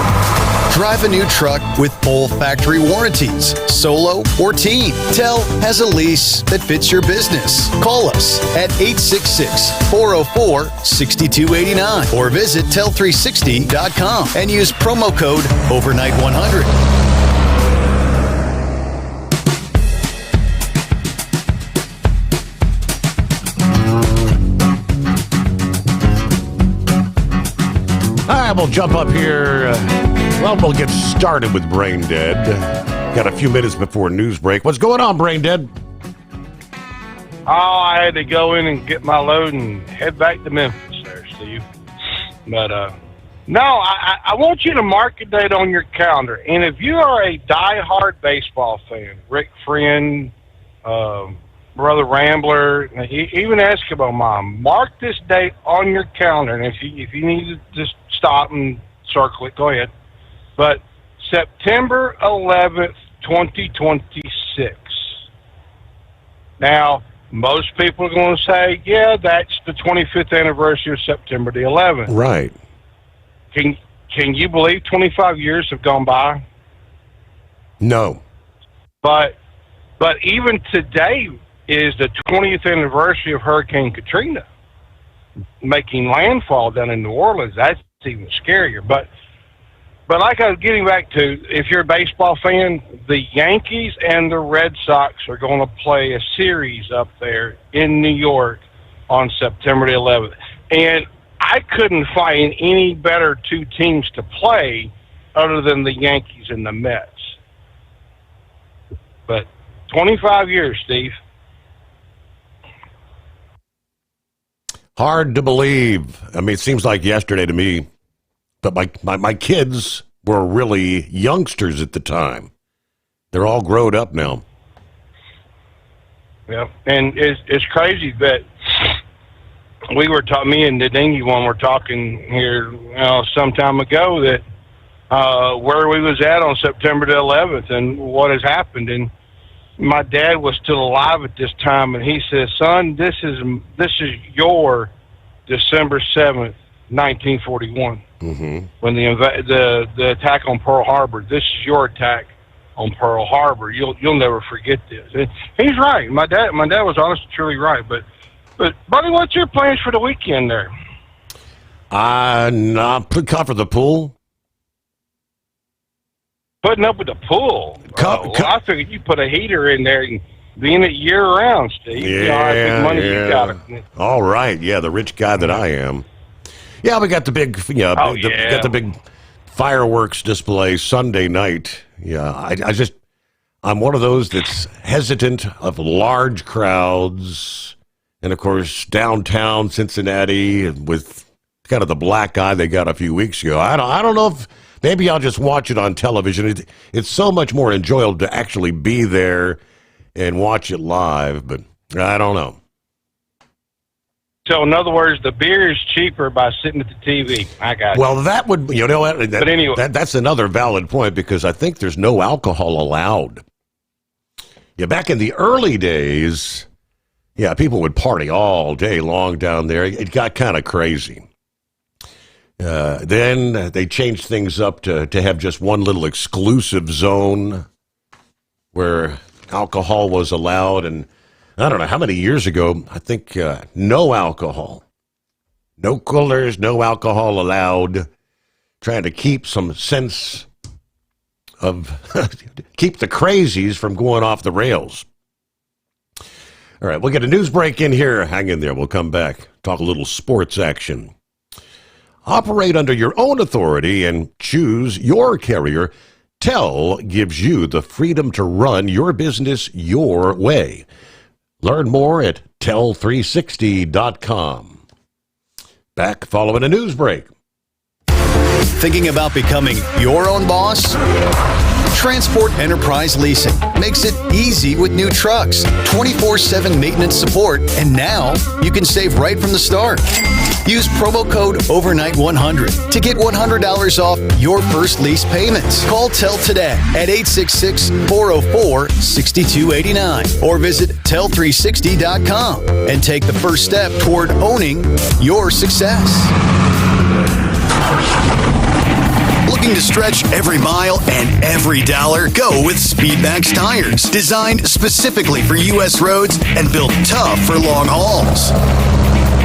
[SPEAKER 13] Drive a new truck with full factory warranties, solo or team. TEL has a lease that fits your business. Call us at 866-404-6289 or visit tel360.com and use promo code overnight100.
[SPEAKER 15] All right, we'll jump up here. We'll get started with Brain Dead. Got a few minutes before news break. What's going on, Brain Dead?
[SPEAKER 8] Oh, I had to go in and get my load and head back to Memphis there, Steve. But, no, I want you to mark a date on your calendar. And if you are a diehard baseball fan, Rick Friend, Brother Rambler, even Eskimo Mom, mark this date on your calendar. And if you need to just stop and circle it, go ahead. But September 11th, 2026. Now, most people are going to say, yeah, that's the 25th anniversary of September the 11th.
[SPEAKER 15] Right.
[SPEAKER 8] Can you believe 25 years have gone by?
[SPEAKER 15] No.
[SPEAKER 8] But even today is the 20th anniversary of Hurricane Katrina making landfall down in New Orleans. That's even scarier. But like I was getting back to, if you're a baseball fan, the Yankees and the Red Sox are going to play a series up there in New York on September the 11th. And I couldn't find any better two teams to play other than the Yankees and the Mets. But 25 years, Steve.
[SPEAKER 15] Hard to believe. I mean, it seems like yesterday to me. But my kids were really youngsters at the time. They're all grown up now.
[SPEAKER 8] Yeah, and it's crazy that we were talking, me and the dingy one were talking here some time ago that where we was at on September the 11th and what has happened. And my dad was still alive at this time, and he says, son, this is your December 7th, 1941.
[SPEAKER 15] Mm-hmm.
[SPEAKER 8] When the attack on Pearl Harbor, this is your attack on Pearl Harbor. You'll never forget this. And he's right. My dad was honestly truly right. But buddy, what's your plans for the weekend there?
[SPEAKER 15] Cover the pool.
[SPEAKER 8] Putting up with the pool. I figured you put a heater in there and be in it year round, Steve.
[SPEAKER 15] Yeah,
[SPEAKER 8] money you got.
[SPEAKER 15] All right, yeah, the rich guy that I am. Yeah, we got the big, got the big fireworks display Sunday night. Yeah, I'm one of those that's hesitant of large crowds, and of course downtown Cincinnati with kind of the black eye they got a few weeks ago. I don't know if maybe I'll just watch it on television. It's so much more enjoyable to actually be there and watch it live, but I don't know.
[SPEAKER 8] So, in other words, the beer is cheaper by sitting at the TV. I got you.
[SPEAKER 15] Well, that would,
[SPEAKER 8] but anyway.
[SPEAKER 15] That's another valid point because I think there's no alcohol allowed. Yeah, back in the early days, yeah, people would party all day long down there. It got kind of crazy. Then they changed things up to have just one little exclusive zone where alcohol was allowed, and I don't know how many years ago, I think no alcohol. No coolers, no alcohol allowed. Trying to keep some sense of, keep the crazies from going off the rails. All right, we'll get a news break in here. Hang in there. We'll come back. Talk a little sports action. Operate under your own authority and choose your carrier. TEL gives you the freedom to run your business your way. Learn more at tel360.com. Back following a news break.
[SPEAKER 13] Thinking about becoming your own boss? Transport Enterprise Leasing makes it easy with new trucks, 24/7 maintenance support, and now you can save right from the start. Use promo code OVERNIGHT100 to get $100 off your first lease payments. Call TEL today at 866-404-6289 or visit tel360.com and take the first step toward owning your success. Looking to stretch every mile and every dollar? Go with Speedmax tires, designed specifically for U.S. roads and built tough for long hauls.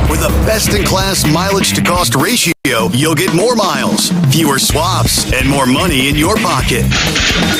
[SPEAKER 13] With a best-in-class mileage-to-cost ratio, you'll get more miles, fewer swaps, and more money in your pocket.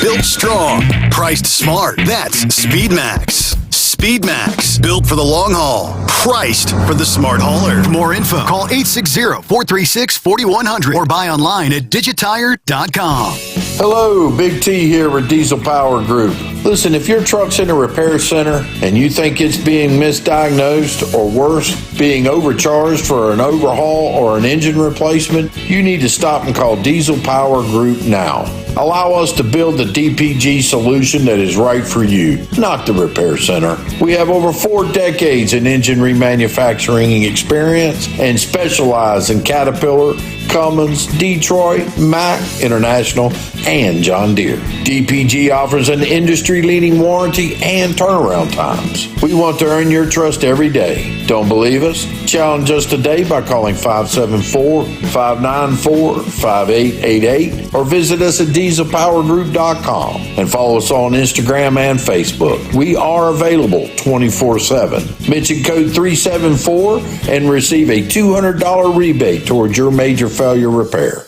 [SPEAKER 13] Built strong, priced smart. That's Speedmax. Speedmax, built for the long haul, priced for the smart hauler. For more info, call 860-436-4100 or buy online at digitire.com.
[SPEAKER 12] Hello, Big T here with Diesel Power Group. Listen, if your truck's in a repair center and you think it's being misdiagnosed or worse, being overcharged for an overhaul or an engine replacement, you need to stop and call Diesel Power Group now. Allow us to build the DPG solution that is right for you, not the repair center. We have over 4 decades in engine remanufacturing experience and specialize in Caterpillar, Cummins, Detroit, Mack, International, and John Deere. DPG offers an industry-leading warranty and turnaround times. We want to earn your trust every day. Don't believe us? Challenge us today by calling 574-594-5888 or visit us at dieselpowergroup.com and follow us on Instagram and Facebook. We are available 24/7. Mention code 374 and receive a $200 rebate towards your major failure repair.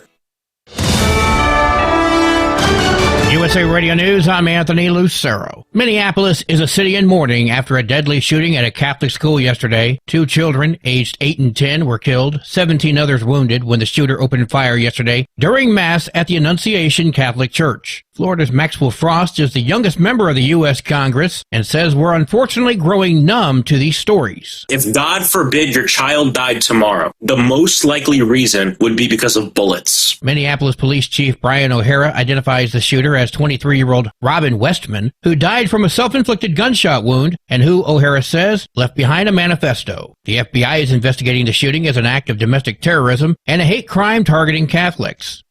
[SPEAKER 2] USA Radio News, I'm Anthony Lucero. Minneapolis is a city in mourning after a deadly shooting at a Catholic school yesterday. 2 children, aged 8 and 10, were killed, 17 others wounded when the shooter opened fire yesterday during Mass at the Annunciation Catholic Church. Florida's Maxwell Frost is the youngest member of the U.S. Congress and says we're unfortunately growing numb to these stories.
[SPEAKER 7] If God forbid your child died tomorrow, the most likely reason would be because of bullets.
[SPEAKER 2] Minneapolis Police Chief Brian O'Hara identifies the shooter as 23-year-old Robin Westman, who died from a self-inflicted gunshot wound and who, O'Hara says, left behind a manifesto. The FBI is investigating the shooting as an act of domestic terrorism and a hate crime targeting Catholics.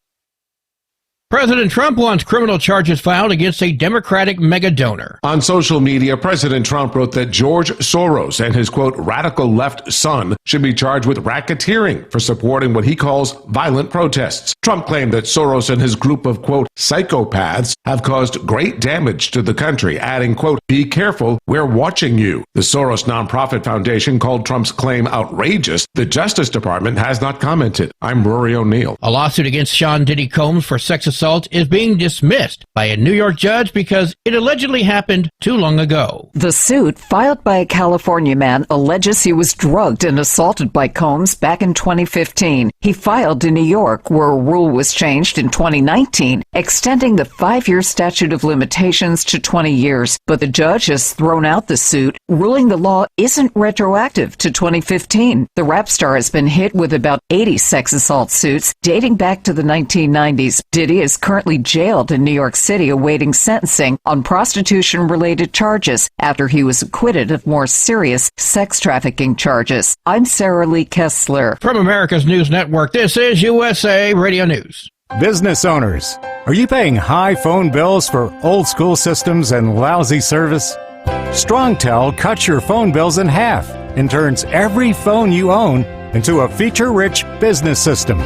[SPEAKER 2] President Trump wants criminal charges filed against a Democratic mega donor.
[SPEAKER 14] On social media, President Trump wrote that George Soros and his, quote, radical left son should be charged with racketeering for supporting what he calls violent protests. Trump claimed that Soros and his group of, quote, psychopaths have caused great damage to the country, adding, quote, be careful, we're watching you. The Soros nonprofit foundation called Trump's claim outrageous. The Justice Department has not commented. I'm Rory O'Neill.
[SPEAKER 2] A lawsuit against Sean Diddy Combs for sex assault is being dismissed by a New York judge because it allegedly happened too long ago.
[SPEAKER 16] The suit, filed by a California man, alleges he was drugged and assaulted by Combs back in 2015. He filed in New York, where a rule was changed in 2019, extending the 5-year statute of limitations to 20 years. But the judge has thrown out the suit, ruling the law isn't retroactive to 2015. The rap star has been hit with about 80 sex assault suits dating back to the 1990s. Diddy is currently jailed in New York City awaiting sentencing on prostitution-related charges after he was acquitted of more serious sex trafficking charges. I'm Sarah Lee Kessler.
[SPEAKER 2] From America's News Network, this is USA Radio News.
[SPEAKER 21] Business owners, are you paying high phone bills for old-school systems and lousy service? StrongTel cuts your phone bills in half and turns every phone you own into a feature-rich business system.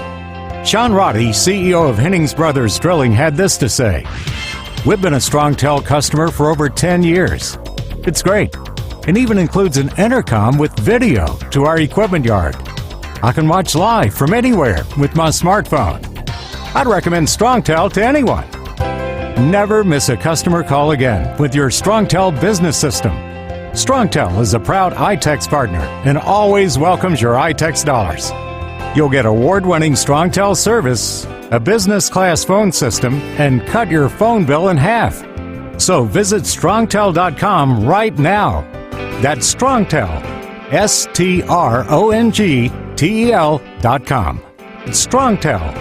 [SPEAKER 21] Sean Roddy, CEO of Hennings Brothers Drilling, had this to say. We've been a StrongTel customer for over 10 years. It's great. It even includes an intercom with video to our equipment yard. I can watch live from anywhere with my smartphone. I'd recommend StrongTel to anyone. Never miss a customer call again with your StrongTel business system. StrongTel is a proud iTex partner and always welcomes your iTex dollars. You'll get award-winning StrongTel service, a business-class phone system, and cut your phone bill in half. So visit strongtel.com right now. That's StrongTel, StrongTel.com. It's StrongTel.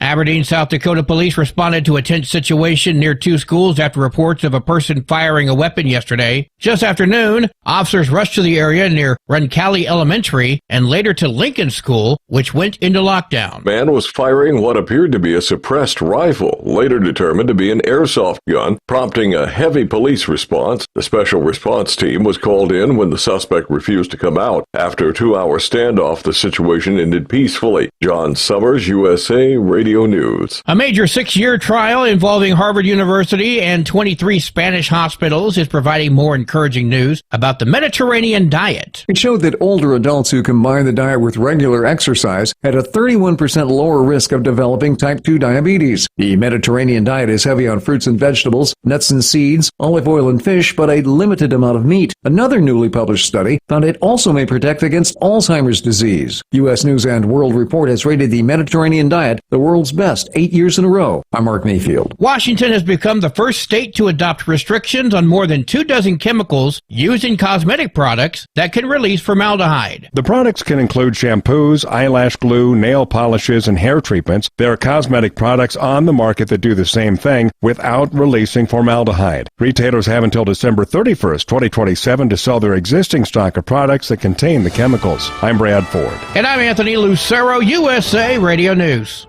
[SPEAKER 2] Aberdeen, South Dakota police responded to a tense situation near two schools after reports of a person firing a weapon yesterday. Just after noon, officers rushed to the area near Roncalli Elementary and later to Lincoln School, which went into lockdown.
[SPEAKER 3] Man was firing what appeared to be a suppressed rifle, later determined to be an airsoft gun, prompting a heavy police response. The special response team was called in when the suspect refused to come out. After a 2-hour standoff, the situation ended peacefully. John Sommers, USA Radio News.
[SPEAKER 2] A major 6-year trial involving Harvard University and 23 Spanish hospitals is providing more encouraging news about the Mediterranean diet.
[SPEAKER 22] It showed that older adults who combined the diet with regular exercise had a 31% lower risk of developing type 2 diabetes. The Mediterranean diet is heavy on fruits and vegetables, nuts and seeds, olive oil and fish, but a limited amount of meat. Another newly published study found it also may protect against Alzheimer's disease. U.S. News and World Report has rated the Mediterranean diet the world's best 8 years in a row. I'm Mark Mayfield.
[SPEAKER 2] Washington has become the first state to adopt restrictions on more than 24 chemicals used in cosmetic products that can release formaldehyde.
[SPEAKER 23] The products can include shampoos, eyelash glue, nail polishes, and hair treatments. There are cosmetic products on the market that do the same thing without releasing formaldehyde. Retailers have until December 31st, 2027 to sell their existing stock of products that contain the chemicals. I'm Brad Ford.
[SPEAKER 2] And I'm Anthony Lucero, USA Radio News.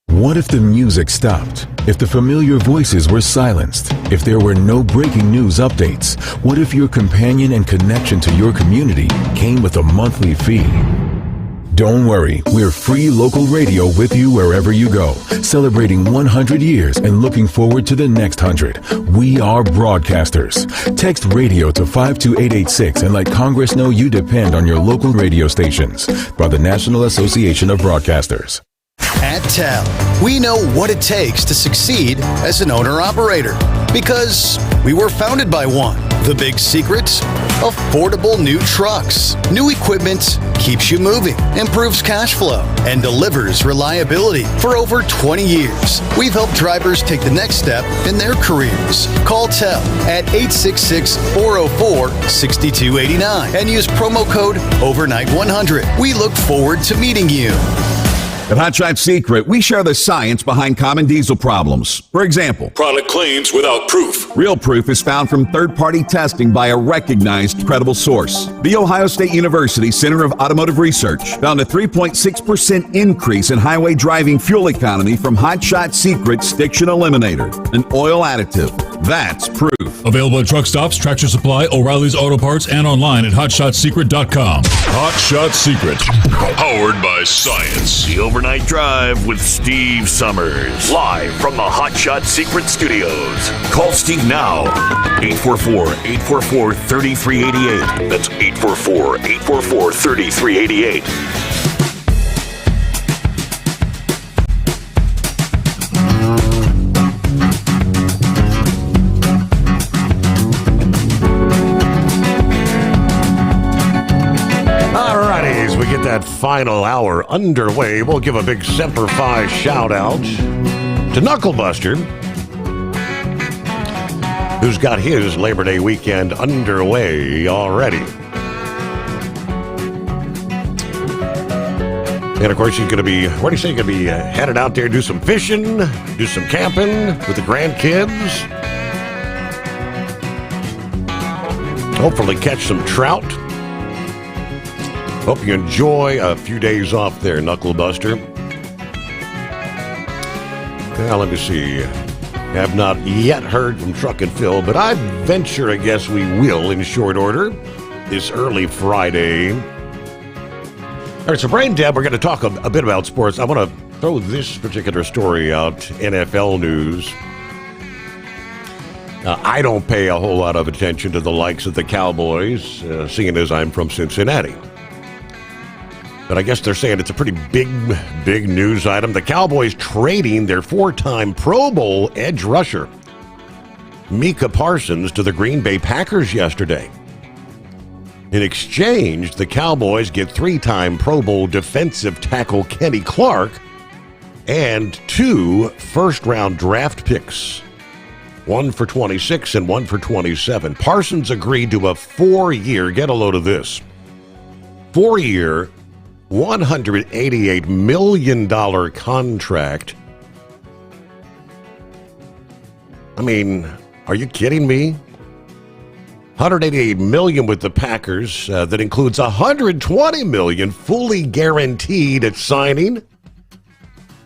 [SPEAKER 24] What if the music stopped? If the familiar voices were silenced? If there were no breaking news updates? What if your companion and connection to your community came with a monthly fee? Don't worry, we're free local radio with you wherever you go, celebrating 100 years and looking forward to the next 100. We are broadcasters. Text radio to 52886 and let Congress know you depend on your local radio stations. By the National Association of Broadcasters.
[SPEAKER 13] At TEL, we know what it takes to succeed as an owner-operator because we were founded by one. The big secret? Affordable new trucks. New equipment keeps you moving, improves cash flow, and delivers reliability for over 20 years. We've helped drivers take the next step in their careers. Call TEL at 866-404-6289 and use promo code OVERNIGHT100. We look forward to meeting you.
[SPEAKER 18] At Hot Shot Secret, we share the science behind common diesel problems. For example,
[SPEAKER 19] product claims without proof.
[SPEAKER 18] Real proof is found from third-party testing by a recognized, credible source. The Ohio State University Center of Automotive Research found a 3.6% increase in highway driving fuel economy from Hot Shot Secret Stiction Eliminator, an oil additive. That's proof.
[SPEAKER 19] Available at truck stops, Tractor Supply, O'Reilly's Auto Parts, and online at HotShotSecret.com. Hot Shot Secret, powered by science.
[SPEAKER 20] The Overnight Drive with Steve Summers, live from the Hot Shot Secret Studios. Call Steve now, 844-844-3388. That's 844-844-3388.
[SPEAKER 15] That final hour underway, we'll give a big Semper Fi shout out to Knucklebuster, who's got his Labor Day weekend underway already. And of course, he's going to be, what do you say, going to be headed out there, do some fishing, do some camping with the grandkids. Hopefully catch some trout. Hope you enjoy a few days off there, Knucklebuster. Now, let me see. Have not yet heard from Truck and Phil, but I venture I guess we will in short order this early Friday. All right, so Brain Dead, we're going to talk a bit about sports. I want to throw this particular story out, NFL news. I don't pay a whole lot of attention to the likes of the Cowboys, seeing as I'm from Cincinnati. But I guess they're saying it's a pretty big news item. The Cowboys trading their 4-time Pro Bowl edge rusher, Micah Parsons, to the Green Bay Packers yesterday. In exchange, the Cowboys get 3-time Pro Bowl defensive tackle Kenny Clark and 2 first-round draft picks, one for 26 and one for 27. Parsons agreed to a 4-year, get a load of this, 4-year, $188 million contract I mean, are you kidding me? $188 million with the Packers. That includes $120 million fully guaranteed at signing,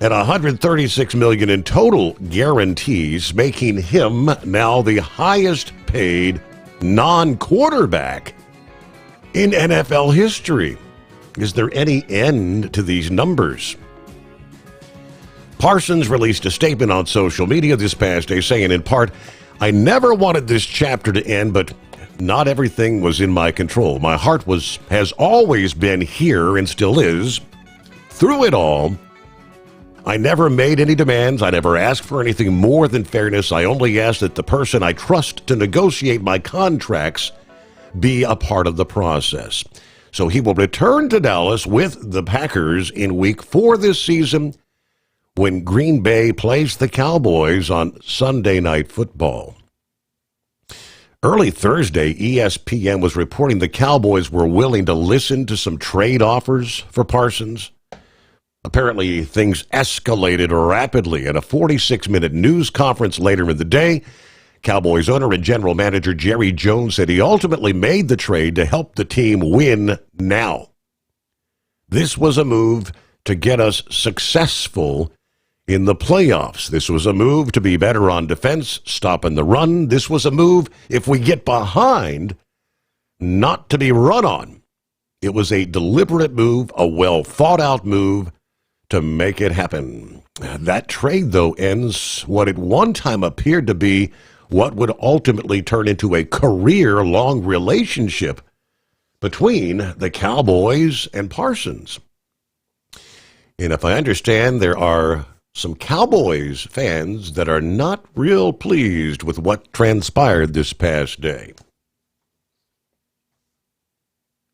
[SPEAKER 15] and $136 million in total guarantees, making him now the highest paid non-quarterback in NFL history. Is there any end to these numbers? Parsons released a statement on social media this past day saying, in part, "I never wanted this chapter to end, but not everything was in my control. My heart has always been here and still is. Through it all, I never made any demands. I never asked for anything more than fairness. I only asked that the person I trust to negotiate my contracts be a part of the process." So he will return to Dallas with the Packers in week 4 this season when Green Bay plays the Cowboys on Sunday Night Football. Early Thursday, ESPN was reporting the Cowboys were willing to listen to some trade offers for Parsons. Apparently, things escalated rapidly at a 46-minute news conference later in the day. Cowboys owner and general manager Jerry Jones said he ultimately made the trade to help the team win now. This was a move to get us successful in the playoffs. This was a move to be better on defense, stopping the run. This was a move, if we get behind, not to be run on. It was a deliberate move, a well-thought-out move to make it happen. That trade, though, ends what at one time appeared to be what would ultimately turn into a career-long relationship between the Cowboys and Parsons. And if I understand, there are some Cowboys fans that are not real pleased with what transpired this past day.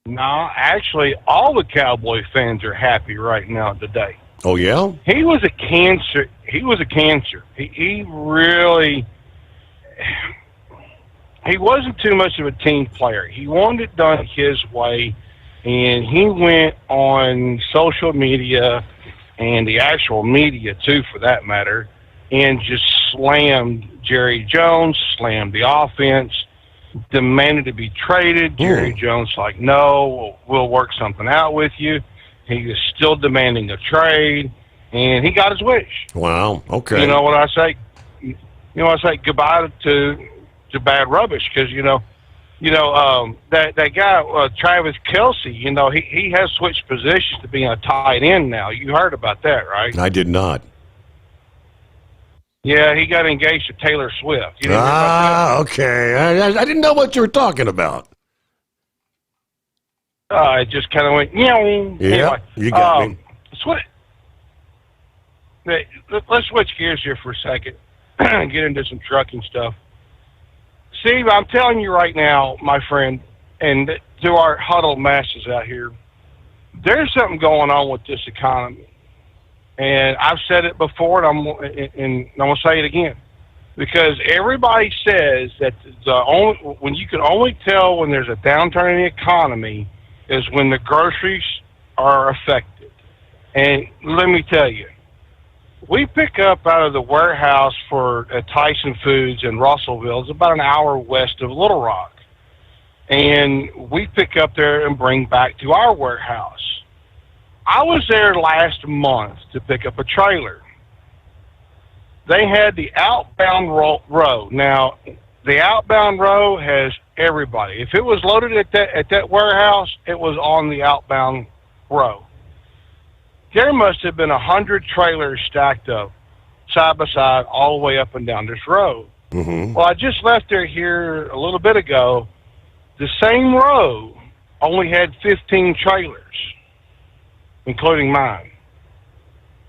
[SPEAKER 8] No, actually, all the Cowboy fans are happy right now today.
[SPEAKER 15] Oh, yeah?
[SPEAKER 8] He was a cancer. He really... He wasn't too much of a team player. He wanted it done his way, and he went on social media and the actual media, too, for that matter, and just slammed Jerry Jones, slammed the offense, demanded to be traded. Jerry Jones like, no, we'll work something out with you. He was still demanding a trade, and he got his wish.
[SPEAKER 15] Wow, okay.
[SPEAKER 8] You know what I say? I say goodbye to bad rubbish, because, that guy, Travis Kelce, he has switched positions to being a tight end now. You heard about that, right?
[SPEAKER 15] I did not.
[SPEAKER 8] Yeah, he got engaged to Taylor Swift. You didn't hear about that?
[SPEAKER 15] Okay. I didn't know what you were talking about.
[SPEAKER 8] It just kind of went,
[SPEAKER 15] Yeah,
[SPEAKER 8] anyway,
[SPEAKER 15] you got me.
[SPEAKER 8] Let's switch gears here for a second and get into some trucking stuff. Steve, I'm telling you right now, my friend, and to our huddled masses out here, there's something going on with this economy. And I've said it before, and I'm going to say it again. Because everybody says that when you can only tell when there's a downturn in the economy is when the groceries are affected. And let me tell you, we pick up out of the warehouse for Tyson Foods in Russellville. It's about an hour west of Little Rock. And we pick up there and bring back to our warehouse. I was there last month to pick up a trailer. They had the outbound row. Now, the outbound row has everybody. If it was loaded at that warehouse, it was on the outbound row. There must have been 100 trailers stacked up, side by side, all the way up and down this road.
[SPEAKER 15] Mm-hmm.
[SPEAKER 8] Well, I just left there here a little bit ago. The same row only had 15 trailers, including mine.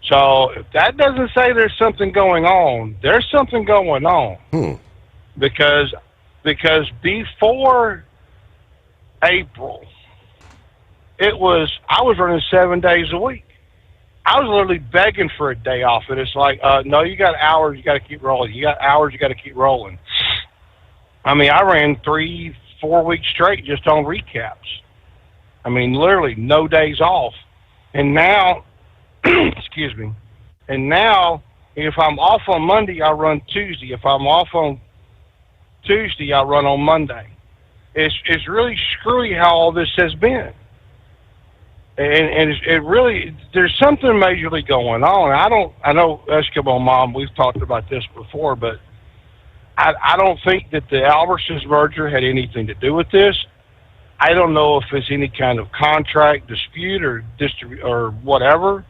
[SPEAKER 8] So if that doesn't say there's something going on, there's something going on. Because before April, I was running 7 days a week. I was literally begging for a day off, and it's like, no, you got hours, you got to keep rolling. You got hours, you got to keep rolling. I mean, I ran 3-4 weeks straight just on recaps. I mean, literally no days off. And now, excuse me, and now If I'm off on Monday, I run Tuesday. If I'm off on Tuesday, I run on Monday. It's really screwy how all this has been. And it really, there's something majorly going on. I know Eskimo Mom, we've talked about this before, but I don't think that the Albertsons merger had anything to do with this. I don't know if it's any kind of contract dispute or whatever,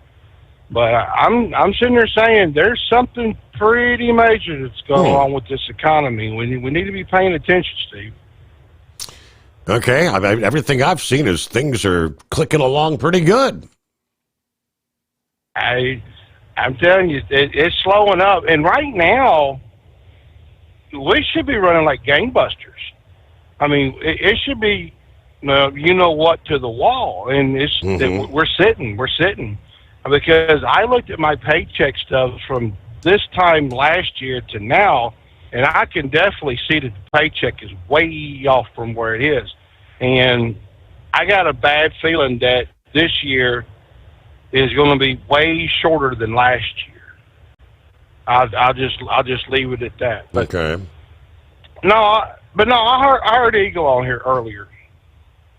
[SPEAKER 8] but I'm sitting there saying there's something pretty major that's going on with this economy. We need to be paying attention, Steve.
[SPEAKER 15] Okay, everything I've seen is things are clicking along pretty good.
[SPEAKER 8] I'm telling you, it's slowing up, and right now we should be running like gangbusters. I mean, it should be, you know what, to the wall, and we're sitting because I looked at my paycheck stuff from this time last year to now, and I can definitely see that the paycheck is way off from where it is. And I got a bad feeling that this year is going to be way shorter than last year. I'll just leave it at that. But
[SPEAKER 15] okay.
[SPEAKER 8] I heard Eagle on here earlier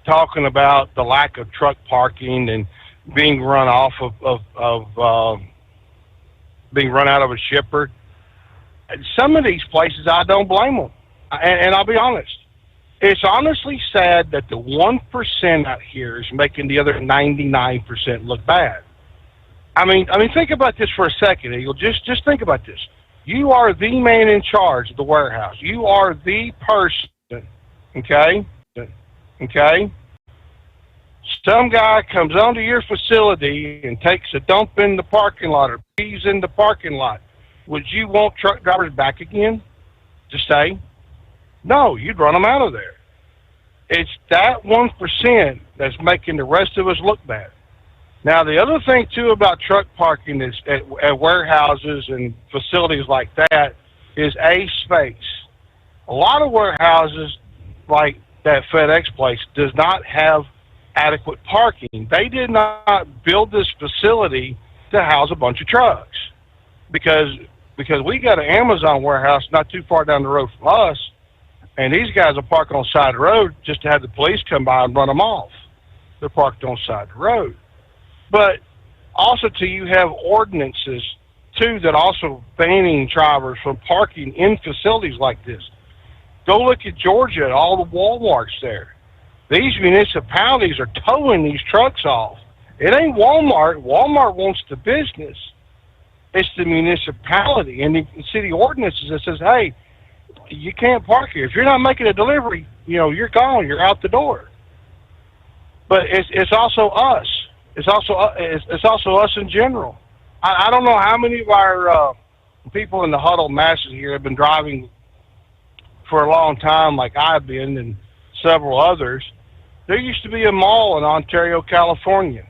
[SPEAKER 8] talking about the lack of truck parking and being run off of being run out of a shipper. Some of these places, I don't blame them, and I'll be honest. It's honestly sad that the 1% out here is making the other 99% look bad. I mean, think about this for a second, Eagle. Just think about this. You are the man in charge of the warehouse. You are the person, okay? Okay? Some guy comes onto your facility and takes a dump in the parking lot or pees in the parking lot. Would you want truck drivers back again to stay? No, you'd run them out of there. It's that 1% that's making the rest of us look bad. Now, the other thing, too, about truck parking is at warehouses and facilities like that is space. A lot of warehouses, like that FedEx place, does not have adequate parking. They did not build this facility to house a bunch of trucks because we got an Amazon warehouse not too far down the road from us, and these guys will park on the side of the road just to have the police come by and run them off. They're parked on the side of the road. But also, too, you have ordinances, too, that also banning drivers from parking in facilities like this. Go look at Georgia at all the Walmarts there. These municipalities are towing these trucks off. It ain't Walmart. Walmart wants the business. It's the municipality and the city ordinances that says, hey, you can't park here. If you're not making a delivery, you're gone. You're out the door. But it's also us. It's also us in general. I don't know how many of our people in the huddle masses here have been driving for a long time, like I've been and several others. There used to be a mall in Ontario, California.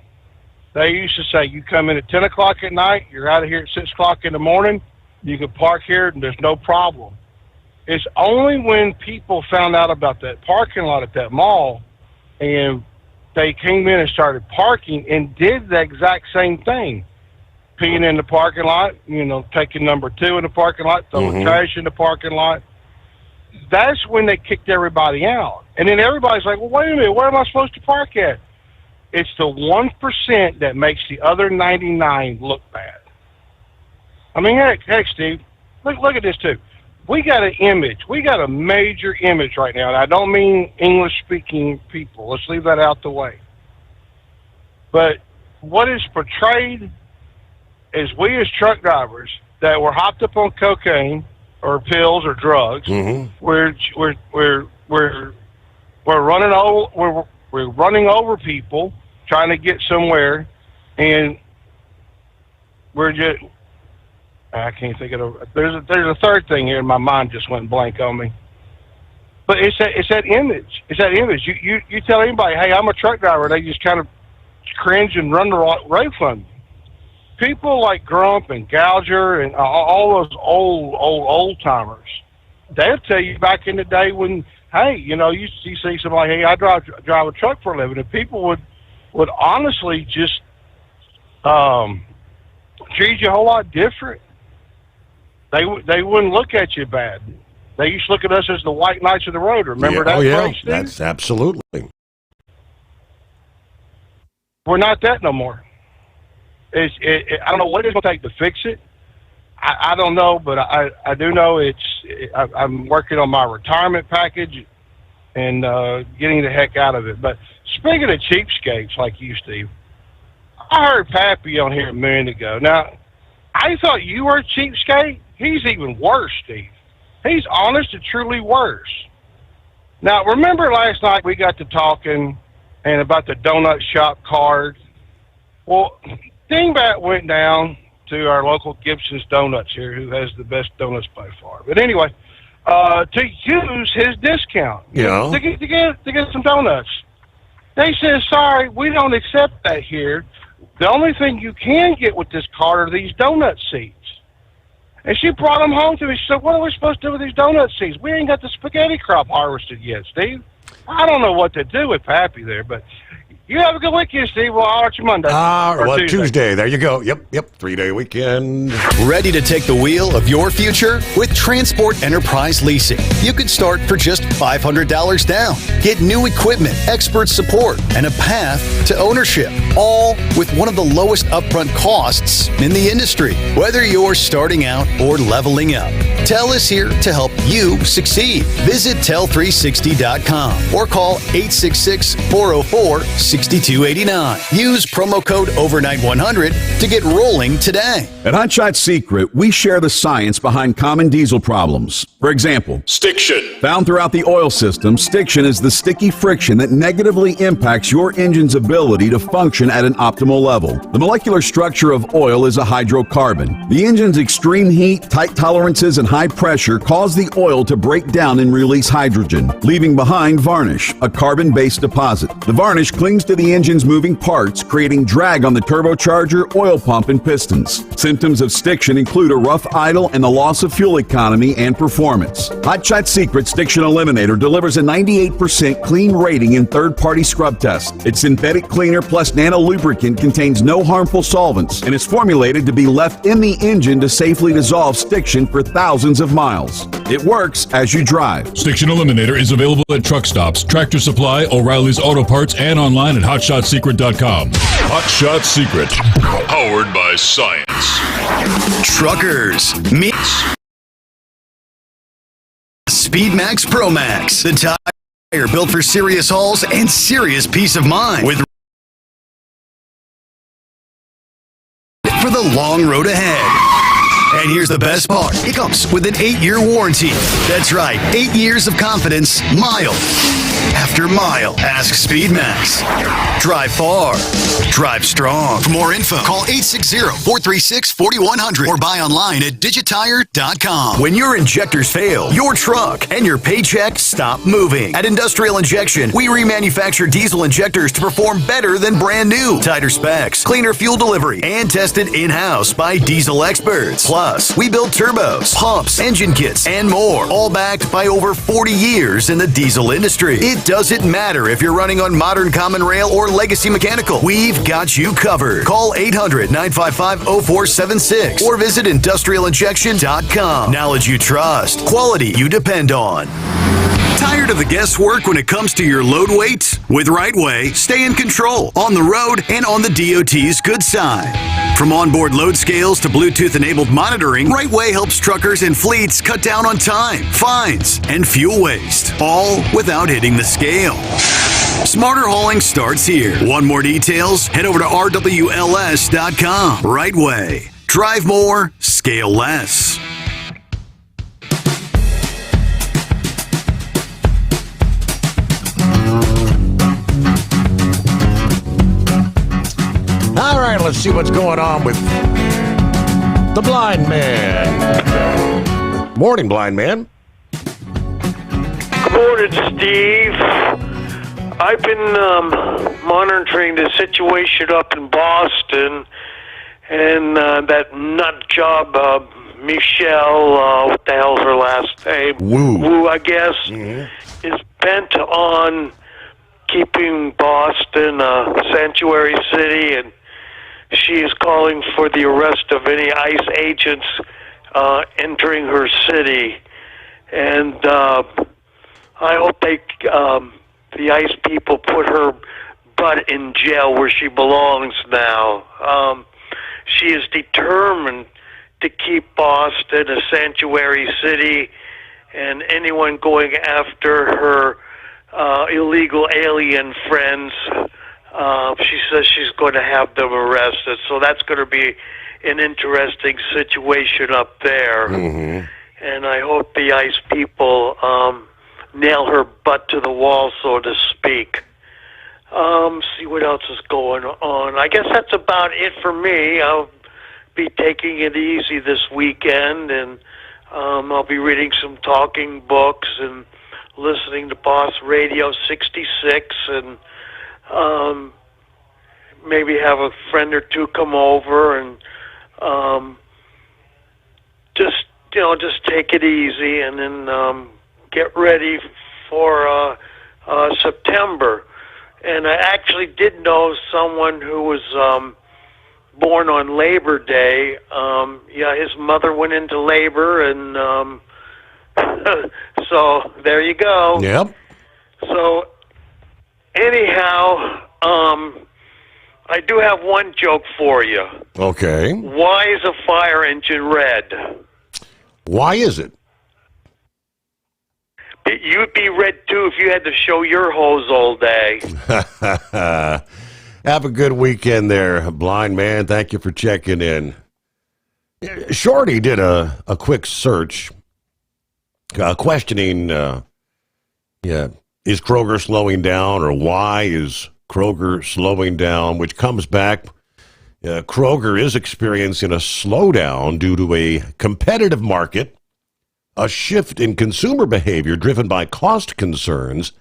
[SPEAKER 8] They used to say, you come in at 10 o'clock at night, you're out of here at 6 o'clock in the morning, you can park here and there's no problem. It's only when people found out about that parking lot at that mall and they came in and started parking and did the exact same thing. Peeing in the parking lot, taking number 2 in the parking lot, throwing trash in the parking lot. That's when they kicked everybody out. And then everybody's like, well, wait a minute, where am I supposed to park at? It's the 1% that makes the other 99 look bad. I mean, heck, Steve, look at this, too. We got an image. We got a major image right now, and I don't mean English-speaking people. Let's leave that out the way. But what is portrayed is we as truck drivers that were hopped up on cocaine or pills or drugs. We're running over people trying to get somewhere, and we're just. I can't think of it. There's a third thing here, and my mind just went blank on me. But it's that image. It's that image. You tell anybody, hey, I'm a truck driver, they just kind of cringe and run the road from you. People like Grump and Gouger and all those old timers, they'll tell you back in the day when, hey, you see somebody, hey, I drive a truck for a living, and people would honestly just treat you a whole lot different. they wouldn't look at you bad. They used to look at us as the white knights of the road. Remember that phrase, Steve?
[SPEAKER 15] That's absolutely.
[SPEAKER 8] We're not that no more. I don't know what it's going to take to fix it. I don't know, but I do know I'm working on my retirement package and getting the heck out of it. But speaking of cheapskates like you, Steve, I heard Pappy on here a minute ago. Now, I thought you were a cheapskate. He's even worse, Steve. He's honest and truly worse. Now, remember last night we got to talking and about the donut shop card? Well, Dingbat went down to our local Gibson's Donuts here, who has the best donuts by far. But anyway, to use his discount to get some donuts. They said, sorry, we don't accept that here. The only thing you can get with this card are these donut seeds. And she brought them home to me. She said, what are we supposed to do with these donut seeds? We ain't got the spaghetti crop harvested yet, Steve. I don't know what to do with Pappy there, but you have a good weekend, Steve. We'll holler at you Monday.
[SPEAKER 15] Tuesday. There you go. Yep. 3-day weekend.
[SPEAKER 13] Ready to take the wheel of your future? With Transport Enterprise Leasing, you could start for just $500 down. Get new equipment, expert support, and a path to ownership, all with one of the lowest upfront costs in the industry. Whether you're starting out or leveling up, TEL is here to help you succeed. Visit tel360.com or call 866-404-6289. Use promo code OVERNIGHT100 to get rolling today.
[SPEAKER 18] At Hot Shot Secret, we share the science behind common diesel problems. For example, stiction. Found throughout the oil system, stiction is the sticky friction that negatively impacts your engine's ability to function at an optimal level. The molecular structure of oil is a hydrocarbon. The engine's extreme heat, tight tolerances, and high pressure cause the oil to break down and release hydrogen, leaving behind varnish, a carbon-based deposit. The varnish clings to the engine's moving parts, creating drag on the turbocharger, oil pump, and pistons. Symptoms of stiction include a rough idle and the loss of fuel economy and performance. Hot Shot Secret Stiction Eliminator delivers a 98% clean rating in third-party scrub tests. Its synthetic cleaner plus nano lubricant contains no harmful solvents and is formulated to be left in the engine to safely dissolve stiction for thousands of miles. It works as you drive.
[SPEAKER 19] Stiction Eliminator is available at truck stops, Tractor Supply, O'Reilly's Auto Parts, and online at hotshotsecret.com. Hot Shot Secret, powered by science.
[SPEAKER 13] Truckers, meet Speedmax Pro Max, the tire built for serious hauls and serious peace of mind. With for the long road ahead. And here's the best part. It comes with an 8-year warranty. That's right, 8 years of confidence, mile after mile. Ask Speedmax. Drive far. Drive strong. For more info, call 860-436-4100 or buy online at digitire.com. When your injectors fail, your truck and your paycheck stop moving. At Industrial Injection, we remanufacture diesel injectors to perform better than brand new. Tighter specs, cleaner fuel delivery, and tested in-house by diesel experts. Plus, we build turbos, pumps, engine kits, and more, all backed by over 40 years in the diesel industry. It doesn't matter if you're running on modern common rail or legacy mechanical. We've got you covered. Call 800-955-0476 or visit industrialinjection.com. Knowledge you trust. Quality you depend on. Tired of the guesswork when it comes to your load weight? With Rightway, stay in control on the road and on the DOT's good side. From onboard load scales to Bluetooth-enabled monitoring, Rightway helps truckers and fleets cut down on time, fines, and fuel waste, all without hitting the scale. Smarter hauling starts here. Want more details? Head over to rwls.com. Rightway. Drive more, scale less.
[SPEAKER 15] All right, let's see what's going on with the blind man. Morning, blind man.
[SPEAKER 1] Good morning, Steve. I've been monitoring the situation up in Boston, and that nut job, Michelle, what the hell's her last name? Wu, I guess, is bent on keeping Boston a sanctuary city, and she is calling for the arrest of any ICE agents entering her city. And I hope the ICE people put her butt in jail where she belongs now. She is determined to keep Boston a sanctuary city, and anyone going after her illegal alien friends, she says she's going to have them arrested. So that's going to be an interesting situation up there.
[SPEAKER 15] Mm-hmm.
[SPEAKER 1] And I hope the ICE people nail her butt to the wall, so to speak. See what else is going on. I guess that's about it for me. I'll be taking it easy this weekend, and I'll be reading some talking books and listening to Boss Radio 66, and maybe have a friend or two come over and just take it easy, and then get ready for September. And I actually did know someone who was born on Labor Day. His mother went into labor, and so there you go.
[SPEAKER 15] Yep.
[SPEAKER 1] So anyhow, I do have one joke for you.
[SPEAKER 15] Okay.
[SPEAKER 1] Why is a fire engine red?
[SPEAKER 15] Why is it?
[SPEAKER 1] You'd be red too if you had to show your hose all day.
[SPEAKER 15] Have a good weekend there, blind man. Thank you for checking in. Shorty did a quick search questioning, is Kroger slowing down, or why is Kroger slowing down, which comes back. Kroger is experiencing a slowdown due to a competitive market, a shift in consumer behavior driven by cost concerns,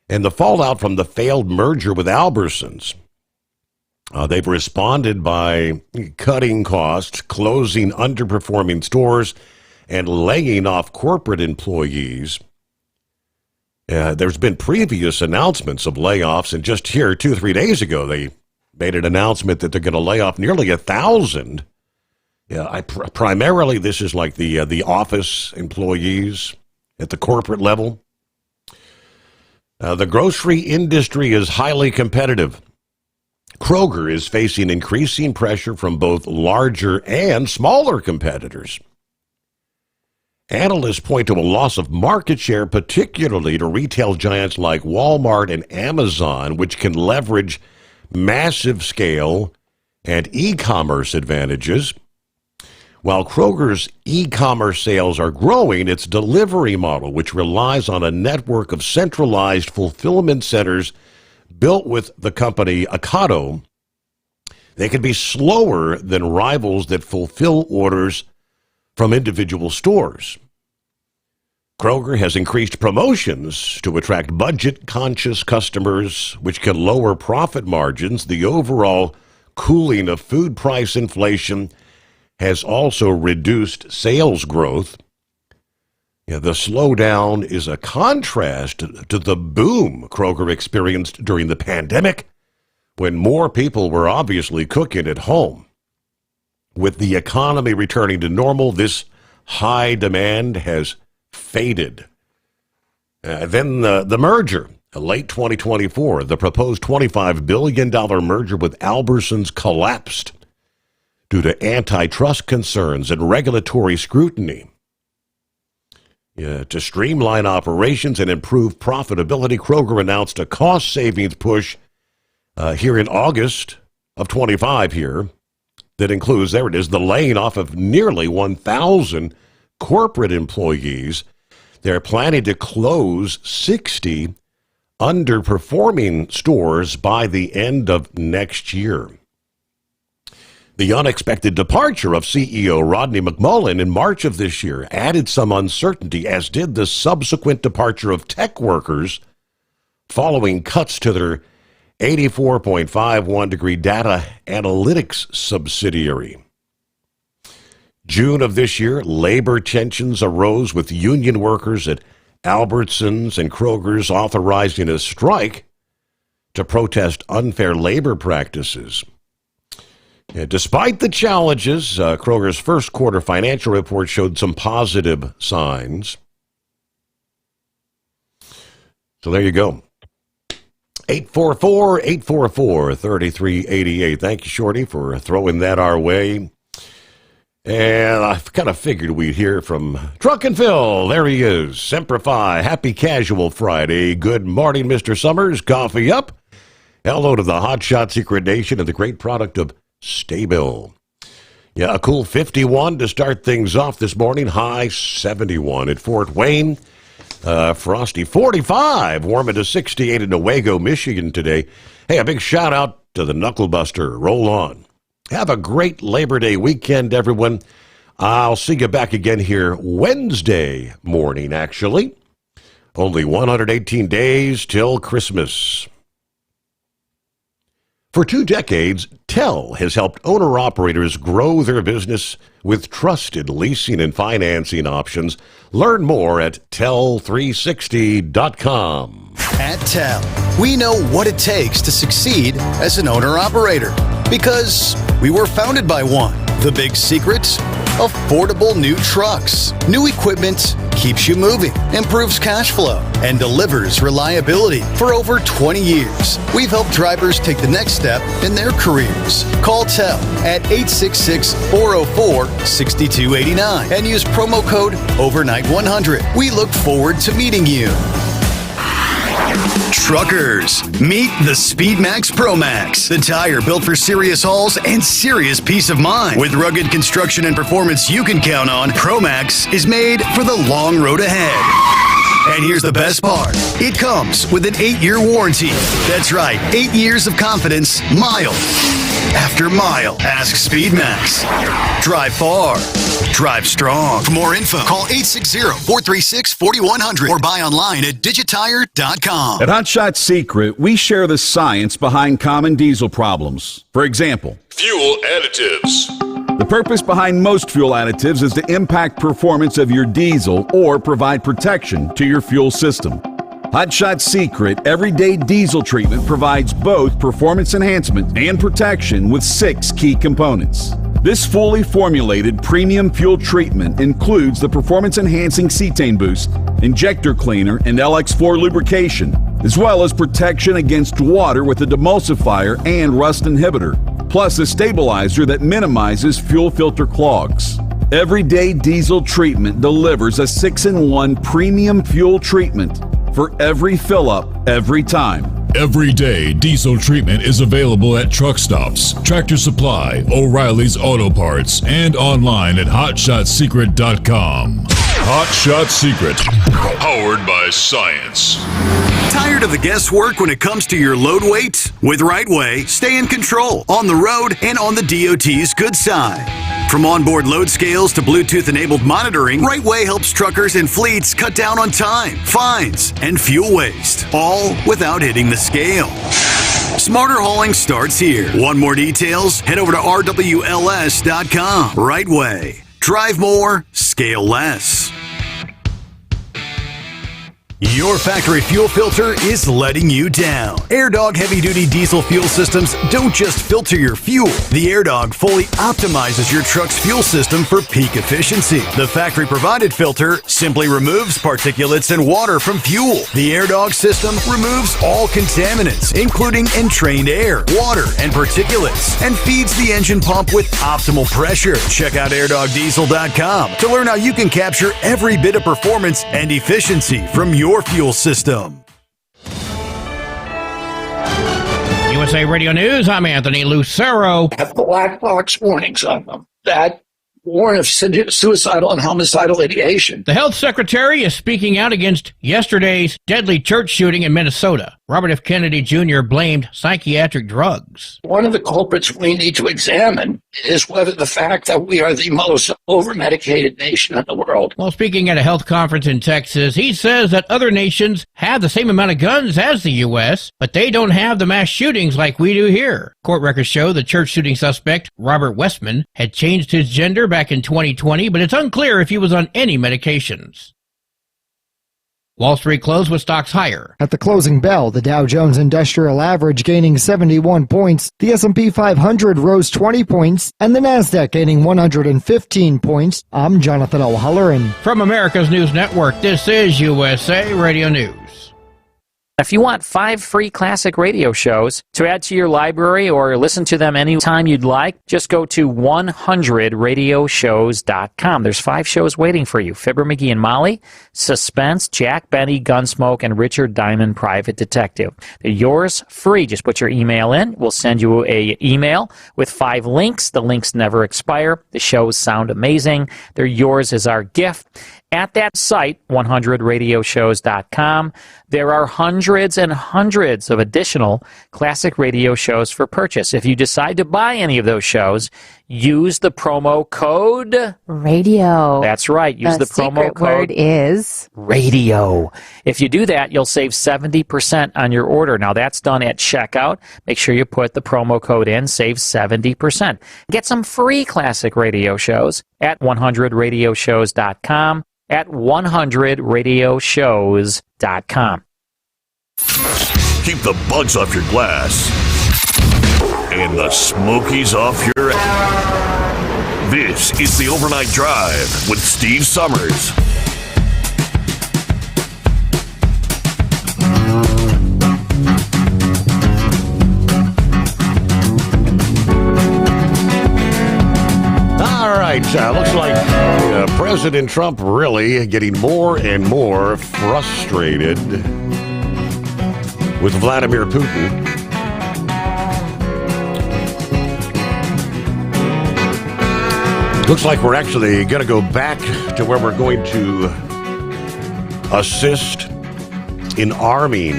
[SPEAKER 15] and the fallout from the failed merger with Albertsons. They've responded by cutting costs, closing underperforming stores, and laying off corporate employees. There's been previous announcements of layoffs, and just here 2-3 days ago, they made an announcement that they're going to lay off nearly 1,000. Primarily, this is like the office employees at the corporate level. The grocery industry is highly competitive. Kroger is facing increasing pressure from both larger and smaller competitors. Analysts point to a loss of market share, particularly to retail giants like Walmart and Amazon, which can leverage massive scale and e-commerce advantages. While Kroger's e-commerce sales are growing, its delivery model, which relies on a network of centralized fulfillment centers built with the company Ocado, they can be slower than rivals that fulfill orders from individual stores. Kroger has increased promotions to attract budget-conscious customers, which can lower profit margins. The overall cooling of food price inflation has also reduced sales growth. The slowdown is a contrast to the boom Kroger experienced during the pandemic, when more people were obviously cooking at home. With the economy returning to normal, this high demand has faded. Then the merger, late 2024, the proposed $25 billion merger with Albertsons collapsed due to antitrust concerns and regulatory scrutiny. To streamline operations and improve profitability, Kroger announced a cost savings push here in August of 25 here. That includes, there it is, the laying off of nearly 1,000 corporate employees. They're planning to close 60 underperforming stores by the end of next year. The unexpected departure of CEO Rodney McMullen in March of this year added some uncertainty, as did the subsequent departure of tech workers following cuts to their 84.51 data analytics subsidiary. June of this year, labor tensions arose with union workers at Albertsons and Kroger's authorizing a strike to protest unfair labor practices. Yeah, despite the challenges, Kroger's first quarter financial report showed some positive signs. So there you go. 844-844-3388. Thank you, Shorty, for throwing that our way. And I kind of figured we'd hear from Drunken Phil. There he is. Semper Fi. Happy Casual Friday. Good morning, Mr. Sommers. Coffee up. Hello to the Hotshot Secret Nation and the great product of Staybill. Yeah, a cool 51 to start things off this morning. High 71 at Fort Wayne. Frosty 45, warming to 68 in Newaygo, Michigan today. Hey, a big shout out to the Knucklebuster. Roll on. Have a great Labor Day weekend, everyone. I'll see you back again here Wednesday morning, actually. Only 118 days till Christmas. For 2 decades, TEL has helped owner-operators grow their business with trusted leasing and financing options. Learn more at tel360.com.
[SPEAKER 13] At TEL, we know what it takes to succeed as an owner-operator because we were founded by one. The big secret? Affordable new trucks. New equipment keeps you moving, improves cash flow, and delivers reliability. For over 20 years, we've helped drivers take the next step in their careers. Call TEL at 866-404-6289 and use promo code OVERNIGHT100. We look forward to meeting you.
[SPEAKER 4] Truckers, meet the SpeedMax Pro Max, the tire built for serious hauls and serious peace of mind. With rugged construction and performance you can count on, Pro Max is made for the long road ahead. And here's the best part. It comes with an 8-year warranty. That's right, 8 years of confidence, mile after mile. Ask SpeedMax. Drive far. Drive strong. For more info, call 860-436-4100 or buy online at digitire.com.
[SPEAKER 18] At Hotshot Secret, we share the science behind common diesel problems. For example,
[SPEAKER 19] Fuel additives.
[SPEAKER 18] the purpose behind most fuel additives is to impact performance of your diesel or provide protection to your fuel system. Hotshot Secret Everyday Diesel Treatment provides both performance enhancement and protection with 6 key components. This fully formulated premium fuel treatment includes the performance-enhancing cetane boost, injector cleaner, and LX4 lubrication, as well as protection against water with a demulsifier and rust inhibitor, plus a stabilizer that minimizes fuel filter clogs. Everyday Diesel Treatment delivers a 6-in-1 premium fuel treatment for every fill-up, every time.
[SPEAKER 19] Everyday Diesel Treatment is available at truck stops, Tractor Supply, O'Reilly's Auto Parts, and online at HotShotSecret.com. Hotshot Secret, powered by science.
[SPEAKER 4] Tired of the guesswork when it comes to your load weight? With Rightway, stay in control on the road and on the DOT's good side. From onboard load scales to Bluetooth-enabled monitoring, Rightway helps truckers and fleets cut down on time, fines, and fuel waste, all without hitting the scale. Smarter hauling starts here. Want more details? Head over to rwls.com. Rightway. Drive more, scale less. Your factory fuel filter is letting you down. AirDog heavy-duty diesel fuel systems don't just filter your fuel. The AirDog fully optimizes your truck's fuel system for peak efficiency. The factory-provided filter simply removes particulates and water from fuel. The AirDog system removes all contaminants, including entrained air, water, and particulates, and feeds the engine pump with optimal pressure. Check out airdogdiesel.com to learn how you can capture every bit of performance and efficiency from your fuel system.
[SPEAKER 2] USA Radio News, I'm Anthony Lucero.
[SPEAKER 5] Have black box warnings on them that warn of suicidal and homicidal ideation.
[SPEAKER 2] The health secretary is speaking out against yesterday's deadly church shooting in Minnesota. Robert F. Kennedy Jr. blamed psychiatric drugs.
[SPEAKER 5] One of the culprits we need to examine is whether the fact that we are the most over-medicated nation in the world.
[SPEAKER 2] While speaking at a health conference in Texas, he says that other nations have the same amount of guns as the U.S., but they don't have the mass shootings like we do here. Court records show the church shooting suspect, Robert Westman, had changed his gender back in 2020, but it's unclear if he was on any medications. Wall Street closed with stocks higher.
[SPEAKER 9] At the closing bell, the Dow Jones Industrial Average gaining 71 points, the S&P 500 rose 20 points, and the Nasdaq gaining 115 points. I'm Jonathan O'Halloran.
[SPEAKER 2] From America's News Network, this is USA Radio News.
[SPEAKER 10] If you want 5 free classic radio shows to add to your library or listen to them anytime you'd like, just go to 100radioshows.com. There's 5 shows waiting for you. Fibber, McGee and Molly, Suspense, Jack Benny, Gunsmoke, and Richard Diamond, Private Detective. They're yours free. Just put your email in. We'll send you an email with 5 links. The links never expire. The shows sound amazing. They're yours as our gift. At that site, 100radioshows.com, there are hundreds and hundreds of additional classic radio shows for purchase. If you decide to buy any of those shows, use the promo code
[SPEAKER 11] radio.
[SPEAKER 10] That's right. Use the promo code
[SPEAKER 11] word is
[SPEAKER 10] radio. If you do that, you'll save 70% on your order. Now, that's done at checkout. Make sure you put the promo code in, save 70%. Get some free classic radio shows at 100radioshows.com. At 100radioshows.com.
[SPEAKER 20] Keep the bugs off your glass and the smokies off your ass. This is the Overnight Drive with Steve Summers.
[SPEAKER 15] All right, looks like President Trump really getting more and more frustrated with Vladimir Putin. Looks like we're actually going to go back to where we're going to assist in arming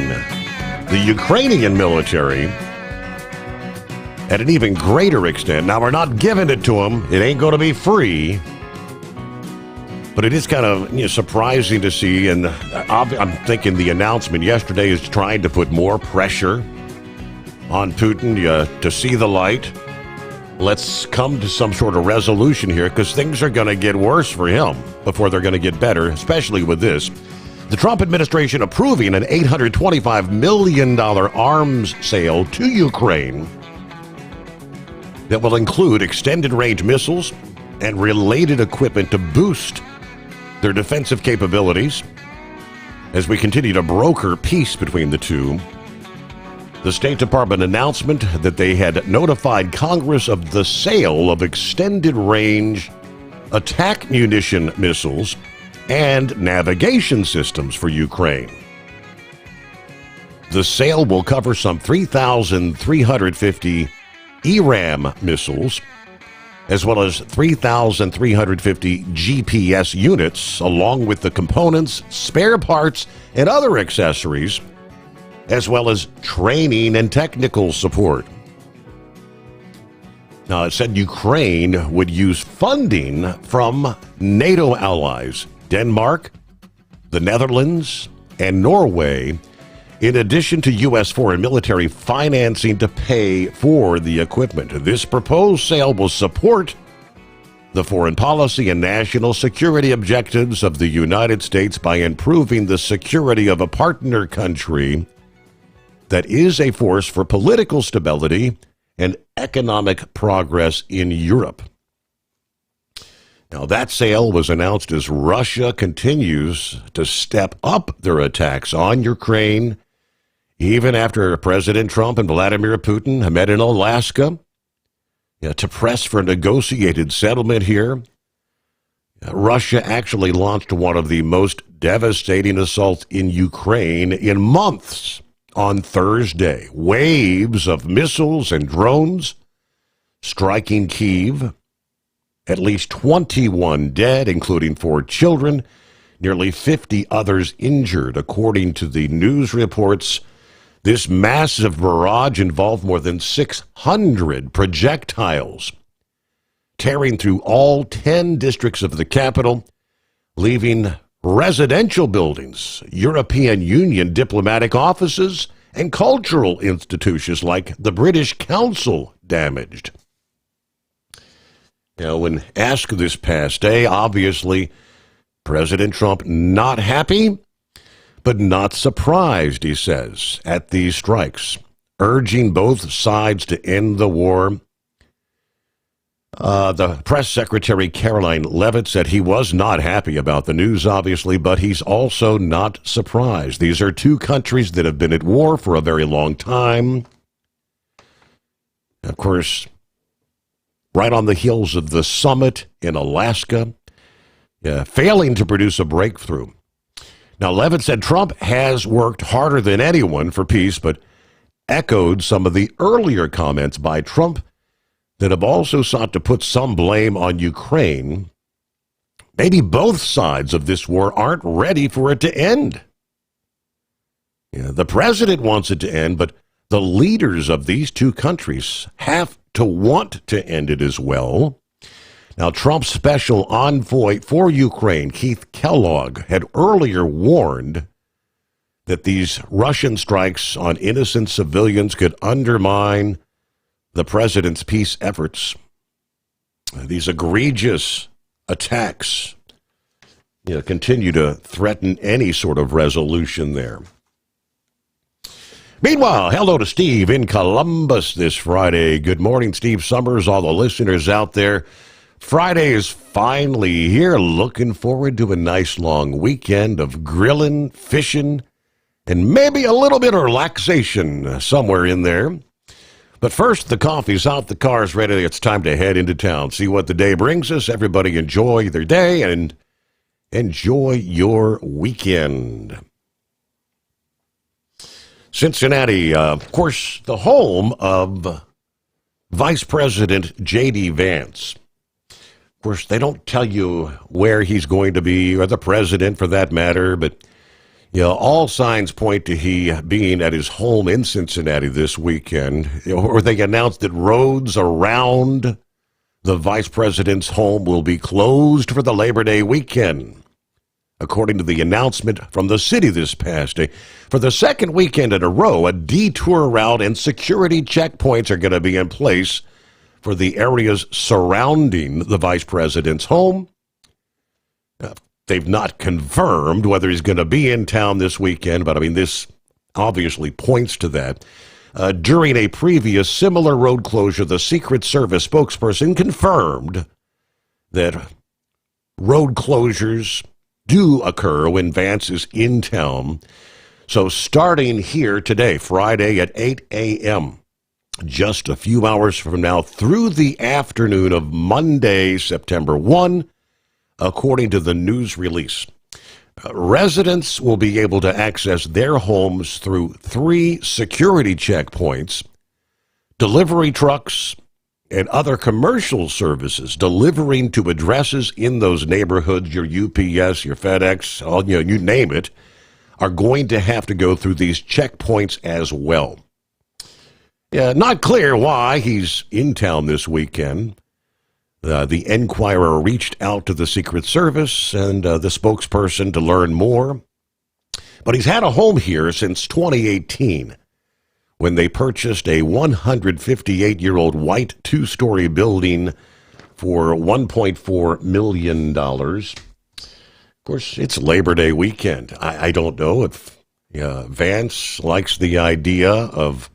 [SPEAKER 15] the Ukrainian military at an even greater extent. Now, we're not giving it to them. It ain't going to be free. But it is kind of surprising to see, and I'm thinking the announcement yesterday is trying to put more pressure on Putin to see the light. Let's come to some sort of resolution here, because things are going to get worse for him before they're going to get better, especially with this. The Trump administration approving an $825 million arms sale to Ukraine that will include extended-range missiles and related equipment to boost their defensive capabilities. As we continue to broker peace between the two, the State Department announcement that they had notified Congress of the sale of extended-range attack munition missiles and navigation systems for Ukraine. The sale will cover some 3,350 ERAM missiles, as well as 3,350 GPS units, along with the components, spare parts, and other accessories, as well as training and technical support. Now, it said Ukraine would use funding from NATO allies, Denmark, the Netherlands, and Norway, in addition to U.S. foreign military financing to pay for the equipment. This proposed sale will support the foreign policy and national security objectives of the United States by improving the security of a partner country that is a force for political stability and economic progress in Europe. Now, that sale was announced as Russia continues to step up their attacks on Ukraine, even after President Trump and Vladimir Putin met in Alaska to press for a negotiated settlement here. Russia actually launched one of the most devastating assaults in Ukraine in months on Thursday. Waves of missiles and drones striking Kyiv. At least 21 dead, including 4 children, nearly 50 others injured, according to the news reports. This massive barrage involved more than 600 projectiles, tearing through all 10 districts of the capital, leaving residential buildings, European Union diplomatic offices, and cultural institutions like the British Council damaged. Now, when asked this past day, obviously, President Trump not happy, but not surprised, he says, at these strikes, urging both sides to end the war. The press secretary, Caroline Leavitt, said he was not happy about the news, obviously, but he's also not surprised. These are two countries that have been at war for a very long time. Of course, right on the heels of the summit in Alaska, failing to produce a breakthrough. Now, Leavitt said Trump has worked harder than anyone for peace, but echoed some of the earlier comments by Trump that have also sought to put some blame on Ukraine. Maybe both sides of this war aren't ready for it to end. The president wants it to end, but the leaders of these two countries have to want to end it as well. Now, Trump's special envoy for Ukraine, Keith Kellogg, had earlier warned that these Russian strikes on innocent civilians could undermine the president's peace efforts. These egregious attacks continue to threaten any sort of resolution there. Meanwhile, hello to Steve in Columbus this Friday. Good morning, Steve Sommers, all the listeners out there. Friday is finally here. Looking forward to a nice long weekend of grilling, fishing, and maybe a little bit of relaxation somewhere in there. But first, the coffee's out, the car's ready. It's time to head into town, see what the day brings us. Everybody enjoy their day and enjoy your weekend. Cincinnati, of course, the home of Vice President J.D. Vance. Of course, they don't tell you where he's going to be, or the president for that matter, but all signs point to he being at his home in Cincinnati this weekend. Or they announced that roads around the vice president's home will be closed for the Labor Day weekend, according to the announcement from the city this past day. For the second weekend in a row, a detour route and security checkpoints are going to be in place for the areas surrounding the vice president's home. They've not confirmed whether he's going to be in town this weekend, but this obviously points to that. During a previous similar road closure, the Secret Service spokesperson confirmed that road closures do occur when Vance is in town. So starting here today, Friday at 8 a.m., just a few hours from now, through the afternoon of Monday, September 1, according to the news release, residents will be able to access their homes through 3 security checkpoints, delivery trucks, and other commercial services delivering to addresses in those neighborhoods, your UPS, your FedEx, you name it, are going to have to go through these checkpoints as well. Not clear why he's in town this weekend. The Enquirer reached out to the Secret Service and the spokesperson to learn more. But he's had a home here since 2018, when they purchased a 158-year-old white 2-story building for $1.4 million. Of course, it's Labor Day weekend. I don't know if Vance likes the idea of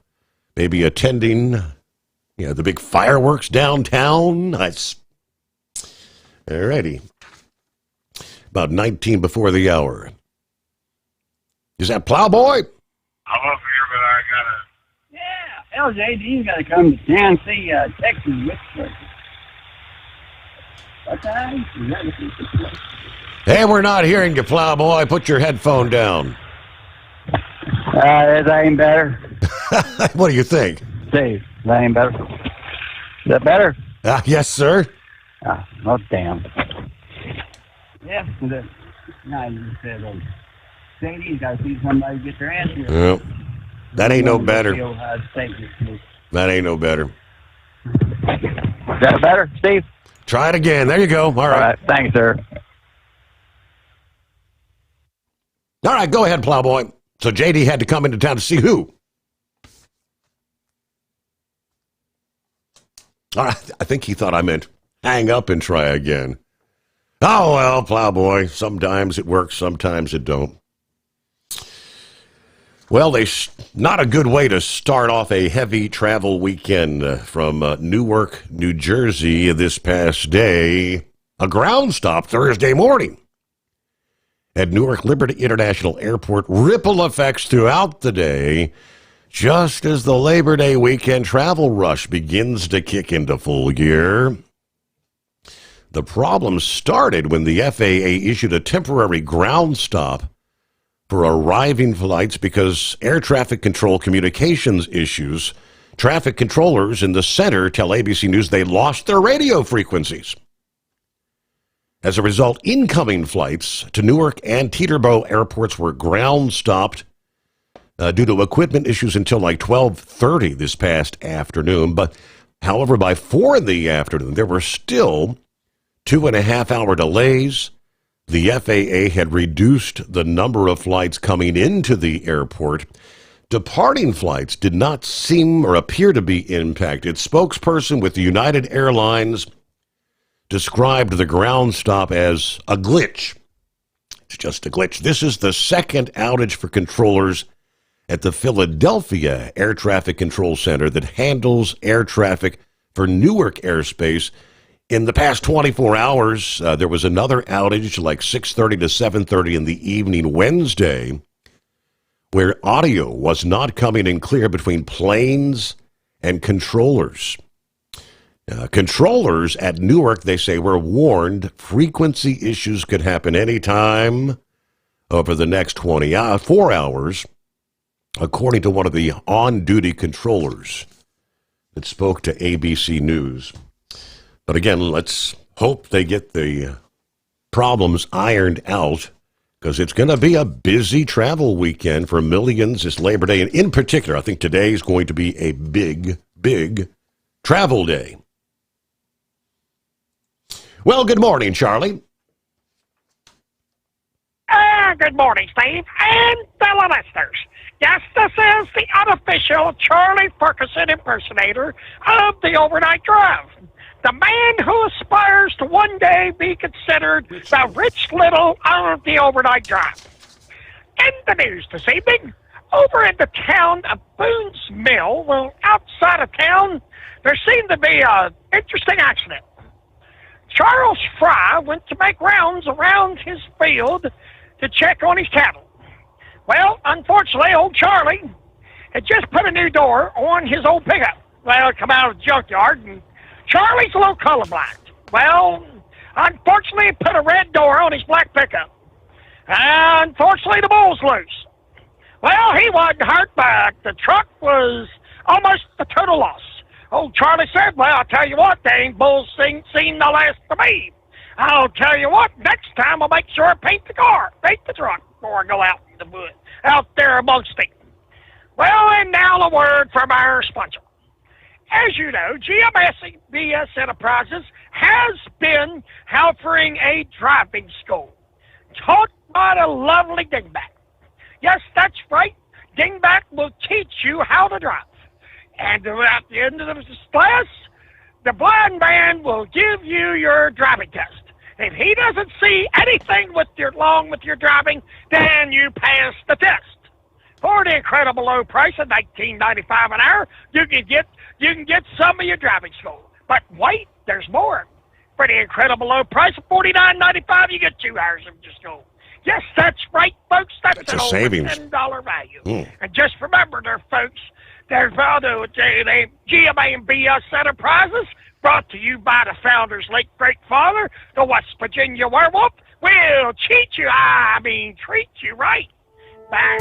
[SPEAKER 15] maybe attending the big fireworks downtown. Alrighty. About 19 before the hour. Is that Plowboy?
[SPEAKER 6] I'm up here, but I gotta. Yeah, LJD's gotta come to town, see Texas Whisper. What time?
[SPEAKER 15] Hey, we're not hearing you, Plowboy. Put your headphone down.
[SPEAKER 6] That ain't better.
[SPEAKER 15] What do you think?
[SPEAKER 6] Steve, that ain't better. Is that better?
[SPEAKER 15] Yes, sir.
[SPEAKER 6] Oh, damn. Yeah, no, you said JD's got to see somebody get their ass here.
[SPEAKER 15] Well, that ain't no better. That ain't no better.
[SPEAKER 6] Is that better, Steve?
[SPEAKER 15] Try it again. There you go. All right.
[SPEAKER 6] Thanks, sir.
[SPEAKER 15] All right, go ahead, Plowboy. So JD had to come into town to see who? All right, I think he thought I meant hang up and try again. Oh, well, Plowboy, sometimes it works, sometimes it don't. Well, not a good way to start off a heavy travel weekend from Newark, New Jersey this past day. A ground stop Thursday morning at Newark Liberty International Airport. Ripple effects throughout the day, just as the Labor Day weekend travel rush begins to kick into full gear. The problem started when the FAA issued a temporary ground stop for arriving flights because air traffic control communications issues. Traffic controllers in the center tell ABC News they lost their radio frequencies. As a result, incoming flights to Newark and Teterboro airports were ground stopped due to equipment issues until like 12:30 this past afternoon. But however, by 4 in the afternoon, there were still 2.5-hour delays. The FAA had reduced the number of flights coming into the airport. Departing flights did not seem or appear to be impacted. Spokesperson with United Airlines described the ground stop as a glitch. It's just a glitch. This is the second outage for controllers at the Philadelphia Air Traffic Control Center that handles air traffic for Newark airspace. In the past 24 hours, there was another outage like 6:30 to 7:30 in the evening Wednesday where audio was not coming in clear between planes and controllers. Controllers at Newark, they say, were warned frequency issues could happen anytime over the next 24 hours, according to one of the on-duty controllers that spoke to ABC News. But again, let's hope they get the problems ironed out, because it's going to be a busy travel weekend for millions this Labor Day. And in particular, I think today is going to be a big, big travel day. Well, good morning, Charlie.
[SPEAKER 7] Good morning, Steve, and fellow listeners. Yes, this is the unofficial Charlie Ferguson impersonator of the Overnight Drive. The man who aspires to one day be considered the Rich Little of the Overnight Drive. In the news this evening, over in the town of Boone's Mill, well, outside of town, there seemed to be an interesting accident. Charles Fry went to make rounds around his field to check on his cattle. Well, unfortunately, old Charlie had just put a new door on his old pickup. Well, it come out of the junkyard, and Charlie's a little colorblind. Well, unfortunately, he put a red door on his black pickup. Unfortunately, the bull's loose. Well, he wasn't hurt, but the truck was almost a total loss. Old Charlie said, well, I'll tell you what, they ain't bulls seen the last of me. I'll tell you what, next time I'll make sure I paint the truck before I go out in the wood, out there amongst it. Well, and now a word from our sponsor. As you know, GMS Enterprises has been offering a driving school taught by the lovely Dingback. Yes, that's right. Dingback will teach you how to drive. And at the end of this class, the blind man will give you your driving test. If he doesn't see anything wrong with your driving, then you pass the test. For the incredible low price of $19.95 an hour, you can get some of your driving school. But wait, there's more. For the incredible low price of $49.95, you get 2 hours of your school. Yes, that's right, folks. That's an over $10 value. And just remember there, folks, there's the GMA and BS Enterprises, brought to you by the founder's late great father, the West Virginia werewolf, will treat you right. Bye.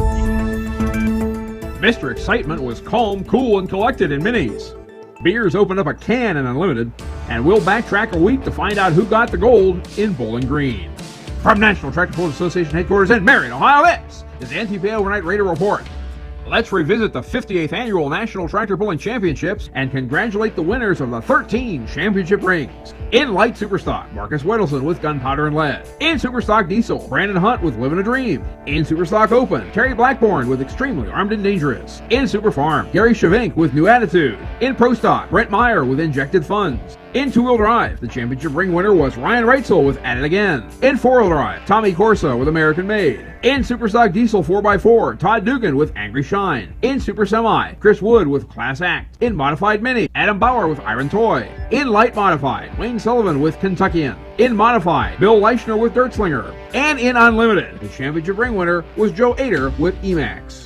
[SPEAKER 12] Mr. Excitement was calm, cool, and collected in Minis. Beers opened up a can in Unlimited, and we'll backtrack a week to find out who got the gold in Bowling Green. From National Tractor Pull Association headquarters in Marion, Ohio, this is the NTPA Overnight Radio Report. Let's revisit the 58th Annual National Tractor Pulling Championships and congratulate the winners of the 13 championship rings. In Light Superstock, Marcus Wedelson with Gunpowder and Lead. In Superstock Diesel, Brandon Hunt with Living a Dream. In Superstock Open, Terry Blackburn with Extremely Armed and Dangerous. In Super Farm, Gary Shavink with New Attitude. In Pro Stock, Brent Meyer with Injected Funds. In two-wheel drive, the championship ring winner was Ryan Reitzel with At It Again. In four-wheel drive, Tommy Corsa with American Made. In Superstock Diesel 4x4, Todd Dugan with Angry Shine. In Super Semi, Chris Wood with Class Act. In Modified Mini, Adam Bauer with Iron Toy. In Light Modified, Wayne Sullivan with Kentuckian. In Modified, Bill Leichner with Dirt Slinger. And in Unlimited, the championship ring winner was Joe Ader with Emax.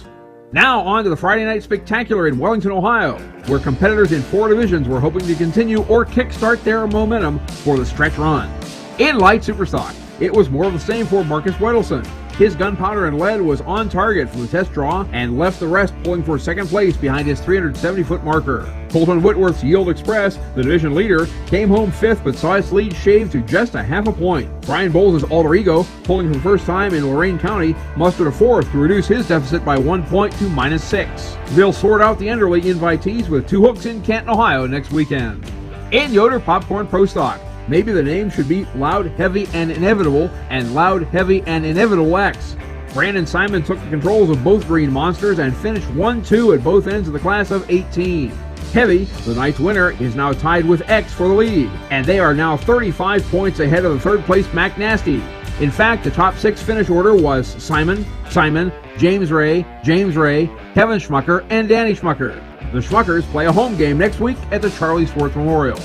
[SPEAKER 12] Now on to the Friday Night Spectacular in Wellington, Ohio, where competitors in 4 divisions were hoping to continue or kickstart their momentum for the stretch run. In light superstock, it was more of the same for Marcus Wedelson. His gunpowder and lead was on target from the test draw and left the rest pulling for second place behind his 370-foot marker. Colton Whitworth's Yield Express, the division leader, came home 5th but saw its lead shaved to just a half a point. Brian Bowles' Alter Ego, pulling for the first time in Lorain County, mustered a 4th to reduce his deficit by 1 point to -6. They'll sort out the Enderley invitees with 2 hooks in Canton, Ohio next weekend. In Yoder Popcorn Pro Stock, maybe the name should be Loud, Heavy, and Inevitable, and Loud, Heavy, and Inevitable X. Brandon Simon took the controls of both Green Monsters and finished 1-2 at both ends of the class of 18. Heavy, the night's winner, is now tied with X for the lead, and they are now 35 points ahead of the third place Mac Nasty. In fact, the top 6 finish order was Simon, James Ray, Kevin Schmucker, and Danny Schmucker. The Schmuckers play a home game next week at the Charlie Sports Memorial.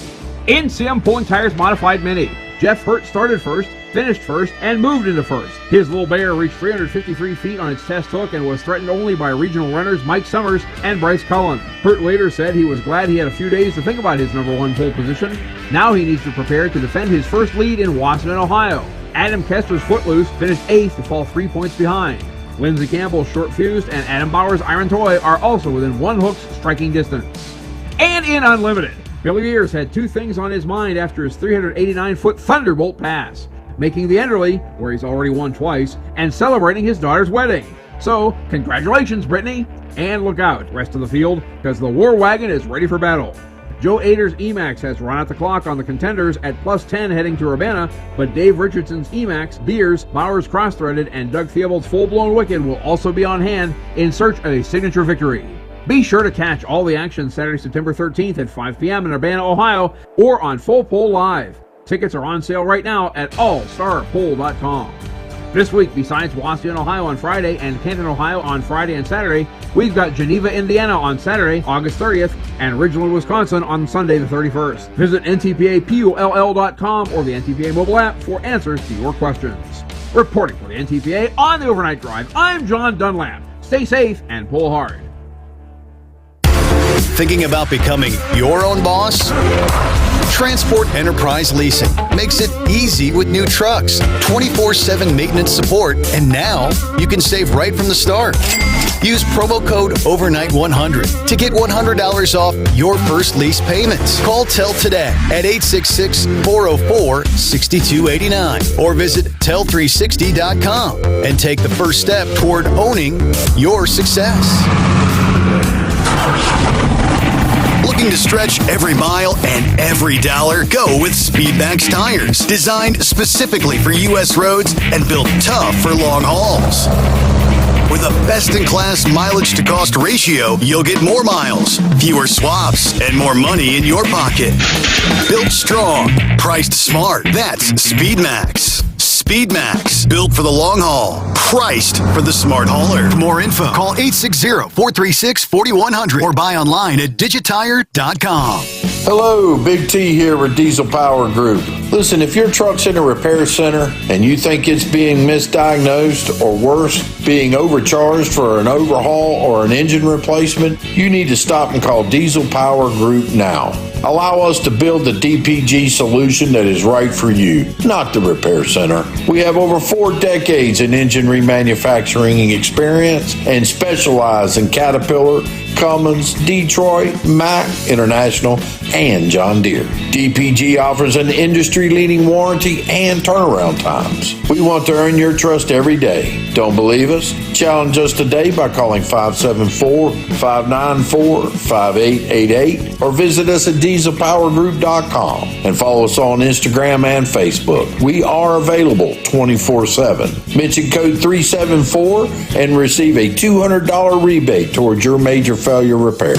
[SPEAKER 12] In CM Pulling Tires Modified Mini, Jeff Hurt started first, finished first, and moved into first. His Little Bear reached 353 feet on its test hook and was threatened only by regional runners Mike Sommers and Bryce Cullen. Hurt later said he was glad he had a few days to think about his number 1 pole position. Now he needs to prepare to defend his first lead in Washington, Ohio. Adam Kester's Footloose finished 8th to fall 3 points behind. Lindsey Campbell's Short Fused and Adam Bauer's Iron Toy are also within 1 hook's striking distance. And in Unlimited, Billy Beers had 2 things on his mind after his 389-foot Thunderbolt pass, making the Enderley, where he's already won twice, and celebrating his daughter's wedding. So, congratulations, Brittany! And look out, rest of the field, because the War Wagon is ready for battle. Joe Ader's Emax has run out the clock on the contenders at +10 heading to Urbana, but Dave Richardson's Emax, Beers, Bowers Cross-Threaded, and Doug Theobald's Full-Blown Wicked will also be on hand in search of a signature victory. Be sure to catch all the action Saturday, September 13th at 5 p.m. in Urbana, Ohio, or on Full Pole Live. Tickets are on sale right now at allstarpole.com. This week, besides Washington, Ohio on Friday and Canton, Ohio on Friday and Saturday, we've got Geneva, Indiana on Saturday, August 30th, and Ridgeland, Wisconsin on Sunday the 31st. Visit ntpapull.com or the NTPA mobile app for answers to your questions. Reporting for the NTPA on the Overnight Drive, I'm John Dunlap. Stay safe and pull hard.
[SPEAKER 13] Thinking about becoming your own boss? Transport Enterprise Leasing makes it easy with new trucks, 24/7 maintenance support, and now you can save right from the start. Use promo code OVERNIGHT100 to get $100 off your first lease payments. Call Tell today at 866-404-6289 or visit Tell360.com and take the first step toward owning your success. Looking to stretch every mile and every dollar? Go with Speedmax tires, designed specifically for U.S. roads and built tough for long hauls. With a best-in-class mileage-to-cost ratio, you'll get more miles, fewer swaps, and more money in your pocket. Built strong, priced smart. That's Speedmax. Speedmax, built for the long haul, priced for the smart hauler. For more info, call 860-436-4100 or buy online at digitire.com.
[SPEAKER 14] Hello, Big T here with Diesel Power Group. Listen, if your truck's in a repair center and you think it's being misdiagnosed or worse, being overcharged for an overhaul or an engine replacement, you need to stop and call Diesel Power Group now. Allow us to build the DPG solution that is right for you, not the repair center. We have over 4 decades in engine remanufacturing experience and specialize in Caterpillar, Cummins, Detroit, Mack, International, and John Deere. DPG offers an industry-leading warranty and turnaround times. We want to earn your trust every day. Don't believe us? Challenge us today by calling 574-594-5888 or visit us at dieselpowergroup.com and follow us on Instagram and Facebook. We are available 24/7. Mention code 374 and receive a $200 rebate towards your major failure repair.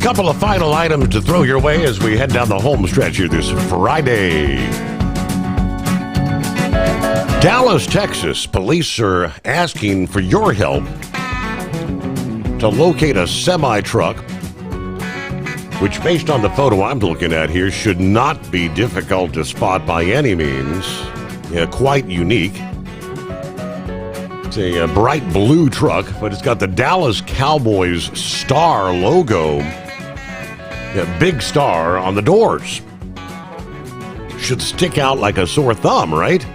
[SPEAKER 15] couple of final items to throw your way as we head down the home stretch here this Friday. Dallas, Texas, police are asking for your help to locate a semi-truck, which, based on the photo I'm looking at here, should not be difficult to spot by any means. Quite unique. It's a bright blue truck, but it's got the Dallas Cowboys star logo, big star on the doors. Should stick out like a sore thumb, right?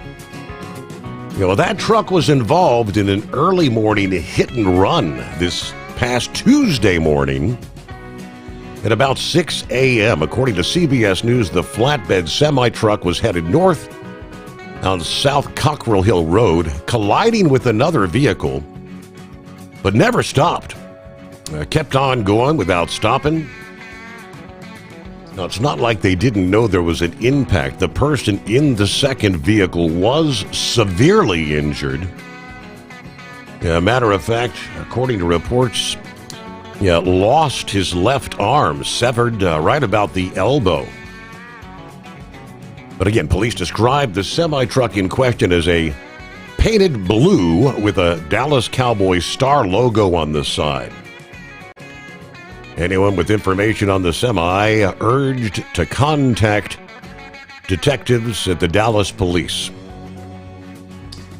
[SPEAKER 15] That truck was involved in an early morning hit and run this past Tuesday morning at about 6 a.m. According to CBS News, the flatbed semi-truck was headed north on South Cockrell Hill Road, colliding with another vehicle, but never stopped. Kept on going without stopping. Now, it's not like they didn't know there was an impact. The person in the second vehicle was severely injured. Matter of fact, according to reports, lost his left arm, severed right about the elbow. But again, police described the semi-truck in question as a painted blue with a Dallas Cowboys star logo on the side. Anyone with information on the semi urged to contact detectives at the Dallas police.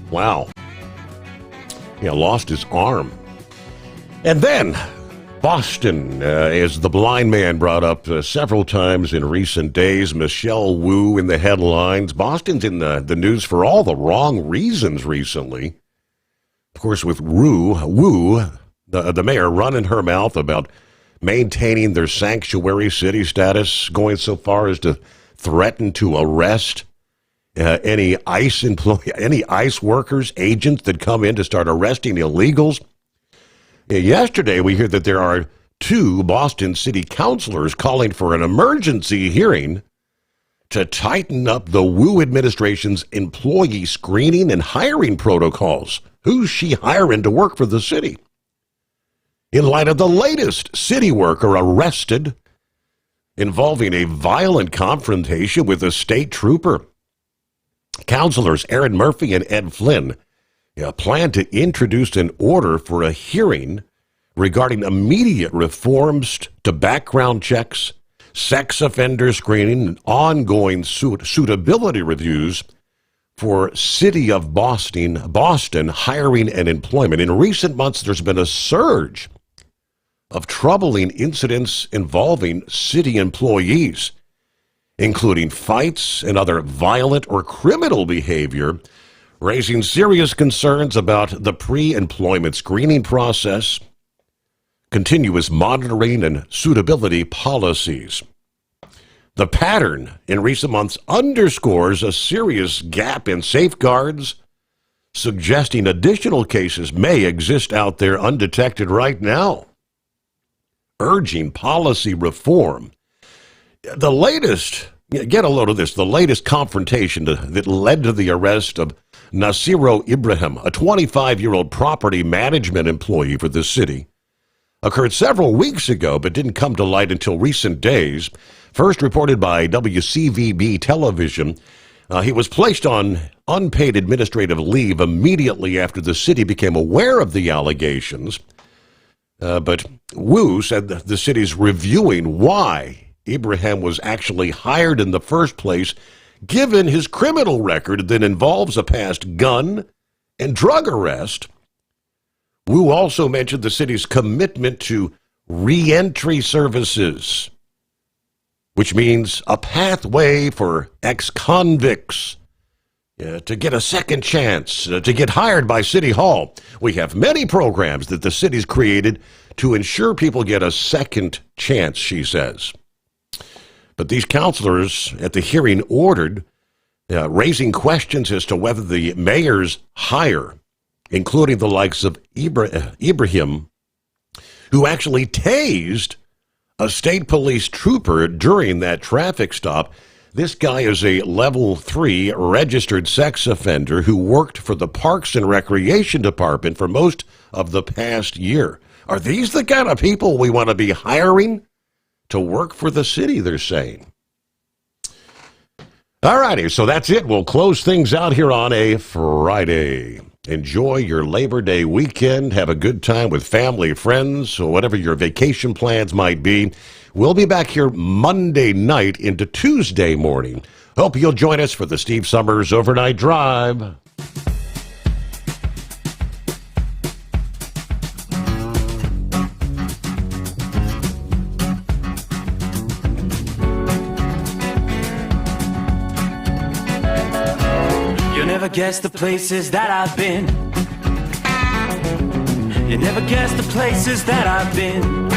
[SPEAKER 15] Wow. Lost his arm. And then Boston, as the blind man brought up several times in recent days. Michelle Wu in the headlines. Boston's in the news for all the wrong reasons recently. Of course, with Wu, the mayor, running her mouth about maintaining their sanctuary city status, going so far as to threaten to arrest any ICE workers, agents that come in to start arresting illegals. Yesterday, we hear that there are 2 Boston city councilors calling for an emergency hearing to tighten up the Wu administration's employee screening and hiring protocols. Who's she hiring to work for the city? In light of the latest city worker arrested involving a violent confrontation with a state trooper. Councilors Aaron Murphy and Ed Flynn plan to introduce an order for a hearing regarding immediate reforms to background checks, sex offender screening, and ongoing suitability reviews for City of Boston hiring and employment. In recent months, there's been a surge of troubling incidents involving city employees, including fights and other violent or criminal behavior, raising serious concerns about the pre-employment screening process, continuous monitoring, and suitability policies. The pattern in recent months underscores a serious gap in safeguards, suggesting additional cases may exist out there undetected right now. Urging policy reform. The latest, get a load of this, the latest confrontation that led to the arrest of Nasiro Ibrahim, a 25-year-old property management employee for the city, occurred several weeks ago but didn't come to light until recent days. First reported by WCVB television, he was placed on unpaid administrative leave immediately after the city became aware of the allegations. But Wu said that the city's reviewing why Ibrahim was actually hired in the first place, given his criminal record that involves a past gun and drug arrest. Wu also mentioned the city's commitment to re-entry services, which means a pathway for ex-convicts to get a second chance, to get hired by City Hall. We have many programs that the city's created to ensure people get a second chance, she says. But these counselors at the hearing ordered, raising questions as to whether the mayor's hire, including the likes of Ibrahim, who actually tased a state police trooper during that traffic stop. This guy is a level 3 registered sex offender who worked for the Parks and Recreation Department for most of the past year. Are these the kind of people we want to be hiring to work for the city, they're saying. All righty, so that's it. We'll close things out here on a Friday. Enjoy your Labor Day weekend. Have a good time with family, friends, or whatever your vacation plans might be. We'll be back here Monday night into Tuesday morning. Hope you'll join us for the Steve Sommers Overnight Drive.
[SPEAKER 3] Never guess the places that I've been. You never guess the places that I've been.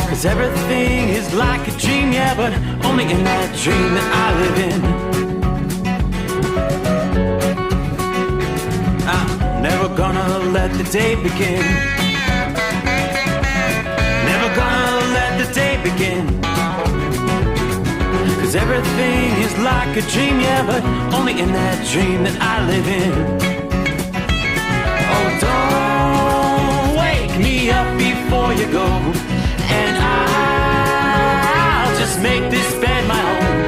[SPEAKER 3] 'Cause everything is like a dream, yeah, but only in that dream that I live in. I'm never gonna let the day begin. Never gonna let the day begin. 'Cause everything is like a dream, yeah, but only in that dream that I live in. Oh, don't wake me up before you go, and I'll just make this bed my home.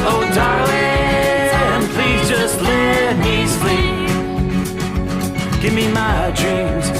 [SPEAKER 3] Oh, darling, please just let me sleep. Give me my dreams.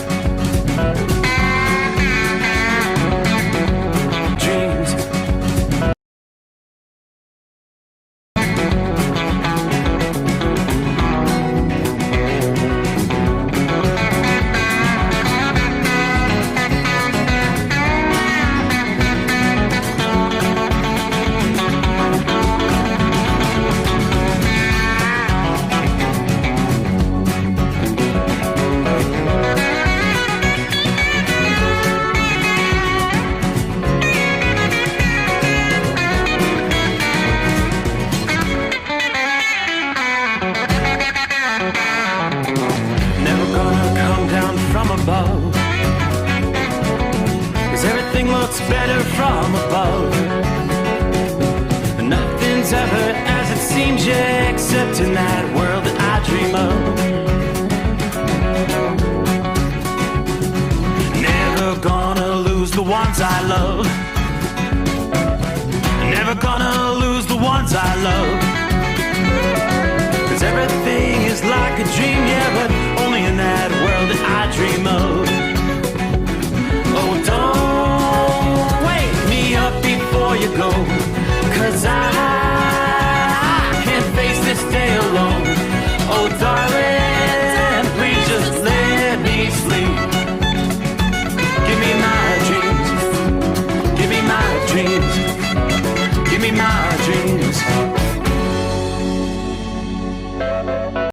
[SPEAKER 3] Better from above. Nothing's ever as it seems, yeah, except in that world that I dream of. Never gonna lose the ones I love. Never gonna lose the ones I love. 'Cause everything is like a dream, yeah, but only in that world that I dream of.